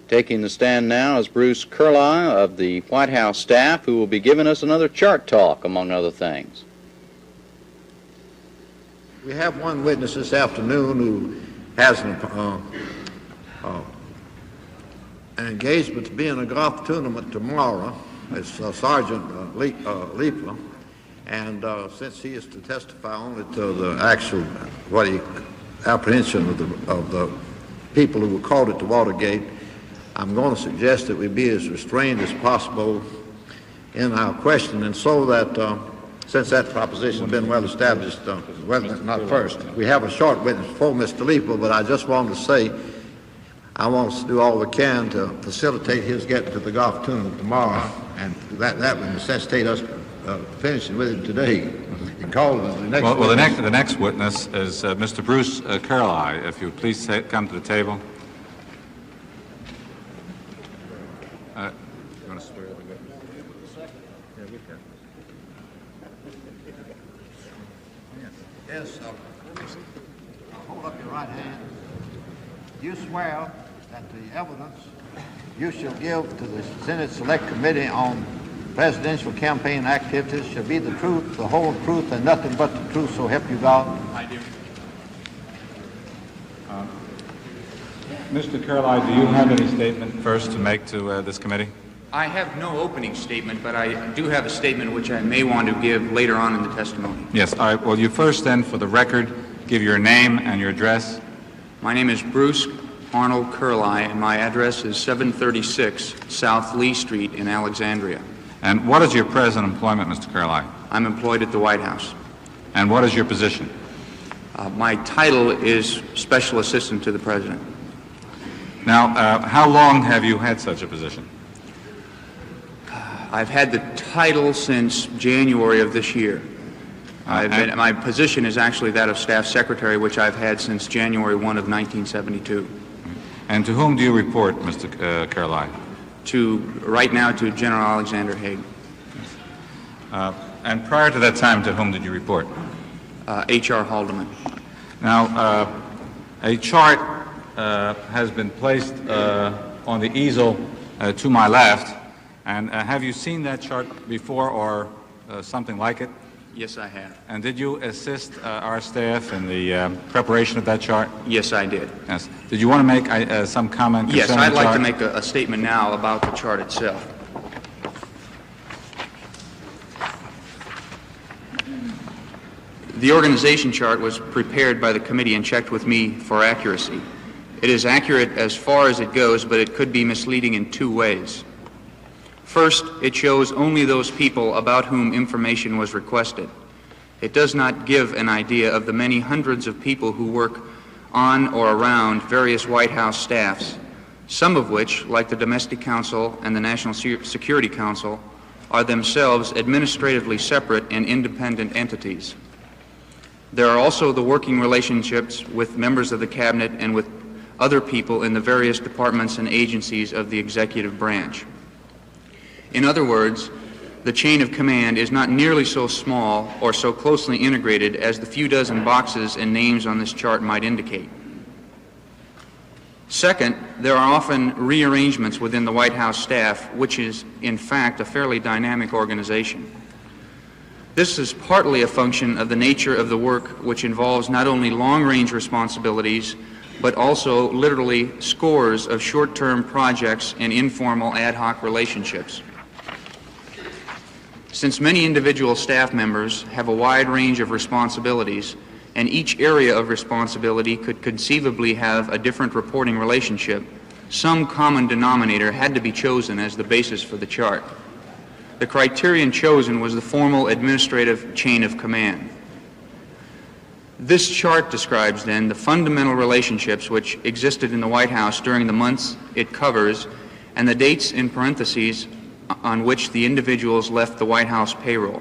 Taking the stand now is Bruce Kehrli of the White House staff, who will be giving us another chart talk, among other things. We have one witness this afternoon who has an engagement to be in a golf tournament tomorrow. It's Sergeant Leeper, and since he is to testify only to the actual apprehension of the people who were caught at the Watergate, I'm going to suggest that we be as restrained as possible in our questioning, so that since that proposition has been well established, not first. We have a short witness for Mr. Leeper, but I just wanted to say I want us to do all we can to facilitate his getting to the golf tournament tomorrow, and that would necessitate us finishing with him today. The next witness is Mr. Bruce Kehrli. If you would please come to the table. You want to swear the witness? Yeah, we can. Yes, hold up your right hand. You swear that the evidence you shall give to the Senate Select Committee on Presidential Campaign Activities shall be the truth, the whole truth, and nothing but the truth, so help you God? I do. Mr. Kehrli, do you have any statement first to make to this committee? I have no opening statement, but I do have a statement which I may want to give later on in the testimony. Yes. All right. Well, you first then, for the record, give your name and your address. My name is Bruce Arnold Kehrli, and my address is 736 South Lee Street in Alexandria. And what is your present employment, Mr. Kehrli? I'm employed at the White House. And what is your position? My title is Special Assistant to the President. Now, how long have you had such a position? I've had the title since January of this year. My position is actually that of Staff Secretary, which I've had since January 1 of 1972. And to whom do you report, Mr. Kehrli? Right now to General Alexander Haig. And prior to that time, to whom did you report? H.R. Haldeman. Now, a chart has been placed on the easel to my left. And have you seen that chart before, or something like it? Yes, I have. And did you assist our staff in the preparation of that chart? Yes, I did. Yes. Did you want to make some comment concerning the chart? Yes, I'd like to make a statement now about the chart itself. The organization chart was prepared by the committee and checked with me for accuracy. It is accurate as far as it goes, but it could be misleading in two ways. First, it shows only those people about whom information was requested. It does not give an idea of the many hundreds of people who work on or around various White House staffs, some of which, like the Domestic Council and the National Security Council, are themselves administratively separate and independent entities. There are also the working relationships with members of the Cabinet and with other people in the various departments and agencies of the executive branch. In other words, the chain of command is not nearly so small or so closely integrated as the few dozen boxes and names on this chart might indicate. Second, there are often rearrangements within the White House staff, which is, in fact, a fairly dynamic organization. This is partly a function of the nature of the work, which involves not only long-range responsibilities, but also literally scores of short-term projects and informal ad hoc relationships. Since many individual staff members have a wide range of responsibilities, and each area of responsibility could conceivably have a different reporting relationship, some common denominator had to be chosen as the basis for the chart. The criterion chosen was the formal administrative chain of command. This chart describes then the fundamental relationships which existed in the White House during the months it covers, and the dates in parentheses on which the individuals left the White House payroll.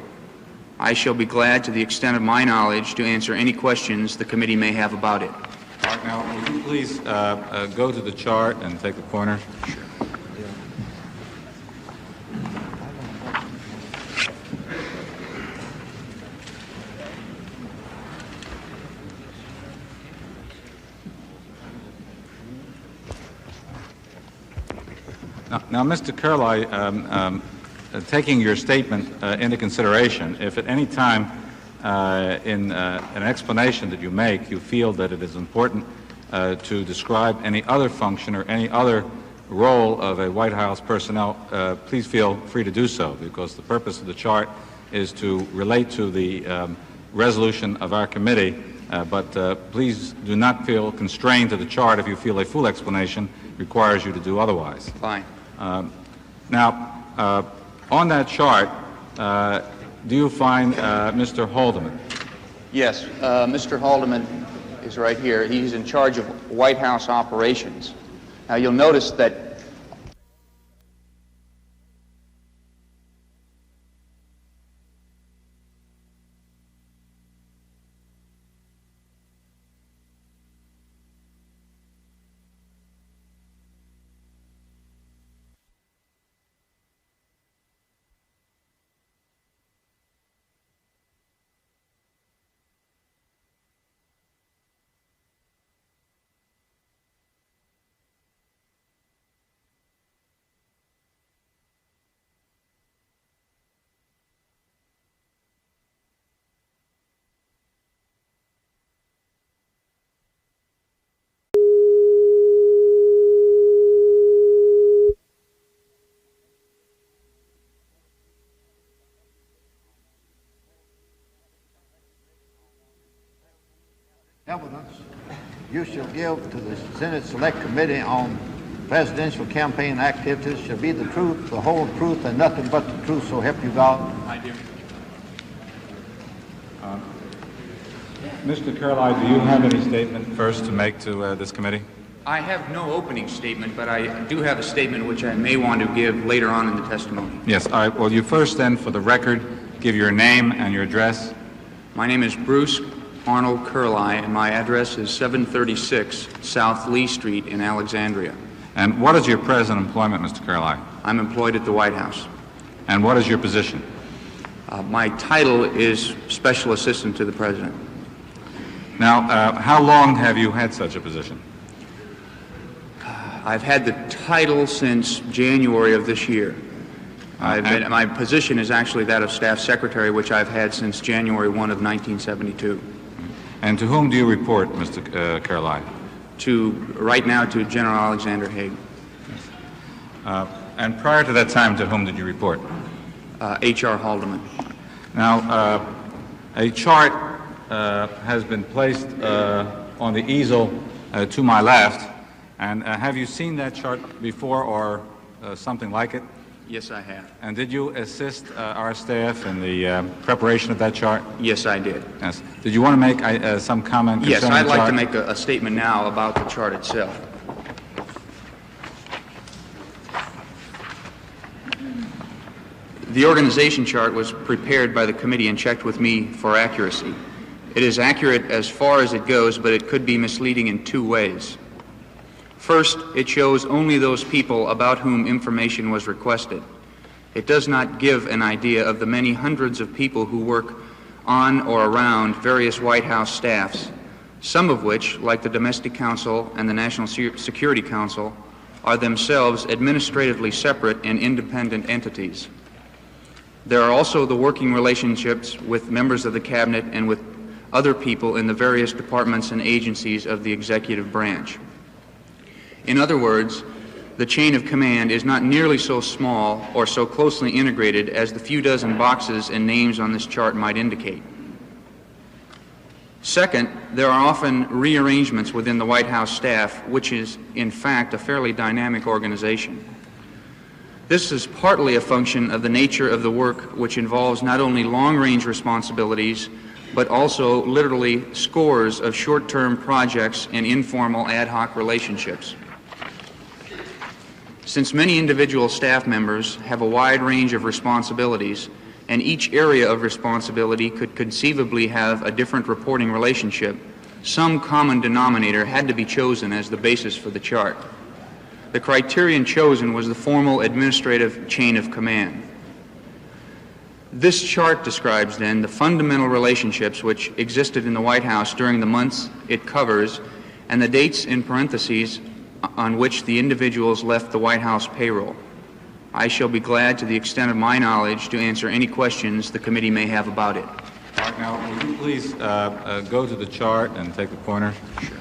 I shall be glad, to the extent of my knowledge, to answer any questions the committee may have about it. Now, will you please go to the chart and take the pointer? Sure. Now, Mr. Kehrli, taking your statement into consideration, if at any time in an explanation that you make you feel that it is important to describe any other function or any other role of a White House personnel, please feel free to do so, because the purpose of the chart is to relate to the resolution of our committee, but please do not feel constrained to the chart if you feel a full explanation requires you to do otherwise. Fine. Now, on that chart, do you find Mr. Haldeman? Yes, Mr. Haldeman is right here. He's in charge of White House operations. Now, you'll notice that evidence you shall give to the Senate Select Committee on presidential campaign activities shall be the truth, the whole truth, and nothing but the truth, so help you God. I do. Mr. Kehrli, do you have any statement first to make to this committee? I have no opening statement, but I do have a statement which I may want to give later on in the testimony. Yes. All right. Well, you first then, for the record, give your name and your address. My name is Bruce Arnold Kehrli, and my address is 736 South Lee Street in Alexandria. And what is your present employment, Mr. Kehrli? I'm employed at the White House. And what is your position? My title is Special Assistant to the President. Now, how long have you had such a position? I've had the title since January of this year. My position is actually that of Staff Secretary, which I've had since January 1 of 1972. And to whom do you report, Mr. Kehrli? Right now to General Alexander Haig. And prior to that time, to whom did you report? H.R. Haldeman. Now, a chart has been placed on the easel to my left, and have you seen that chart before or something like it? Yes, I have. And did you assist our staff in the preparation of that chart? Yes, I did. Yes. Did you want to make some comment concerning Yes, I'd the like chart? to make a statement now about the chart itself. The organization chart was prepared by the committee and checked with me for accuracy. It is accurate as far as it goes, but it could be misleading in two ways. First, it shows only those people about whom information was requested. It does not give an idea of the many hundreds of people who work on or around various White House staffs, some of which, like the Domestic Council and the National Security Council, are themselves administratively separate and independent entities. There are also the working relationships with members of the Cabinet and with other people in the various departments and agencies of the executive branch. In other words, the chain of command is not nearly so small or so closely integrated as the few dozen boxes and names on this chart might indicate. Second, there are often rearrangements within the White House staff, which is, in fact, a fairly dynamic organization. This is partly a function of the nature of the work, which involves not only long-range responsibilities, but also literally scores of short-term projects and informal ad hoc relationships. Since many individual staff members have a wide range of responsibilities, and each area of responsibility could conceivably have a different reporting relationship, some common denominator had to be chosen as the basis for the chart. The criterion chosen was the formal administrative chain of command. This chart describes then the fundamental relationships which existed in the White House during the months it covers and the dates in parentheses on which the individuals left the White House payroll. I shall be glad, to the extent of my knowledge, to answer any questions the committee may have about it. All right, now, will you please go to the chart and take the pointer? Sure.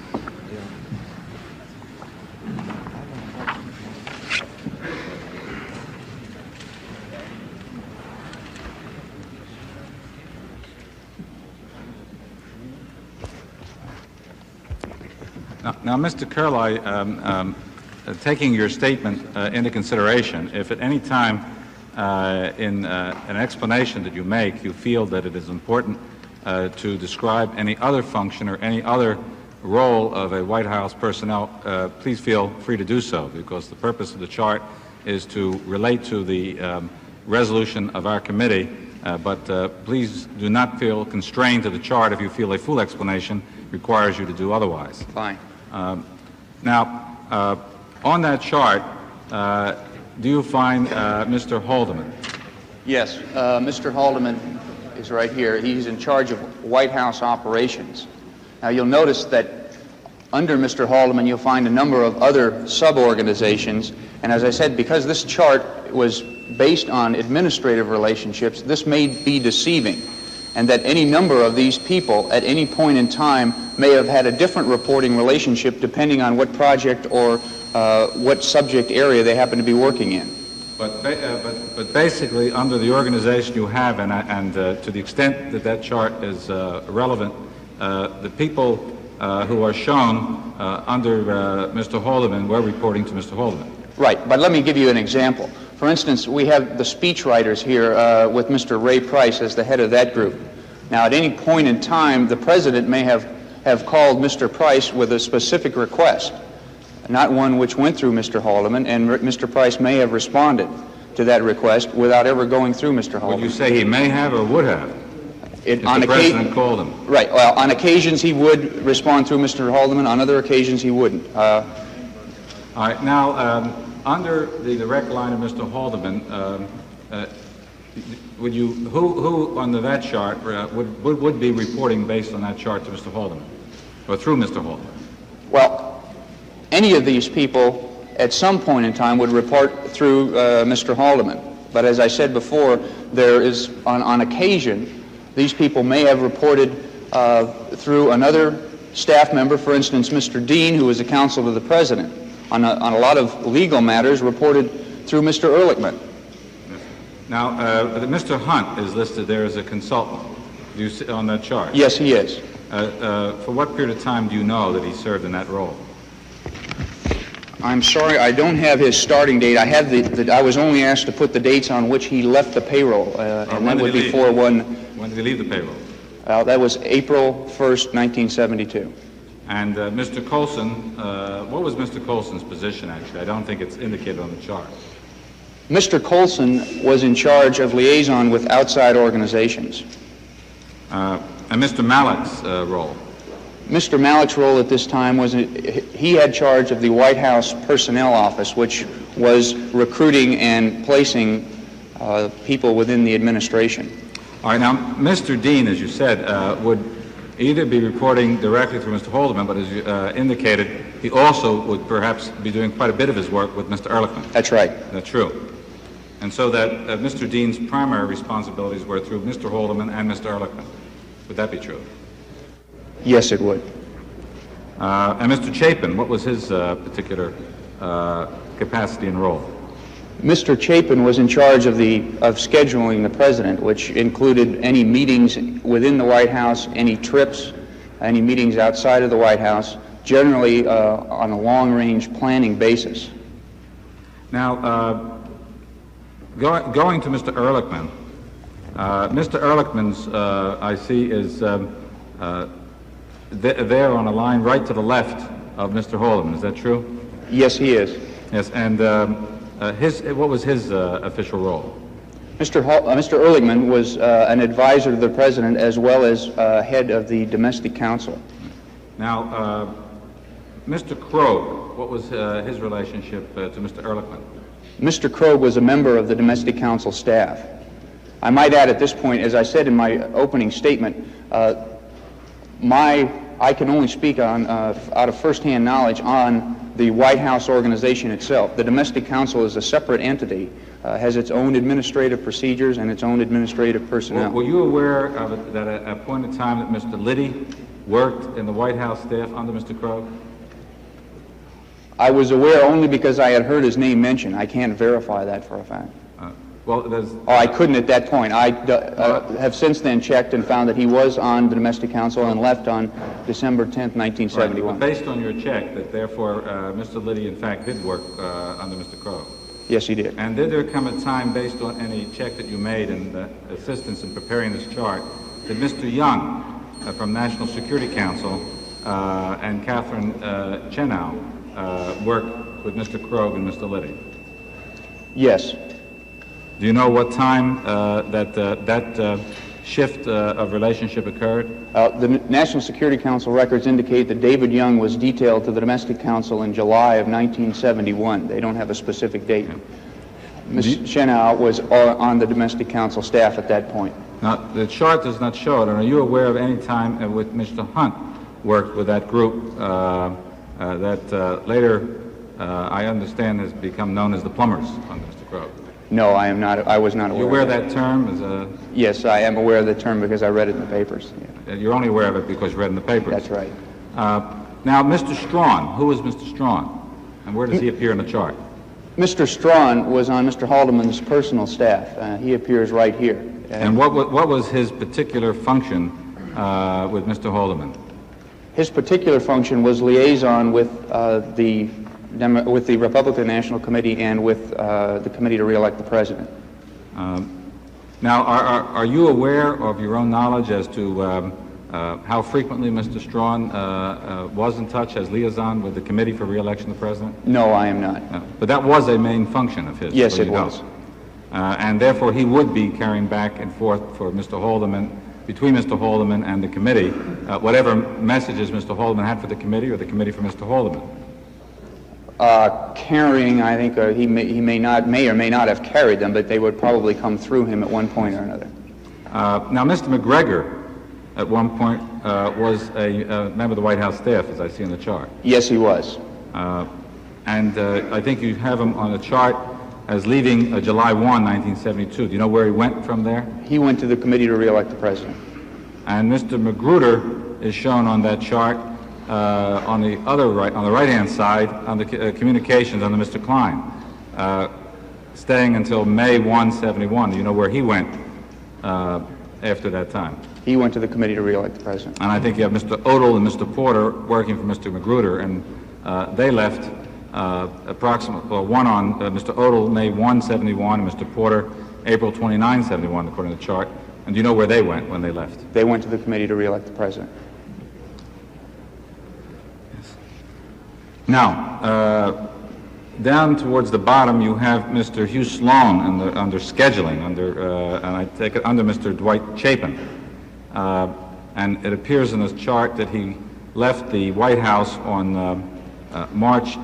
Now, Mr. Kehrli, taking your statement into consideration, if at any time in an explanation that you make you feel that it is important to describe any other function or any other role of a White House personnel, please feel free to do so, because the purpose of the chart is to relate to the resolution of our committee, but please do not feel constrained to the chart if you feel a full explanation requires you to do otherwise. Fine. Now, on that chart, do you find Mr. Haldeman? Yes, Mr. Haldeman is right here. He's in charge of White House operations. Now, you'll notice that under Mr. Haldeman, you'll find a number of other sub-organizations, and as I said, because this chart was based on administrative relationships, this may be deceiving, and that any number of these people at any point in time may have had a different reporting relationship depending on what project or what subject area they happen to be working in. But basically, under the organization you have, and to the extent that that chart is relevant, the people who are shown under Mr. Haldeman were reporting to Mr. Haldeman. Right, but let me give you an example. For instance, we have the speechwriters here with Mr. Ray Price as the head of that group. Now, at any point in time, the President may have called Mr. Price with a specific request, not one which went through Mr. Haldeman, and Mr. Price may have responded to that request without ever going through Mr. Haldeman. Would you say he may have or would have? If the President called him. Right. Well, on occasions he would respond through Mr. Haldeman. On other occasions he wouldn't. All right. Now, under the direct line of Mr. Haldeman, would you who under that chart would be reporting based on that chart to Mr. Haldeman or through Mr. Haldeman? Well, any of these people at some point in time would report through Mr. Haldeman. But as I said before, there is on occasion these people may have reported through another staff member, for instance, Mr. Dean, who is a counsel to the President, on a lot of legal matters reported through Mr. Ehrlichman. Now, Mr. Hunt is listed there as a consultant. Do you see on that chart? Yes, he is. For what period of time do you know that he served in that role? I'm sorry, I don't have his starting date. I have I was only asked to put the dates on which he left the payroll, and that would be When did he leave the payroll? That was April 1st, 1972. And Mr. Colson, what was Mr. Colson's position, actually? I don't think it's indicated on the chart. Mr. Colson was in charge of liaison with outside organizations. And Mr. Malek's role? Mr. Malek's role at this time was he had charge of the White House Personnel Office, which was recruiting and placing people within the administration. All right, now, Mr. Dean, as you said, would either be reporting directly through Mr. Haldeman, but as you indicated, he also would perhaps be doing quite a bit of his work with Mr. Ehrlichman. That's right. That's true. And so that Mr. Dean's primary responsibilities were through Mr. Haldeman and Mr. Ehrlichman. Would that be true? Yes, it would. And Mr. Chapin, what was his particular capacity and role? Mr. Chapin was in charge of scheduling the President, which included any meetings within the White House, any trips, any meetings outside of the White House, generally on a long-range planning basis. Now, going to Mr. Ehrlichman, Mr. Ehrlichman's, I see, is there on a line right to the left of Mr. Haldeman. Is that true? Yes, he is. Yes, and what was his official role? Mr. Ehrlichman was an advisor to the President as well as head of the Domestic Council. Now, Mr. Krogh, what was his relationship to Mr. Ehrlichman? Mr. Krogh was a member of the Domestic Council staff. I might add at this point, as I said in my opening statement, I can only speak on out of first-hand knowledge on the White House organization itself. The domestic council is a separate entity, has its own administrative procedures and its own administrative personnel. Were you aware of it that at a point in time that Mr. Liddy worked in the White House staff under Mr. Krogh? I was aware only because I had heard his name mentioned. I can't verify that for a fact. I couldn't at that point. I have since then checked and found that he was on the domestic council and left on December 10th, 1971. Right, but based on your check, that therefore Mr. Liddy in fact did work under Mr. Krogh? Yes, he did. And did there come a time, based on any check that you made and the assistance in preparing this chart, that Mr. Young from National Security Council and Catherine Chenow worked with Mr. Krogh and Mr. Liddy? Yes. Do you know what time that shift of relationship occurred? The National Security Council records indicate that David Young was detailed to the Domestic Council in July of 1971. They don't have a specific date. Ms. Chenow was on the Domestic Council staff at that point. Now, the chart does not show it. And are you aware of any time in which Mr. Hunt worked with that group that later, I understand, has become known as the Plumbers under Mr. Krogh? No, I am not. I was not aware. You aware of that term? As a... Yes, I am aware of the term because I read it in the papers. Yeah. You're only aware of it because you read it in the papers. That's right. Now, Mr. Strawn, who is Mr. Strawn, and where does he appear in the chart? Mr. Strawn was on Mr. Haldeman's personal staff. He appears right here. And what was his particular function with Mr. Haldeman? His particular function was liaison with the Republican National Committee and with the Committee to Re-elect the President. Now, are you aware of your own knowledge as to how frequently Mr. Strawn was in touch as liaison with the Committee for Re-election of the President? No, I am not. But that was a main function of his? Yes, it was. And therefore, he would be carrying back and forth for Mr. Haldeman, between Mr. Haldeman and the committee, whatever messages Mr. Haldeman had for the committee or the committee for Mr. Haldeman. Carrying, I think he may or may not have carried them, but they would probably come through him at one point or another. Now, Mr. McGregor, at one point, was a member of the White House staff, as I see in the chart. Yes, he was. And I think you have him on the chart as leaving July 1, 1972. Do you know where he went from there? He went to the Committee to Re-elect the President. And Mr. Magruder is shown on that chart on the right-hand side, on the communications under Mr. Klein, staying until May 1, 71. Do you know where he went after that time? He went to the Committee to Re-elect the President. And I think you have Mr. Odle and Mr. Porter working for Mr. Magruder, and they left one on Mr. Odle, May 1, 71, and Mr. Porter, April 29, 71, according to the chart. And do you know where they went when they left? They went to the Committee to Re-elect the President. Yes. Now, down towards the bottom, you have Mr. Hugh Sloan under scheduling, and I take it under Mr. Dwight Chapin. And it appears in this chart that he left the White House on March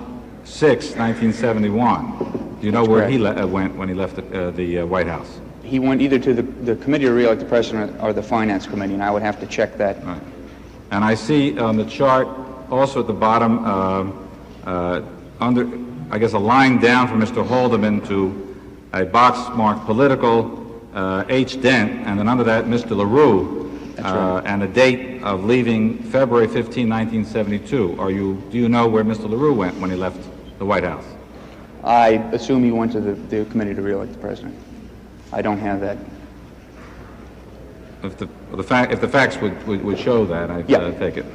6, 1971. Do you know where he went when he left the White House? He went either to the Committee to Re-elect the President or the Finance Committee, and I would have to check that. Right. And I see on the chart also at the bottom, under, I guess, a line down from Mr. Haldeman to a box marked political, H. Dent, and then under that, Mr. LaRue, right. And a date of leaving February 15, 1972. Do you know where Mr. LaRue went when he left the White House? I assume he went to the Committee to Re-elect the President. I don't have that. If the facts would show that, I'd take it.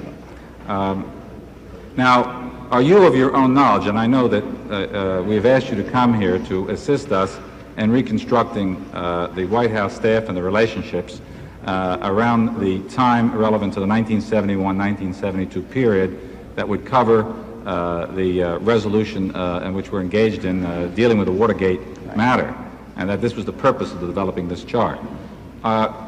Now, are you of your own knowledge, and I know that we've asked you to come here to assist us in reconstructing the White House staff and the relationships around the time relevant to the 1971-1972 period that would cover the resolution in which we're engaged in dealing with the Watergate matter, and that this was the purpose of developing this chart.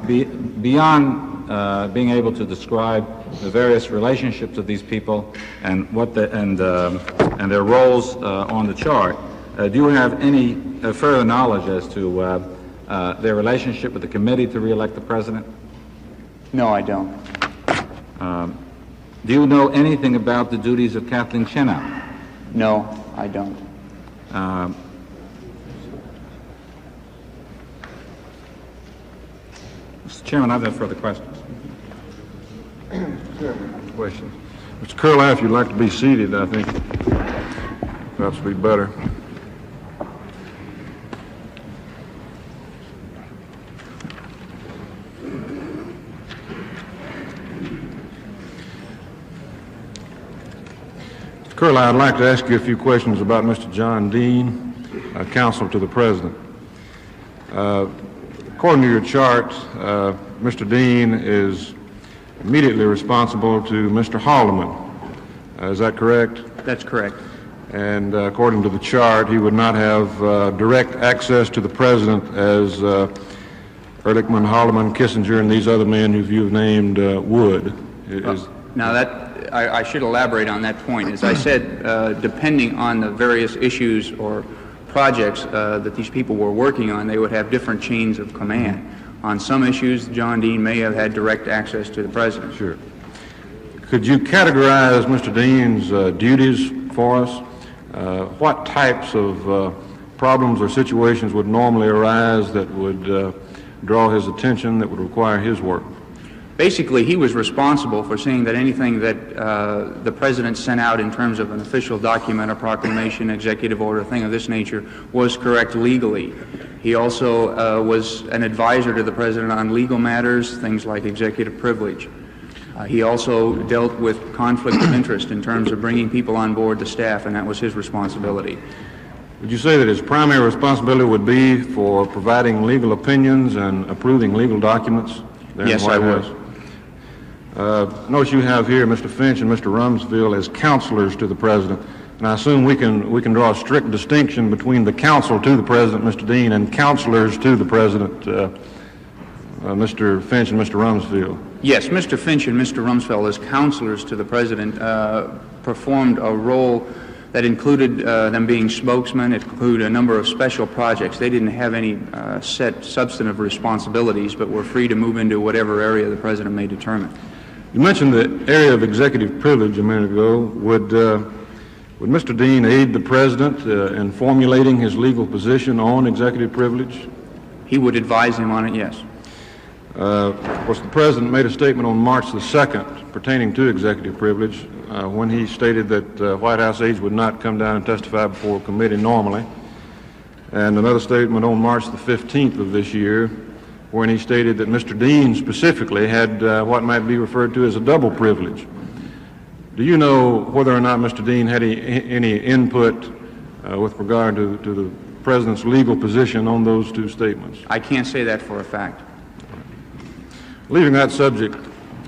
Beyond being able to describe the various relationships of these people and and their roles on the chart, do you have any further knowledge as to their relationship with the committee to re-elect the president? No, I don't. Do you know anything about the duties of Kathleen Chenow? No, I don't. Mr. Chairman, I have no further questions. Questions? Mr. Kehrli, if you'd like to be seated, I think perhaps be better. Mr. Kehrli, I'd like to ask you a few questions about Mr. John Dean, counsel to the President. According to your chart, Mr. Dean is immediately responsible to Mr. Haldeman. Is that correct? That's correct. And according to the chart, he would not have direct access to the President as Ehrlichman, Haldeman, Kissinger, and these other men who you've named would. Now I should elaborate on that point. As I said, depending on the various issues or projects that these people were working on, they would have different chains of command. On some issues, John Dean may have had direct access to the President. Sure. Could you categorize Mr. Dean's duties for us? What types of problems or situations would normally arise that would draw his attention, that would require his work? Basically, he was responsible for seeing that anything that the President sent out in terms of an official document, a proclamation, executive order, thing of this nature, was correct legally. He also was an advisor to the President on legal matters, things like executive privilege. He also dealt with conflict of interest in terms of bringing people on board the staff, and that was his responsibility. Would you say that his primary responsibility would be for providing legal opinions and approving legal documents there in the White House? Notice you have here Mr. Finch and Mr. Rumsfeld as counselors to the President, and I assume we can draw a strict distinction between the counsel to the President, Mr. Dean, and counselors to the President, Mr. Finch and Mr. Rumsfeld. Yes, Mr. Finch and Mr. Rumsfeld, as counselors to the President, performed a role that included them being spokesmen. It included a number of special projects. They didn't have any set substantive responsibilities, but were free to move into whatever area the President may determine. You mentioned the area of executive privilege a minute ago. Would Mr. Dean aid the President in formulating his legal position on executive privilege? He would advise him on it, yes. Of course, the President made a statement on March the 2nd pertaining to executive privilege when he stated that White House aides would not come down and testify before a committee normally, and another statement on March the 15th of this year when he stated that Mr. Dean specifically had what might be referred to as a double privilege. Do you know whether or not Mr. Dean had any input with regard to the President's legal position on those two statements? I can't say that for a fact. Leaving that subject,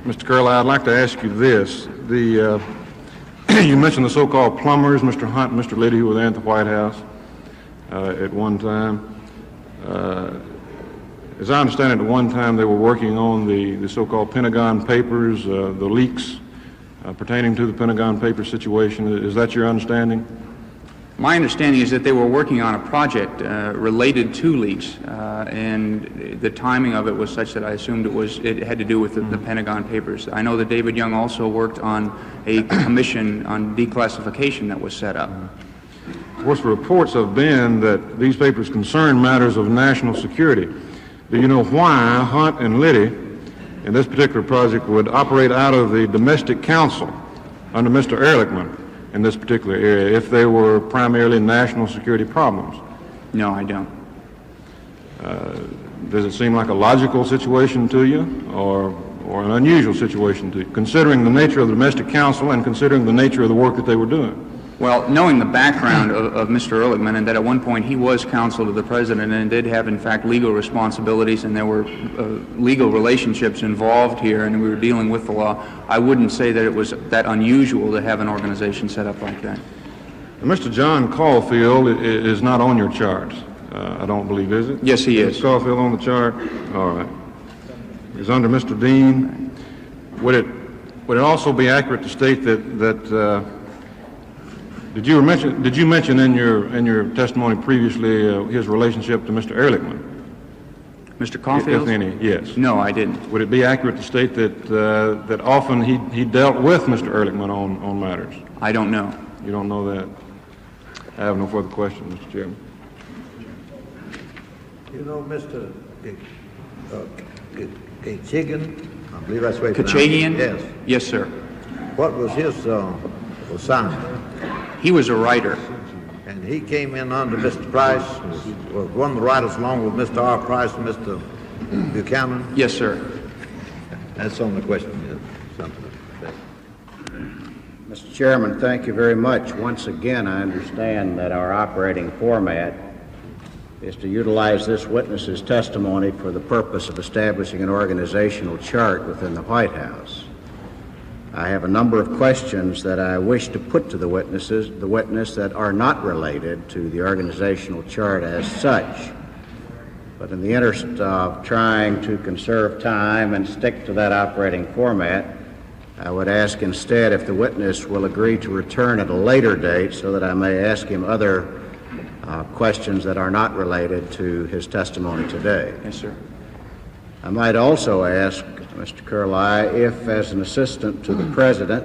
Mr. Kehrli, I'd like to ask you this. You mentioned the so-called plumbers, Mr. Hunt and Mr. Liddy, who were there at the White House at one time. As I understand it, at one time they were working on the so-called Pentagon Papers, the leaks pertaining to the Pentagon Papers situation. Is that your understanding? My understanding is that they were working on a project related to leaks, and the timing of it was such that I assumed it had to do with the Pentagon Papers. I know that David Young also worked on a commission on declassification that was set up. Of course, reports have been that these papers concern matters of national security. Do you know why Hunt and Liddy in this particular project would operate out of the domestic council under Mr. Ehrlichman in this particular area if they were primarily national security problems? No, I don't. Does it seem like a logical situation to you or an unusual situation to you, considering the nature of the domestic council and considering the nature of the work that they were doing? Well, knowing the background of Mr. Ehrlichman, and that at one point he was counsel to the President and did have, in fact, legal responsibilities, and there were legal relationships involved here, and we were dealing with the law, I wouldn't say that it was that unusual to have an organization set up like that. Mr. John Caulfield is not on your chart, I don't believe, is it? Yes, he is. Is Caulfield on the chart? All right. He's under Mr. Dean. Would it also be accurate to state that Did you mention in your testimony previously his relationship to Mr. Ehrlichman? Mr. Caulfield? If any, yes. No, I didn't. Would it be accurate to state that often he dealt with Mr. Ehrlichman on matters? I don't know. You don't know that? I have no further questions, Mr. Chairman. You know, Mr. Kachigian, I believe that's the way Kachigian? Yes. Yes, sir. What was his assignment? He was a writer. And he came in under Mr. Price, was one of the writers along with Mr. R. Price and Mr. Buchanan? Yes, sir. That's on the question. Something. Mr. Chairman, thank you very much. Once again, I understand that our operating format is to utilize this witness's testimony for the purpose of establishing an organizational chart within the White House. I have a number of questions that I wish to put to the witness that are not related to the organizational chart as such. But in the interest of trying to conserve time and stick to that operating format, I would ask instead if the witness will agree to return at a later date so that I may ask him other questions that are not related to his testimony today. Yes, sir. I might also ask Mr. Kehrli if, as an assistant to the President,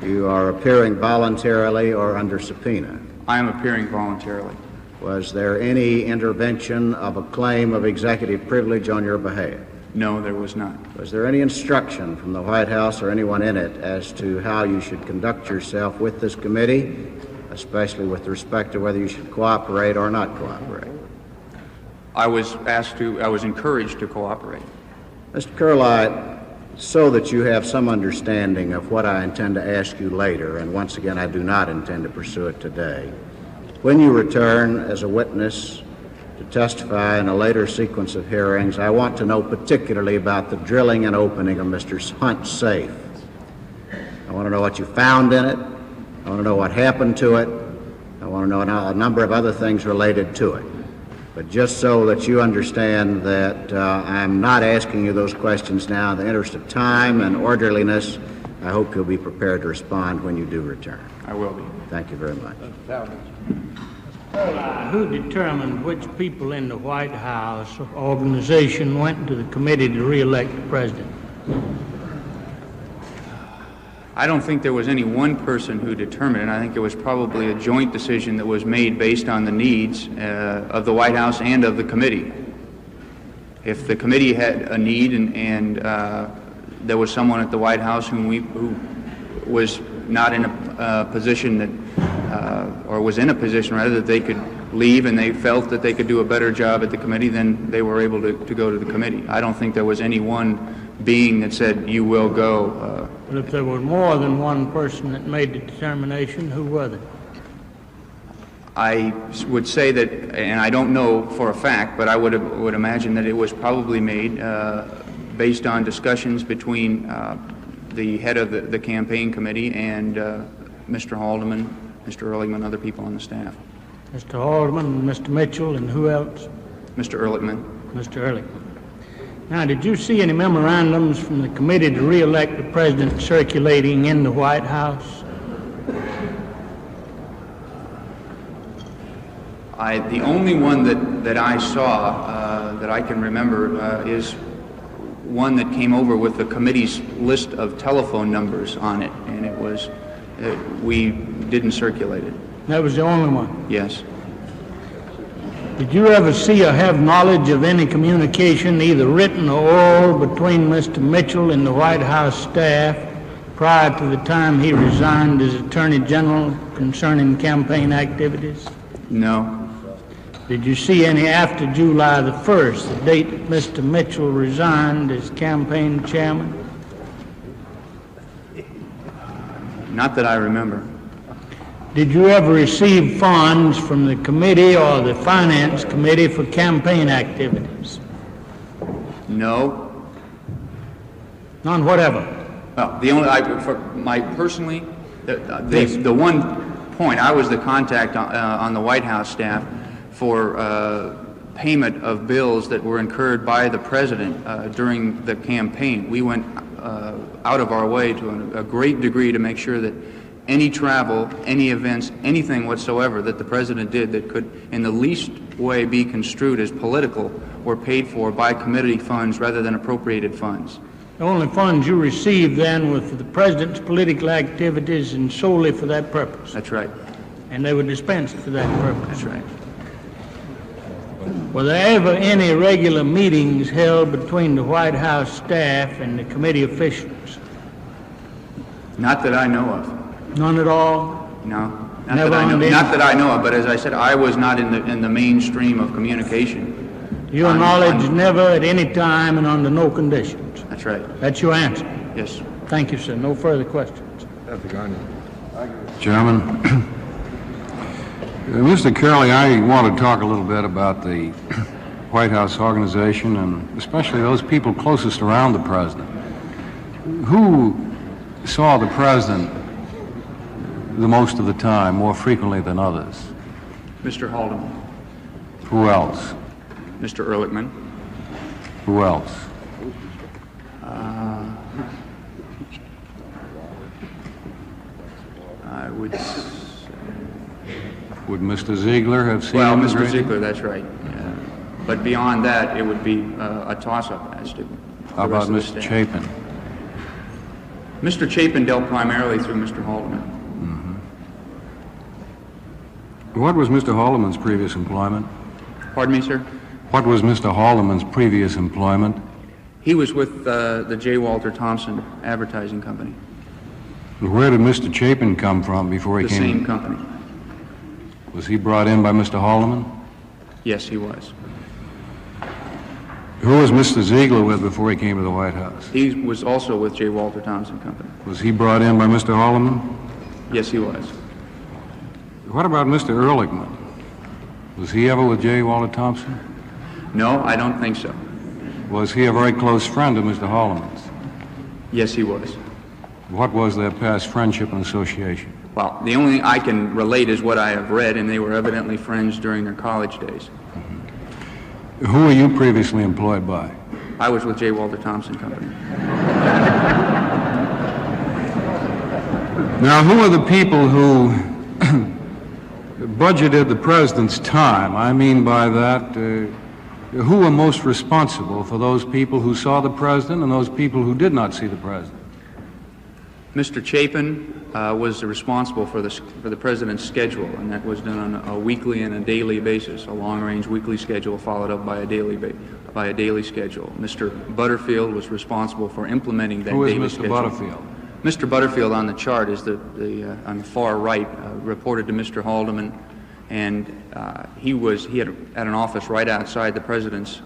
you are appearing voluntarily or under subpoena. I am appearing voluntarily. Was there any intervention of a claim of executive privilege on your behalf? No, there was not. Was there any instruction from the White House or anyone in it as to how you should conduct yourself with this committee, especially with respect to whether you should cooperate or not cooperate? I was encouraged to cooperate. Mr. Kehrli, so that you have some understanding of what I intend to ask you later, and once again, I do not intend to pursue it today, when you return as a witness to testify in a later sequence of hearings, I want to know particularly about the drilling and opening of Mr. Hunt's safe. I want to know what you found in it. I want to know what happened to it. I want to know a number of other things related to it. But just so that you understand that I'm not asking you those questions now in the interest of time and orderliness, I hope you'll be prepared to respond when you do return. I will be. Thank you very much. Who determined which people in the White House organization went to the committee to re-elect the president? I don't think there was any one person who determined it. I think it was probably a joint decision that was made based on the needs of the White House and of the committee. If the committee had a need and there was someone at the White House who was not in a position that, or was in a position rather that they could leave and they felt that they could do a better job at the committee, then they were able to go to the committee. I don't think there was any one being that said, you will go. But if there were more than one person that made the determination, who were they? I would say that, and I don't know for a fact, but I would imagine that it was probably made based on discussions between the head of the campaign committee and Mr. Haldeman, Mr. Ehrlichman, other people on the staff. Mr. Haldeman, Mr. Mitchell, and who else? Mr. Ehrlichman. Mr. Ehrlichman. Now, did you see any memorandums from the committee to re-elect the president circulating in the White House? The only one that I saw that I can remember is one that came over with the committee's list of telephone numbers on it, and it was, we didn't circulate it. That was the only one? Yes. Did you ever see or have knowledge of any communication, either written or oral, between Mr. Mitchell and the White House staff prior to the time he resigned as Attorney General concerning campaign activities? No. Did you see any after July the 1st, the date that Mr. Mitchell resigned as campaign chairman? Not that I remember. Did you ever receive funds from the committee or the finance committee for campaign activities? No. None whatever? Well, the only, for my personally, the one point, I was the contact on the White House staff for payment of bills that were incurred by the president during the campaign. We went out of our way to a great degree to make sure that any travel, any events, anything whatsoever that the president did that could in the least way be construed as political were paid for by committee funds rather than appropriated funds. The only funds you received then were for the president's political activities and solely for that purpose? That's right. and they were dispensed for that purpose. That's right. Were there ever any regular meetings held between the White House staff and the committee officials? Not that I know of. None at all? No. Not Never that I know. on any- Not that I know of, but as I said, I was not in the mainstream of communication. Your knowledge never at any time and under no conditions? That's right. That's your answer? Yes. Thank you, sir. No further questions. Chairman. Mr. Kehrli, I want to talk a little bit about the White House organization and especially those people closest around the president. Who saw the president the most of the time, more frequently than others? Mr. Haldeman. Who else? Mr. Ehrlichman. Who else? I would... Would Mr. Ziegler have seen Well, him Mr. greatly? Ziegler, that's right. But beyond that, it would be a toss-up as to How about Mr. Chapin? Mr. Chapin dealt primarily through Mr. Haldeman. What was Mr. Haldeman's previous employment? Pardon me, sir? What was Mr. Haldeman's previous employment? He was with the J. Walter Thompson Advertising Company. Where did Mr. Chapin come from before he The came? same company. Was he brought in by Mr. Haldeman? Yes, he was. Who was Mr. Ziegler with before he came to the White House? He was also with J. Walter Thompson Company. Was he brought in by Mr. Haldeman? Yes, he was. What about Mr. Ehrlichman? Was he ever with J. Walter Thompson? No, I don't think so. Was he a very close friend of Mr. Haldeman's? Yes, he was. What was their past friendship and association? Well, the only thing I can relate is what I have read, and they were evidently friends during their college days. Who were you previously employed by? I was with J. Walter Thompson Company. Now, who are the people who budgeted the president's time? I mean by that, who were most responsible for those people who saw the president and those people who did not see the president? Mr. Chapin was responsible for the president's schedule, and that was done on a weekly and a daily basis, a long-range weekly schedule followed up by a daily schedule. Mr. Butterfield was responsible for implementing that daily schedule. Who is Mr. Butterfield? Mr. Butterfield on the chart is on the far right, reported to Mr. Haldeman, and he had an office right outside the president's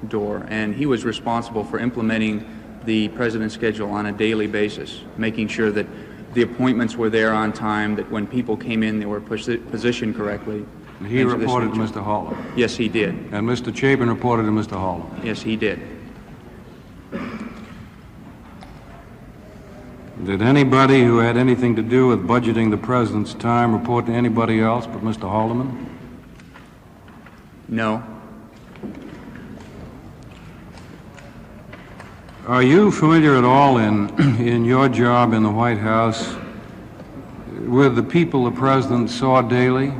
door, and he was responsible for implementing the president's schedule on a daily basis, making sure that the appointments were there on time, that when people came in, they were positioned correctly. And he reported to Mr. Haldeman? Yes, he did. And Mr. Chapin reported to Mr. Haldeman? Yes, he did. Did anybody who had anything to do with budgeting the president's time report to anybody else but Mr. Haldeman? No. Are you familiar at all in your job in the White House with the people the president saw daily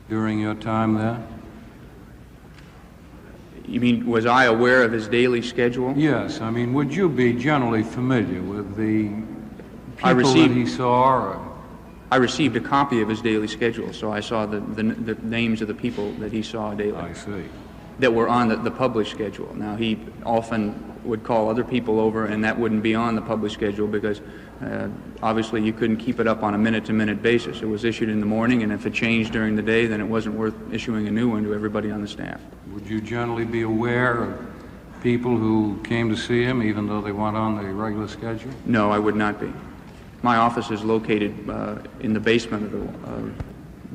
during your time there? You mean, was I aware of his daily schedule? Yes. I mean, would you be generally familiar with the people that he saw? Or? I received a copy of his daily schedule, so I saw the names of the people that he saw daily. I see. That were on the published schedule. Now, he often would call other people over, and that wouldn't be on the published schedule because obviously you couldn't keep it up on a minute-to-minute basis. It was issued in the morning, and if it changed during the day, then it wasn't worth issuing a new one to everybody on the staff. Would you generally be aware of people who came to see him even though they weren't on the regular schedule? No, I would not be. My office is located in the basement of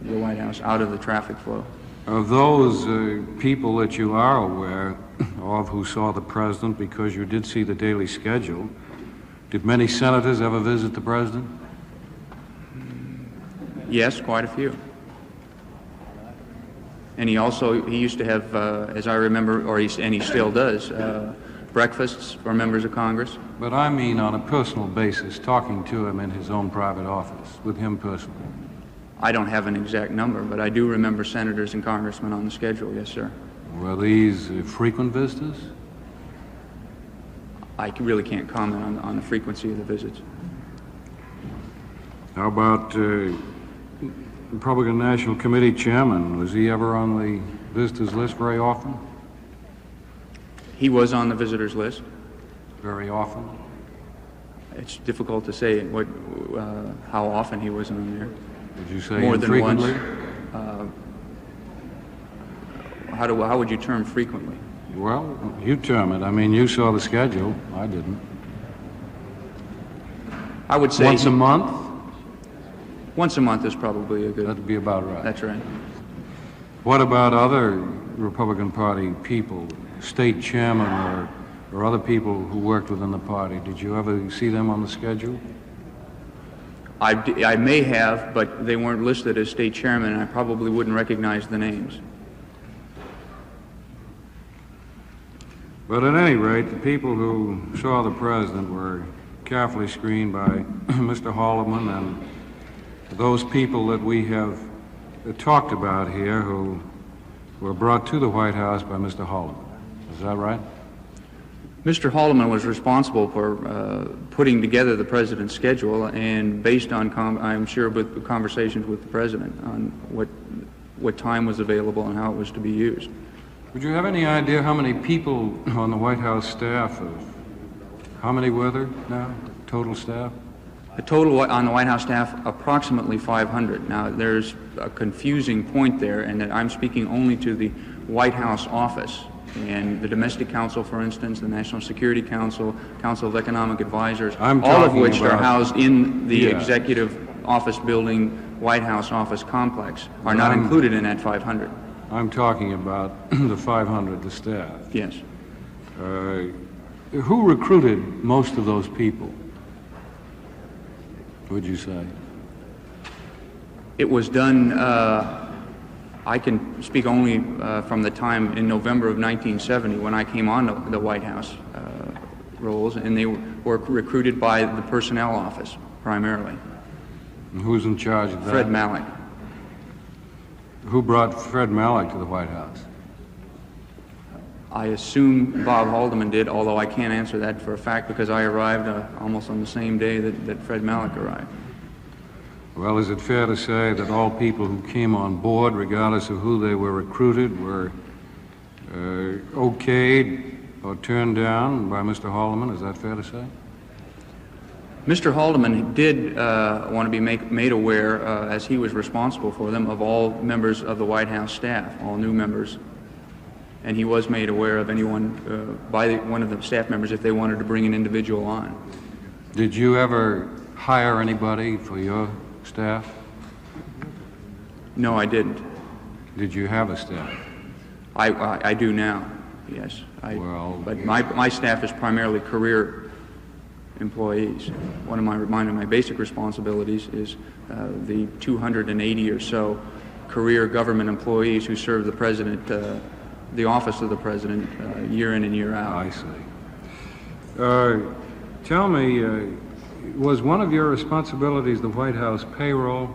the White House, out of the traffic flow. Of those people that you are aware of who saw the president because you did see the daily schedule, did many senators ever visit the president? Yes, quite a few. And he used to have, as I remember, and he still does, breakfasts for members of Congress. But I mean on a personal basis, talking to him in his own private office, with him personally. I don't have an exact number, but I do remember senators and congressmen on the schedule, yes, sir. Were these frequent visitors? I really can't comment on the frequency of the visits. How about Republican National Committee Chairman? Was he ever on the visitors list very often? He was on the visitors list. Very often? It's difficult to say how often he was on there. Would you say more than once? infrequently? How would you term frequently? Well, you term it. I mean, you saw the schedule. I didn't. I would say once a month? Once a month is probably a good... That'd be about right. That's right. What about other Republican Party people, state chairman or other people who worked within the party? Did you ever see them on the schedule? I may have, but they weren't listed as state chairman, and I probably wouldn't recognize the names. But at any rate, the people who saw the president were carefully screened by Mr. Haldeman and those people that we have talked about here who were brought to the White House by Mr. Haldeman. Is that right? Mr. Haldeman was responsible for putting together the president's schedule, and based on, I'm sure, with conversations with the president on what time was available and how it was to be used. Would you have any idea how many people on the White House staff, how many were there now, total staff? The total on the White House staff, approximately 500. Now, there's a confusing point there, and that I'm speaking only to the White House office. And the Domestic Council, for instance, the National Security Council, Council of Economic Advisors, all of which are housed in the Executive Office Building, White House office complex, are not included in that 500. I'm talking about the 500, the staff. Yes. Who recruited most of those people, would you say? It was done, I can speak only from the time in November of 1970 when I came on the White House roles, and they were recruited by the personnel office primarily. And who's in charge of that? Fred Malek. Who brought Fred Malek to the White House? I assume Bob Haldeman did, although I can't answer that for a fact because I arrived almost on the same day that Fred Malek arrived. Well, is it fair to say that all people who came on board, regardless of who they were recruited, were okayed or turned down by Mr. Haldeman? Is that fair to say? Mr. Haldeman did want to be made aware, as he was responsible for them, of all members of the White House staff, all new members. And he was made aware of anyone, by one of the staff members, if they wanted to bring an individual on. Did you ever hire anybody for your staff? No, I didn't. Did you have a staff? I do now, yes. But my staff is primarily career employees. One of my basic responsibilities is the 280 or so career government employees who serve the president, the office of the president, year in and year out. I see. Tell me, was one of your responsibilities the White House payroll?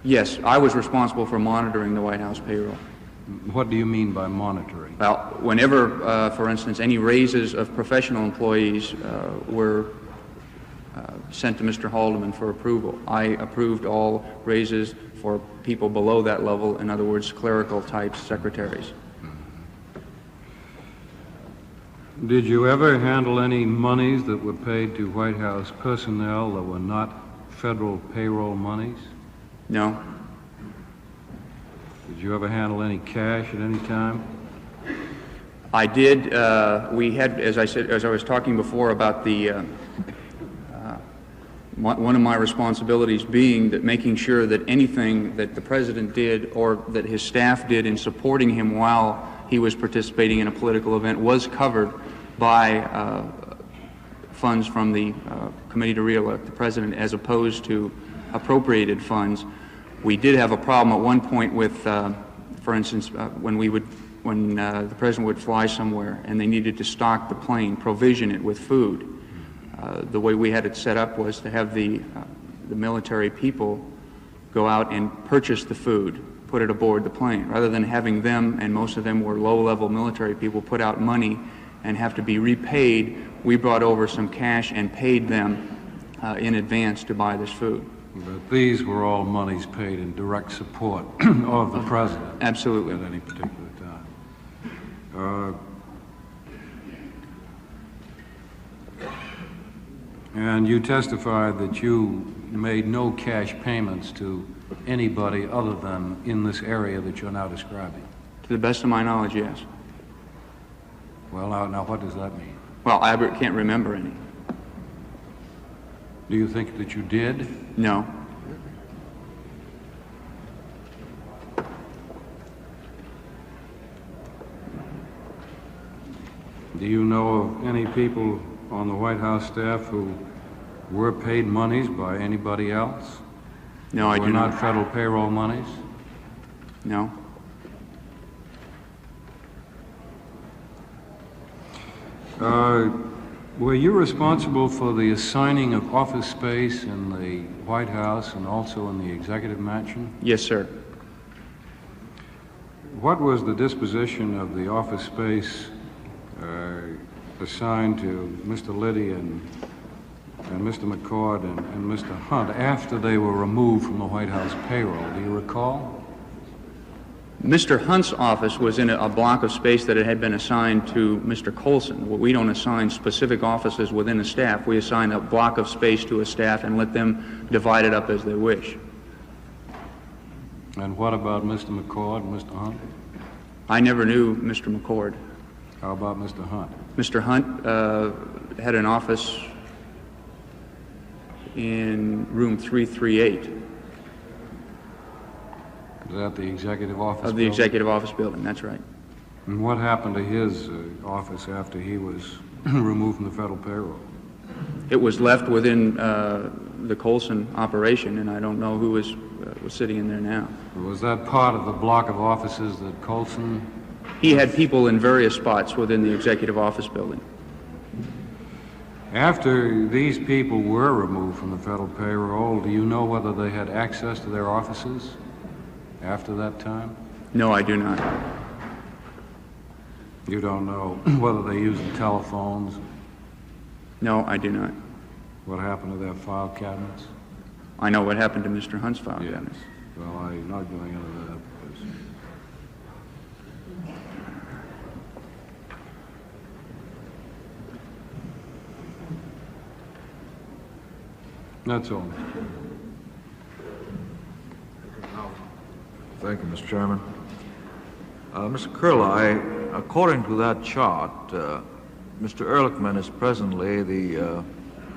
Yes, I was responsible for monitoring the White House payroll. What do you mean by monitoring? Well, whenever, for instance, any raises of professional employees were sent to Mr. Haldeman for approval, I approved all raises for people below that level, in other words, clerical type secretaries. Did you ever handle any monies that were paid to White House personnel that were not federal payroll monies? No. Did you ever handle any cash at any time? I did. We had, as I was talking before about the one of my responsibilities being that making sure that anything that the president did or that his staff did in supporting him while he was participating in a political event was covered by funds from the Committee to Re-elect the President as opposed to appropriated funds. We did have a problem at one point with, for instance, when the President would fly somewhere and they needed to stock the plane, provision it with food. The way we had it set up was to have the military people go out and purchase the food, put it aboard the plane, rather than having them, and most of them were low-level military people, put out money and have to be repaid. We brought over some cash and paid them in advance to buy this food. But these were all monies paid in direct support of the president. Absolutely. At any particular time. And you testified that you made no cash payments to anybody other than in this area that you're now describing. To the best of my knowledge, yes. Well, now what does that mean? Well, I can't remember any. Do you think that you did? No. Do you know of any people on the White House staff who were paid monies by anybody else? No, I do not. Were not federal payroll monies? No. Were you responsible for the assigning of office space in the White House and also in the executive mansion? Yes, sir. What was the disposition of the office space assigned to Mr. Liddy and Mr. McCord and Mr. Hunt after they were removed from the White House payroll? Do you recall? Mr. Hunt's office was in a block of space that had been assigned to Mr. Colson. We don't assign specific offices within a staff. We assign a block of space to a staff and let them divide it up as they wish. And what about Mr. McCord and Mr. Hunt? I never knew Mr. McCord. How about Mr. Hunt? Mr. Hunt had an office in room 338. Is that the executive office Of the executive office building, that's right. And what happened to his office after he was removed from the federal payroll? It was left within the Colson operation, and I don't know who was sitting in there now. Was that part of the block of offices that Colson... He had people in various spots within the executive office building. After these people were removed from the federal payroll, do you know whether they had access to their offices after that time? No, I do not. You don't know whether they used the telephones? No, I do not. What happened to their file cabinets? I know what happened to Mr. Hunt's file cabinets. Well, I'm not going into that. That's all. Thank you, Mr. Chairman. Mr. Kehrli, according to that chart, Mr. Ehrlichman is presently the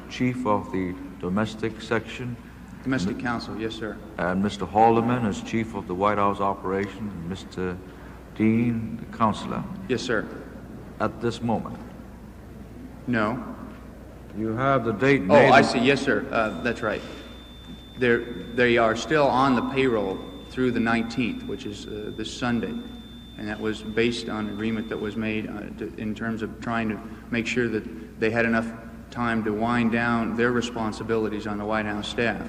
chief of the domestic section. Domestic counsel, yes, sir. And Mr. Haldeman is chief of the White House operation, and Mr. Dean, the counselor. Yes, sir. At this moment. No. You have the date. Oh, I see. Yes, sir. That's right. They are still on the payroll through the 19th, which is this Sunday, and that was based on an agreement that was made in terms of trying to make sure that they had enough time to wind down their responsibilities on the White House staff.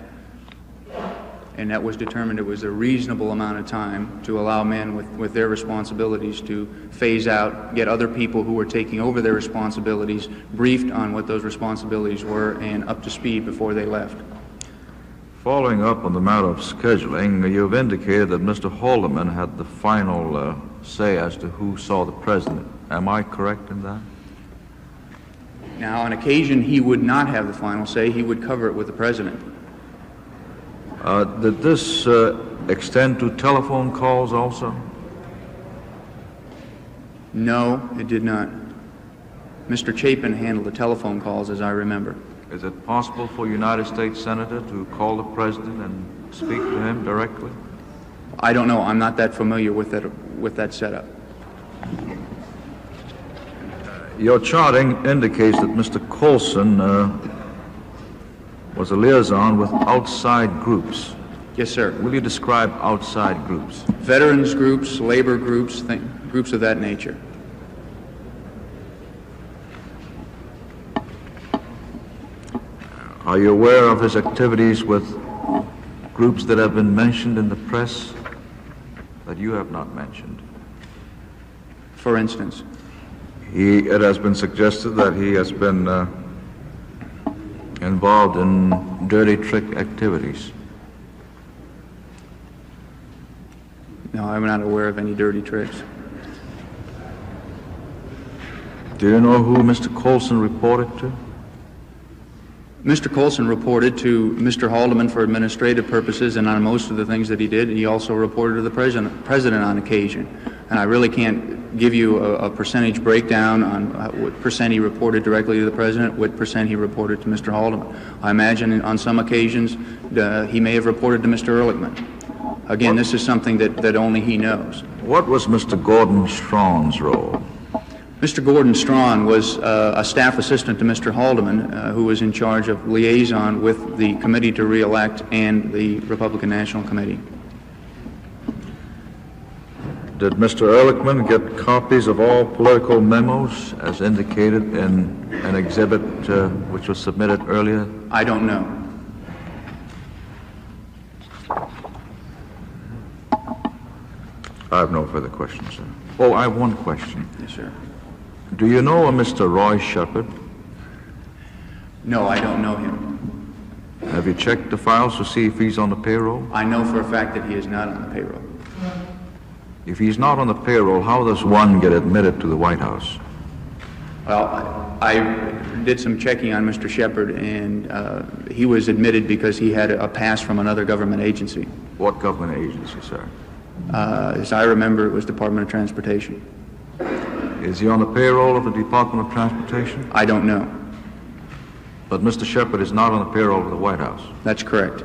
And that was determined it was a reasonable amount of time to allow men with their responsibilities to phase out, get other people who were taking over their responsibilities briefed on what those responsibilities were and up to speed before they left. Following up on the matter of scheduling, you've indicated that Mr. Haldeman had the final say as to who saw the president. Am I correct in that? Now, on occasion, he would not have the final say. He would cover it with the president. Did this extend to telephone calls also? No, it did not. Mr. Chapin handled the telephone calls, as I remember. Is it possible for a United States Senator to call the president and speak to him directly? I don't know. I'm not that familiar with that setup. Your chart indicates that Mr. Colson was a liaison with outside groups. Yes, sir. Will you describe outside groups? Veterans groups, labor groups, groups of that nature. Are you aware of his activities with groups that have been mentioned in the press that you have not mentioned? For instance? It has been suggested that he has been involved in dirty trick activities? No, I'm not aware of any dirty tricks. Do you know who Mr. Colson reported to? Mr. Colson reported to Mr. Haldeman for administrative purposes, and on most of the things that he did, he also reported to the president on occasion. And I really can't give you a percentage breakdown on what percent he reported directly to the president, what percent he reported to Mr. Haldeman. I imagine on some occasions he may have reported to Mr. Ehrlichman. Again, this is something that only he knows. What was Mr. Gordon Strawn's role? Mr. Gordon Strawn was a staff assistant to Mr. Haldeman, who was in charge of liaison with the Committee to Re-elect and the Republican National Committee. Did Mr. Ehrlichman get copies of all political memos as indicated in an exhibit which was submitted earlier? I don't know. I have no further questions, sir. Oh, I have one question. Yes, sir. Do you know a Mr. Roy Shepard? No, I don't know him. Have you checked the files to see if he's on the payroll? I know for a fact that he is not on the payroll. If he's not on the payroll, how does one get admitted to the White House? Well, I did some checking on Mr. Shepard, and he was admitted because he had a pass from another government agency. What government agency, sir? As I remember, it was Department of Transportation. Is he on the payroll of the Department of Transportation? I don't know. But Mr. Shepard is not on the payroll of the White House? That's correct.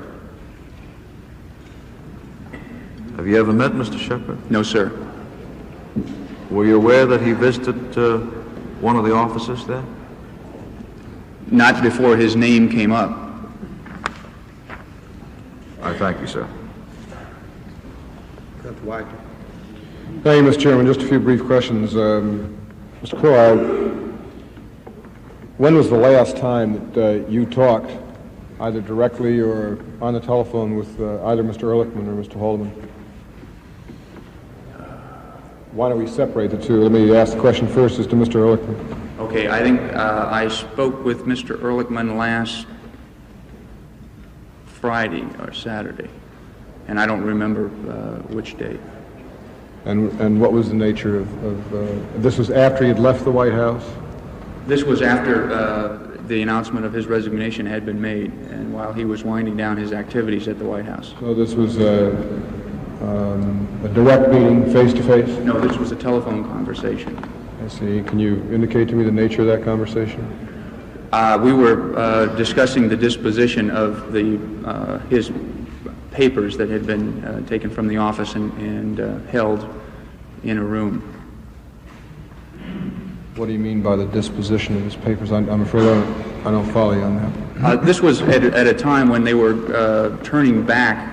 Have you ever met Mr. Shepard? No, sir. Were you aware that he visited one of the offices there? Not before his name came up. I thank you, sir. Thank you, Mr. Chairman. Just a few brief questions. Mr. Crowe, when was the last time that you talked, either directly or on the telephone, with either Mr. Ehrlichman or Mr. Haldeman? Why don't we separate the two? Let me ask the question first as to Mr. Ehrlichman. Okay, I think I spoke with Mr. Ehrlichman last Friday or Saturday, and I don't remember which date. And what was the nature of this was after he had left the White House? This was after the announcement of his resignation had been made, and while he was winding down his activities at the White House. So this was a direct meeting, face-to-face? No, this was a telephone conversation. I see. Can you indicate to me the nature of that conversation? We were discussing the disposition of his papers that had been taken from the office and held in a room. What do you mean by the disposition of his papers? I'm afraid I don't follow you on that. This was at a time when they were turning back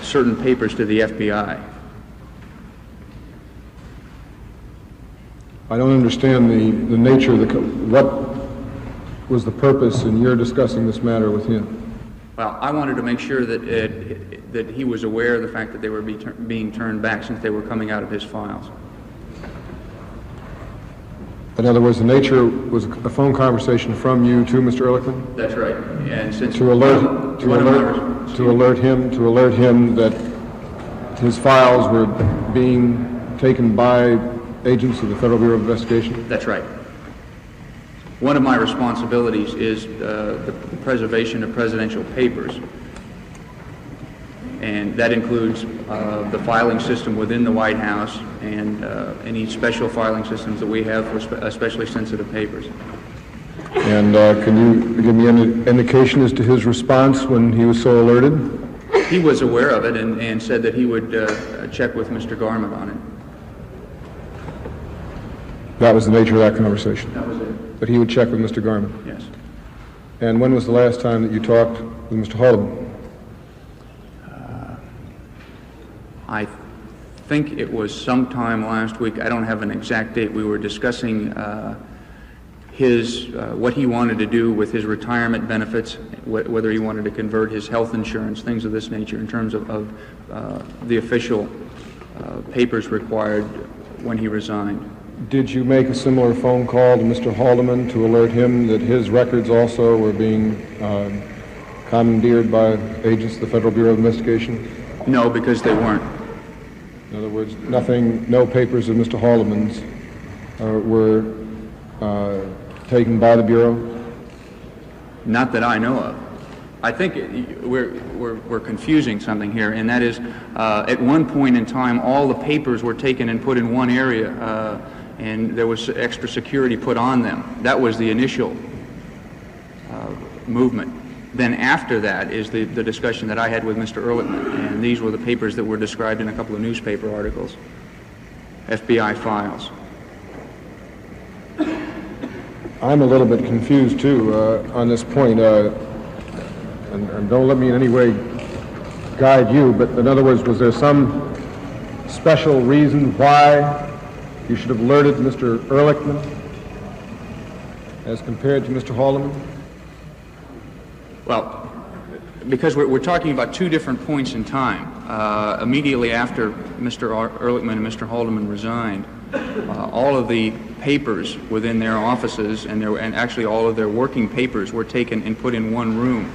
certain papers to the FBI. I don't understand the nature of what was the purpose in your discussing this matter with him? Well, I wanted to make sure that he was aware of the fact that they were being turned back since they were coming out of his files. In other words, the nature was a phone conversation from you to Mr. Ehrlichman? That's right. And since to alert him that his files were being taken by agents of the Federal Bureau of Investigation? That's right. One of my responsibilities is the preservation of presidential papers, and that includes the filing system within the White House and any special filing systems that we have for especially sensitive papers. And can you give me any indication as to his response when he was so alerted? He was aware of it and said that he would check with Mr. Garment on it. That was the nature of that conversation? That was it. That he would check with Mr. Garment? Yes. And when was the last time that you talked with Mr. Haldeman? I think it was sometime last week. I don't have an exact date. We were discussing what he wanted to do with his retirement benefits, whether he wanted to convert his health insurance, things of this nature, in terms of the official papers required when he resigned. Did you make a similar phone call to Mr. Haldeman to alert him that his records also were being commandeered by agents of the Federal Bureau of Investigation? No, because they weren't. In other words, no papers of Mr. Haldeman's were taken by the Bureau? Not that I know of. I think we're confusing something here, and that is, at one point in time, all the papers were taken and put in one area, and there was extra security put on them. That was the initial movement. Then after that is the discussion that I had with Mr. Ehrlichman, and these were the papers that were described in a couple of newspaper articles, FBI files. I'm a little bit confused, too, on this point. And don't let me in any way guide you, but in other words, was there some special reason why you should have alerted Mr. Ehrlichman as compared to Mr. Haldeman? Well, because we're talking about two different points in time. Immediately after Mr. Ehrlichman and Mr. Haldeman resigned, all of the papers within their offices and actually all of their working papers were taken and put in one room.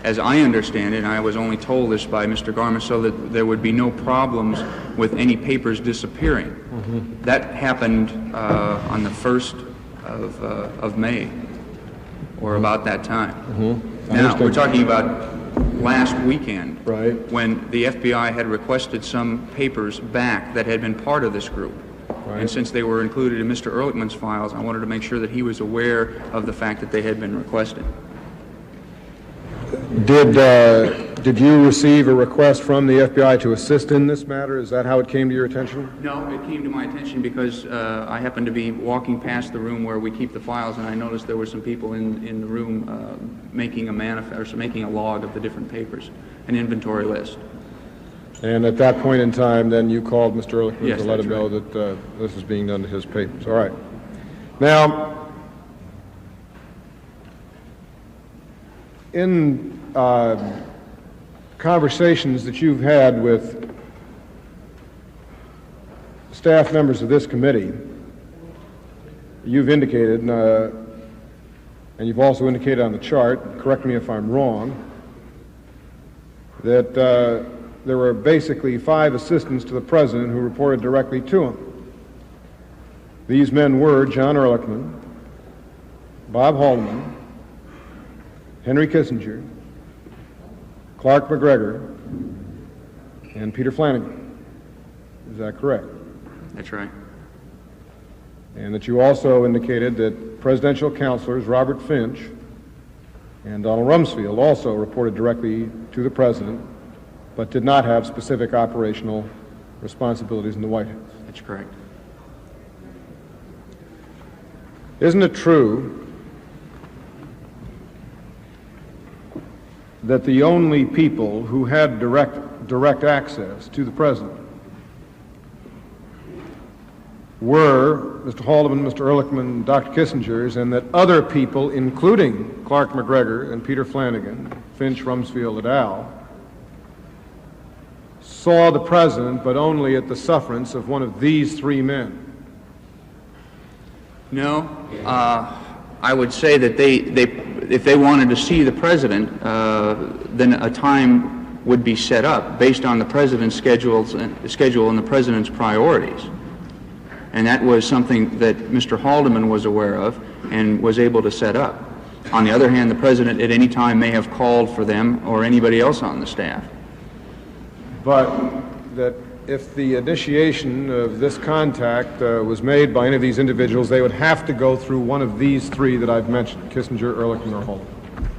As I understand it, and I was only told this by Mr. Garma, so that there would be no problems with any papers disappearing. Mm-hmm. That happened on the 1st of May, or about that time. Mm-hmm. Now, we're talking about last weekend, right, when the FBI had requested some papers back that had been part of this group. Right. And since they were included in Mr. Ehrlichman's files, I wanted to make sure that he was aware of the fact that they had been requested. Did you receive a request from the FBI to assist in this matter? Is that how it came to your attention? No, it came to my attention because I happened to be walking past the room where we keep the files, and I noticed there were some people in the room making a manifest, or making a log of the different papers, an inventory list. And at that point in time, then you called Mr. Ehrlichman, yes, to let him know that this is being done to his papers. All right. Now, in conversations that you've had with staff members of this committee, you've indicated, and you've also indicated on the chart, correct me if I'm wrong, that there were basically 5 assistants to the president who reported directly to him. These men were John Ehrlichman, Bob Haldeman, Henry Kissinger, Clark McGregor, and Peter Flanagan. Is that correct? That's right. And that you also indicated that presidential counselors Robert Finch and Donald Rumsfeld also reported directly to the president, but did not have specific operational responsibilities in the White House. That's correct. Isn't it true that the only people who had direct access to the president were Mr. Haldeman, Mr. Ehrlichman, Dr. Kissinger's, and that other people, including Clark McGregor and Peter Flanagan, Finch, Rumsfeld, et al., saw the president, but only at the sufferance of one of these 3 men? No, I would say that if they wanted to see the president, then a time would be set up based on the president's schedule and the president's priorities. And that was something that Mr. Haldeman was aware of and was able to set up. On the other hand, the president at any time may have called for them or anybody else on the staff. But that if the initiation of this contact was made by any of these individuals, they would have to go through one of these 3 that I've mentioned, Kissinger, Ehrlichman, or Haldeman.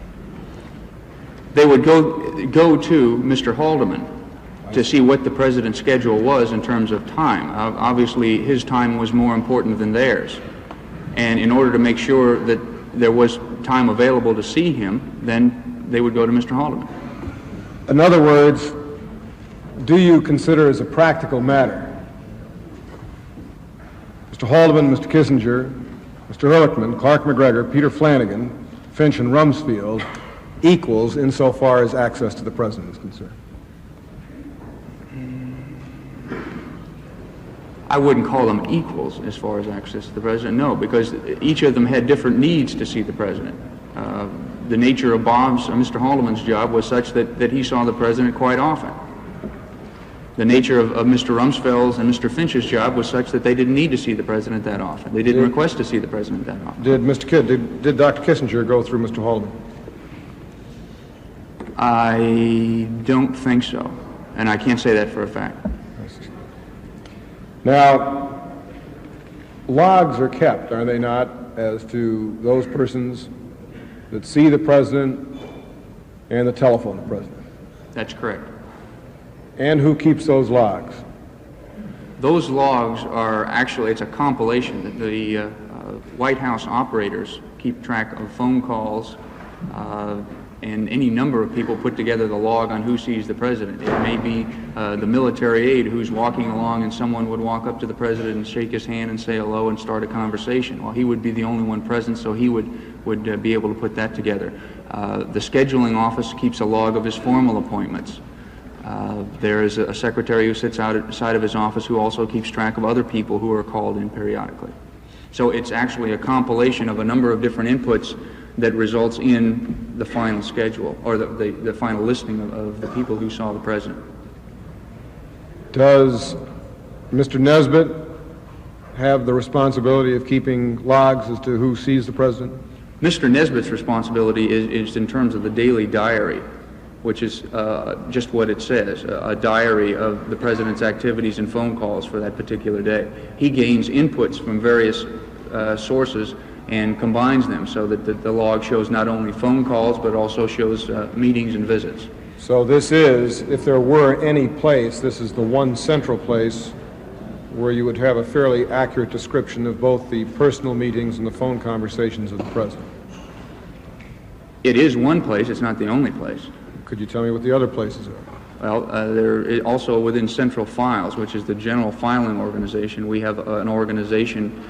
They would go to Mr. Haldeman to see what the president's schedule was in terms of time. Obviously, his time was more important than theirs. And in order to make sure that there was time available to see him, then they would go to Mr. Haldeman. In other words, do you consider as a practical matter Mr. Haldeman, Mr. Kissinger, Mr. Ehrlichman, Clark McGregor, Peter Flanagan, Finch, and Rumsfeld equals insofar as access to the president is concerned? I wouldn't call them equals as far as access to the president, no, because each of them had different needs to see the president. The nature of Mr. Haldeman's job was such that he saw the president quite often. The nature of Mr. Rumsfeld's and Mr. Finch's job was such that they didn't need to see the president that often. They didn't request to see the president that often. Did Dr. Kissinger go through Mr. Haldeman? I don't think so, and I can't say that for a fact. Now, logs are kept, are they not, as to those persons that see the president and the telephone the president? That's correct. And who keeps those logs? Those logs are actually, it's a compilation that the White House operators keep track of phone calls and any number of people put together the log on who sees the president. It may be the military aide who's walking along and someone would walk up to the president and shake his hand and say hello and start a conversation. Well, he would be the only one present, so he would be able to put that together. The scheduling office keeps a log of his formal appointments. There is a secretary who sits outside of his office who also keeps track of other people who are called in periodically. So it's actually a compilation of a number of different inputs that results in the final schedule, or the final listing of the people who saw the president. Does Mr. Nesbitt have the responsibility of keeping logs as to who sees the president? Mr. Nesbitt's responsibility is in terms of the daily diary, which is just what it says, a diary of the president's activities and phone calls for that particular day. He gains inputs from various sources and combines them so that the log shows not only phone calls but also shows meetings and visits. So this is, if there were any place, this is the one central place where you would have a fairly accurate description of both the personal meetings and the phone conversations of the president. It is one place, it's not the only place. Could you tell me what the other places are? Well, there also within Central Files, which is the general filing organization, we have an organization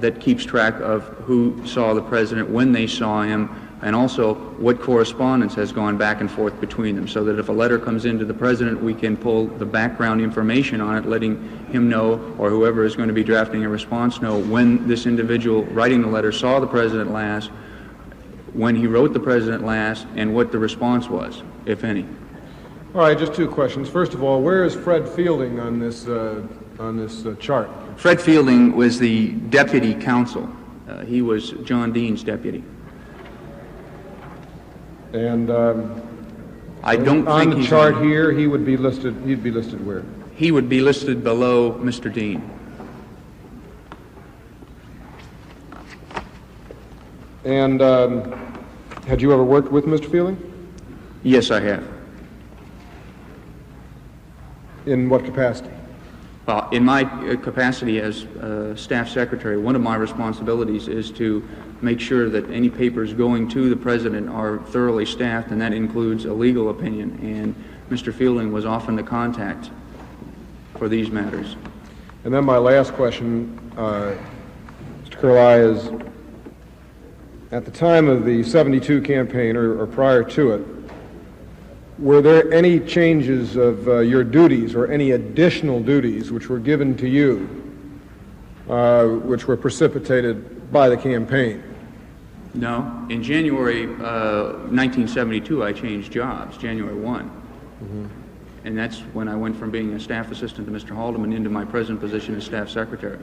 that keeps track of who saw the president, when they saw him, and also what correspondence has gone back and forth between them, so that if a letter comes into the president, we can pull the background information on it, letting him know, or whoever is going to be drafting a response know, when this individual writing the letter saw the president last, when he wrote the president last, and what the response was, if any. All right, just two questions. First of all, where is Fred Fielding on this chart? Fred Fielding was the deputy counsel. He was John Dean's deputy. And I don't on think the he's chart on. here, he would be listed. He'd be listed where? He would be listed below Mr. Dean. And had you ever worked with Mr. Fielding? Yes, I have. In what capacity? Well, in my capacity as staff secretary, one of my responsibilities is to make sure that any papers going to the president are thoroughly staffed, and that includes a legal opinion. And Mr. Fielding was often the contact for these matters. And then my last question, Mr. Kehrli, is at the time of the 72 campaign or prior to it, were there any changes of your duties or any additional duties which were given to you, which were precipitated by the campaign? No. In January 1972, I changed jobs, January 1. Mm-hmm. And that's when I went from being a staff assistant to Mr. Haldeman into my present position as staff secretary.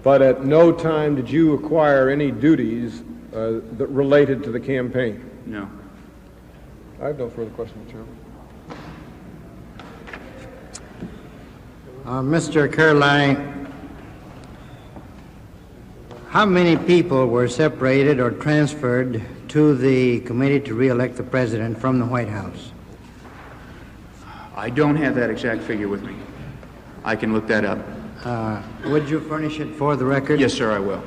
But at no time did you acquire any duties that related to the campaign? No. I have no further questions, Chairman. Mr. Kehrli, how many people were separated or transferred to the committee to re-elect the president from the White House? I don't have that exact figure with me. I can look that up. Would you furnish it for the record? Yes, sir, I will.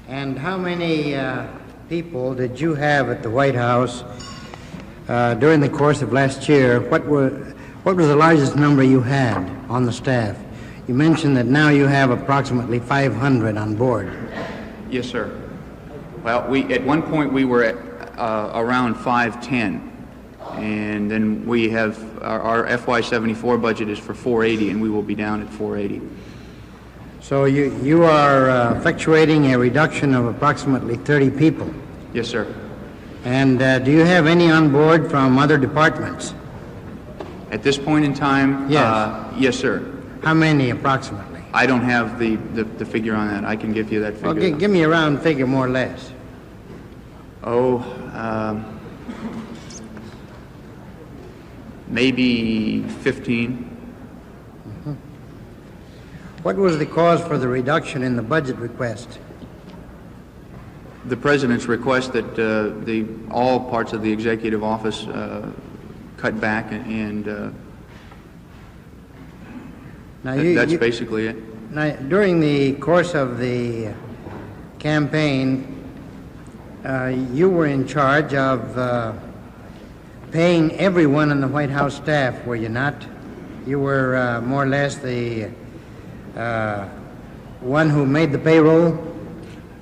And how many people did you have at the White House during the course of last year? What was the largest number you had on the staff? You mentioned that now you have approximately 500 on board. Yes, sir. Well, at one point we were at around 510, And then we have our FY74 budget is for 480, and we will be down at 480. So you are effectuating a reduction of approximately 30 people. Yes, sir. And do you have any on board from other departments? At this point in time, Yes. Yes, sir. How many approximately? I don't have the figure on that. I can give you that figure. Well, give me a round figure, more or less. Oh, maybe 15. What was the cause for the reduction in the budget request? The President's request that all parts of the executive office cut back, and that's basically it. Now, during the course of the campaign, you were in charge of paying everyone in the White House staff, were you not? You were more or less the one who made the payroll?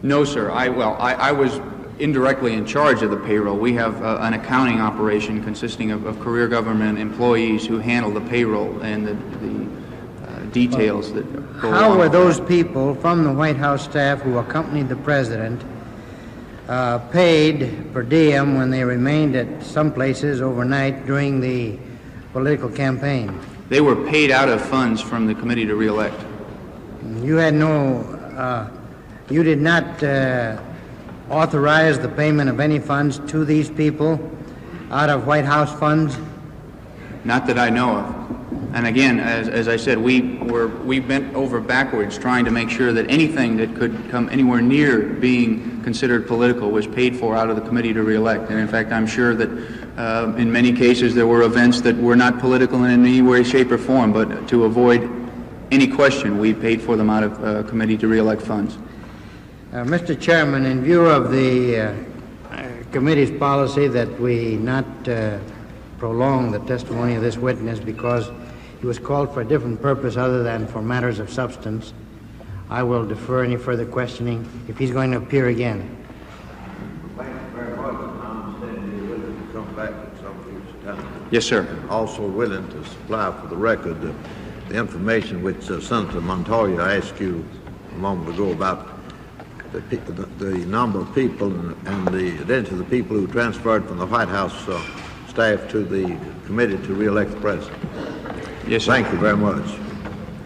No, sir. I was indirectly in charge of the payroll. We have an accounting operation consisting of career government employees who handle the payroll and the details that go along. How were those people from the White House staff who accompanied the President paid per diem when they remained at some places overnight during the political campaign? They were paid out of funds from the committee to re-elect. You had no, you did not authorize the payment of any funds to these people out of White House funds? Not that I know of. And again, as I said, we bent over backwards trying to make sure that anything that could come anywhere near being considered political was paid for out of the committee to re-elect. And in fact, I'm sure that in many cases there were events that were not political in any way, shape, or form, but to avoid any question, we paid for them out of committee to re-elect funds. Mr. Chairman, in view of the committee's policy that we not prolong the testimony of this witness because he was called for a different purpose other than for matters of substance, I will defer any further questioning if he's going to appear again. Thank you very much. I understand you're willing to come back at some future time. Yes, sir. Also willing to supply for the record the information which Senator Montoya asked you a moment ago about the number of people and the identity of the people who transferred from the White House staff to the committee to re-elect the president. Yes, sir. Thank you very much.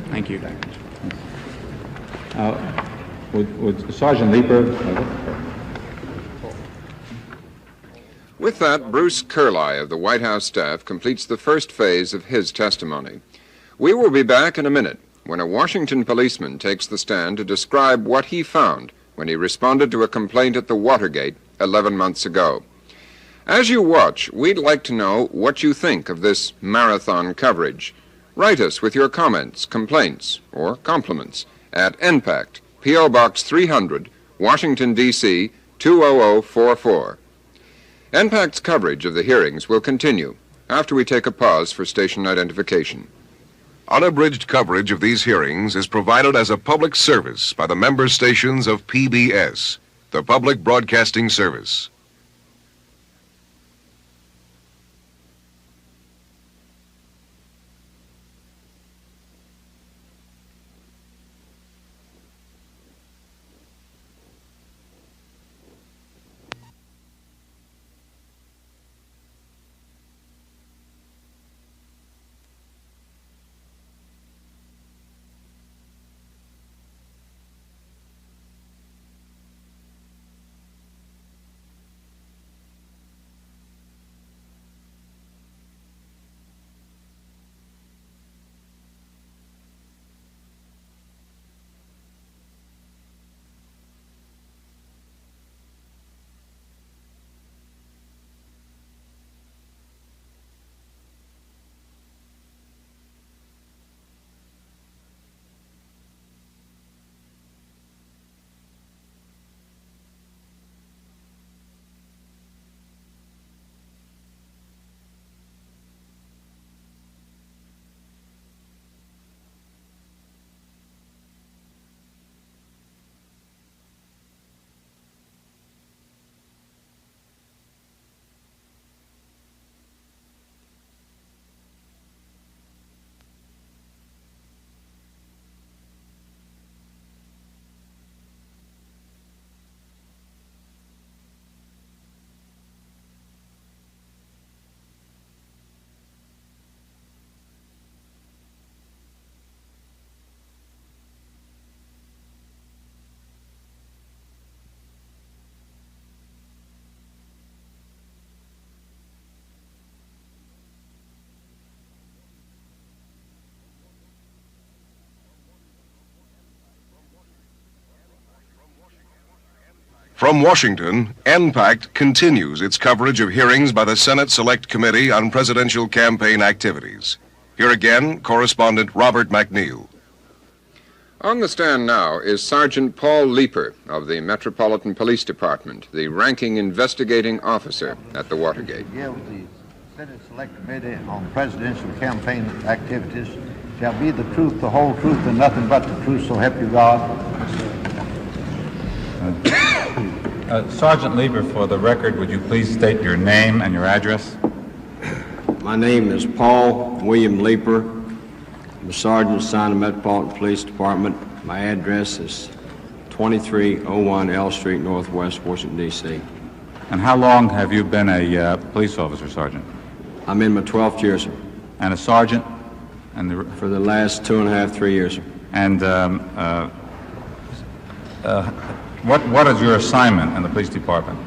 Thank you. Would Sergeant Leeper... With that, Bruce Kehrli of the White House staff completes the first phase of his testimony. We will be back in a minute when a Washington policeman takes the stand to describe what he found when he responded to a complaint at the Watergate 11 months ago. As you watch, we'd like to know what you think of this marathon coverage. Write us with your comments, complaints, or compliments at NPACT, P.O. Box 300, Washington, D.C. 20044. NPACT's coverage of the hearings will continue after we take a pause for station identification. Unabridged coverage of these hearings is provided as a public service by the member stations of PBS, the Public Broadcasting Service. From Washington, NPACT continues its coverage of hearings by the Senate Select Committee on Presidential Campaign Activities. Here again, correspondent Robert McNeil. On the stand now is Sergeant Paul Leeper of the Metropolitan Police Department, the ranking investigating officer at the Watergate. Give the Senate Select Committee on Presidential Campaign Activities shall be the truth, the whole truth, and nothing but the truth, so help you God. Sergeant Leeper, for the record, would you please state your name and your address? My name is Paul William Leeper. I'm a sergeant assigned to the Metropolitan Police Department. My address is 2301 L Street, Northwest, Washington, D.C. And how long have you been a police officer, Sergeant? I'm in my 12th year, sir. And a sergeant? For the last 2.5, 3 years, sir. And what is your assignment in the police department?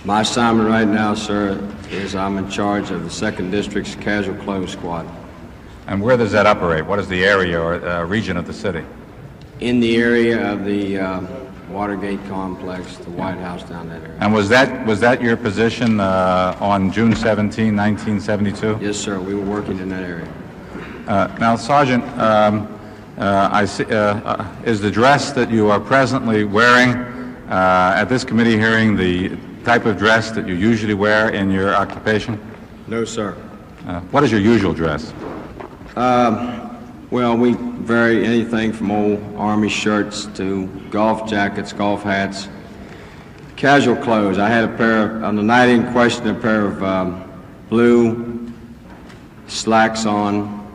My assignment right now, sir, is I'm in charge of the 2nd District's Casual Clothes Squad. And where does that operate? What is the area or region of the city? In the area of the Watergate complex, the White House down that area. And was that your position on June 17, 1972? Yes, sir. We were working in that area. Now, Sergeant, I see, is the dress that you are presently wearing at this committee hearing the type of dress that you usually wear in your occupation? No, sir. What is your usual dress? Well, we vary anything from old Army shirts to golf jackets, golf hats, casual clothes. I had a pair, on the night in question, a pair of blue slacks on,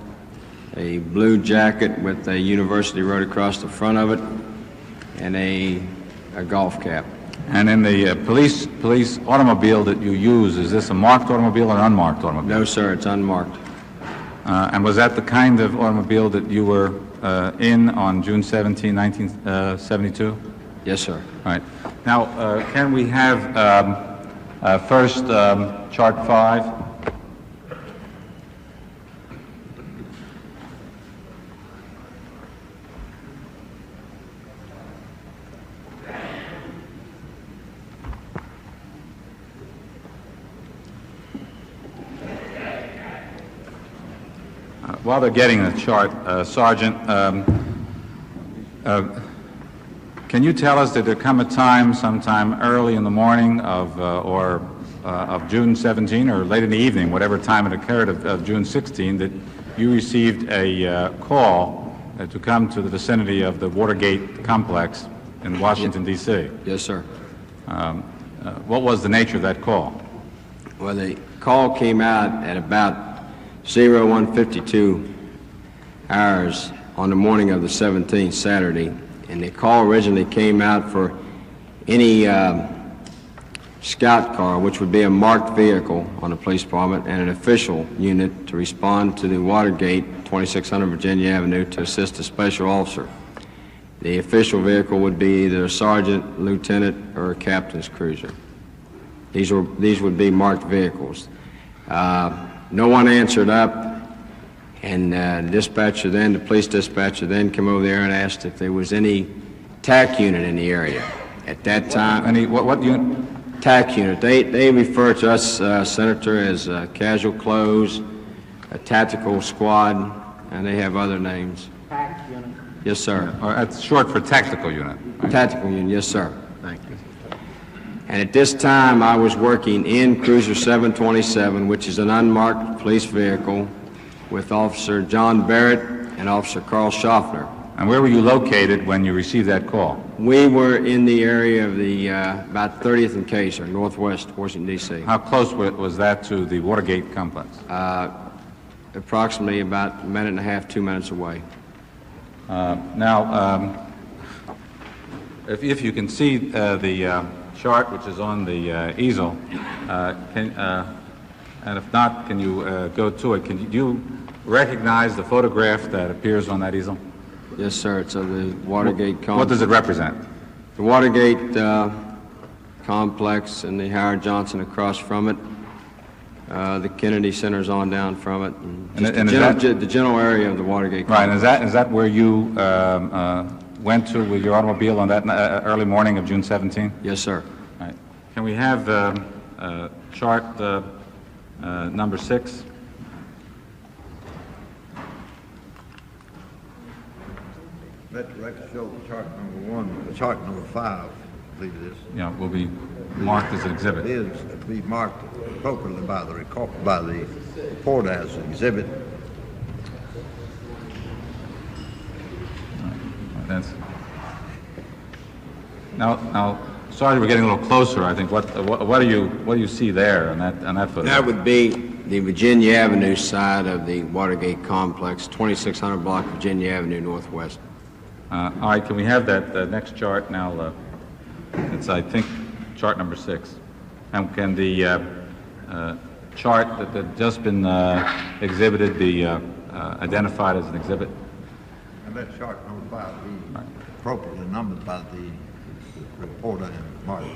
a blue jacket with a university wrote across the front of it, and a golf cap. And in the police automobile that you use, is this a marked automobile or an unmarked automobile? No, sir, it's unmarked. And was that the kind of automobile that you were in on June 17, 1972? Yes, sir. All right. Now, can we have first chart 5? While they're getting the chart, Sergeant, can you tell us, did there come a time, sometime early in the morning of June 17 or late in the evening, whatever time it occurred of June 16, that you received a call to come to the vicinity of the Watergate complex in Washington, D.C.? Yes, sir. What was the nature of that call? Well, the call came out at about 01:52 hours on the morning of the 17th, Saturday, and the call originally came out for any scout car, which would be a marked vehicle on the police department, and an official unit to respond to the Watergate, 2600 Virginia Avenue, to assist a special officer. The official vehicle would be either a sergeant, lieutenant, or a captain's cruiser. These would be marked vehicles. No one answered up, and the police dispatcher then came over there and asked if there was any TAC unit in the area. At that time, what unit? TAC unit. They refer to us, Senator, as casual clothes, a tactical squad, and they have other names. TAC unit. Yes, sir. That's short for tactical unit. Right? Tactical unit, yes, sir. Thank you. And at this time, I was working in Cruiser 727, which is an unmarked police vehicle, with Officer John Barrett and Officer Carl Schaffner. And where were you located when you received that call? We were in the area of the about 30th and Kaiser, northwest Washington, D.C. How close was that to the Watergate complex? Approximately about a minute and a half, 2 minutes away. Now, if you can see the chart which is on the easel, and if not, can you go to it? Can you recognize the photograph that appears on that easel? Yes, sir. It's of the Watergate complex. What does it represent? The Watergate complex and the Howard Johnson across from it. The Kennedy Center's on down from it. And the general area of the Watergate complex. Right, and is that where you went to with your automobile on that early morning of June 17? Yes, sir. All right. Can we have chart number 6? Let the record show chart number 1, chart number 5, I believe it is. Yeah, will be marked as an exhibit. It is to be marked appropriately by the report as an exhibit. That's now, sorry, we're getting a little closer. I think. What do you see there on that photograph? That would be the Virginia Avenue side of the Watergate complex, 2600 block Virginia Avenue Northwest. All right, can we have that next chart now? It's, I think, chart number 6. And can the chart that had just been exhibited be identified as an exhibit? And that chart number 5 be appropriately numbered by the reporter and marked.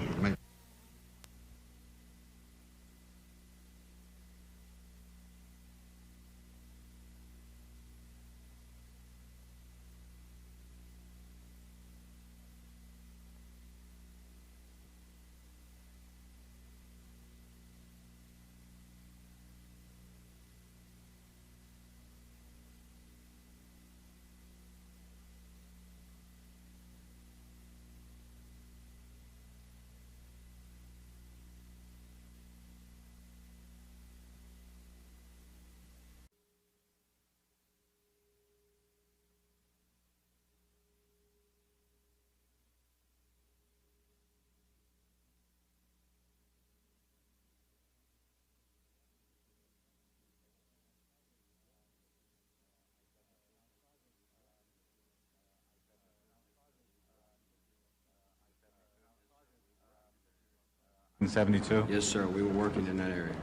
In 72? Yes, sir. We were working in that area.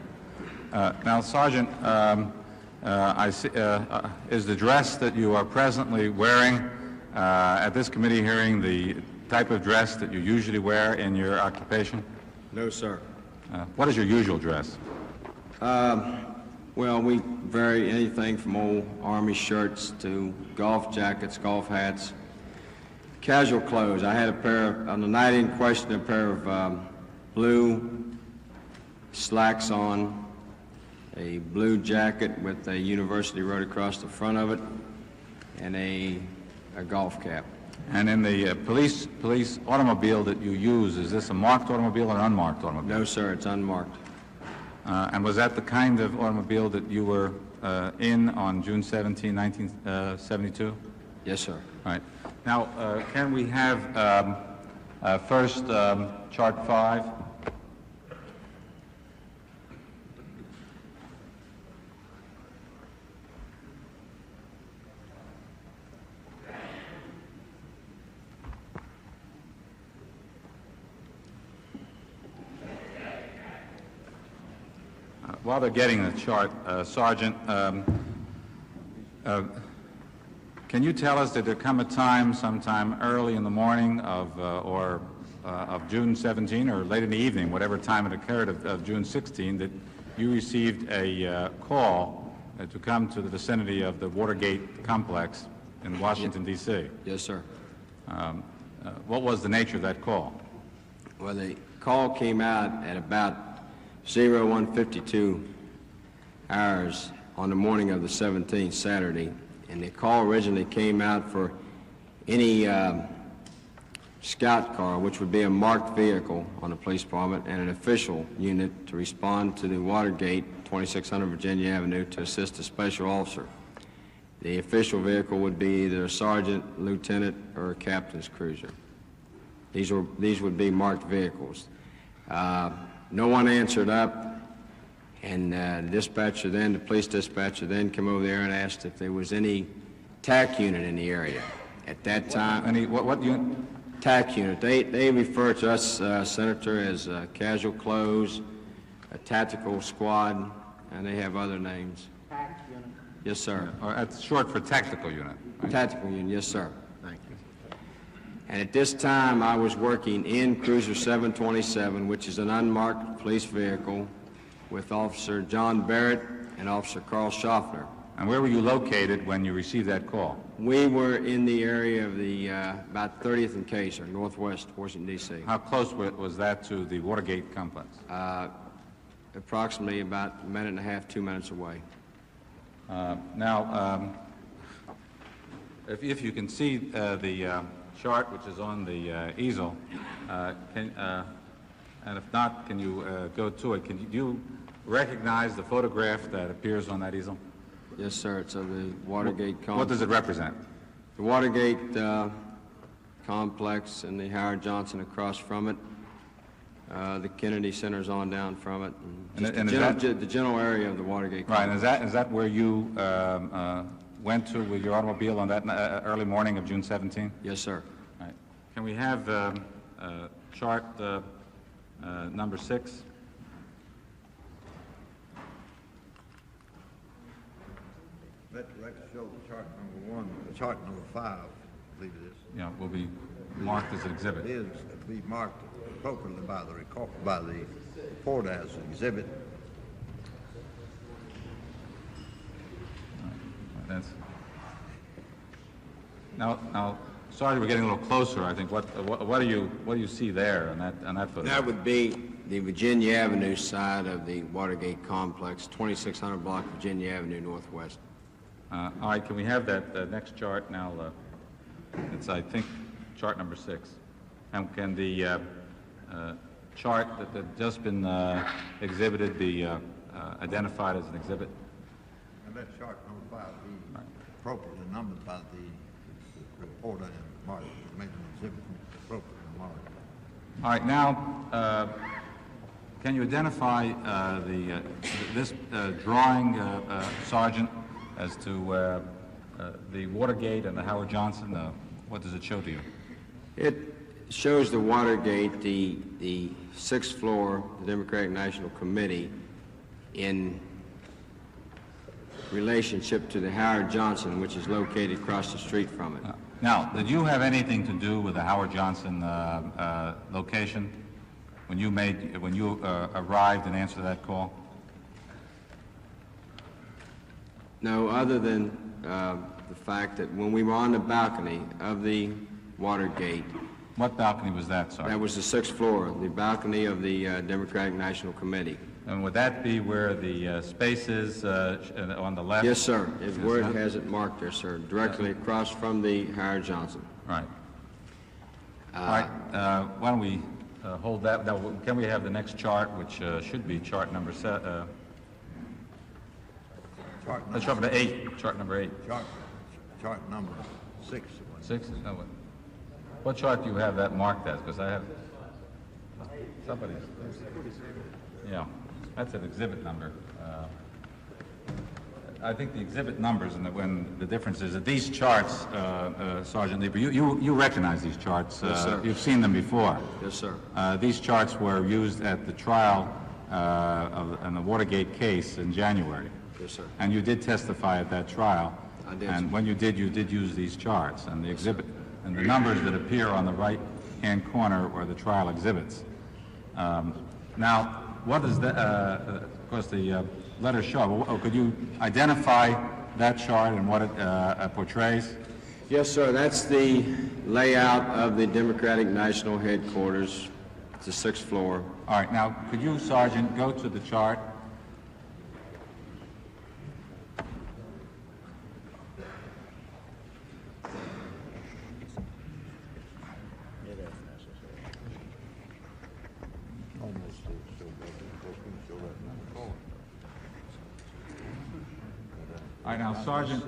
Now, Sergeant, I see, is the dress that you are presently wearing at this committee hearing the type of dress that you usually wear in your occupation? No, sir. What is your usual dress? Well, we vary anything from old Army shirts to golf jackets, golf hats, casual clothes. I had a pair, on the night in question, a pair of blue slacks on, a blue jacket with a university wrote across the front of it, and a golf cap. And in the police automobile that you use, is this a marked automobile or an unmarked automobile? No, sir, it's unmarked. And was that the kind of automobile that you were in on June 17, 1972? Yes, sir. All right. Now, can we have first chart 5? While they're getting the chart, Sergeant, can you tell us, did there come a time, sometime early in the morning of June 17 or late in the evening, whatever time it occurred of June 16, that you received a call to come to the vicinity of the Watergate complex in Washington, D.C.? Yes, sir. What was the nature of that call? Well, the call came out at about 01:52 hours on the morning of the 17th, Saturday, and the call originally came out for any scout car, which would be a marked vehicle on the police department, and an official unit to respond to the Watergate, 2600 Virginia Avenue, to assist a special officer. The official vehicle would be either a sergeant, lieutenant, or a captain's cruiser. These would be marked vehicles. No one answered up, and the police dispatcher then came over there and asked if there was any TAC unit in the area. At that time, what unit? TAC unit. They refer to us, Senator, as casual clothes, a tactical squad, and they have other names. TAC unit. Yes, sir. Or that's short for tactical unit. Right? Tactical unit, yes, sir. Thank you. And at this time, I was working in Cruiser 727, which is an unmarked police vehicle, with Officer John Barrett and Officer Carl Schaffner. And where were you located when you received that call? We were in the area of the about 30th and K, sir, northwest Washington, D.C. How close was that to the Watergate complex? Approximately about a minute and a half, 2 minutes away. Now, if you can see the chart which is on the easel, and if not, can you go to it? Do you recognize the photograph that appears on that easel? Yes, sir. It's of the Watergate complex. What does it represent? The Watergate complex and the Howard Johnson across from it. The Kennedy Center's on down from it. And the general area of the Watergate complex. Right, and is that where you went to with your automobile on that early morning of June 17? Yes, sir. Right. Can we have chart number 6? Let the record show the chart number 1, the chart number 5, I believe it is. Yeah, will be marked as an exhibit. It is to be marked appropriately by the report as an exhibit. That's now, sorry, we're getting a little closer. I think. What do you see there on that photograph? That would be the Virginia Avenue side of the Watergate complex, 2600 block Virginia Avenue Northwest. All right, can we have that next chart now? It's, I think, chart number 6. And can the chart that had just been exhibited be identified as an exhibit? And let chart number 5 be appropriately numbered by the reporter and marked, made an exhibit appropriately marked. All right, now, can you identify this drawing, Sergeant, as to the Watergate and the Howard Johnson? What does it show to you? It shows the Watergate, the 6th floor, the Democratic National Committee, in relationship to the Howard Johnson, which is located across the street from it. Now, did you have anything to do with the Howard Johnson location when you arrived and answered that call? No, other than the fact that when we were on the balcony of the Watergate. What balcony was that, Sergeant? That was the 6th floor, the balcony of the Democratic National Committee. And would that be where the space is on the left? Yes, sir. It's where it has it marked there, sir, directly across from the Howard Johnson. Right. All right. Why don't we hold that? Now, can we have the next chart, which should be chart number 7? Chart number 8. Chart number 8. Chart number 6. 6? No, what chart do you have that marked as? Because I have somebody's. Yeah, that's an exhibit number. I think the exhibit numbers and when the difference is that these charts, Sergeant Leeper, you recognize these charts. Yes, sir. You've seen them before. Yes, sir. These charts were used at the trial in the Watergate case in January. Yes, sir. And you did testify at that trial. I did. And when you did use these charts and the exhibit and the numbers that appear on the right-hand corner were the trial exhibits. Now, what does that? Of course, the letters show. Could you identify that chart and what it portrays? Yes, sir. That's the layout of the Democratic National Headquarters. It's the 6th floor. All right. Now, could you, Sergeant, go to the chart? All right, now, Sergeant,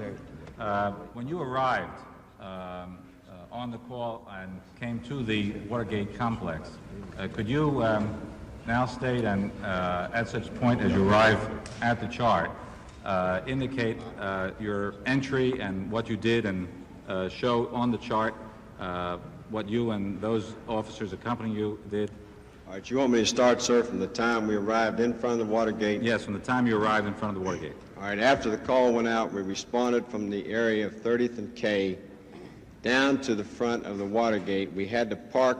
when you arrived on the call and came to the Watergate complex, could you now state and at such point as you arrive at the chart, indicate your entry and what you did and show on the chart what you and those officers accompanying you did? All right, you want me to start, sir, from the time we arrived in front of the Watergate? Yes, from the time you arrived in front of the Watergate. All right, after the call went out, we responded from the area of 30th and K down to the front of the Watergate. We had to park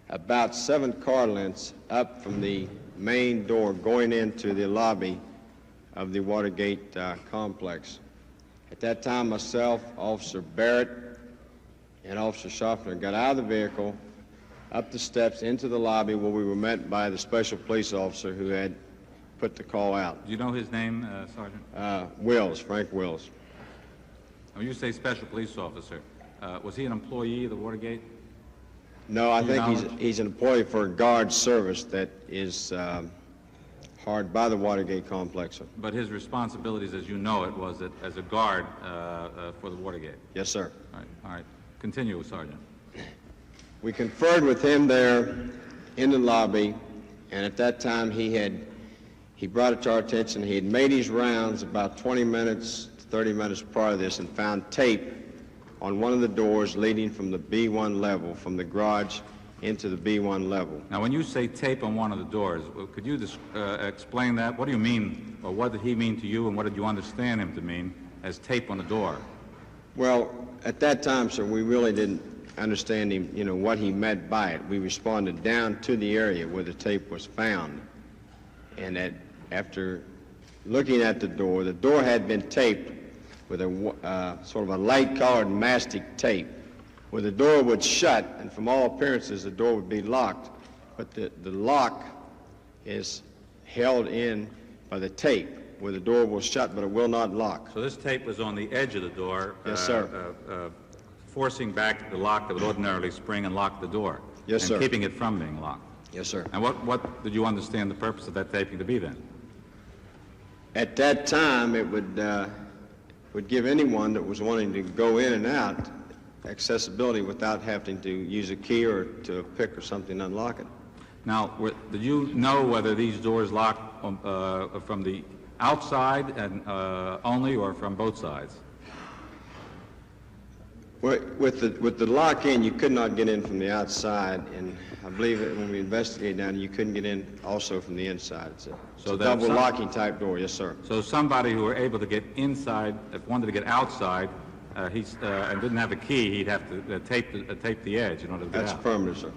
about 7 car lengths up from the main door going into the lobby of the Watergate complex. At that time, myself, Officer Barrett, and Officer Schaffner got out of the vehicle, up the steps into the lobby where we were met by the special police officer who had put the call out. Do you know his name, Sergeant? Wills, Frank Wills. When you say special police officer, was he an employee of the Watergate? No, I think he's an employee for a guard service that is hired by the Watergate complex. But his responsibilities, as you know it, was as a guard for the Watergate. Yes, sir. All right. Continue, Sergeant. We conferred with him there in the lobby, and at that time he brought it to our attention. He had made his rounds about 20 minutes, 30 minutes prior to this and found tape on one of the doors leading from the B1 level, from the garage into the B1 level. Now, when you say tape on one of the doors, could you explain that? What do you mean, or what did he mean to you, and what did you understand him to mean as tape on the door? Well, at that time, sir, we really didn't understand him, what he meant by it. We responded down to the area where the tape was found, and after looking at the door had been taped with a sort of a light-colored mastic tape, where the door would shut, and from all appearances the door would be locked, but the lock is held in by the tape, where the door will shut but it will not lock. So this tape was on the edge of the door, yes, sir. Forcing back the lock that would ordinarily spring and lock the door. Yes, sir. And keeping it from being locked. Yes, sir. And what did you understand the purpose of that taping to be then? At that time, it would give anyone that was wanting to go in and out accessibility without having to use a key or to a pick or something to unlock it. Now, did you know whether these doors lock from the outside and only, or from both sides? Well, with the lock in, you could not get in from the outside, and I believe that when we investigated down, you couldn't get in also from the inside. It's a double locking type door, yes, sir. So somebody who were able to get inside, if wanted to get outside, and didn't have a key, he'd have to tape the edge in order to get out. That's affirmative, sir.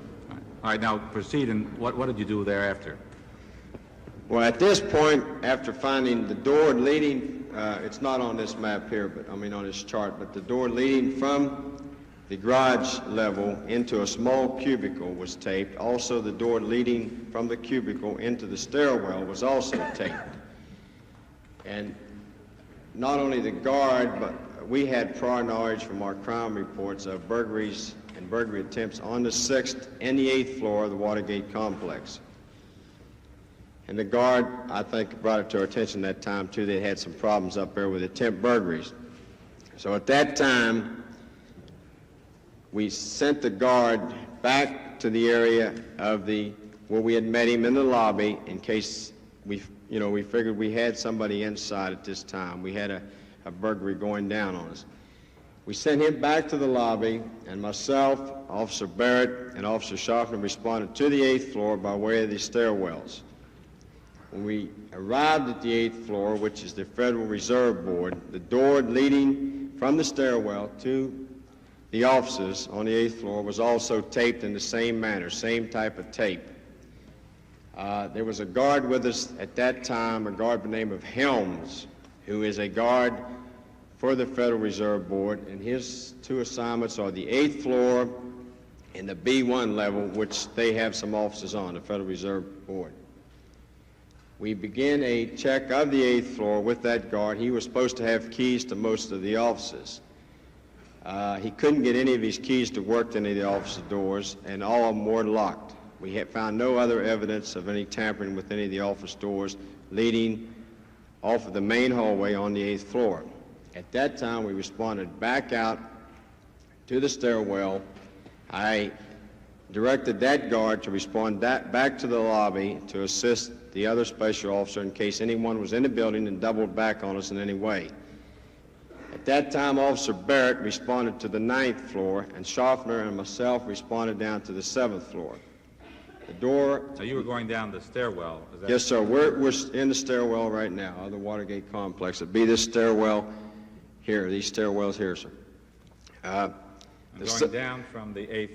All right, now proceed, and what did you do thereafter? Well, at this point, after finding the door leading, it's not on this map here, but on this chart, but the door leading from the garage level into a small cubicle was taped. Also, the door leading from the cubicle into the stairwell was also taped. And not only the guard, but we had prior knowledge from our crime reports of burglaries and burglary attempts on the 6th and the 8th floor of the Watergate complex. And the guard, I think, brought it to our attention that time, too. They had some problems up there with attempt burglaries. So at that time, we sent the guard back to the area of where we had met him in the lobby in case we figured we had somebody inside at this time. We had a burglary going down on us. We sent him back to the lobby, and myself, Officer Barrett, and Officer Schaffner responded to the 8th floor by way of the stairwells. When we arrived at the 8th floor, which is the Federal Reserve Board, the door leading from the stairwell to the offices on the 8th floor was also taped in the same manner, same type of tape. There was a guard with us at that time, a guard by the name of Helms, who is a guard for the Federal Reserve Board, and his two assignments are the 8th floor and the B1 level, which they have some offices on, the Federal Reserve Board. We began a check of the 8th floor with that guard. He was supposed to have keys to most of the offices. He couldn't get any of his keys to work to any of the office doors, and all of them were locked. We had found no other evidence of any tampering with any of the office doors leading off of the main hallway on the 8th floor. At that time, we responded back out to the stairwell. I directed that guard to respond back to the lobby to assist the other special officer in case anyone was in the building and doubled back on us in any way. At that time, Officer Barrett responded to the 9th floor, and Schaffner and myself responded down to the 7th floor. The door... So you were going down the stairwell? Is that... Yes, sir. We're in the stairwell right now of the Watergate complex. It'd be this stairwell here, these stairwells here, sir. Going down from the 8th...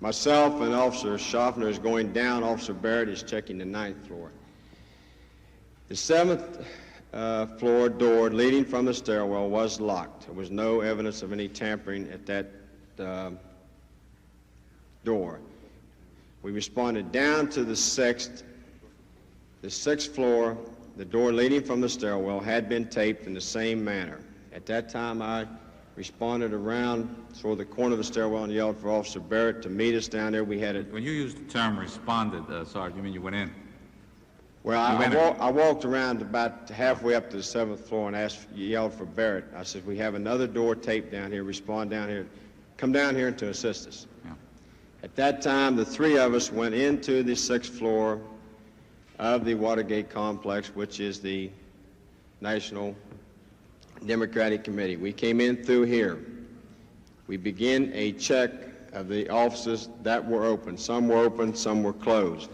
Myself and Officer Schaffner is going down. Officer Barrett is checking the 9th floor. The 7th floor door leading from the stairwell was locked. There was no evidence of any tampering at that door. We responded down to the sixth floor. The door leading from the stairwell had been taped in the same manner. At that time, I responded around toward the corner of the stairwell and yelled for Officer Barrett to meet us down there. We had it. When you used the term responded, Sergeant, you mean you went in? Well, I walked around about halfway up to the 7th floor and yelled for Barrett. I said, we have another door taped down here. Respond down here. Come down here to assist us. Yeah. At that time, the three of us went into the 6th floor of the Watergate complex, which is the National Democratic Committee. We came in through here. We began a check of the offices that were open. Some were open, some were closed.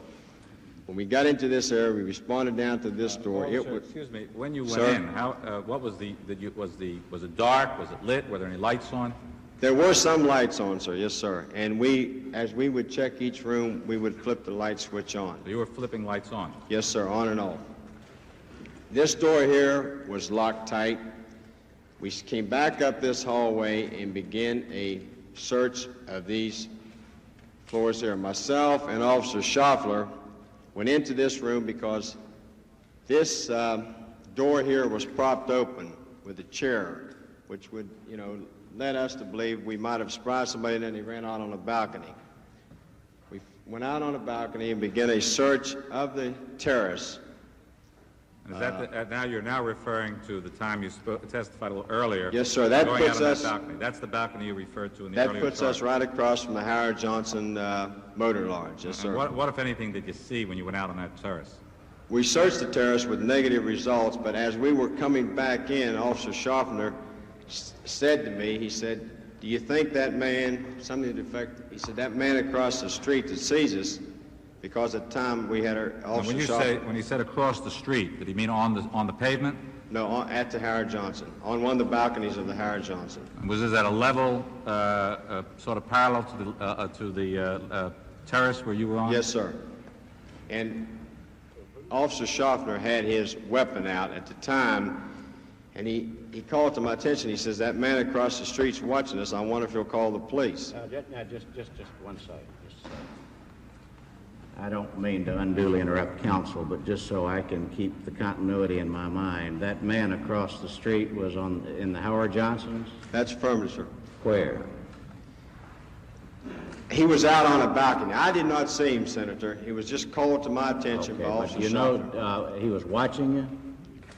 When we got into this area, we responded down to this door. Excuse me. When you went in, what was was it dark? Was it lit? Were there any lights on? There were some lights on, sir. Yes, sir. And as we would check each room, we would flip the light switch on. So you were flipping lights on? Yes, sir, on and off. This door here was locked tight. We came back up this hallway and began a search of these floors here. Myself and Officer Schaffler went into this room because this door here was propped open with a chair, which would, led us to believe we might have surprised somebody, and then he ran out on a balcony. We went out on a balcony and began a search of the terrace. Is that now you're now referring to the time you testified a little earlier? Yes, sir. That going puts out on us. that balcony. That's the balcony you referred to in the That earlier puts part. us right across from the Howard Johnson motor lodge. Yes, sir. What, if anything, did you see when you went out on that terrace? We searched the terrace with negative results, but as we were coming back in, Officer Schaffner said to me, he said, "Do you think that man?" Something to the effect. He said, "That man across the street that sees us." Because at the time we had our officer. When you said across the street, did he mean on the pavement? No, at the Howard Johnson, on one of the balconies of the Howard Johnson. And was this at a level sort of parallel to the terrace where you were on? Yes, sir. And Officer Schaffner had his weapon out at the time, and he called to my attention. He says, "That man across the street's watching us. I wonder if he'll call the police." Just one second. I don't mean to unduly interrupt counsel, but just so I can keep the continuity in my mind, that man across the street was in the Howard Johnsons? That's affirmative, sir. Where? He was out on a balcony. I did not see him, Senator. He was just called to my attention by Officer Schaffner. He was watching you?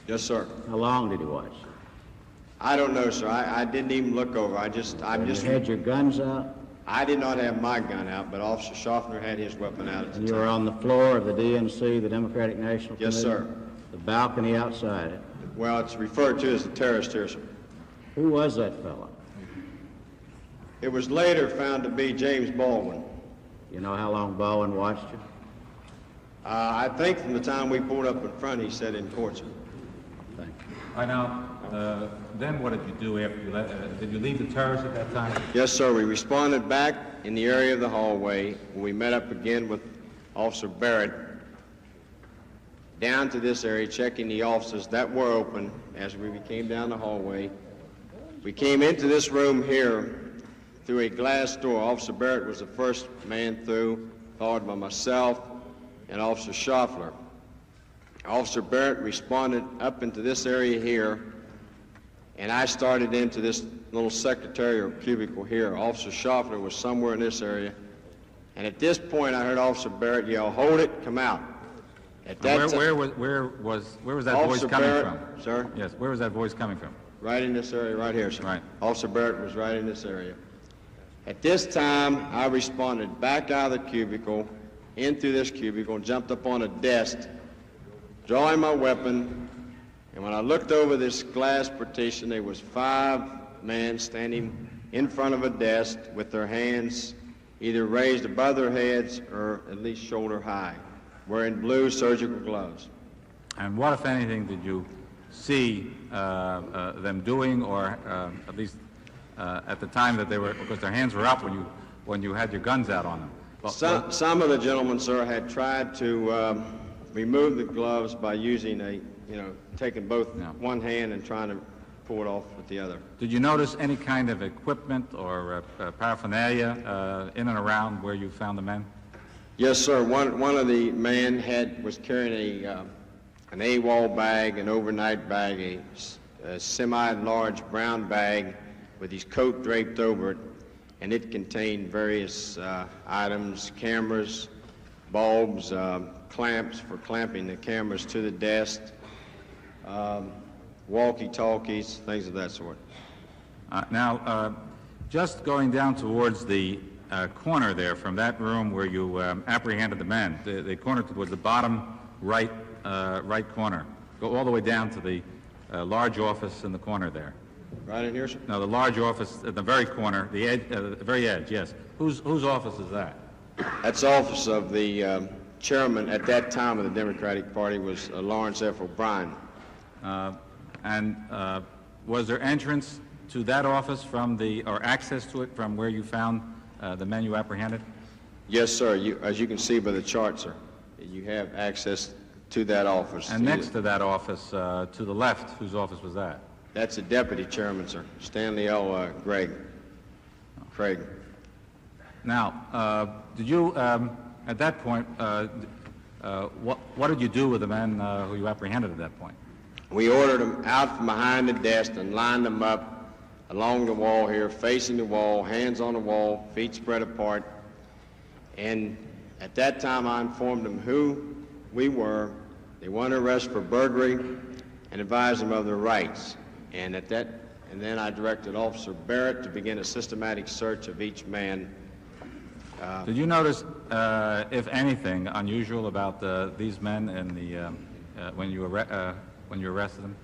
Yes, sir. How long did he watch? I don't know, sir. I didn't even look over. You had your guns out? I did not have my gun out, but Officer Schaffner had his weapon out at the time. You were on the floor of the DNC, the Democratic National Committee? Yes, sir. The balcony outside it? Well, it's referred to as the terrace here, sir. Who was that fellow? It was later found to be James Baldwin. You know how long Baldwin watched you? I think from the time we pulled up in front, he said in court, sir. Thank you. All right, now, then what did you do after you left? Did you leave the terrace at that time? Yes, sir. We responded back in the area of the hallway. We met up again with Officer Barrett down to this area, checking the offices that were open as we came down the hallway. We came into this room here through a glass door. Officer Barrett was the first man through, followed by myself and Officer Schaffler. Officer Barrett responded up into this area here, and I started into this little secretarial cubicle here. Officer Schaffler was somewhere in this area, and at this point I heard Officer Barrett yell, "Hold it, come out." At that Where was that Officer voice coming Barrett, from? Sir? Yes, where was that voice coming from? Right in this area, right here, sir. Right. Officer Barrett was right in this area. At this time, I responded back out of the cubicle, into this cubicle, and jumped up on a desk, drawing my weapon, and when I looked over this glass partition, there was 5 men standing in front of a desk with their hands either raised above their heads or at least shoulder high, wearing blue surgical gloves. And what, if anything, did you see them doing, or at least at the time that they were, because their hands were up when you had your guns out on them? Some of the gentlemen, sir, had tried to remove the gloves by using a taking both one hand and trying to pull it off with the other. Did you notice any kind of equipment or paraphernalia in and around where you found the men? Yes, sir. One of the men was carrying an AWOL bag, an overnight bag, a semi-large brown bag with his coat draped over it, and it contained various items, cameras, bulbs, clamps for clamping the cameras to the desk, walkie-talkies, things of that sort. Now, just going down towards the corner there from that room where you apprehended the men, the corner towards the bottom right corner. Go all the way down to the large office in the corner there. Right in here, sir? No, the large office at the very corner, the edge, the very edge, yes. Whose office is that? That's the office of the chairman at that time of the Democratic Party, was Lawrence F. O'Brien. And was there entrance to that office or access to it from where you found the men you apprehended? Yes, sir. As you can see by the chart, sir, you have access to that office. And next to that office, to the left, whose office was that? That's the deputy chairman, sir, Stanley L. Craig. Now, did you, at that point, what did you do with the men who you apprehended at that point? We ordered them out from behind the desk and lined them up along the wall here, facing the wall, hands on the wall, feet spread apart. And at that time, I informed them who we were. They wanted to arrest for burglary and advised them of their rights. And then I directed Officer Barrett to begin a systematic search of each man. Did you notice, if anything, unusual about these men and when you arrested them?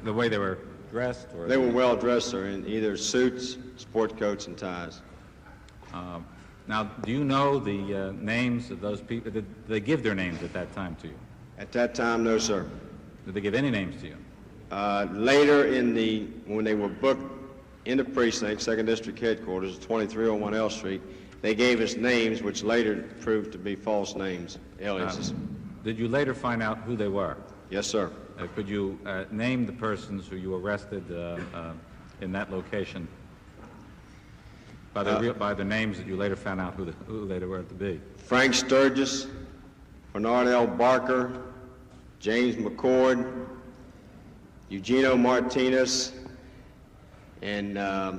The way they were dressed? Or they were well dressed, sir, in either suits, sport coats, and ties. Now, do you know the names of those people? Did they give their names at that time to you? At that time, no, sir. Did they give any names to you? Later when they were booked in the precinct, 2nd District Headquarters, 2301 L Street, they gave us names which later proved to be false names, aliases. Did you later find out who they were? Yes, sir. Could you name the persons who you arrested in that location by the names that you later found out who they were to be? Frank Sturgis, Bernard L. Barker, James McCord, Eugenio Martinez, and I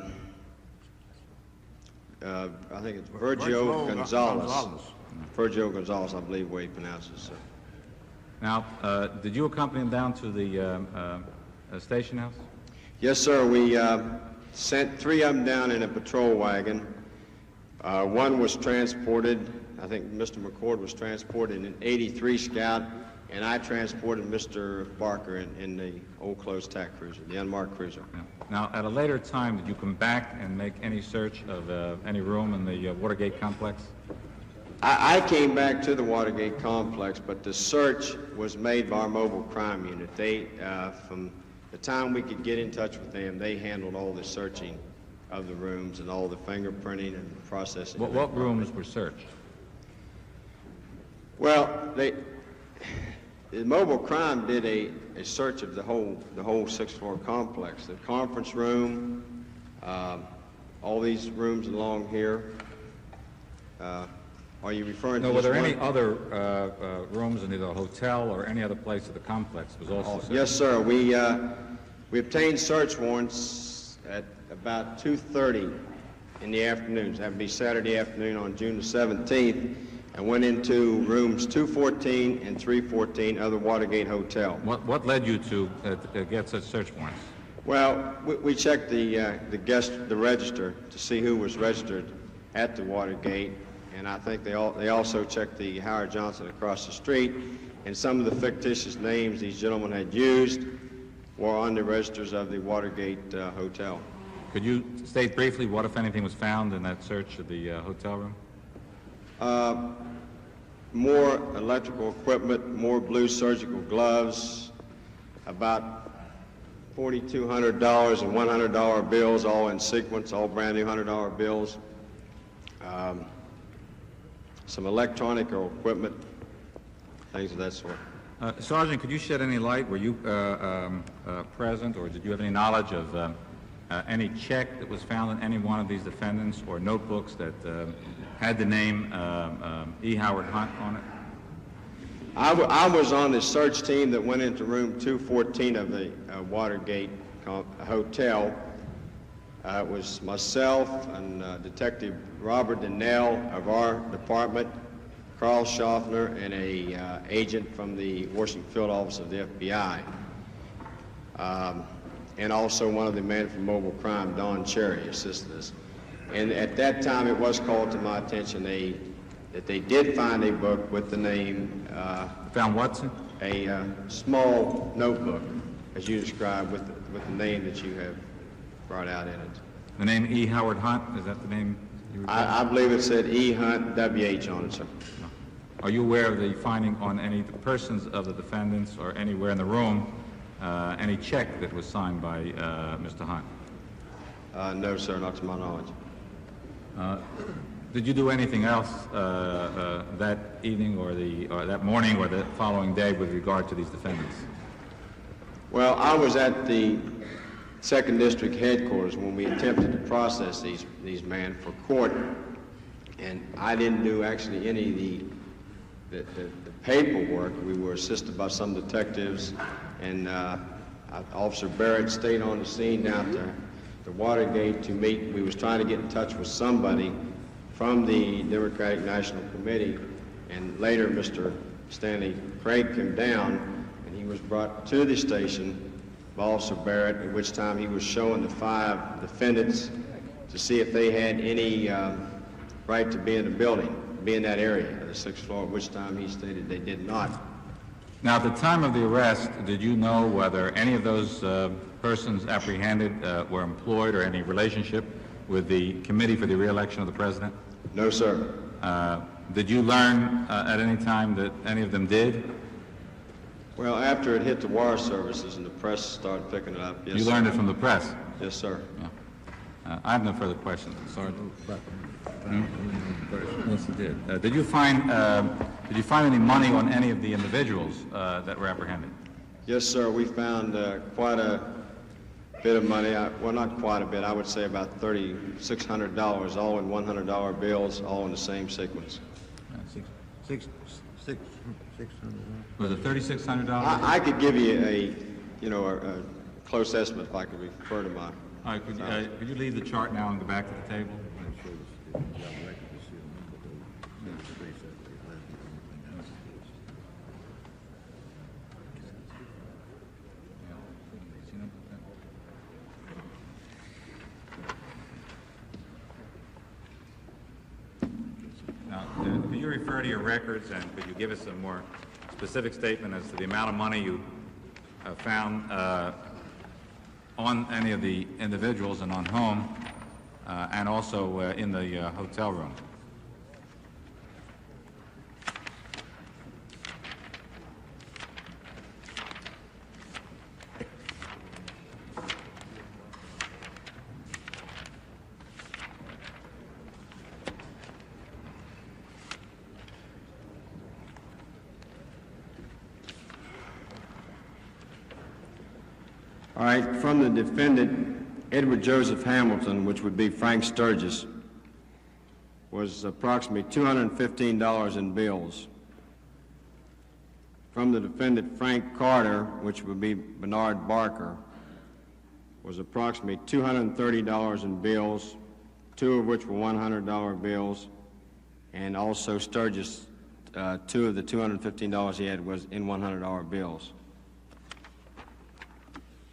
think it's Virgil Gonzalez. Virgil Gonzalez, I believe, the way he pronounces, sir. Now, did you accompany him down to the station house? Yes, sir. We sent 3 of them down in a patrol wagon. One was transported, I think Mr. McCord was transported in an 83 Scout, and I transported Mr. Barker in the old closed tack cruiser, the unmarked cruiser. Yeah. Now, at a later time, did you come back and make any search of any room in the Watergate complex? I came back to the Watergate complex, but the search was made by our mobile crime unit. They, from the time we could get in touch with them, they handled all the searching of the rooms and all the fingerprinting and processing. What rooms were searched? Well, the mobile crime did a search of the whole 6th floor complex, the conference room, all these rooms along here. Are you referring to? No, were there any other rooms in either a hotel or any other place of the complex was also searched? Yes, sir. We obtained search warrants at about 2:30 in the afternoons. That would be Saturday afternoon on June the 17th, and went into rooms 214 and 314 of the Watergate Hotel. What led you to get such search warrants? Well, we checked the register to see who was registered at the Watergate. And I think they also checked the Howard Johnson across the street, and some of the fictitious names these gentlemen had used were on the registers of the Watergate Hotel. Could you state briefly what, if anything, was found in that search of the hotel room? More electrical equipment, more blue surgical gloves, about $4,200 and $100 bills, all in sequence, all brand new $100 bills. Some electronic or equipment, things of that sort. Sergeant, could you shed any light? Were you present, or did you have any knowledge of any check that was found in any one of these defendants, or notebooks that had the name E. Howard Hunt on it? I was on the search team that went into room 214 of the Watergate Hotel. It was myself and Detective Robert Donnell of our department, Carl Schaffner, and a agent from the Washington Field Office of the FBI, and also one of the men from mobile crime, Don Cherry, assisted us. And at that time, it was called to my attention that they did find a book with the name. Found what, sir? A small notebook, as you described, with the name that you have brought out in it. The name E. Howard Hunt, is that the name you were I believe it said E. Hunt, W.H. on it, sir. Are you aware of the finding on any of the persons of the defendants or anywhere in the room, any check that was signed by Mr. Hunt? No, sir, not to my knowledge. Did you do anything else that evening or that morning or the following day with regard to these defendants? Well, I was at the 2nd District headquarters when we attempted to process these men for court, and I didn't do actually any of the paperwork. We were assisted by some detectives, and Officer Barrett stayed on the scene down to the Watergate to meet. We was trying to get in touch with somebody from the Democratic National Committee, and later Mr. Stanley Craig came down, and he was brought to the station by Officer Barrett, at which time he was showing the 5 defendants to see if they had any right to be in the building, be in that area, the 6th floor, at which time he stated they did not. Now, at the time of the arrest, did you know whether any of those persons apprehended were employed or any relationship with the Committee for the Re-election of the President? No, sir. Did you learn at any time that any of them did? Well, after it hit the wire services and the press started picking it up, yes, You learned it from the press? Yes, sir. I have no further questions, Sergeant. Yes, it did. Did you find any money on any of the individuals that were apprehended? Yes, sir. We found quite a bit of money. Well, not quite a bit. I would say about $3,600, all in $100 bills, all in the same sequence. Was it $3,600? I could give you a close estimate if I could refer to my. All right, could you leave the chart now and go back to the table? Now, could you refer to your records, and could you give us a more specific statement as to the amount of money you found on any of the individuals and on whom, and also in the hotel room? All right, from the defendant, Edward Joseph Hamilton, which would be Frank Sturgis, was approximately $215 in bills. From the defendant, Frank Carter, which would be Bernard Barker, was approximately $230 in bills, 2 of which were $100 bills, and also Sturgis, 2 of the $215 he had was in $100 bills.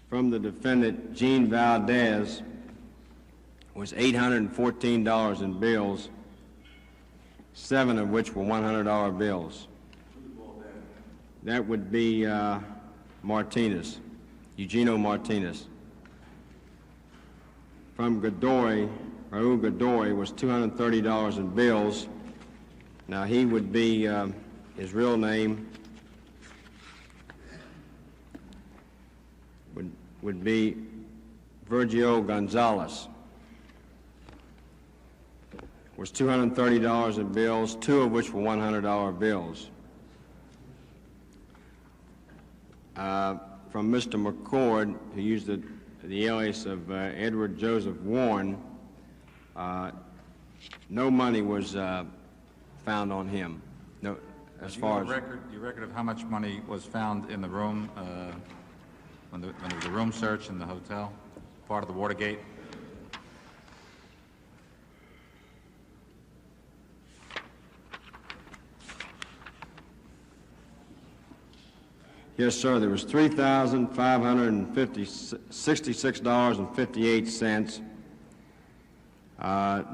From the defendant, Gene Valdez, was $814 in bills, 7 of which were $100 bills. That would be Martinez, Eugenio Martinez. From Godoy, Raul Godoy was $230 in bills. Now he would be, his real name would be Virgil Gonzalez. Was $230 in bills, 2 of which were $100 bills. from Mr. McCord, who used the alias of Edward Joseph Warren. No money was found on him. No, as far as your record of how much money was found in the room when there was a room search in the hotel, part of the Watergate. Yes, sir. There was $3,566.58.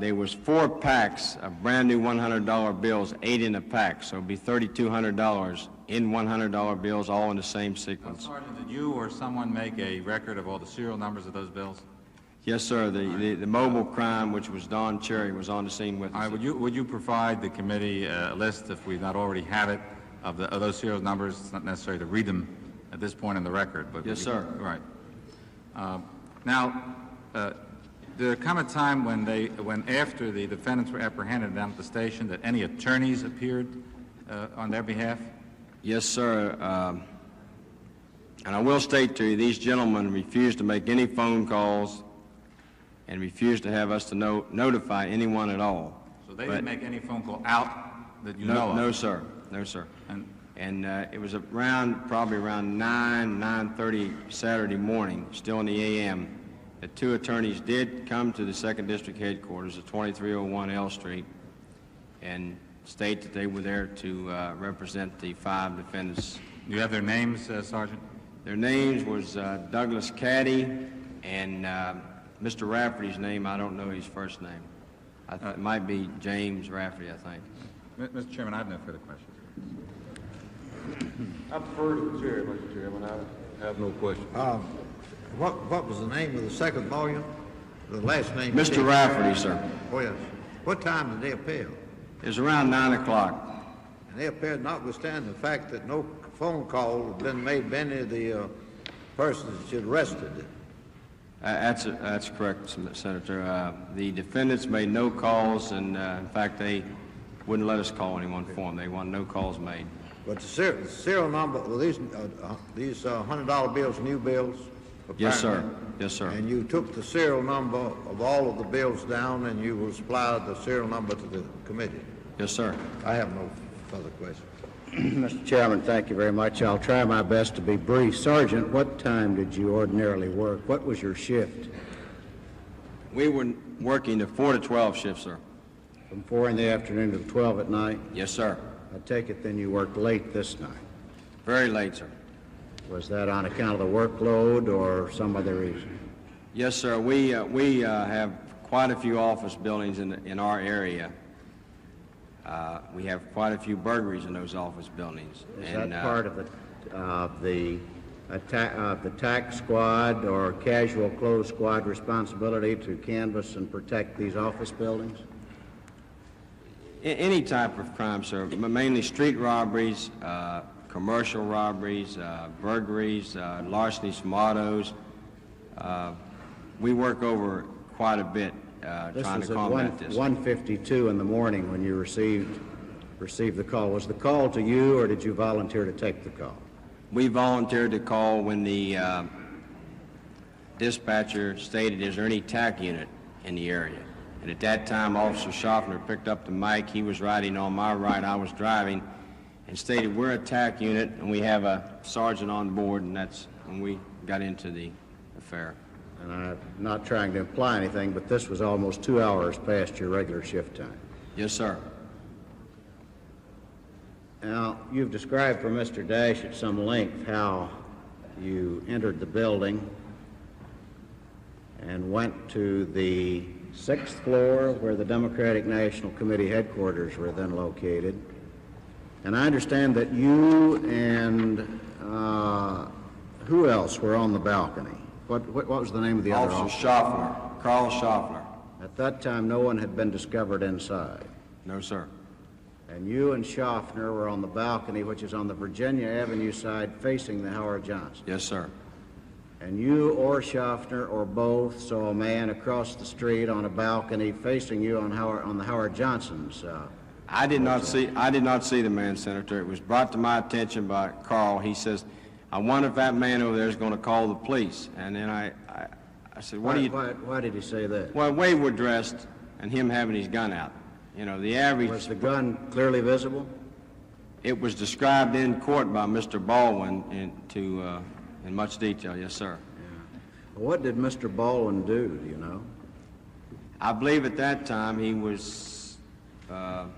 There was 4 packs of brand new $100 bills, 8 in a pack, so it'd be $3,200 in $100 bills, all in the same sequence. Sergeant, did you or someone make a record of all the serial numbers of those bills? Yes, sir. The mobile crime, which was Don Cherry, was on the scene with us. All right, would you provide the committee a list, if we not already have it, of those serial numbers? It's not necessary to read them at this point in the record, but yes, sir. Right. Now, there come a time when after the defendants were apprehended down at the station, that any attorneys appeared on their behalf? Yes, sir. And I will state to you, these gentlemen refused to make any phone calls and refused to have us to notify anyone at all. So they didn't make any phone call out that you know of? No, sir. No, sir. And it was probably around 9:30 Saturday morning, still in the a.m., that 2 attorneys did come to the 2nd District headquarters at 2301 L Street and state that they were there to represent the 5 defendants. Do you have their names, Sergeant? Their names was Douglas Caddy and Mr. Rafferty's name, I don't know his first name. It might be James Rafferty, I think. Mr. Chairman, I have no further questions. I prefer to the chair, Mr. Chairman. I have no questions. What was the name of the second volume? The last name? Mr. Rafferty, sir. Oh, yes. What time did they appear? It was around 9 o'clock. And they appeared notwithstanding the fact that no phone call had been made by any of the persons that you'd arrested. That's correct, Senator. The defendants made no calls, and in fact, they wouldn't let us call anyone for them. They wanted no calls made. But the serial number, were these $100 bills new bills? Yes, sir. Yes, sir. And you took the serial number of all of the bills down, and you will supply the serial number to the committee? Yes, sir. I have no further questions. Mr. Chairman, thank you very much. I'll try my best to be brief. Sergeant, what time did you ordinarily work? What was your shift? We were working the 4 to 12 shift, sir. From 4 in the afternoon to 12 at night? Yes, sir. I take it then you worked late this night? Very late, sir. Was that on account of the workload or some other reason? Yes, sir. We have quite a few office buildings in our area. We have quite a few burglaries in those office buildings. Is that part of the tax squad or casual clothes squad responsibility to canvass and protect these office buildings? Any type of crime, sir, mainly street robberies, commercial robberies, burglaries, larcenies from autos. We work over quite a bit trying to combat this. This was at 1:52 in the morning when you received the call. Was the call to you, or did you volunteer to take the call? We volunteered to call when the dispatcher stated, is there any TAC unit in the area? And at that time, Officer Schaffner picked up the mic. He was riding on my right, I was driving, and stated, we're a TAC unit, and we have a sergeant on board, and that's when we got into the affair. And I'm not trying to imply anything, but this was almost 2 hours past your regular shift time. Yes, sir. Now, you've described for Mr. Dash at some length how you entered the building and went to the 6th floor where the Democratic National Committee headquarters were then located. And I understand that you and who else were on the balcony? What was the name of the other officer? Officer Schaffner, Carl Schaffner. At that time, no one had been discovered inside. No, sir. And you and Schaffner were on the balcony, which is on the Virginia Avenue side facing the Howard Johnson. Yes, sir. And you or Schaffner or both saw a man across the street on a balcony facing you on the Howard Johnson's. I did not see the man, Senator. It was brought to my attention by Carl. He says, I wonder if that man over there is going to call the police. And then I said, what do you... Why did he say that? Well, the way we're dressed and him having his gun out. You know, the average... Was the gun clearly visible? It was described in court by Mr. Baldwin in much detail, yes, sir. Yeah. What did Mr. Baldwin do you know? I believe at that time he was on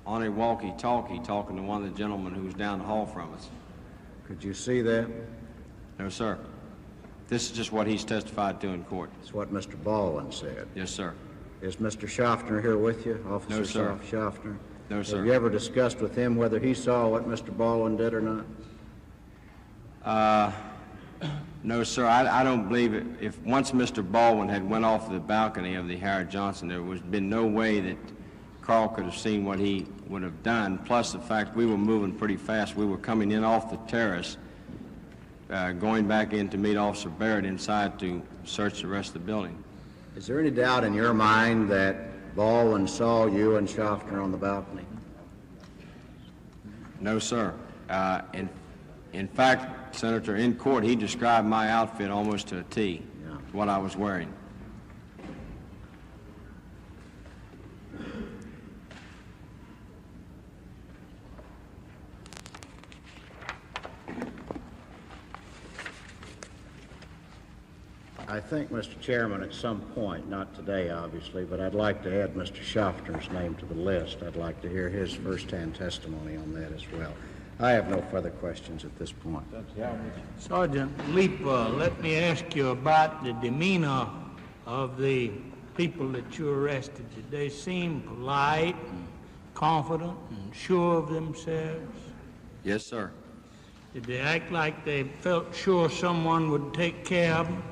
a walkie-talkie talking to one of the gentlemen who was down the hall from us. Could you see that? No, sir. This is just what he's testified to in court. It's what Mr. Baldwin said. Yes, sir. Is Mr. Schaffner here with you, Officer No, sir. Schaffner? No, sir. Have you ever discussed with him whether he saw what Mr. Baldwin did or not? No, sir. I don't believe it. If once Mr. Baldwin had went off the balcony of the Howard Johnson, there was been no way that Carl could have seen what he would have done. Plus the fact we were moving pretty fast. We were coming in off the terrace, going back in to meet Officer Barrett inside to search the rest of the building. Is there any doubt in your mind that Baldwin saw you and Schaffner on the balcony? No, sir. In fact, Senator, in court, he described my outfit almost to a T, what I was wearing. I think, Mr. Chairman, at some point, not today obviously, but I'd like to add Mr. Schaffner's name to the list. I'd like to hear his first-hand testimony on that as well. I have no further questions at this point. Sergeant Leeper, let me ask you about the demeanor of the people that you arrested. Did they seem polite, and confident, and sure of themselves? Yes, sir. Did they act like they felt sure someone would take care of them?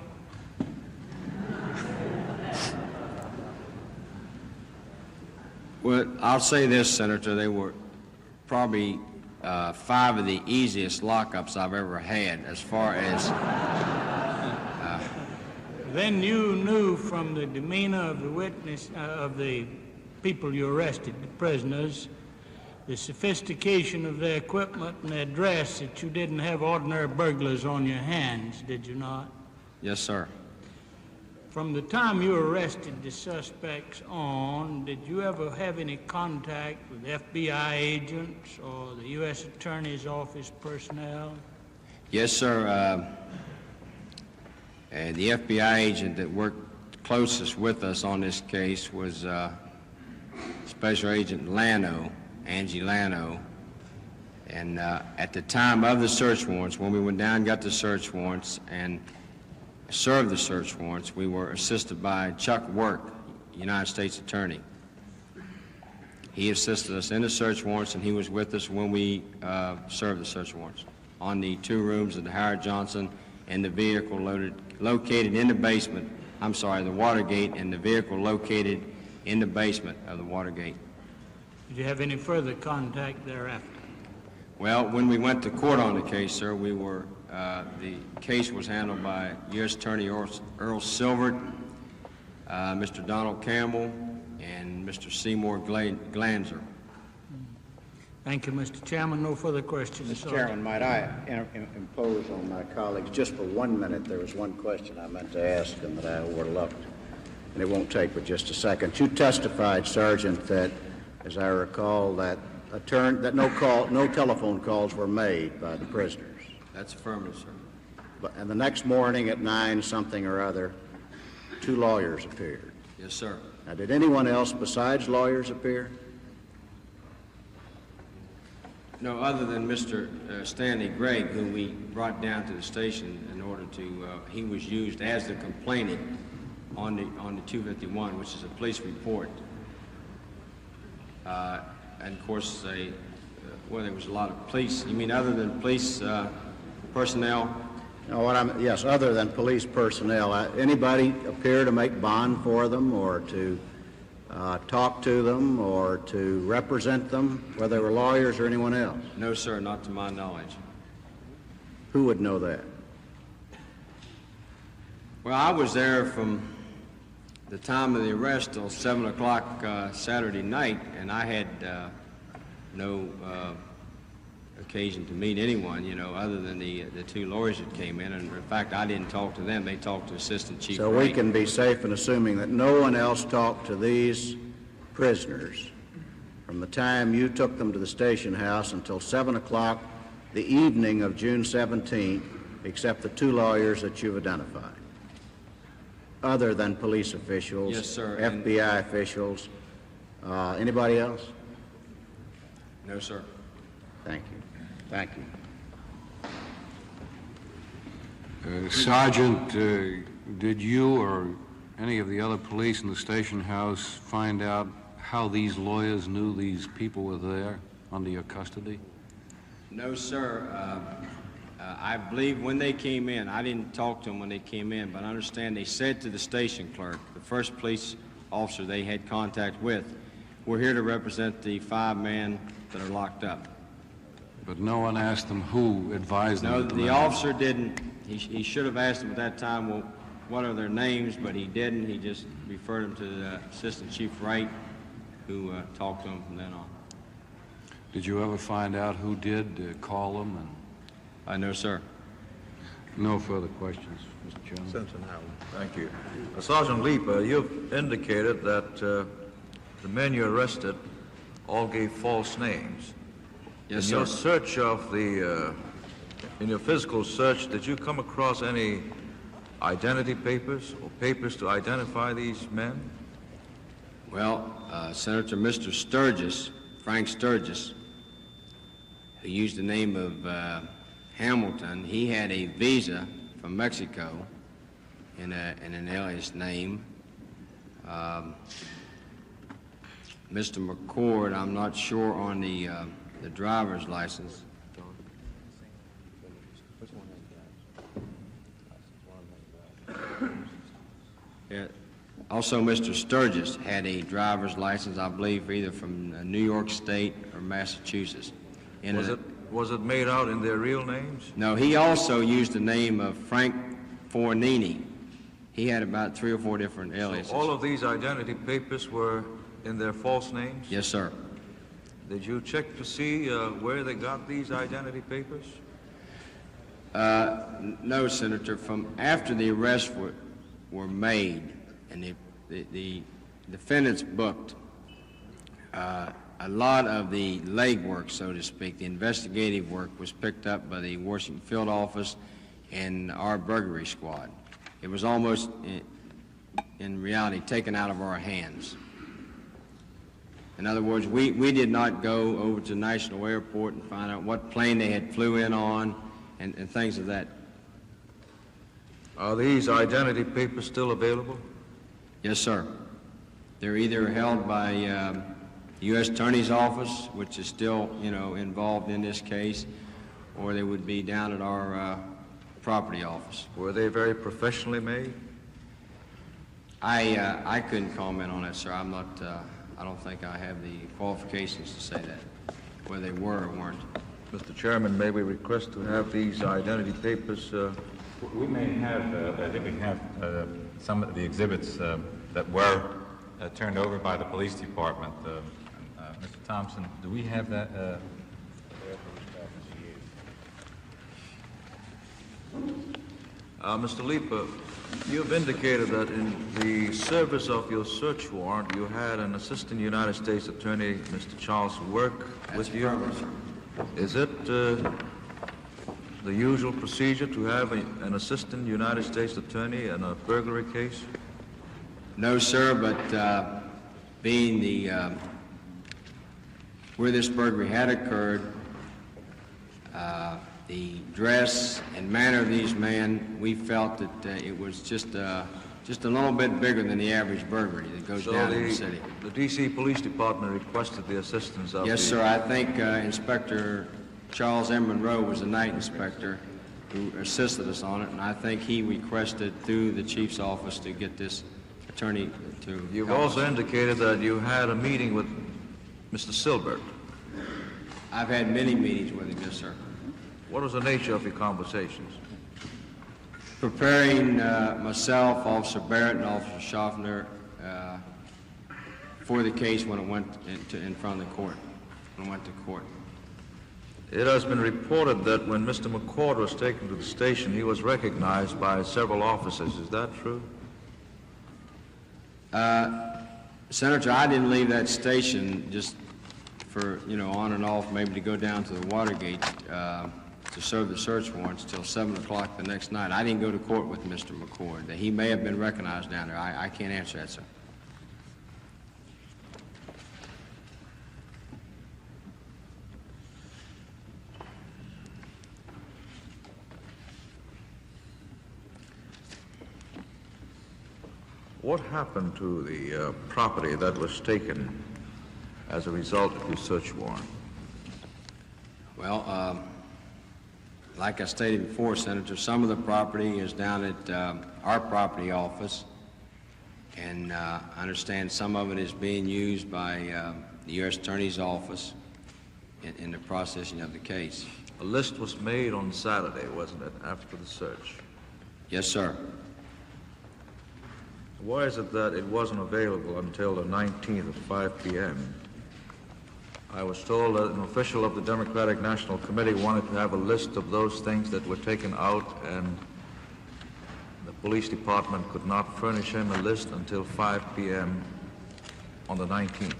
Well, I'll say this, Senator. They were probably 5 of the easiest lockups I've ever had as far as... Then you knew from the demeanor of the witness, of the people you arrested, the prisoners, the sophistication of their equipment and their dress, that you didn't have ordinary burglars on your hands, did you not? Yes, sir. From the time you arrested the suspects on, did you ever have any contact with FBI agents or the U.S. Attorney's Office personnel? Yes, sir. The FBI agent that worked closest with us on this case was Special Agent Lano, Angie Lano. And at the time of the search warrants, when we went down and got the search warrants and served the search warrants, we were assisted by Chuck Work, United States Attorney. He assisted us in the search warrants, and he was with us when we served the search warrants on the 2 rooms of the Howard Johnson and the vehicle located in the basement, the Watergate, and the vehicle located in the basement of the Watergate. Did you have any further contact thereafter? Well, when we went to court on the case, sir, we were, the case was handled by U.S. Attorney Earl Silvert, Mr. Donald Campbell, and Mr. Seymour Glanzer. Thank you, Mr. Chairman. No further questions. Mr. Chairman, might I impose on my colleagues just for 1 minute? There was one question I meant to ask them that I overlooked, and it won't take but just a second. You testified, Sergeant, that, as I recall, that no telephone calls were made by the prisoners. That's affirmative, sir. And the next morning at 9 something or other, 2 lawyers appeared. Yes, sir. Now, did anyone else besides lawyers appear? No, other than Mr. Stanley Gregg, who we brought down to the station in order to, he was used as the complainant on the 251, which is a police report. And of course, there was a lot of police. You mean other than police personnel? No, yes, other than police personnel. Anybody appear to make bond for them or to talk to them or to represent them, whether they were lawyers or anyone else? No, sir, not to my knowledge. Who would know that? Well, I was there from the time of the arrest till 7 o'clock Saturday night, and I had no occasion to meet anyone, you know, other than the two lawyers that came in. And in fact, I didn't talk to them. They talked to Assistant Chief So Wright. we can be safe in assuming that no one else talked to these prisoners from the time you took them to the station house until 7 o'clock the evening of June 17th, except the two lawyers that you've identified, other than police officials, Yes, sir. FBI officials, anybody else? No, sir. Thank you. Thank you. Sergeant, did you or any of the other police in the station house find out how these lawyers knew these people were there under your custody? No, sir. I believe when they came in, I didn't talk to them when they came in, but I understand they said to the station clerk, the first police officer they had contact with, we're here to represent the 5 men that are locked up. But no one asked them who advised them? No, to the them? officer didn't. He should have asked them at that time, well, what are their names, but he didn't. He just referred them to the Assistant Chief Wright, who talked to them from then on. Did you ever find out who did call them? No, sir. No further questions, Mr. Chairman. Senator Howland. Thank you. Sergeant Leeper, you've indicated that the men you arrested all gave false names. Yes, in sir. your search of the, in your physical search, did you come across any identity papers or papers to identify these men? Well, Senator, Mr. Sturgis, Frank Sturgis, who used the name of Hamilton, he had a visa from Mexico in an alias name. Mr. McCord, I'm not sure on the driver's license. Yeah. Also, Mr. Sturgis had a driver's license, I believe, either from New York State or Massachusetts. Was it made out in their real names? No, he also used the name of Frank Fornini. He had about 3 or 4 different aliases. So all of these identity papers were in their false names? Yes, sir. Did you check to see where they got these identity papers? No, Senator. From after the arrests were made and the defendants booked, a lot of the legwork, so to speak, the investigative work, was picked up by the Washington Field Office and our burglary squad. It was almost, in reality, taken out of our hands. In other words, we did not go over to National Airport and find out what plane they had flew in on and things of that. Are these identity papers still available? Yes, sir. They're either held by the U.S. Attorney's Office, which is still, involved in this case, or they would be down at our property office. Were they very professionally made? I couldn't comment on that, sir. I'm not. I don't think I have the qualifications to say that, whether they were or weren't. Mr. Chairman, may we request to have these identity papers? We may have, I think we have some of the exhibits that were turned over by the police department. Mr. Thompson, do we have that? Mr. Leeper, you've indicated that in the service of your search warrant, you had an Assistant United States Attorney, Mr. Charles, work with you. Is it the usual procedure to have an Assistant United States Attorney in a burglary case? No, sir, but being where this burglary had occurred, the dress and manner of these men, we felt that it was just a little bit bigger than the average burglary that goes down in the city. The D.C. Police Department requested the assistance of Yes, sir. I think Inspector Charles M. Monroe was the night inspector who assisted us on it, and I think he requested through the chief's office to get this attorney to You've help also us. indicated that you had a meeting with Mr. Silbert. I've had many meetings with him, yes, sir. What was the nature of your conversations? Preparing myself, Officer Barrett, and Officer Schaffner for the case when it went in front of the court, when it went to court. It has been reported that when Mr. McCord was taken to the station, he was recognized by several officers. Is that true? Senator, I didn't leave that station just for, on and off, maybe to go down to the Watergate to serve the search warrants till 7 o'clock the next night. I didn't go to court with Mr. McCord. He may have been recognized down there. I can't answer that, sir. What happened to the property that was taken as a result of your search warrant? Well, like I stated before, Senator, some of the property is down at our property office, and I understand some of it is being used by the U.S. Attorney's Office in the processing of the case. A list was made on Saturday, wasn't it, after the search? Yes, sir. Why is it that it wasn't available until the 19th at 5 p.m.? I was told that an official of the Democratic National Committee wanted to have a list of those things that were taken out, and the police department could not furnish him a list until 5 p.m. on the 19th.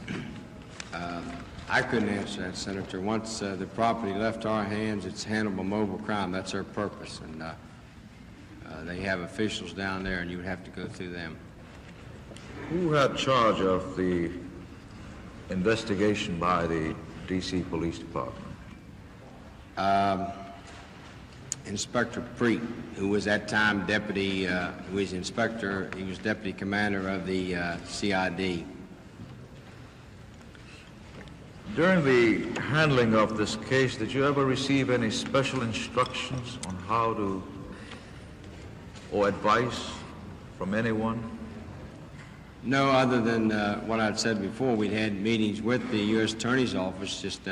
I couldn't answer that, Senator. Once the property left our hands, it's handled by mobile crime. That's their purpose, and they have officials down there, and you would have to go through them. Who had charge of the investigation by the D.C. Police Department? Inspector Preet, who was at that time deputy, who was inspector, he was deputy commander of the CID. During the handling of this case, did you ever receive any special instructions on how to, or advice from anyone? No, other than what I'd said before. We'd had meetings with the U.S. Attorney's Office just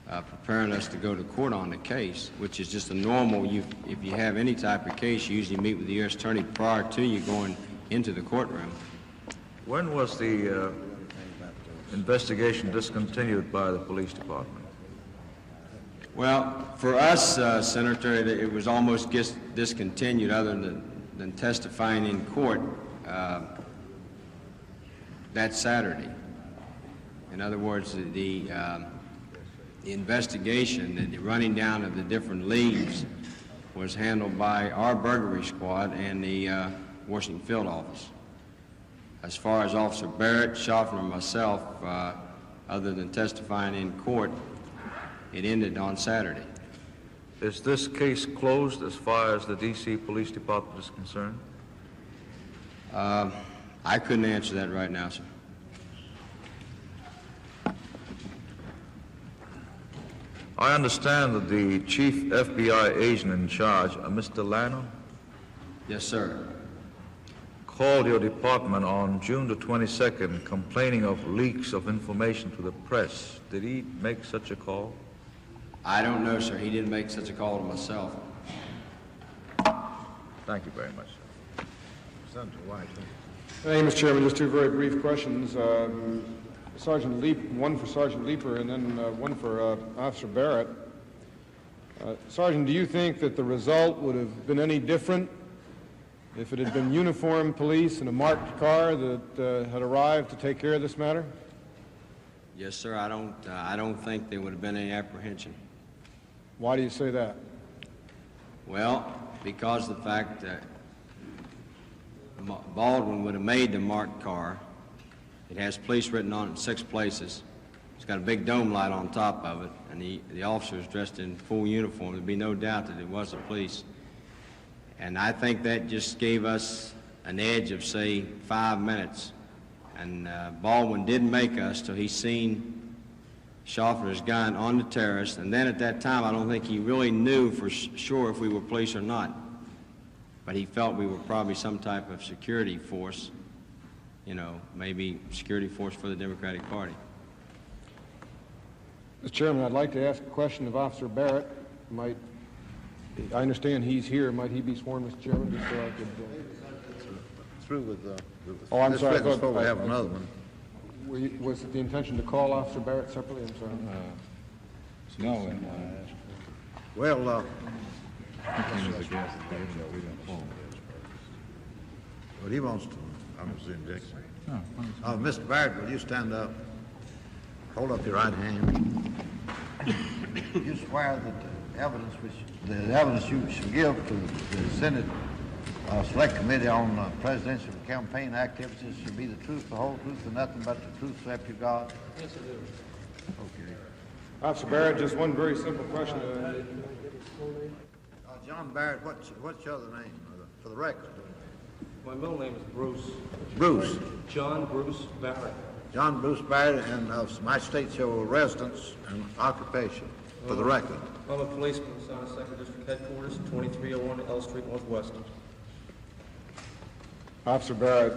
preparing us to go to court on the case, which is just a normal, if you have any type of case, you usually meet with the U.S. Attorney prior to you going into the courtroom. When was the investigation discontinued by the police department? Well, for us, Senator, it was almost discontinued other than testifying in court that Saturday. In other words, the investigation, the running down of the different leads was handled by our burglary squad and the Washington Field Office. As far as Officer Barrett, Schaffner, and myself, other than testifying in court, it ended on Saturday. Is this case closed as far as the D.C. Police Department is concerned? I couldn't answer that right now, sir. I understand that the chief FBI agent in charge, Mr. Lano? Yes, sir. Called your department on June the 22nd complaining of leaks of information to the press. Did he make such a call? I don't know, sir. He didn't make such a call to myself. Thank you very much, sir. Senator White. Thank you, Mr. Chairman. Just two very brief questions. Sergeant Leeper, one for Sergeant Leeper and then one for Officer Barrett. Sergeant, do you think that the result would have been any different if it had been uniformed police in a marked car that had arrived to take care of this matter? Yes, sir. I don't think there would have been any apprehension. Why do you say that? Well, because of the fact that Baldwin would have made the marked car. It has police written on it in 6 places. It's got a big dome light on top of it, and the officer is dressed in full uniform. There'd be no doubt that it was the police. And I think that just gave us an edge of, say, 5 minutes. And Baldwin didn't make us till he seen Schaffner's gun on the terrace. And then at that time, I don't think he really knew for sure if we were police or not. But he felt we were probably some type of security force, maybe security force for the Democratic Party. Mr. Chairman, I'd like to ask a question of Officer Barrett. I understand he's here. Might he be sworn, Mr. Chairman, just so I could... Through with oh, I'm sorry. I thought we have another one. Was it the intention to call Officer Barrett separately? I'm sorry. No. Well, but he wants to, Mr. Dixon. Mr. Barrett, will you stand up? Hold up your right hand. You swear that the evidence you shall give to the Senate Select Committee on Presidential Campaign Activities shall be the truth, the whole truth, and nothing but the truth, so help you God? Yes, I do. Okay. Officer Barrett, just one very simple question. John Barrett, what's your other name for the record? My middle name is Bruce. Bruce. John Bruce Barrett. John Bruce Barrett, and my state your residence and occupation for the record. I'm a policeman assigned to 2nd District Headquarters, 2301 L Street Northwest. Officer Barrett,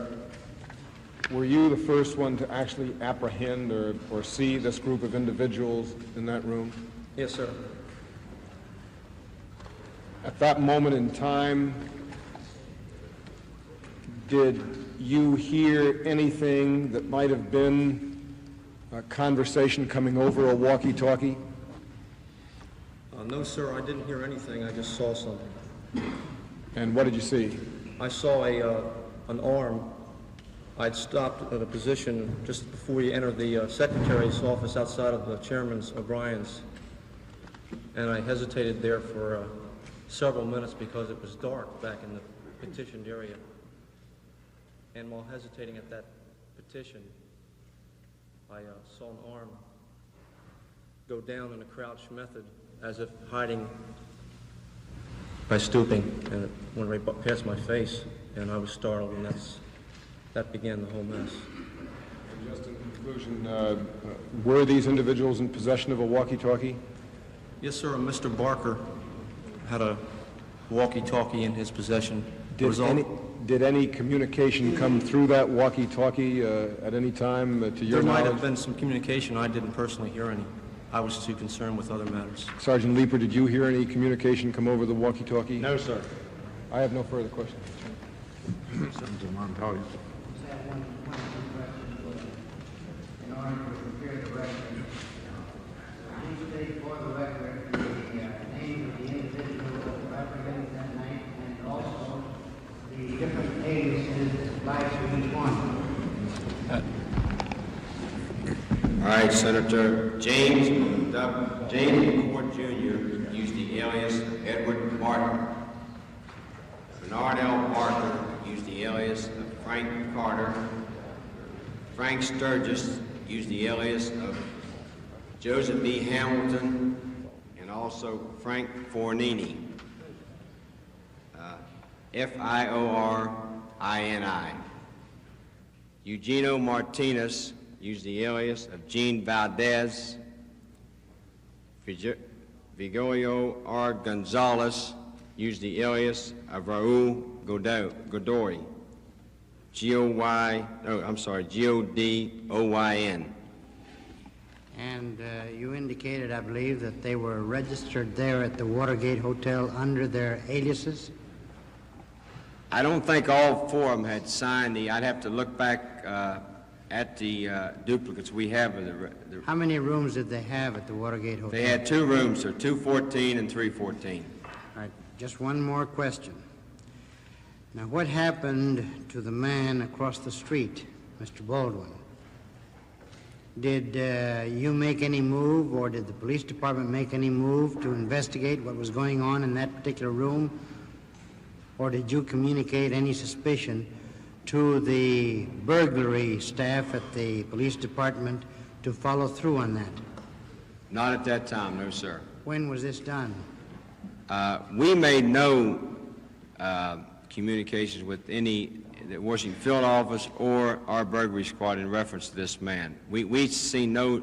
were you the first one to actually apprehend or see this group of individuals in that room? Yes, sir. At that moment in time, did you hear anything that might have been a conversation coming over a walkie-talkie? No, sir, I didn't hear anything. I just saw something. And what did you see? I saw an arm. I'd stopped at a position just before you entered the secretary's office outside of the chairman's, O'Brien's, and I hesitated there for several minutes because it was dark back in the petitioned area. And while hesitating at that petition, I saw an arm go down in a crouch method as if hiding by stooping, and it went right past my face, and I was startled, and that began the whole mess. And just in conclusion, were these individuals in possession of a walkie-talkie? Yes, sir. Mr. Barker had a walkie-talkie in his possession. Did any communication come through that walkie-talkie at any time to your knowledge? There might have been some communication. I didn't personally hear any. I was too concerned with other matters. Sergeant Leeper, did you hear any communication come over the walkie-talkie? No, sir. I have no further questions. Senator Montoya. In order to prepare the record, please state for the record the name of the individual that represents that night and also the different aliases that apply to each one. All right, Senator. James McCord Jr. used the alias Edward Martin. Bernard L. Parker used the alias of Frank Carter. Frank Sturgis used the alias of Joseph B. Hamilton, and also Frank Fornini. F-I-O-R-I-N-I. Eugenio Martinez used the alias of Gene Valdez. Vigorio R. Gonzalez used the alias of Raul Godoy. G-O-D-O-Y-N. And you indicated, I believe, that they were registered there at the Watergate Hotel under their aliases? I don't think all four of them had signed I'd have to look back at the duplicates we have of the... How many rooms did they have at the Watergate Hotel? They had 2 rooms, sir, 214 and 314. All right, just one more question. Now, what happened to the man across the street, Mr. Baldwin? Did you make any move, or did the police department make any move to investigate what was going on in that particular room? Or did you communicate any suspicion to the burglary staff at the police department to follow through on that? Not at that time, no, sir. When was this done? We made no communications with any the Washington field office or our burglary squad in reference to this man. We see no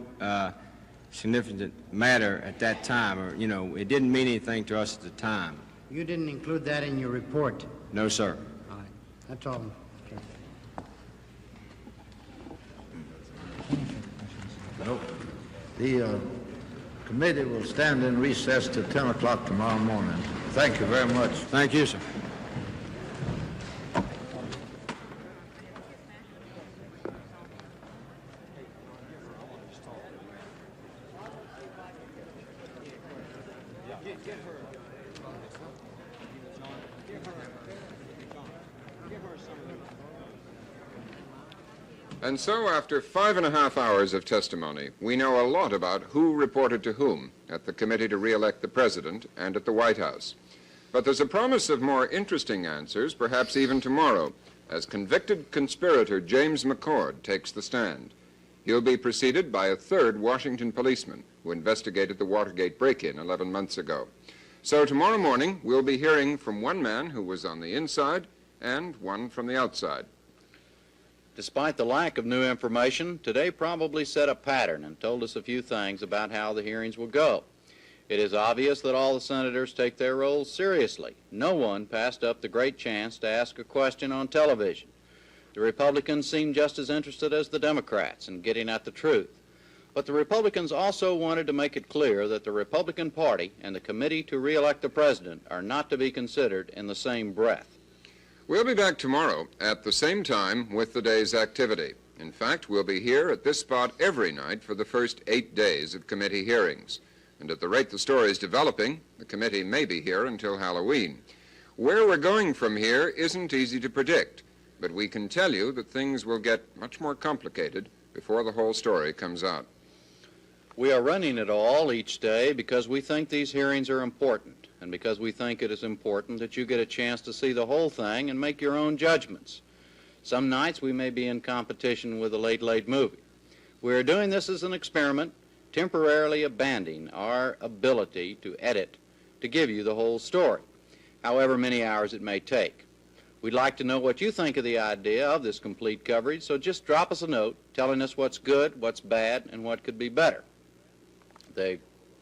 significant matter at that time, or, it didn't mean anything to us at the time. You didn't include that in your report? No, sir. All right, that's all. Nope. The committee will stand in recess till 10 o'clock tomorrow morning. Thank you very much. Thank you, sir. And so, after 5.5 hours of testimony, we know a lot about who reported to whom at the Committee to Re-elect the President and at the White House. But there's a promise of more interesting answers, perhaps even tomorrow, as convicted conspirator James McCord takes the stand. He'll be preceded by a third Washington policeman who investigated the Watergate break-in 11 months ago. So tomorrow morning, we'll be hearing from one man who was on the inside and one from the outside. Despite the lack of new information, today probably set a pattern and told us a few things about how the hearings will go. It is obvious that all the senators take their roles seriously. No one passed up the great chance to ask a question on television. The Republicans seemed just as interested as the Democrats in getting at the truth. But the Republicans also wanted to make it clear that the Republican Party and the Committee to Re-elect the President are not to be considered in the same breath. We'll be back tomorrow at the same time with the day's activity. In fact, we'll be here at this spot every night for the first 8 days of committee hearings. And at the rate the story is developing, the committee may be here until Halloween. Where we're going from here isn't easy to predict, but we can tell you that things will get much more complicated before the whole story comes out. We are running it all each day because we think these hearings are important, and because we think it is important that you get a chance to see the whole thing and make your own judgments. Some nights we may be in competition with a late movie. We are doing this as an experiment, temporarily abandoning our ability to edit to give you the whole story, however many hours it may take. We'd like to know what you think of the idea of this complete coverage, so just drop us a note telling us what's good, what's bad, and what could be better. The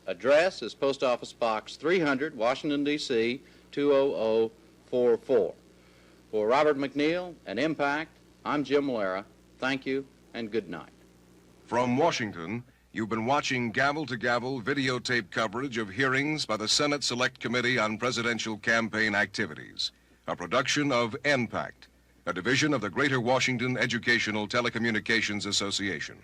address is Post Office Box 300, Washington, D.C., 20044. For Robert McNeil and Impact, I'm Jim Malera. Thank you and good night. From Washington, you've been watching gavel-to-gavel videotape coverage of hearings by the Senate Select Committee on Presidential Campaign Activities, a production of NPACT, a division of the Greater Washington Educational Telecommunications Association.